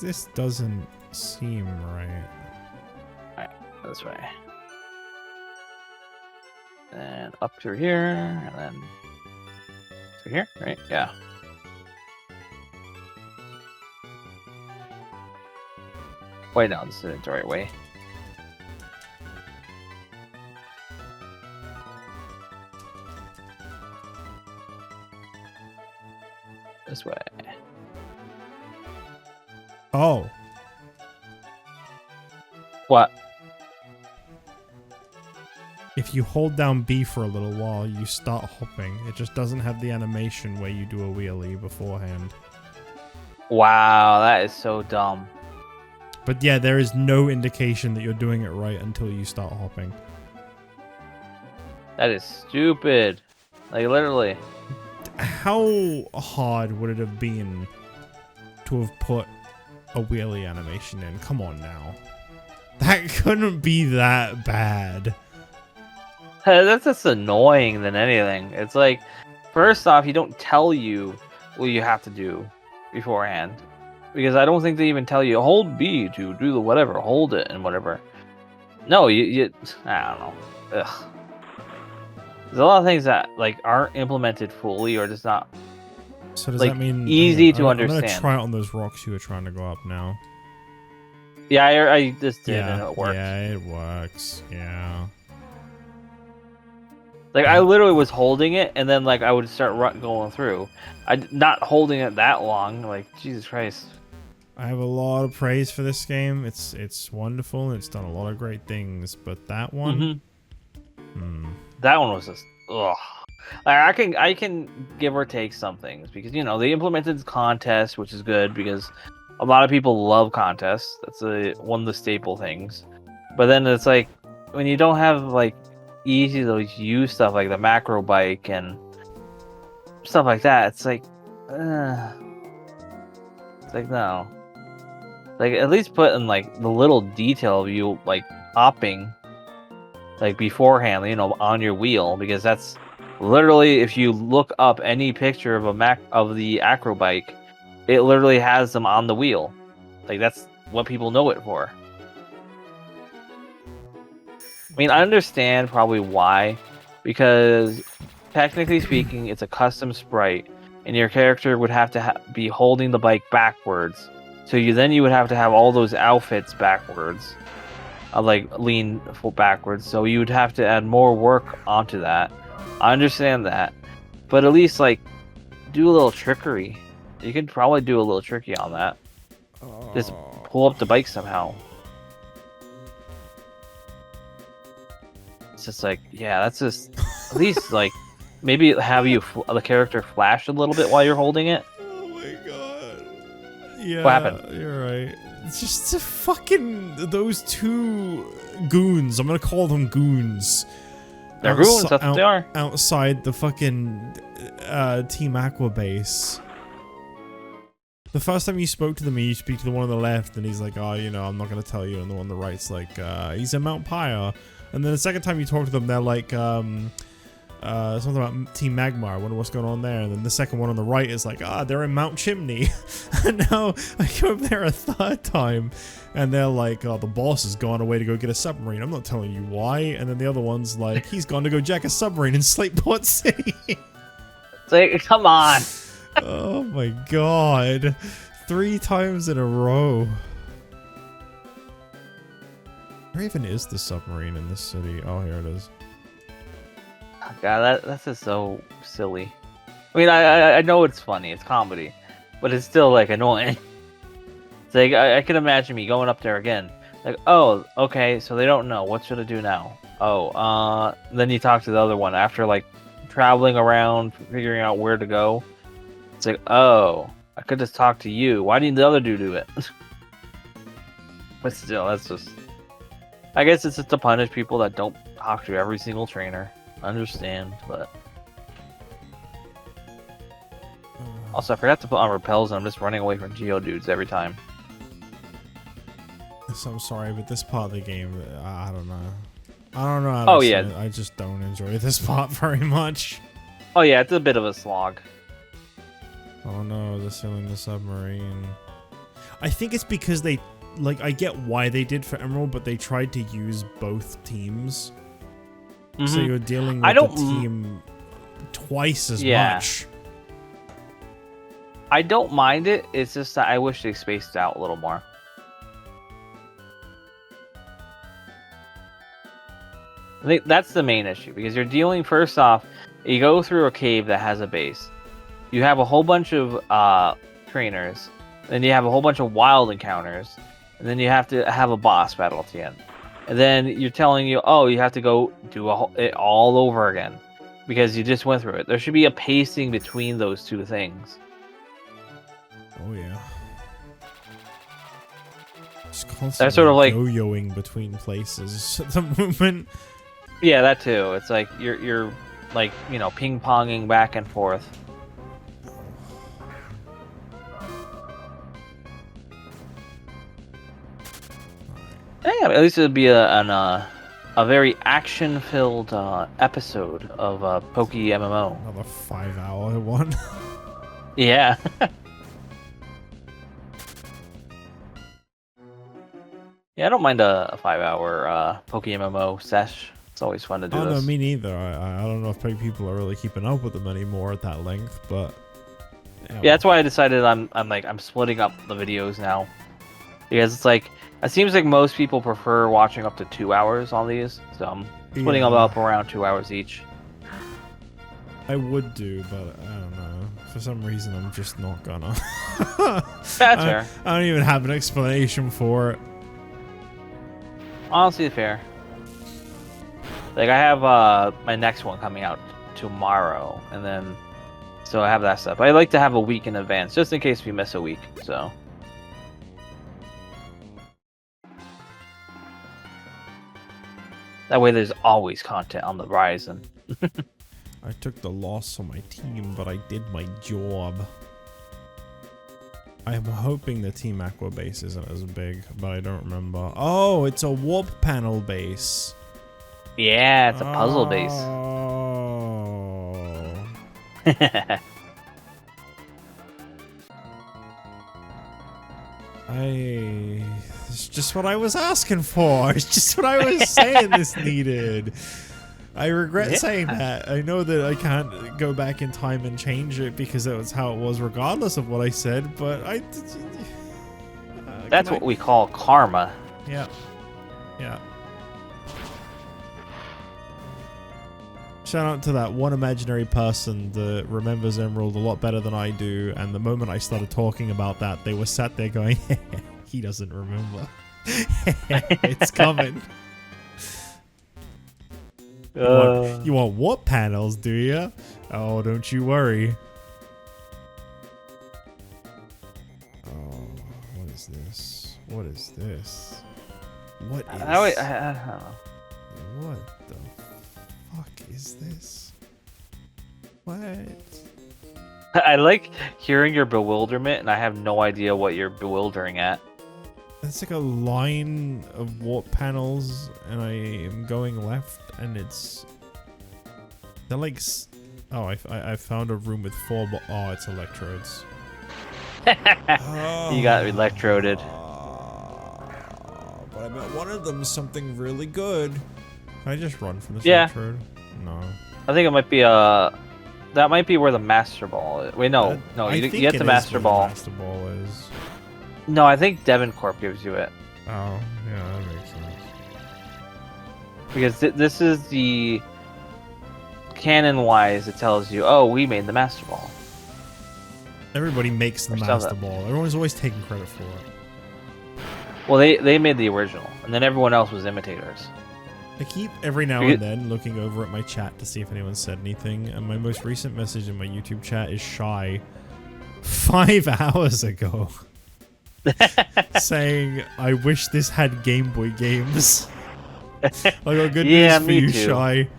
This doesn't seem right. Alright, this way. And up through here, and then through here, right? Yeah. Wait, no, this isn't the right way. This way. Oh. What? If you hold down B for a little while, you start hopping. It just doesn't have the animation where you do a wheelie beforehand. Wow, that is so dumb. But yeah, there is no indication that you're doing it right until you start hopping. That is stupid. Like, literally. How hard would it have been to have put a wheelie animation in? Come on now. That couldn't be that bad. That's just annoying than anything. It's like, first off, he don't tell you what you have to do beforehand, because I don't think they even tell you hold B to do the whatever, hold it and whatever. No, you I don't know. Ugh. There's a lot of things that like aren't implemented fully or just not. So does like, that mean easy to I'm understand? gonna try it on those rocks you were trying to go up now. Yeah, I just did and it worked. Yeah, it works. Yeah. Like I literally was holding it, and then like I would start going through. Not holding it that long. Like Jesus Christ. I have a lot of praise for this game. It's wonderful and it's done a lot of great things, but that one, that one was just ugh. Like I can give or take some things because they implemented contests, which is good because a lot of people love contests. That's one of the staple things. But then it's like when you don't have like easy to use stuff like the macro bike and stuff like that, it's like no. Like at least put in like the little detail of you like hopping like beforehand, on your wheel, because that's literally if you look up any picture of the acro bike, it literally has them on the wheel. Like that's what people know it for. I mean, I understand probably why, because technically speaking, it's a custom sprite, and your character would have to be holding the bike backwards. So you would have to have all those outfits backwards, like lean backwards. So you would have to add more work onto that. I understand that, but at least like do a little trickery. You could probably do a little tricky on that. Just pull up the bike somehow. It's just like, yeah, that's just at least like maybe have the character flash a little bit while you're holding it. Oh my god. Yeah, what happened? You're right. It's just those two goons. I'm gonna call them goons. They're goons. That's what they are. Outside the fucking Team Aqua base. The first time you spoke to them, you speak to the one on the left, and he's like, "Oh, I'm not gonna tell you." And the one on the right's like, "He's in Mount Pyre." And then the second time you talk to them, they're like, something about Team Magma. I wonder what's going on there. And then the second one on the right is like, they're in Mount Chimney. And now I go up there a third time, and they're like, the boss has gone away to go get a submarine. I'm not telling you why. And then the other one's like, he's gone to go jack a submarine in Slateport City. It's like, come on. Oh my god. 3 times in a row. Where even is the submarine in this city? Oh, here it is. God, that's just so silly. I mean, I know it's funny, it's comedy, but it's still like annoying. It's like I can imagine me going up there again. Like, oh, okay, so they don't know. What should I do now? Oh, then you talk to the other one after like traveling around, figuring out where to go. It's like, oh, I could just talk to you. Why didn't the other dude do it? But still, that's just. I guess it's just to punish people that don't talk to every single trainer. I understand, but also I forgot to put on repels, and I'm just running away from Geodudes every time. So I'm sorry, but this part of the game, I don't know. I don't know. Oh yeah, I just don't enjoy this part very much. Oh yeah, it's a bit of a slog. Oh no, they're selling the submarine. I think it's because they, like, I get why they did for Emerald, but they tried to use both teams. Mm-hmm. So you're dealing with the team twice as much. I don't mind it. It's just that I wish they spaced it out a little more. I think that's the main issue, because you're dealing, first off, you go through a cave that has a base. You have a whole bunch of trainers. Then you have a whole bunch of wild encounters. And then you have to have a boss battle at the end. And then you're telling you, oh, you have to go do it all over again because you just went through it. There should be a pacing between those two things. Oh yeah. Just constantly that's sort of like yo-yoing between places at the moment. Yeah, that too. It's like you're like, ping-ponging back and forth. Yeah, at least it'd be an a very action-filled episode of PokeMMO. Another 5-hour one. Yeah. Yeah, I don't mind a 5-hour PokeMMO sesh. It's always fun to do this. No, me neither. I don't know if people are really keeping up with them anymore at that length, but yeah, that's why I decided I'm splitting up the videos now, because it's like it seems like most people prefer watching up to 2 hours on these, so I'm splitting them up around 2 hours each. I would do, but I don't know. For some reason, I'm just not gonna. That's fair. I don't even have an explanation for it. Honestly, fair. Like, I have my next one coming out tomorrow, and then so I have that stuff. I like to have a week in advance, just in case we miss a week. So that way, there's always content on the horizon. I took the loss on my team, but I did my job. I am hoping the Team Aqua base isn't as big, but I don't remember. Oh, it's a warp panel base. Yeah, it's a puzzle base. Oh. It's just what I was asking for. It's just what I was saying this needed. I regret saying that. I know that I can't go back in time and change it because that was how it was regardless of what I said, but that's what we call karma. Yeah. Yeah. Shout out to that one imaginary person that remembers Emerald a lot better than I do, and the moment I started talking about that, they were sat there going, he doesn't remember. It's coming. You want what panels, do you? Oh, don't you worry. Oh, what is this? What is this? What is... I don't know. What the fuck is this? What? I like hearing your bewilderment, and I have no idea what you're bewildering at. It's like a line of warp panels, and I am going left, and it's... They're like... Oh, I found a room with 4... Oh, it's electrodes. You got electroded. But I bet one of them's something really good. Can I just run from this electrode? No. I think it might be that might be where the Master Ball is. Wait, no. You get the Master Ball. The Master Ball is... No, I think Devincorp gives you it. Oh, yeah, that makes sense. Because this is the... Canon-wise, it tells you, oh, we made the Master Ball. Everybody makes the Master Ball. Everyone's always taking credit for it. Well, they made the original, and then everyone else was imitators. I keep every now and then looking over at my chat to see if anyone said anything, and my most recent message in my YouTube chat is Shy 5 hours ago saying, I wish this had Game Boy games. I got good news for you, Shy.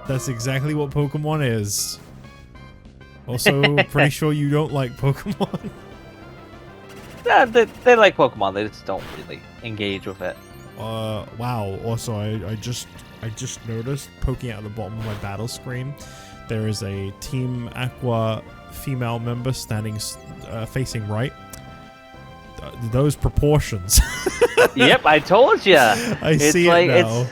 That's exactly what Pokemon is. Also, pretty sure you don't like Pokemon. Yeah, they like Pokemon, they just don't really engage with it. Wow. Also, I just noticed, poking out of the bottom of my battle screen, there is a Team Aqua female member standing facing right. Those proportions. Yep, I told you. I see it now.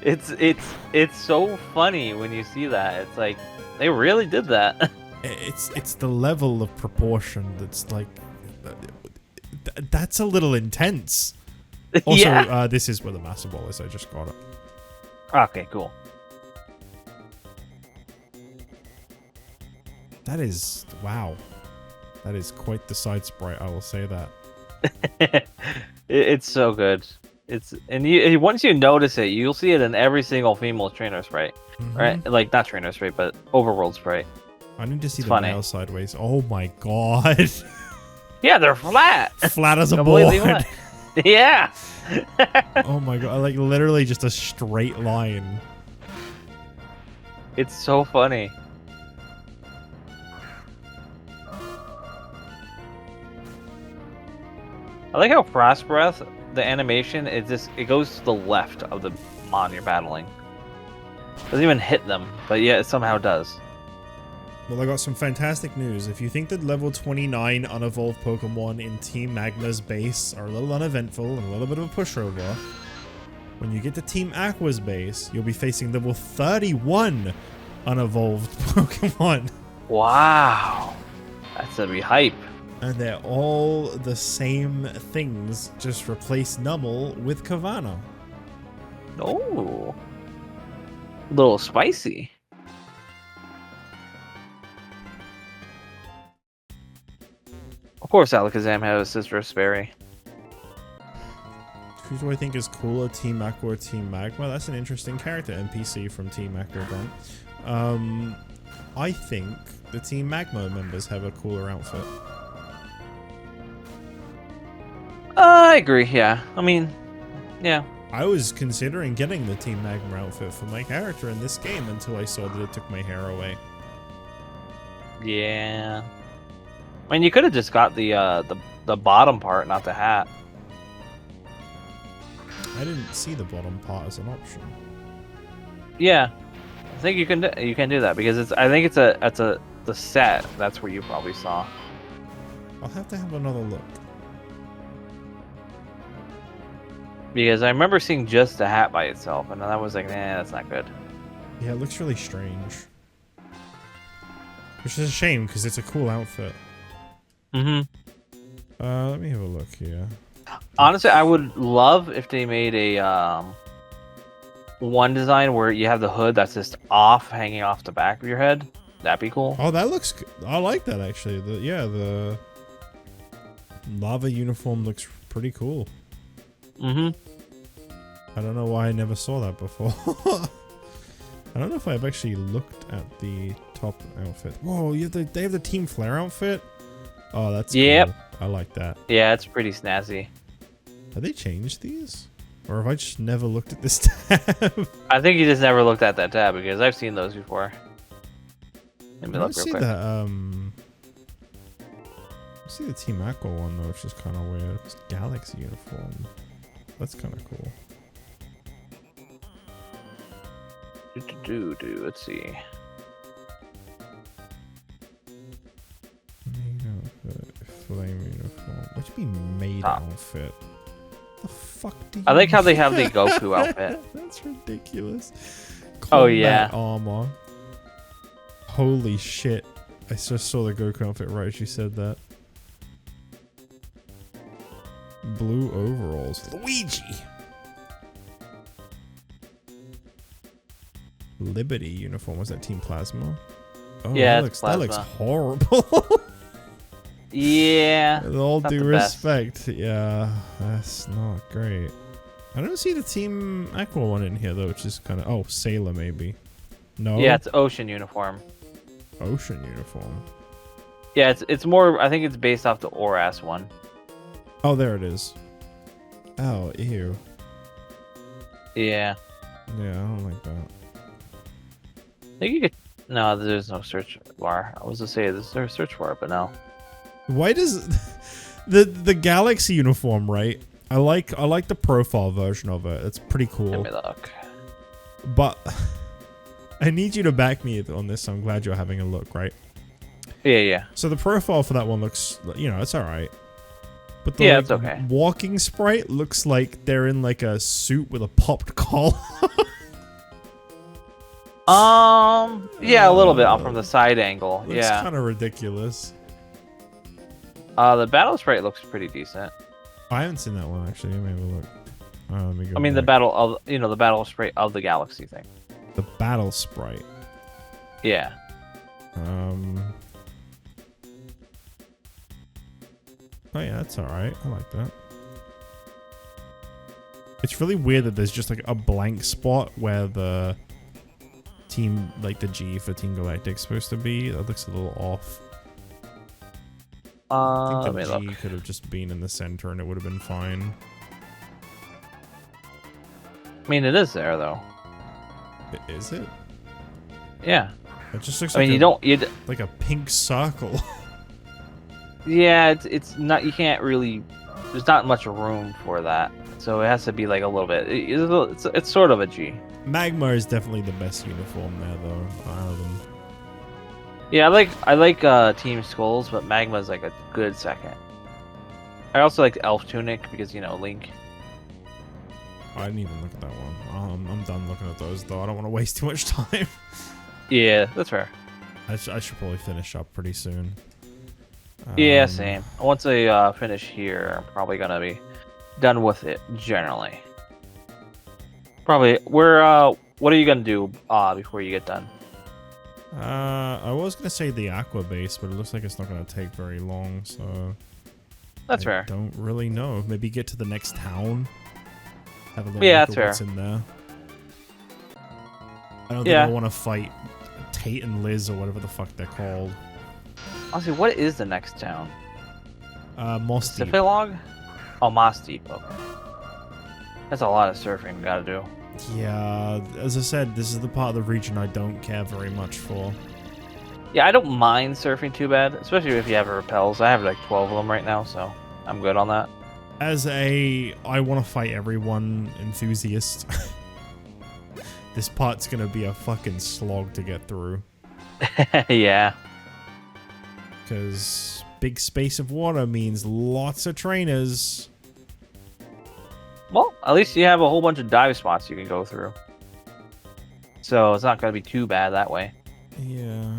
It's so funny when you see that. It's like they really did that. It's the level of proportion that's like that's a little intense. Also, yeah. This is where the Master Ball is. I just got it. Okay, cool. That is... Wow. That is quite the side sprite, I will say that. It's so good. Once you notice it, you'll see it in every single female trainer sprite. Right? Like, not trainer sprite, but overworld sprite. I need to see the male sideways. Oh my god. Yeah, they're flat. Flat as a board. Yeah. Oh my god, like literally just a straight line. It's so funny. I like how Frost Breath the animation is just it goes to the left of the mon you're battling. Doesn't even hit them, but yeah, it somehow does. Well, I got some fantastic news. If you think that level 29 unevolved Pokemon in Team Magma's base are a little uneventful and a little bit of a pushover, when you get to Team Aqua's base, you'll be facing level 31 unevolved Pokemon. Wow. That's gonna be hype. And they're all the same things, just replace Numel with Kavana. Oh. A little spicy. Of course, Alakazam has a sister Sperry. Who do I think is cooler, Team Aqua or Team Magma? That's an interesting character NPC from Team Aqua. I think the Team Magma members have a cooler outfit. I agree, yeah. I mean, yeah. I was considering getting the Team Magma outfit for my character in this game until I saw that it took my hair away. Yeah. I mean, you could have just got the bottom part, not the hat. I didn't see the bottom part as an option. Yeah, I think you can do that because it's. I think it's the set. That's where you probably saw. I'll have to have another look. Because I remember seeing just the hat by itself, and I was like, nah, that's not good. Yeah, it looks really strange. Which is a shame because it's a cool outfit. Mm-hmm. Let me have a look here. Honestly, I would love if they made a one design where you have the hood that's just off, hanging off the back of your head. That'd be cool. Oh, that looks. I like that actually. The lava uniform looks pretty cool. Mm-hmm. I don't know why I never saw that before. I don't know if I've actually looked at the top outfit. Whoa, they have the Team Flare outfit? Oh, that's yep. Cool. I like that. Yeah, it's pretty snazzy. Have they changed these? Or have I just never looked at this tab? I think you just never looked at that tab because I've seen those before. Let me I look real see quick. that, I see the Team Aqua one though, which is kind of weird. It's Galaxy uniform. That's kind of cool. Let's see. Maid outfit, flame uniform. What do you mean maid outfit? The fuck do you I like how they have the Goku outfit. That's ridiculous. Oh yeah. Armor. Holy shit. I just saw the Goku outfit right as you said that. Blue overalls. Luigi! Liberty uniform. Was that Team Plasma? Oh, yeah, that looks horrible. Yeah. With all due respect, yeah, that's not great. I don't see the Team Aqua one in here though, which is kind of Sailor maybe. No. Yeah, it's Ocean uniform. Ocean uniform. Yeah, it's more. I think it's based off the Oras one. Oh, there it is. Oh, ew. Yeah. Yeah, I don't like that. I think you could. No, there's no search bar. I was gonna say there's a search bar, but no. Why does the Galaxy uniform, right? I like the profile version of it. It's pretty cool. Let me look. But I need you to back me on this. So I'm glad you're having a look, right? Yeah. So the profile for that one looks, it's all right. But the it's okay. Walking sprite looks like they're in like a suit with a popped collar. Yeah, a little bit off from the side angle. Looks yeah. kind of ridiculous. The battle sprite looks pretty decent. I haven't seen that one actually. Let me have a look. Let me go I mean, back. the battle of the battle sprite of the galaxy thing. The battle sprite. Yeah. Oh yeah, that's all right. I like that. It's really weird that there's just like a blank spot where the team, like the G for Team Galactic, is supposed to be. That looks a little off. I think the G could have just been in the center and it would have been fine. I mean, it is there though. Is it? Yeah. It just looks. I mean, like a pink circle. Yeah, it's not. You can't really. There's not much room for that. so it has to be like a little bit. It's sort of a G. Magma is definitely the best uniform there, though, out of them. Yeah, I like Team Skulls, but Magma is like a good second. I also like Elf Tunic because Link. I didn't even look at that one. I'm done looking at those, though. I don't want to waste too much time. Yeah, that's fair. I should probably finish up pretty soon. Yeah, same. Once I finish here, I'm probably gonna be done with it generally. Probably. What are you gonna do before you get done? I was gonna say the Aqua base, but it looks like it's not gonna take very long, so That's fair. I don't really know. Maybe get to the next town. Have a little Yeah, look that's at what's fair. in there. I don't think I want to fight Tate and Liz or whatever the fuck they're called. Honestly, what is the next town? Moss Deep. Pacific? Oh, Moss Deep. Okay. That's a lot of surfing we gotta do. Yeah, as I said, this is the part of the region I don't care very much for. Yeah, I don't mind surfing too bad, especially if you have repels. I have like 12 of them right now, so I'm good on that. As a I want to fight everyone enthusiast, this part's gonna be a fucking slog to get through. Yeah. Because big space of water means lots of trainers. Well, at least you have a whole bunch of dive spots you can go through. So it's not going to be too bad that way. Yeah.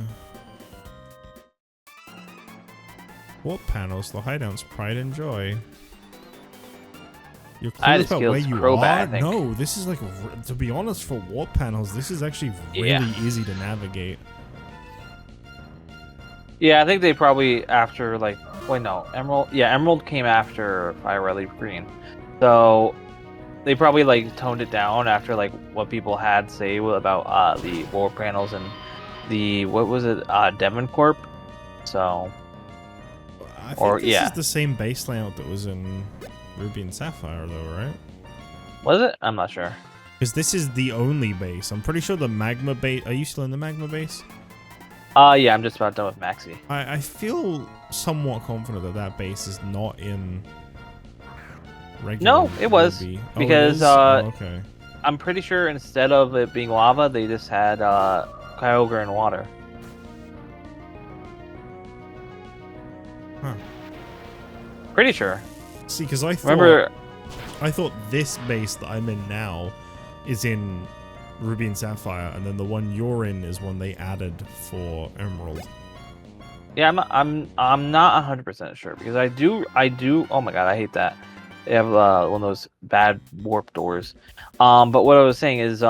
Warp panels, the hideout's pride and joy. You're I clear had about skills where you Crobat, are? I think. No, this is like, to be honest, for warp panels, this is actually really easy to navigate. Yeah, I think they probably after like, wait no, Emerald. Yeah, Emerald came after Fire Red Leaf Green. So they probably like toned it down after like what people had say about the warp panels and the what was it Devon Corp. So I think this is the same base layout that was in Ruby and Sapphire though, right? Was it? I'm not sure. Because this is the only base. I'm pretty sure the Magma base... Are you still in the Magma base? Yeah, I'm just about done with Maxi. I feel somewhat confident that that base is not in regular No, it was. Ruby. Because okay. I'm pretty sure instead of it being lava, they just had Kyogre and water. Huh. Pretty sure. See, because I thought this base that I'm in now is in Ruby and Sapphire, and then the one you're in is one they added for Emerald. Yeah, I'm not 100% sure because I do. Oh my god, I hate that. They have one of those bad warp doors. But what I was saying is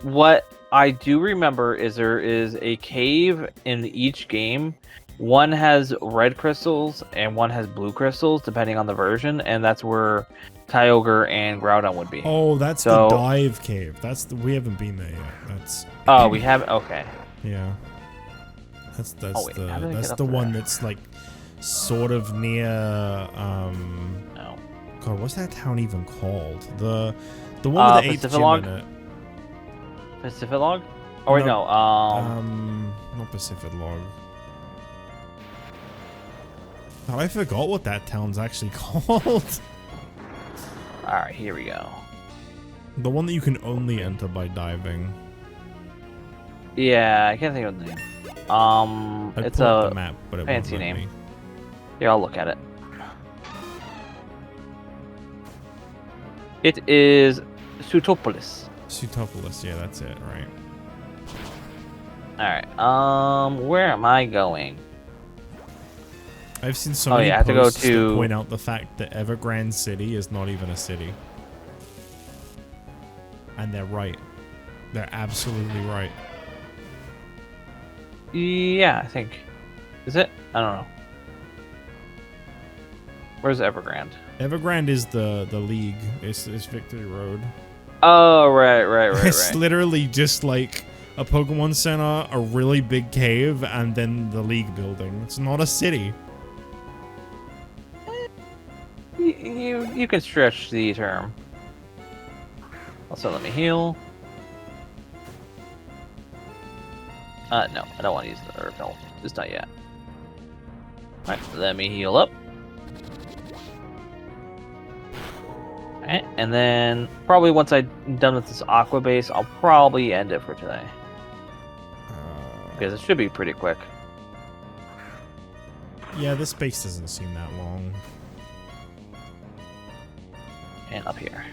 what I do remember is there is a cave in each game. One has red crystals and one has blue crystals, depending on the version, and that's where Kyogre and Groudon would be. Oh, that's the dive cave. We haven't been there yet. That's. Oh, we haven't. Okay. Yeah. That's the the one that's like sort of near. No. God, what's that town even called? The one with the 8th gym in it. Pacific? Oh wait, no. Not Pacific Log. Oh, I forgot what that town's actually called. Alright, here we go. The one that you can only enter by diving. Yeah, I can't think of the name. It's a map, but it fancy won't let name. me. Here, I'll look at it. It is Sutopolis. Sutopolis, yeah, that's it, right. Alright, where am I going? I've seen so many I have to go posts that to point out the fact that Evergrande City is not even a city. And they're right. They're absolutely right. Yeah, I think. Is it? I don't know. Where's Evergrande? Evergrande is the league. It's Victory Road. Oh, right. It's literally just like a Pokemon Center, a really big cave, and then the league building. It's not a city. You can stretch the term. Also, let me heal. No, I don't want to use the repel. Just not yet. Alright, let me heal up. Alright, and then probably once I'm done with this aqua base, I'll probably end it for today. Because it should be pretty quick. Yeah, this base doesn't seem that long. And up here.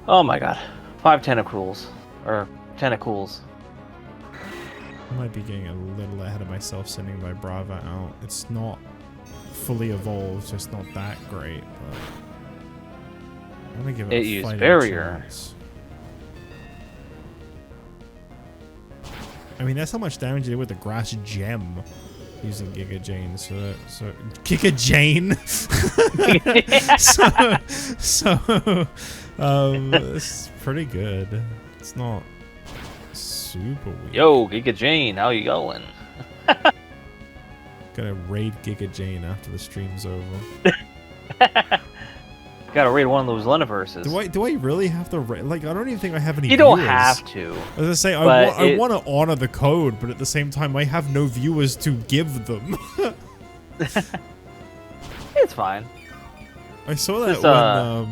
Oh my god. 5 tentacles. Or tentacles. I might be getting a little ahead of myself sending my Brava out. It's not fully evolved, so it's not that great, but I'm gonna give it a fighting barrier. chance. I mean, that's how much damage you did with the grass gem using Giga Jane. So Giga Jane. It's pretty good. It's not super weak. Yo, Giga Jane, how you going? Gonna raid Giga Jane after the stream's over. Gotta raid one of those Luniverses. Do I really have to raid? Like, I don't even think I have any You viewers. don't have to. As I say, I want to honor the code, but at the same time, I have no viewers to give them. It's fine. I saw that when,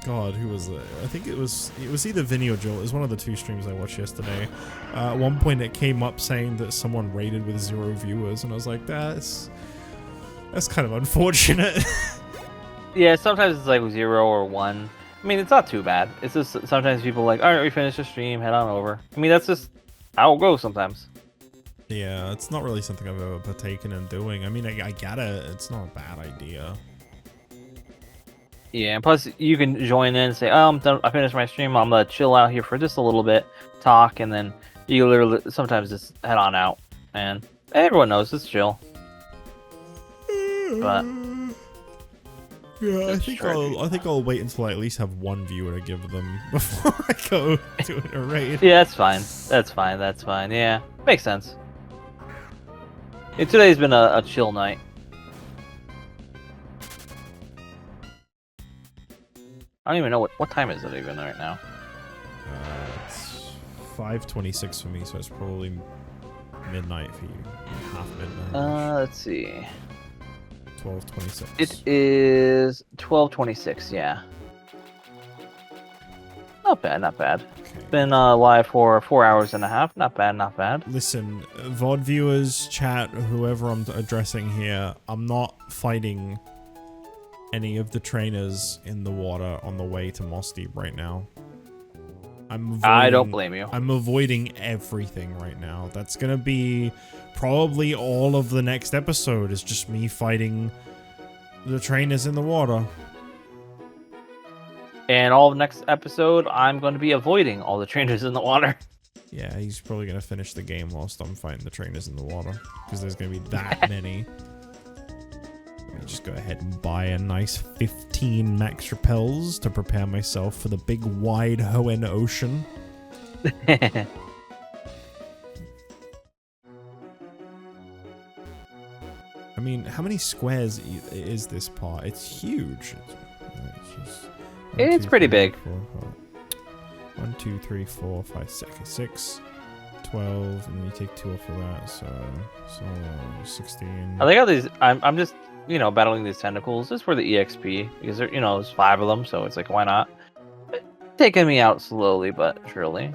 God, who was it? I think it was either Vinny or Joel. It was one of the 2 streams I watched yesterday. At one point, it came up saying that someone raided with 0 viewers, and I was like, that's kind of unfortunate. Yeah, sometimes it's like 0 or 1. I mean, it's not too bad. It's just sometimes people are like, alright, we finished the stream, head on over. I mean, that's just how it goes sometimes. Yeah, it's not really something I've ever partaken in doing. I mean, I get it. It's not a bad idea. Yeah, and plus you can join in and say, oh, I'm done. I finished my stream. I'm gonna chill out here for just a little bit, talk, and then you literally sometimes just head on out. And everyone knows it's chill. But yeah, I think I'll wait until I at least have 1 viewer to give them before I go to a raid. Yeah, that's fine. That's fine. That's fine. Yeah, makes sense. Yeah, today's been a chill night. I don't even know what time is it even right now. It's 5:26 for me, so it's probably midnight for you. Half midnight. Let's see. 12:26. It is 12:26. Yeah. Not bad. Not bad. Okay. Been live for 4 hours and a half. Not bad. Not bad. Listen, VOD viewers, chat, whoever I'm addressing here, I'm not fighting any of the trainers in the water on the way to Moss Deep right now. I don't blame you. I'm avoiding everything right now. That's gonna be probably all of the next episode is just me fighting the trainers in the water. And all of next episode, I'm going to be avoiding all the trainers in the water. Yeah, he's probably gonna finish the game whilst I'm fighting the trainers in the water because there's gonna be that many. Let me just go ahead and buy a nice 15 max repels to prepare myself for the big wide Hoenn ocean. I mean, how many squares is this part? It's huge. It's pretty big. 1, 2, 3, 4, 5, 6, 12, and then you take 2 off of that, so 16. I like how these. I'm just battling these tentacles just for the EXP because there's 5 of them, so it's like why not? Taking me out slowly but surely.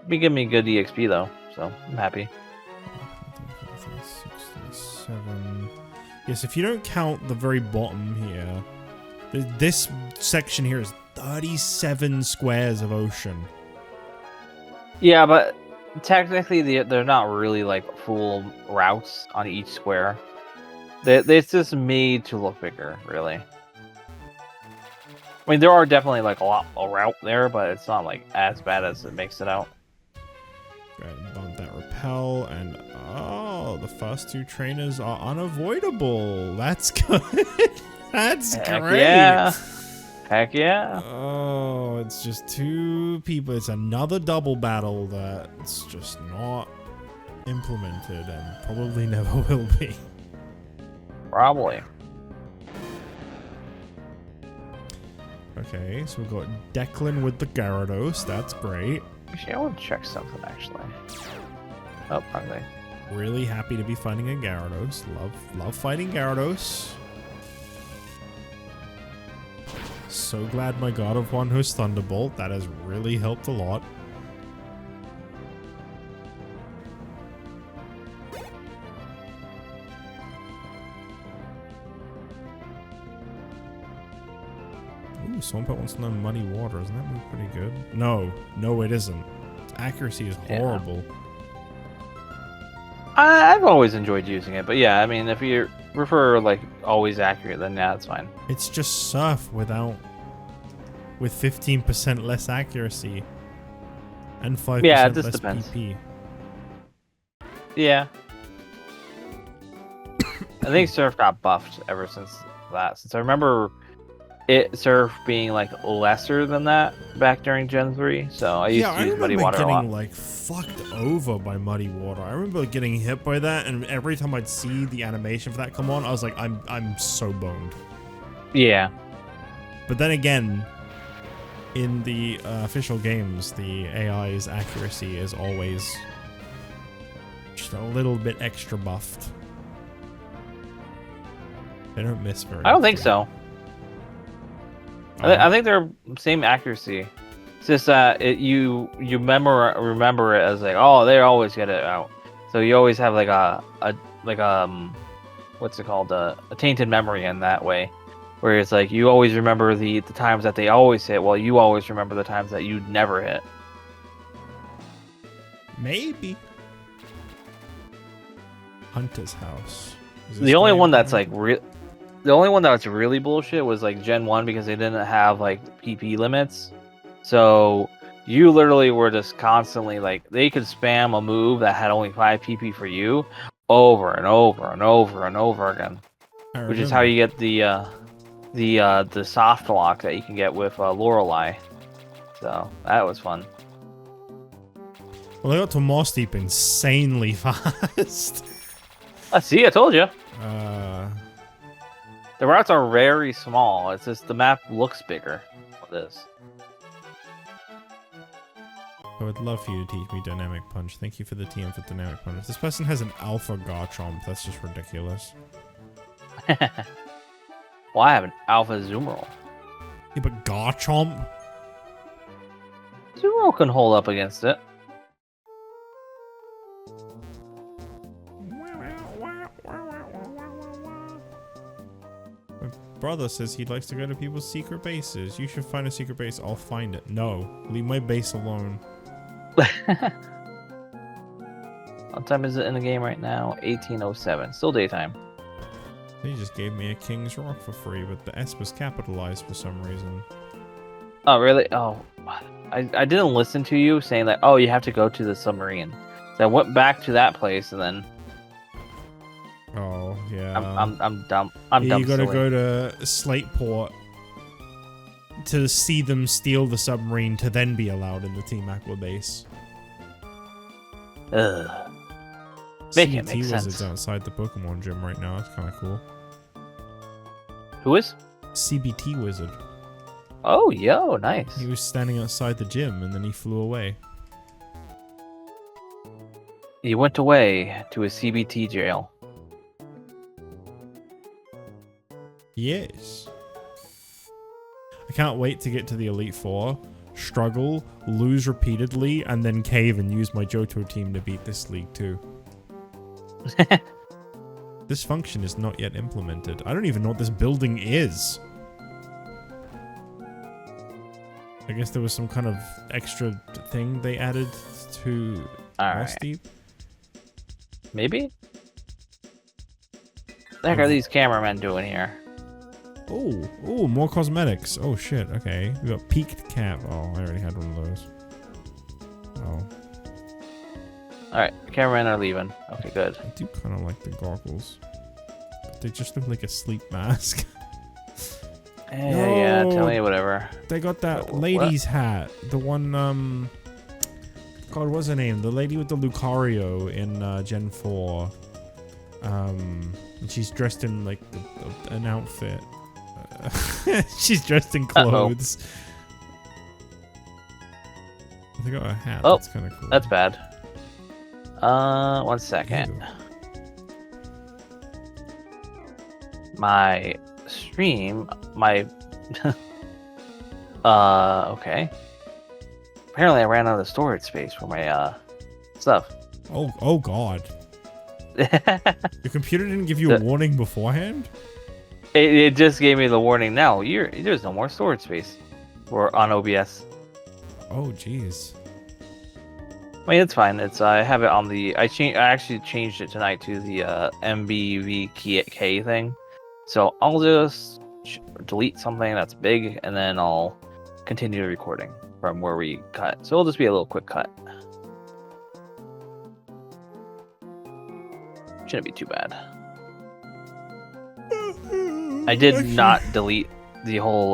Be giving me good EXP though, so I'm happy. 67. Yes, if you don't count the very bottom here, this section here is 37 squares of ocean. Yeah, but technically they're not really like full routes on each square. It's just made to look bigger, really. I mean, there are definitely like a route there, but it's not like as bad as it makes it out. Go ahead and bump that repel, and oh, the first 2 trainers are unavoidable. That's good. That's great. Yeah. Heck yeah. Oh, it's just 2 people. It's another double battle that's just not implemented and probably never will be. Probably. Okay, so we've got Declan with the Gyarados. That's great. Actually, I want to check something, actually. Oh, wrong thing. Really happy to be fighting a Gyarados. Love fighting Gyarados. So glad my God of One has Thunderbolt. That has really helped a lot. Ooh, Swampert wants to know Muddy Water. Isn't that move pretty good? No, it isn't. Its accuracy is horrible. Yeah. I've always enjoyed using it, but yeah, I mean, if you prefer like always accurate, then yeah, it's fine. It's just Surf with 15% less accuracy and 5% less depends. PP. Yeah. I think Surf got buffed ever since that. Since I remember Surf being like lesser than that back during Gen 3, so I used to use Muddy Water a lot. I remember getting like fucked over by Muddy Water. I remember getting hit by that, and every time I'd see the animation for that come on, I was like, I'm so boned. Yeah. But then again, in the official games, the AI's accuracy is always just a little bit extra buffed. They don't miss very much. I don't think so. I think they're same accuracy. It's just that you remember it as like, oh, they always get it out. So you always have like a what's it called, a tainted memory in that way, where it's like you always remember the times that they always hit, while you always remember the times that you never hit. Maybe. Hunter's House. The only one that's like the only one that was really bullshit was like Gen 1 because they didn't have like PP limits. So you literally were just constantly like, they could spam a move that had only 5 PP for you over and over and over and over again. Which is how you get the soft lock that you can get with Lorelei. So that was fun. Well, I got to Moss Deep insanely fast. I see, I told you. The routes are very small. It's just the map looks bigger with this. I would love for you to teach me Dynamic Punch. Thank you for the TM for Dynamic Punch. This person has an Alpha Garchomp. That's just ridiculous. Well, I have an Alpha Zoomerl. Yeah, but Garchomp? Zoomerl can hold up against it. Brother says he likes to go to people's secret bases. You should find a secret base. I'll find it. No, leave my base alone. What time is it in the game right now? 18:07. Still daytime. They just gave me a King's Rock for free, but the S was capitalized for some reason. Oh, really? Oh, I didn't listen to you saying that, oh, you have to go to the submarine. So I went back to that place and then... Oh, yeah. I'm dumb. I'm dumb. You gotta go to Slateport to see them steal the submarine to then be allowed in the Team Aqua base. Ugh. Make it make CBT sense. Wizard's outside the Pokemon gym right now. That's kind of cool. Who is? CBT Wizard. Oh, yo, nice. He was standing outside the gym and then he flew away. He went away to a CBT jail. Yes. I can't wait to get to the Elite Four, struggle, lose repeatedly, and then cave and use my Johto team to beat this league too. This function is not yet implemented. I don't even know what this building is. I guess there was some kind of extra thing they added to Moss Deep. Maybe? What the heck are these cameramen doing here? Oh, more cosmetics. Oh shit, okay. We got peaked cap. Oh, I already had one of those. Oh. Alright, the cameramen are leaving. Okay, good. I do kind of like the goggles. But they just look like a sleep mask. Yeah, tell me whatever. They got that lady's hat. The one, God, what's her name? The lady with the Lucario in Gen 4. And she's dressed in, like, an outfit. She's dressed in clothes. They got a hat. Oh, that's kind of cool. That's bad. One second. Ew. My stream, okay. Apparently I ran out of storage space for my, stuff. Oh God. Your computer didn't give you a warning beforehand? It just gave me the warning now. There's no more storage space on OBS. Oh, jeez. I mean, it's fine. I have it on the. I actually changed it tonight to the MBVK thing. So I'll just delete something that's big, and then I'll continue the recording from where we cut. So it'll just be a little quick cut. Shouldn't be too bad. I did not delete the whole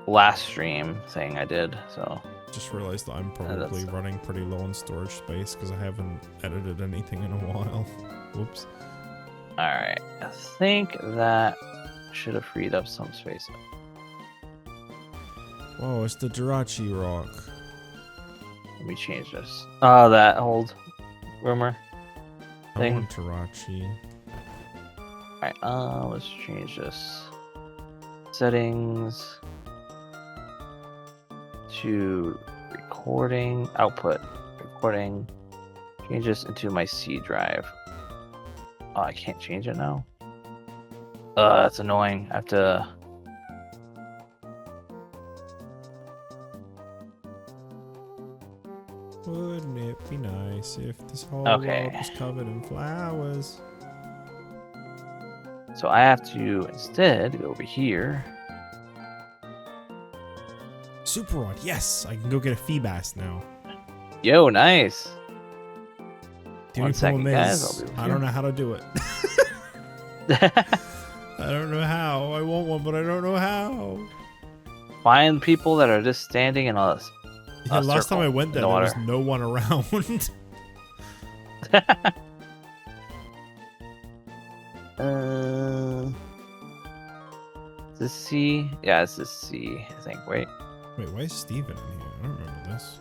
last stream thing I did, so. Just realized that I'm probably running pretty low on storage space because I haven't edited anything in a while. Whoops. Alright, I think that should have freed up some space. Whoa, it's the Jirachi rock. Let me change this. Oh, that old rumor I thing. want Jirachi. Alright, let's change this. Settings to recording output. Recording. Change this into my C drive. Oh, I can't change it now. That's annoying. I have to. Wouldn't it be nice if this whole Okay. world was covered in flowers? So I have to instead go over here. Super Rod, yes! I can go get a Feebas now. Yo, nice. The One only second, problem guys, is, I'll be I here. don't know how to do it. I don't know how. I want one, but I don't know how. Find people that are just standing in a. Yeah, last time I went there, the there was water. no one around. Is this C? Yeah, it's this C, I think, right? Wait, why is Steven in here? I don't remember this.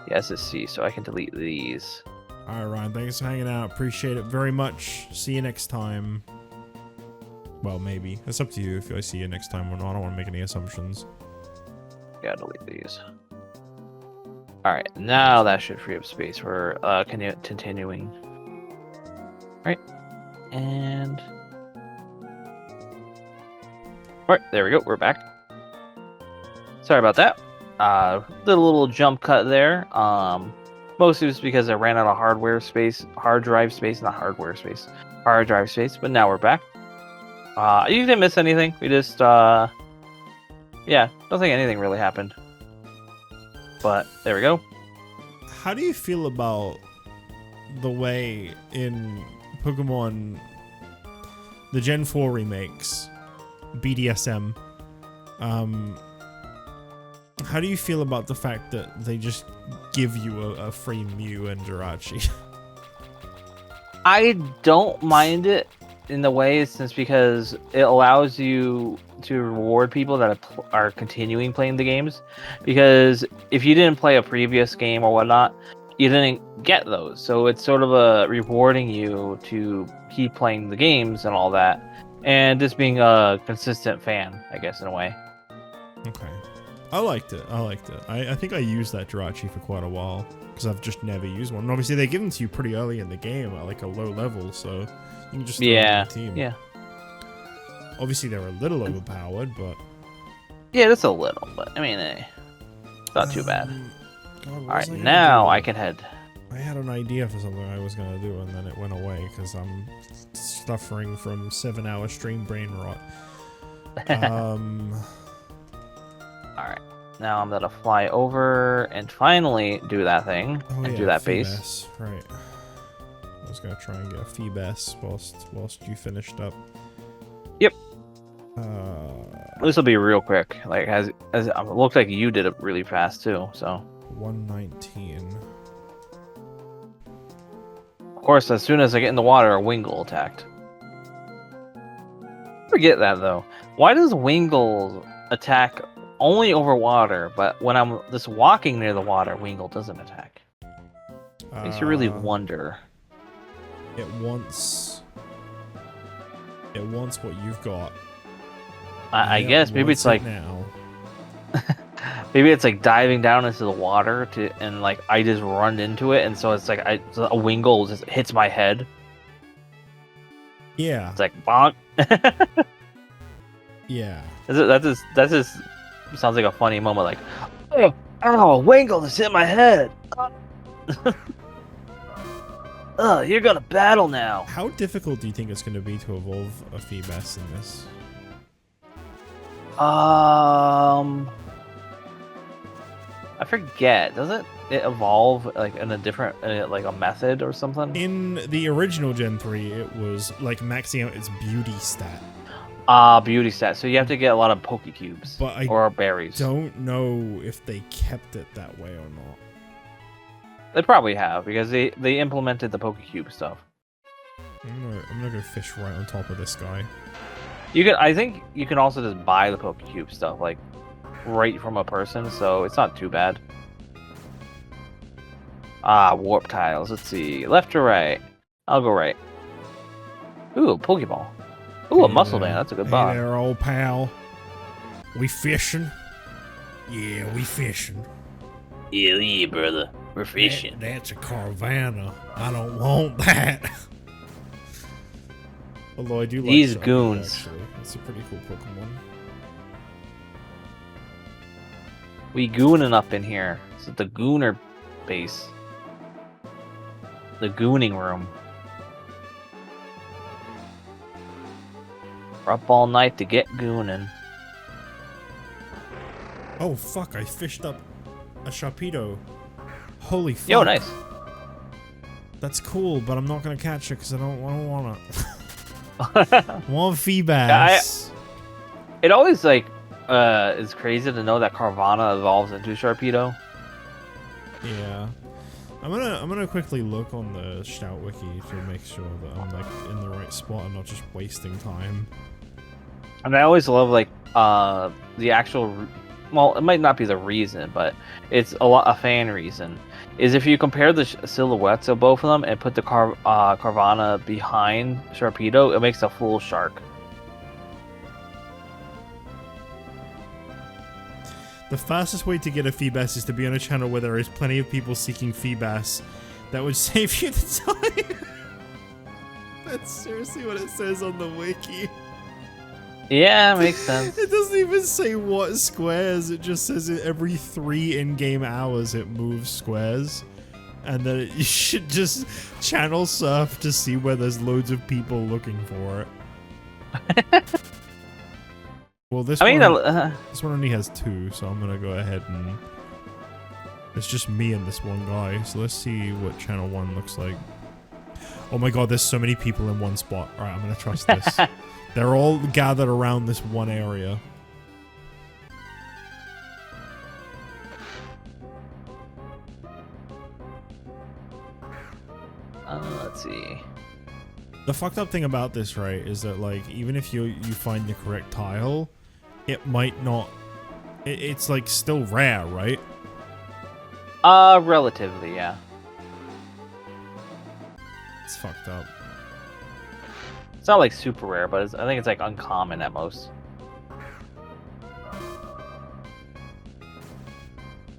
Yeah, it's this C, so I can delete these. Alright, Ryan, thanks for hanging out. Appreciate it very much. See you next time. Well, maybe. It's up to you if I see you next time or not. I don't want to make any assumptions. Yeah, delete these. Alright, now that should free up space for continuing. Alright, and... Alright, there we go, we're back. Sorry about that. Did a little jump cut there. Mostly just because I ran out of hard drive space, but now we're back. You didn't miss anything. We just, yeah, don't think anything really happened. But there we go. How do you feel about the way in Pokemon, the Gen 4 remakes, BDSM, how do you feel about the fact that they just give you a free Mew and Jirachi? I don't mind it in the way, since because it allows you to reward people that are continuing playing the games. Because if you didn't play a previous game or whatnot, you didn't get those. So it's sort of rewarding you to keep playing the games and all that, and just being a consistent fan, I guess, in a way. Okay. I liked it. I think I used that Jirachi for quite a while, because I've just never used one. And obviously, they give them to you pretty early in the game at like a low level, so you can just throw them on the team. Yeah. Obviously, they're a little overpowered, but... Yeah, just a little, but I mean, not too bad. God, what Alright, was I gonna now do? I can head. I had an idea for something I was going to do, and then it went away, because I'm suffering from 7-hour stream brain rot. Alright, now I'm gonna fly over and finally do that thing and do that base. Feebas, right. I was gonna try and get a Feebas whilst you finished up. Yep. Uh, This will be real quick. Like as it looked like you did it really fast too. So 119. of course, as soon as I get in the water, a Wingull attacked. Forget that though. Why does Wingull attack only over water, but when I'm just walking near the water, Wingull doesn't attack? Makes you really wonder. It wants what you've got. I guess maybe it's like now. maybe it's like diving down into the water and like I just run into it, and so it's like a Wingull just hits my head. Yeah. It's like bonk. Yeah. That just sounds like a funny moment. Like, oh, Wingull just hit my head. Oh, you're gonna battle now. How difficult do you think it's going to be to evolve a Feebas in this? I forget. Doesn't it evolve like in a different, like a method or something? In the original Gen 3, it was like maxing out its beauty stat. Beauty stat. So you have to get a lot of Pokecubes or berries. Don't know if they kept it that way or not. They probably have because they implemented the Pokecube stuff. I'm gonna go fish right on top of this guy. I think you can also just buy the Pokecube stuff like right from a person, so it's not too bad. Warp tiles. Let's see, left or right? I'll go right. Ooh, a Pokeball. Ooh, a Muscle Band. That's a good bot. Hey there, old pal. We fishing? Yeah, we fishing. Yeah, brother. We're fishing. That's a Carvanha. I don't want that. Although I do like these Sharpie, goons. actually. It's a pretty cool Pokemon. We gooning up in here. This is the Gooner base. The gooning room. We're up all night to get gooning. Oh fuck, I fished up a Sharpedo. Holy fuck. Yo, nice. That's cool, but I'm not gonna catch it because I don't want it. I want Feebas. It always like is crazy to know that Carvanha evolves into Sharpedo. Yeah. I'm gonna quickly look on the Stout Wiki to make sure that I'm like in the right spot and not just wasting time. And I always love like the actual, well, it might not be the reason, but it's a fan reason. Is if you compare the silhouettes of both of them and put the Carvanha behind Sharpedo, it makes a full shark. The fastest way to get a Feebas is to be on a channel where there is plenty of people seeking Feebas. That would save you the time. That's seriously what it says on the wiki. Yeah, makes sense. It doesn't even say what squares, it just says every 3 in-game hours it moves squares. And then you should just channel surf to see where there's loads of people looking for it. Well, this one only has 2, so I'm gonna go ahead and... It's just me and this one guy, so let's see what channel 1 looks like. Oh my god, there's so many people in one spot. Alright, I'm gonna trust this. They're all gathered around this one area. Let's see. The fucked up thing about this, right, is that like even if you find the correct tile, it might not. It's like still rare, right? Relatively, yeah. It's fucked up. It's not like super rare, but I think it's like uncommon at most.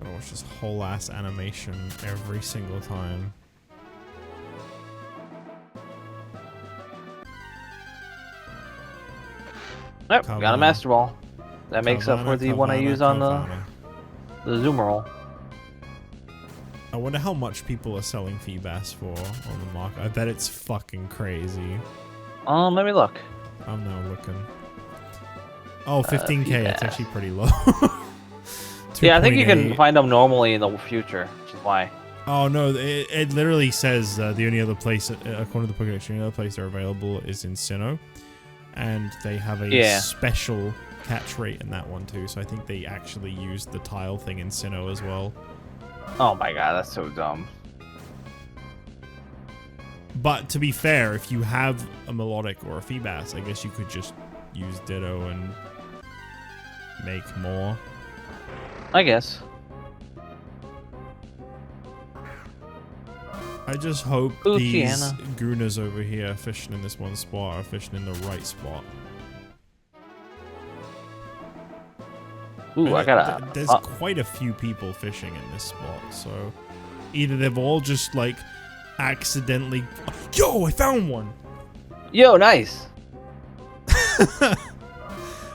I watch this whole ass animation every single time. Yep, got a Master Ball. That makes up for the one I use on the Zoomerol. I wonder how much people are selling Feebas for on the market. I bet it's fucking crazy. Let me look. I'm now looking. Oh, 15k. It's actually pretty low. Yeah, I think you can find them normally in the future, which is why. Oh no, it literally says the only other place, according to the Pokédex, the only other place they're available is in Sinnoh, and they have a special catch rate in that one too. So I think they actually used the tile thing in Sinnoh as well. Oh my god, that's so dumb. But to be fair, if you have a Melodic or a Feebas, I guess you could just use Ditto and make more. I guess. I just hope Ooh, these Tiana. gooners over here fishing in this one spot are fishing in the right spot. Ooh, I got There's quite a few people fishing in this spot, so either they've all just like accidentally. Yo, I found one. Yo, nice.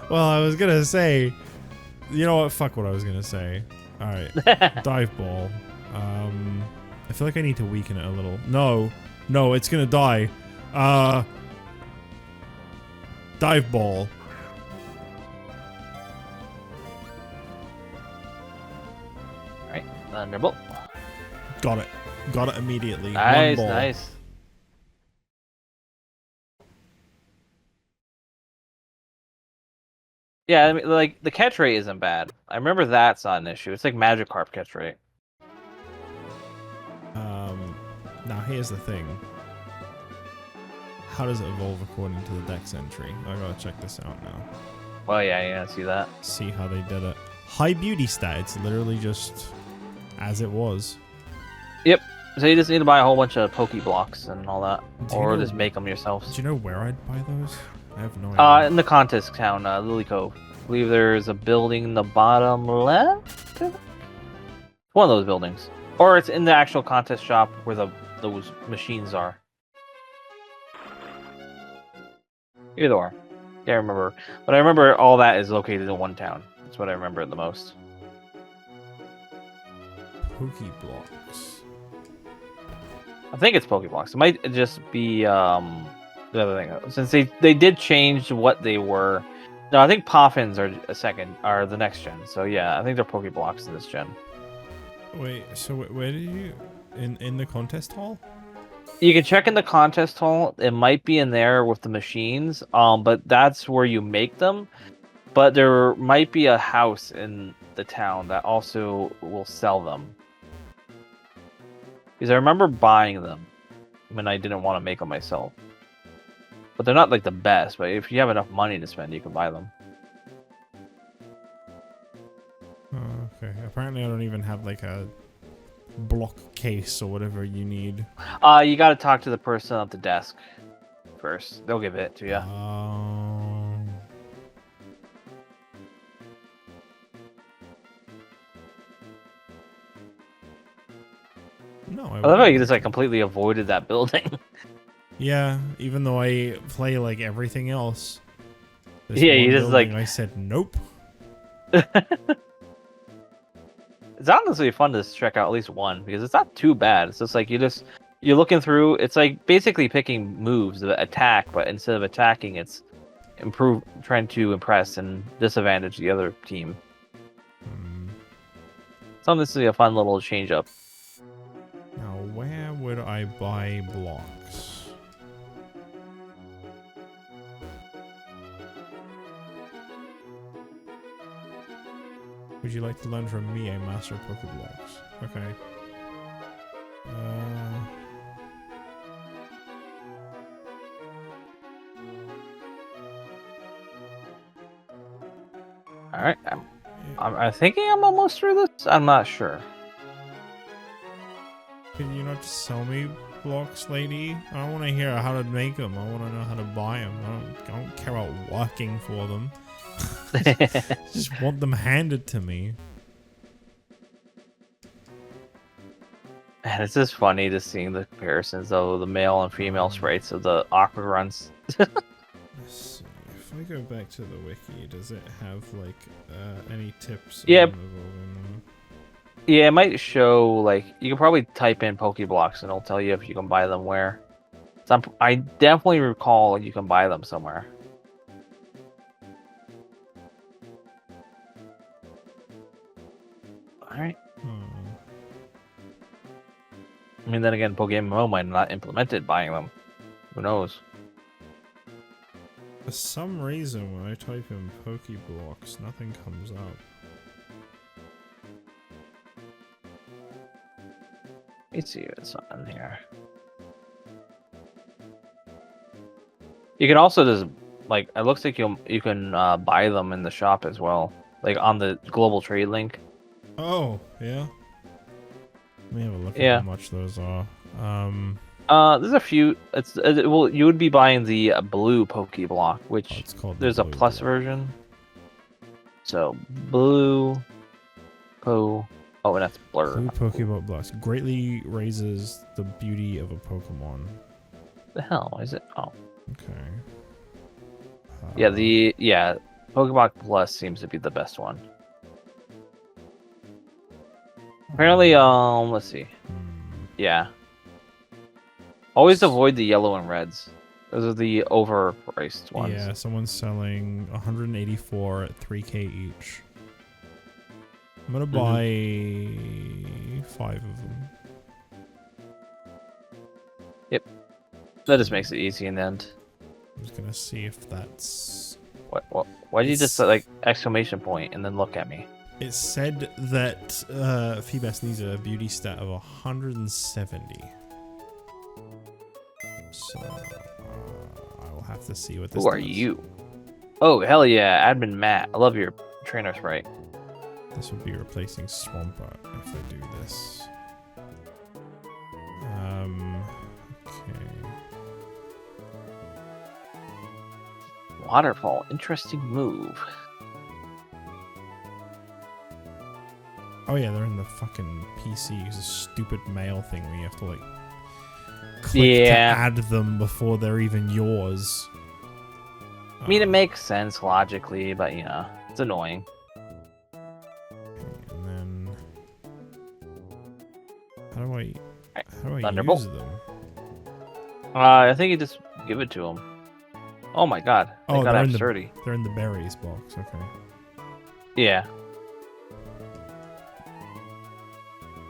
Well, I was gonna say, you know what? Fuck what I was gonna say. All right, dive ball. I feel like I need to weaken it a little. No, it's gonna die. Dive ball. Alright, Thunderbolt. Got it immediately. Nice, One ball. nice. Yeah, I mean, like, the catch rate isn't bad. I remember that's not an issue. It's like Magikarp catch rate. Now here's the thing. How does it evolve according to the dex entry? I gotta check this out now. Well, yeah, see that. See how they did it. High beauty stat. It's literally just as it was. Yep. So you just need to buy a whole bunch of Pokeblocks and all that. Do you Or know- just make them yourselves. Do you know where I'd buy those? I have no idea. In the contest town, Lily Cove. I believe there's a building in the bottom left? One of those buildings. Or it's in the actual contest shop where those machines are. Either or. Can't remember. But I remember all that is located in one town. That's what I remember the most. Pokeblocks. I think it's Pokeblocks. It might just be the other thing. Since they did change what they were. No, I think Poffins are the next gen. So yeah, I think they're Pokeblocks in this gen. Wait, so where did you... In the contest hall? You can check in the contest hall. It might be in there with the machines. But that's where you make them. But there might be a house in the town that also will sell them. Because I remember buying them when I didn't want to make them myself. But they're not like the best. But if you have enough money to spend, you can buy them. Oh, okay. Apparently I don't even have like a block case or whatever you need. You got to talk to the person at the desk first. They'll give it to you. No, I love how you just like completely avoided that building. Yeah, even though I play like everything else. This Yeah, one you just, building, like- I said nope. It's honestly fun to check out at least one because it's not too bad. It's just like you're looking through. It's like basically picking moves that attack, but instead of attacking, it's trying to impress and disadvantage the other team. So this is a fun little change up. Now, where would I buy blocks? Would you like to learn from me, a master of Pokeblocks? Okay. All right, I'm thinking I'm almost through this. I'm not sure. Can you not just sell me blocks, lady? I don't want to hear how to make them. I want to know how to buy them. I don't care about working for them. Just want them handed to me. And it's just funny to seeing the comparisons of the male and female sprites of the Aqua runs. Let's see. If I go back to the wiki, does it have like any tips? Yeah. On evolving them? Yeah, it might show, like, you can probably type in Pokeblocks and it'll tell you if you can buy them where. So I definitely recall you can buy them somewhere. Alright. I mean, then again, PokeMMO might not implemented buying them. Who knows? For some reason, when I type in Pokeblocks, nothing comes up. Let's see what's on here. You can also just, like, it looks like you can buy them in the shop as well, like on the global trade link. Oh, yeah. Let me have a look Yeah. at how much those are. There's a few. Well, you would be buying the blue Pokeblock, which it's called there's a blue plus block. version. So blue Oh, and that's blur. Blue Pokemon blocks greatly raises the beauty of a Pokemon. The hell is it? Oh, Okay. yeah. Pokemon Plus seems to be the best one. Apparently, let's see. Yeah. Always avoid the yellow and reds. Those are the overpriced ones. Yeah, someone's selling 184 at 3K each. I'm gonna buy 5 of them. Yep. That just makes it easy in the end. I'm just gonna see if that's... What? Why did you just like exclamation point and then look at me? It said that Feebas needs a beauty stat of 170. So I will have to see what this Who are does. you? Oh, hell yeah, Admin Matt. I love your trainer sprite. This would be replacing Swampert if I do this. Okay. Waterfall, interesting move. Oh yeah, they're in the fucking PC. It's a stupid mail thing where you have to like click to add them before they're even yours. I mean, it makes sense logically, but you know, it's annoying. And then how do I Thunderbolt. use them? I think you just give it to him. Oh my god. Oh, got they're in sturdy. They're in the berries box. Okay. Yeah.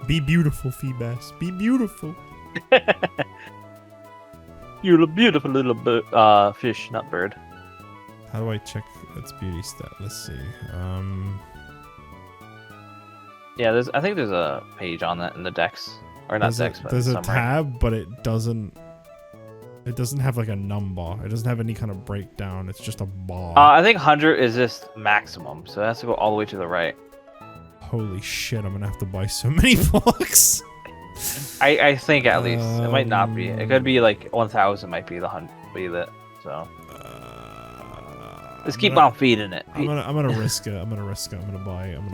Be beautiful, Feebas. Be beautiful. You're a beautiful little fish, not bird. How do I check its beauty stat? Let's see. Yeah, I think there's a page on that in the decks, or not decks, but there's a summary. tab, but it doesn't have like a number. It doesn't have any kind of breakdown. It's just a bar. I think 100 is just maximum, so it has to go all the way to the right. Holy shit! I'm gonna have to buy so many blocks. I think at least it might not be. It could be like 1,000 might be the so. Just keep on feeding it. I'm gonna risk it. I'm gonna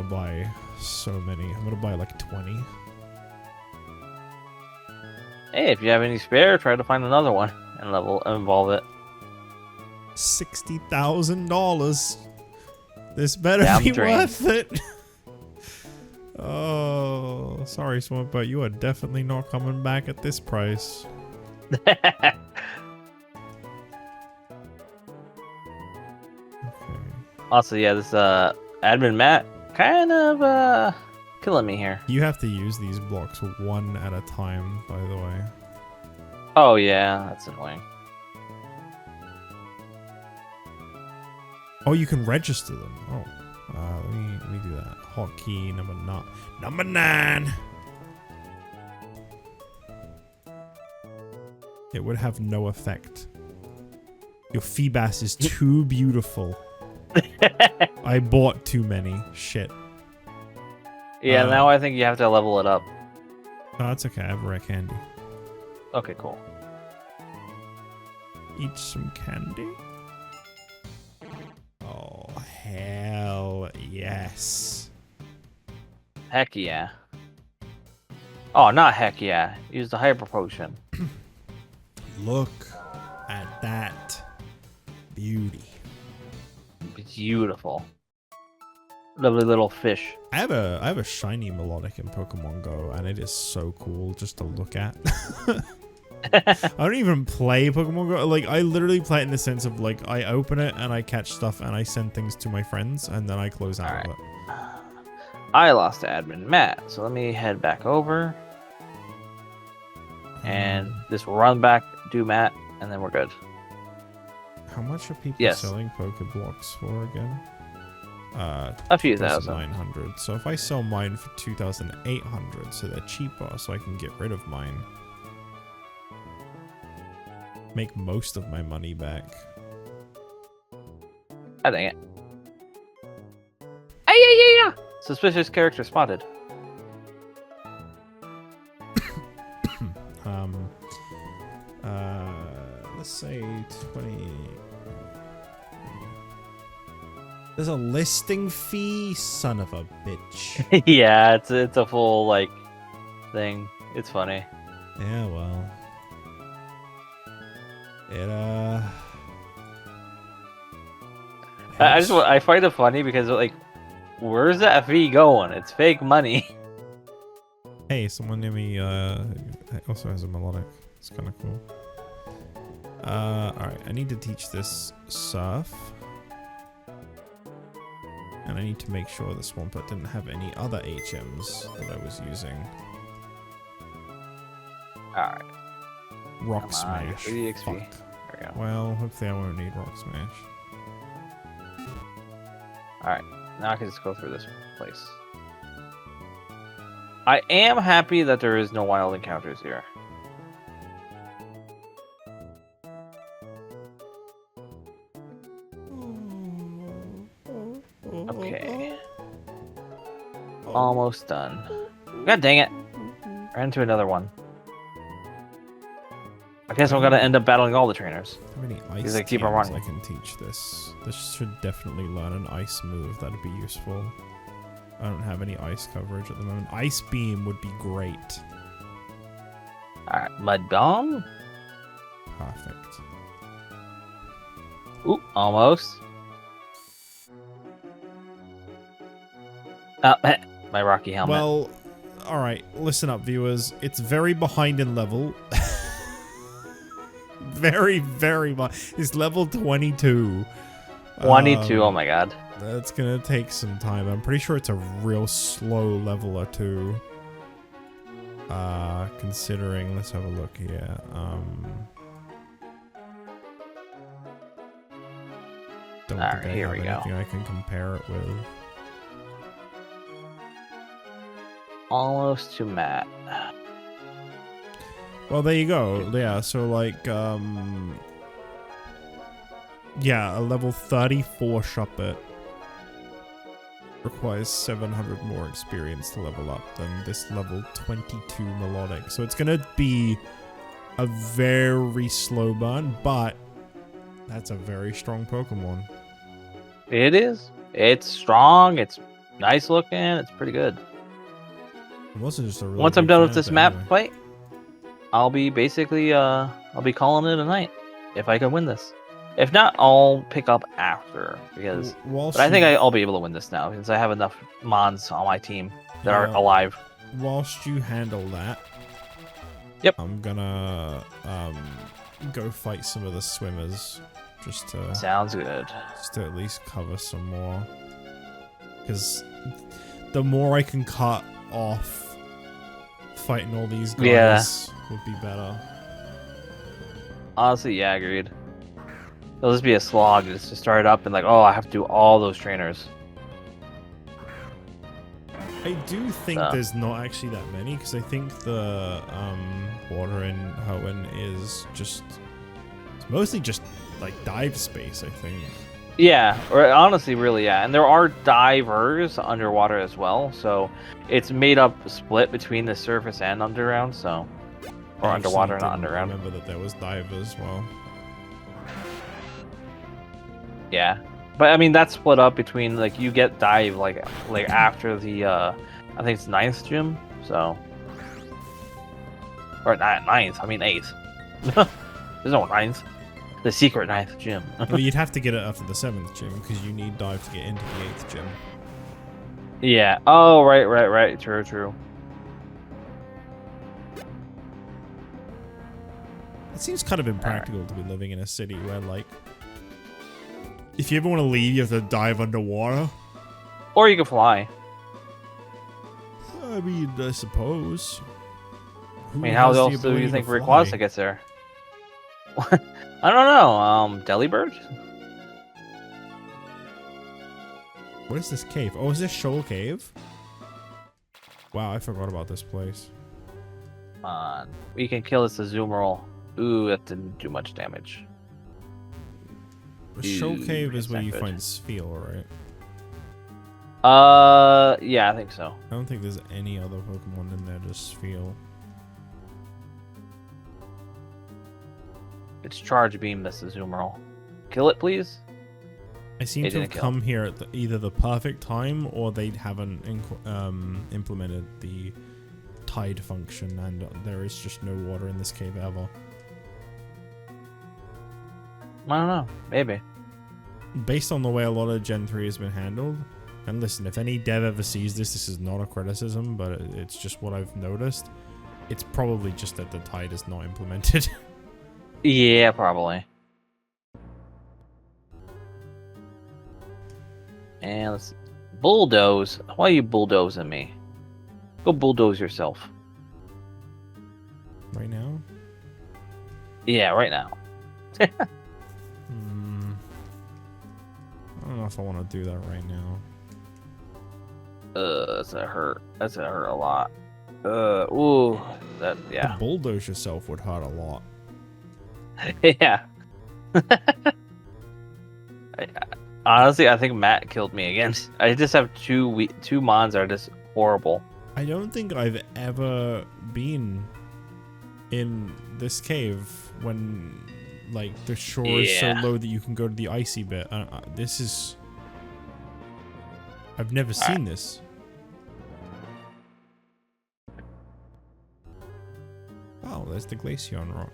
buy so many. I'm gonna buy like 20. Hey, if you have any spare, try to find another one and involve it. $60,000. This better Yeah, be I'm drained. worth it. Oh, sorry, Swamp, but you are definitely not coming back at this price. Okay. Also, yeah, this admin Matt kind of killing me here. You have to use these blocks one at a time, by the way. Oh yeah, that's annoying. Oh, you can register them. Oh, let me do that. Hotkey number 9. It would have no effect. Your Feebas is too beautiful. I bought too many. Shit. Yeah, now I think you have to level it up. Oh, that's okay. I have rare candy. Okay, cool. Eat some candy. Oh, hell yes. Heck yeah. Oh, not heck yeah. Use the hyper potion. Look at that beauty. Beautiful. Lovely little fish. I have a shiny melodic in Pokemon Go, and it is so cool just to look at. I don't even play Pokemon Go. Like, I literally play it in the sense of, like, I open it and I catch stuff and I send things to my friends and then I close out of it. I lost to admin Matt, so let me head back over and just run back, do Matt, and then we're good. How much are people selling Pokeblocks for again? A few thousand. 900. So if I sell mine for 2,800, so they're cheaper, so I can get rid of mine. Make most of my money back. I dang it. Yeah. Suspicious character spotted. say 20. There's a listing fee, son of a bitch. Yeah, it's a full like thing. It's funny. Yeah, well, it I find it funny because like, where's that fee going? It's fake money. Hey, someone near me also has a melodic. It's kind of cool. Alright, I need to teach this surf. And I need to make sure the Swampert didn't have any other HMs that I was using. Alright. Rock Smash. 3 XP. Fuck. There we go. Well, hopefully I won't need Rock Smash. Alright, now I can just go through this place. I am happy that there is no wild encounters here. Okay. Almost done. God dang it. Ran into another one. I guess I'm gonna end up battling all the trainers. How many ice Because I keep teams on running. I can teach this? This should definitely learn an ice move. That'd be useful. I don't have any ice coverage at the moment. Ice Beam would be great. Alright, Mud Bomb. Perfect. Ooh, almost. My rocky helmet. Well, alright, listen up, viewers. It's very behind in level. Very, very much. It's level 22. 22, oh my god. That's gonna take some time. I'm pretty sure it's a real slow leveler too. Considering, let's have a look here. Don't Alright, think I here have we go. anything I can compare it with. Almost to Matt. Well, there you go. Yeah, so like, yeah, a level 34 Shuppet requires 700 more experience to level up than this level 22 Melodic. So it's gonna be a very slow burn, but that's a very strong Pokemon. It is. It's strong. It's nice looking. It's pretty good. It wasn't just a really Once I'm big done fan with of this it map anyway. fight, I'll be basically I'll be calling it a night if I can win this. If not, I'll pick up after because. Whilst But I think you- I'll be able to win this now since I have enough Mons on my team that are Yeah. alive. Whilst you handle that, Yep. I'm gonna go fight some of the swimmers just to Sounds good. at least cover some more. Because the more I can cut off fighting all these guys would be better. Honestly, yeah, agreed. It'll just be a slog just to start up and like, oh, I have to do all those trainers. I do think there's not actually that many because I think the water in Hoenn is just it's mostly just like dive space, I think. Yeah, or honestly, really, yeah. And there are divers underwater as well, so it's made up split between the surface and underground, so or I underwater, actually not didn't underground. remember that there was dive as well. Yeah, but I mean that's split up between like you get dive like after the I think it's 9th gym, so or not 9th, I mean 8th. There's no 9th. The secret 9th gym. Well, you'd have to get it after the 7th gym because you need dive to get into the 8th gym. Yeah. Oh, right. True. It seems kind of impractical to be living in a city where, like, if you ever want to leave, you have to dive underwater. Or you can fly. I mean, I suppose. I mean, how else do you think Rayquaza gets there? I don't know. Delibird? What is this cave? Oh, is this Shoal Cave? Wow, I forgot about this place. Come on. We can kill this Azumarill. Ooh, that didn't do much damage. The Shoal Ooh, Cave is that's where not you good. find Spheal, right? Yeah, I think so. I don't think there's any other Pokemon in there, just Spheal. It's charge beam, this Azumarill. Kill it, please. I seem They to have didn't kill. come here at either the perfect time or they haven't implemented the tide function, and there is just no water in this cave ever. I don't know. Maybe. Based on the way a lot of Gen 3 has been handled, and listen, if any dev ever sees this, this is not a criticism, but it's just what I've noticed. It's probably just that the tide is not implemented. Yeah, probably. And let's see. Bulldoze. Why are you bulldozing me? Go bulldoze yourself. Right now? Yeah, right now. I don't know if I want to do that right now. That's gonna hurt. That's gonna hurt a lot. Ooh. That, yeah. To bulldoze yourself would hurt a lot. Yeah. Honestly, I think Matt killed me again. I just have two mons that are just horrible. I don't think I've ever been in this cave when, like, the shore is so low that you can go to the icy bit. This is... I've never seen this. Oh, there's the Glaceon rock.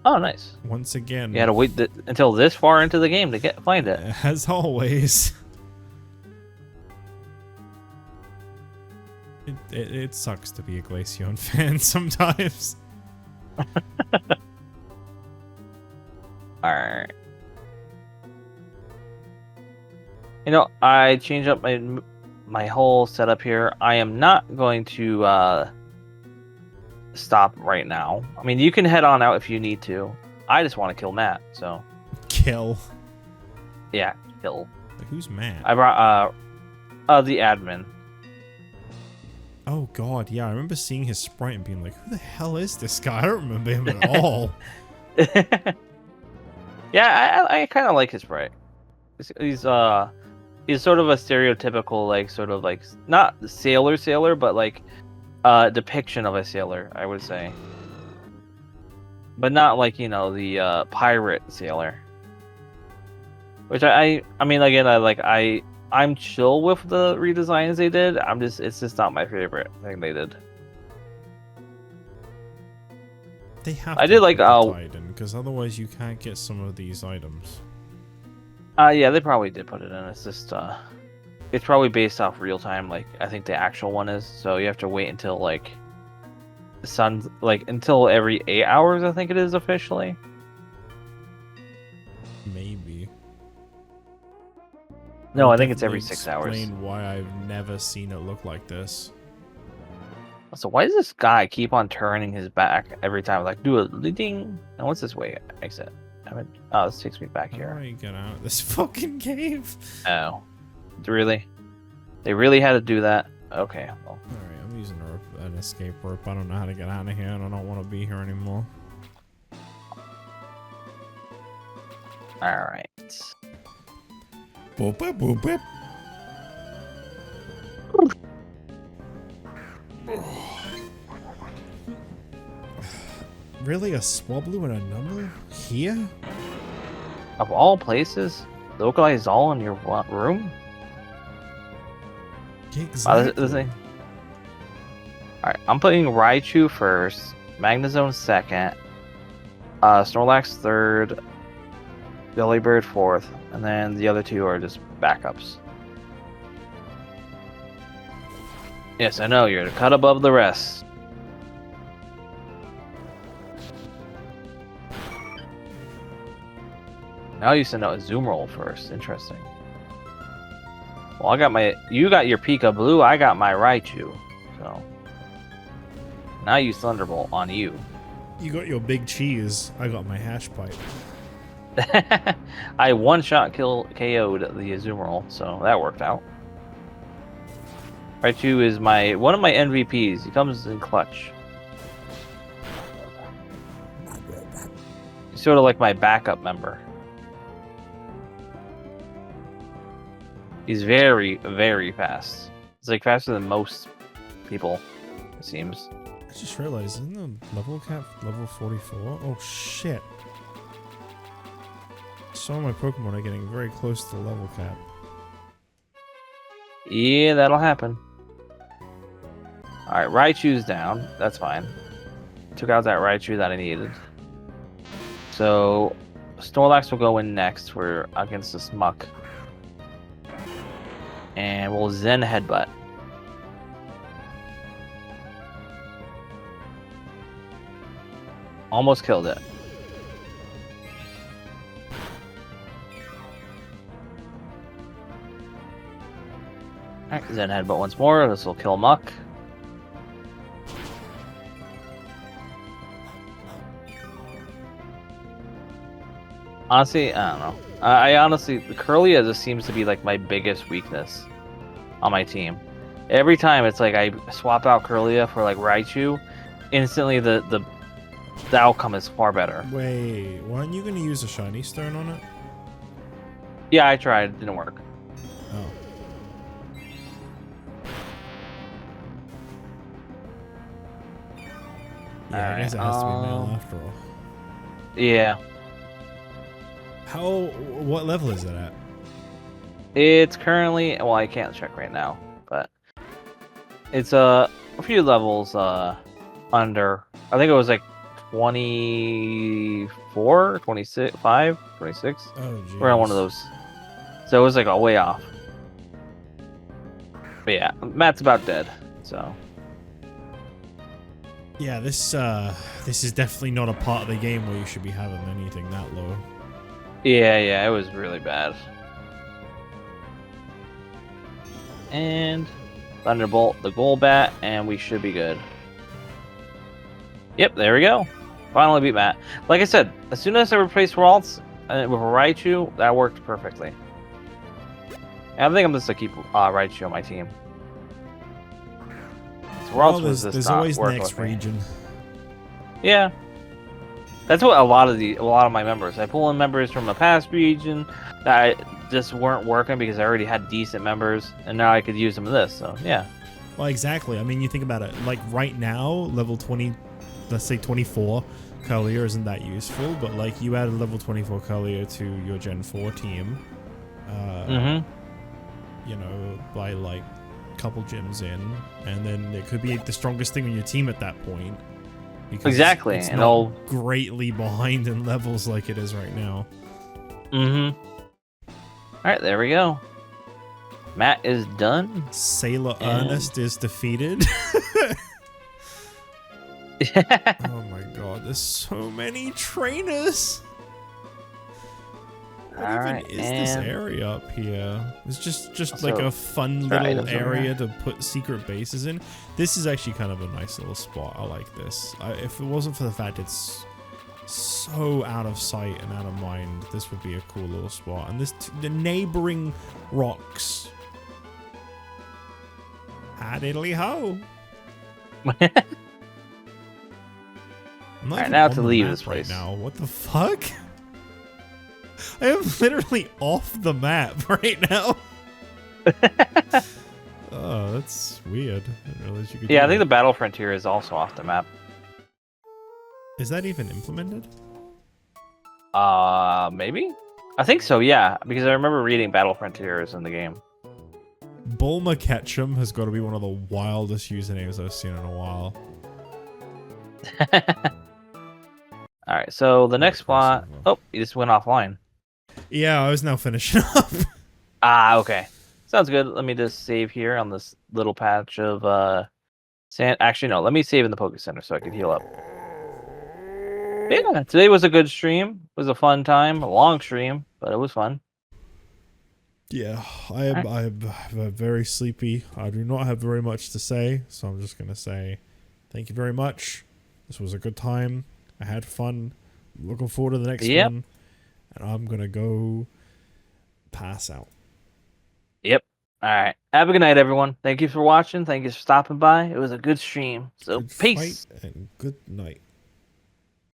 Oh, nice. Once again, You had to wait until this far into the game to find it. as always. It sucks to be a Glaceon fan sometimes. Alright. You know, I changed up my whole setup here. I am not going to stop right now. I mean, you can head on out if you need to. I just want to kill Matt, so Kill. yeah, kill. Who's Matt? I brought the admin. Oh god, yeah, I remember seeing his sprite and being like, who the hell is this guy? I don't remember him at all. Yeah, I kind of like his sprite. He's sort of a stereotypical, like, sort of like, not sailor, but like depiction of a sailor, I would say. But not like, you know, the pirate sailor. Which I mean, again, I'm chill with the redesigns they did. It's just not my favorite thing they did. They have I to did like because otherwise you can't get some of these items. Yeah, they probably did put it in. It's just it's probably based off real time, like I think the actual one is. So you have to wait until like the sun's until every 8 hours, I think it is officially. Maybe. No, I think it's every 6 hours. Explain why I've never seen it look like this. So why does this guy keep on turning his back every time? Like, do a ding. And what's this way exit? Oh, this takes me back How here. do I get out of this fucking cave? Oh, really? They really had to do that? Okay. Well. Alright, I'm using an escape rope. I don't know how to get out of here, and I don't want to be here anymore. All right. Boop, boop, boop, boop. Really? A Swablu and a number? Here? Of all places, localize all in your room? Exactly. This thing. Alright, I'm putting Raichu first, Magnezone second, Snorlax third, Delibird fourth, and then the other two are just backups. Yes, I know, you're a cut above the rest. Now you send out a Azumarill first. Interesting. Well, you got your Pika Blue, I got my Raichu. So now you Thunderbolt on you. You got your big cheese. I got my hash pipe. I one-shot KO'd the Azumarill, so that worked out. Raichu is one of my MVPs. He comes in clutch. He's sort of like my backup member. He's very, very fast. It's like faster than most people, it seems. I just realized, isn't the level cap level 44? Oh shit. Some of my Pokemon are getting very close to the level cap. Yeah, that'll happen. Alright, Raichu's down. That's fine. Took out that Raichu that I needed. So, Snorlax will go in next for against this Muck. And we'll Zen Headbutt. Almost killed it. Alright, Zen Headbutt once more. This will kill Muck. Honestly, I don't know. I honestly, Curlia just seems to be like my biggest weakness on my team. Every time it's like I swap out Curlia for like Raichu, instantly the outcome is far better. Wait, weren't you going to use a shiny stone on it? Yeah, I tried. It didn't work. Oh. Yeah, I guess it has to be male after all. Yeah. What level is it at? It's currently, well, I can't check right now, but it's a few levels under. I think it was like 24, 26, 5, 26. Oh, geez. We're on one of those. So it was like a way off. But yeah, Matt's about dead, so. Yeah, this is definitely not a part of the game where you should be having anything that low. Yeah, it was really bad. And Thunderbolt the Golbat, and we should be good. Yep, there we go. Finally beat Matt. Like I said, as soon as I replaced Ralts with Raichu, that worked perfectly. And I think I'm just gonna keep Raichu on my team. So Well, there's always next region. Yeah. That's what a lot of my members. I pull in members from a past region that just weren't working because I already had decent members, and now I could use them in this. So yeah. Well, exactly. I mean, you think about it. Like right now, level 20, let's say 24, Curlier isn't that useful, but like you add a level 24 Curlier to your Gen 4 team, you know, by like a couple gyms in, and then it could be the strongest thing on your team at that point. Because exactly, it's and not greatly behind in levels like it is right now. All right, there we go. Matt is done. Sailor Ernest is defeated. Oh my god, there's so many trainers. What even is this area up here? It's just like a fun little area to put secret bases in. This is actually kind of a nice little spot. I like this. If it wasn't for the fact it's so out of sight and out of mind, this would be a cool little spot. And the neighboring rocks. Ha diddly ho. Alright, now to leave this place. Right now. What the fuck? I am literally off the map right now. Oh, that's weird. I didn't realize you could. Yeah, I think the Battle Frontier is also off the map. Is that even implemented? Maybe? I think so, yeah. Because I remember reading Battle Frontiers in the game. Bulma Ketchum has got to be one of the wildest usernames I've seen in a while. Alright, so the next spot... Oh, you just went offline. Yeah, I was now finishing up. Okay. Sounds good. Let me just save here on this little patch of sand. Actually, no. Let me save in the Poke Center so I can heal up. Yeah, today was a good stream. It was a fun time. A long stream, but it was fun. Yeah, I'm very sleepy. I do not have very much to say, so I'm just going to say thank you very much. This was a good time. I had fun. Looking forward to the next one. And I'm going to go pass out. Yep. All right. Have a good night, everyone. Thank you for watching. Thank you for stopping by. It was a good stream. So, Good peace. fight and good night.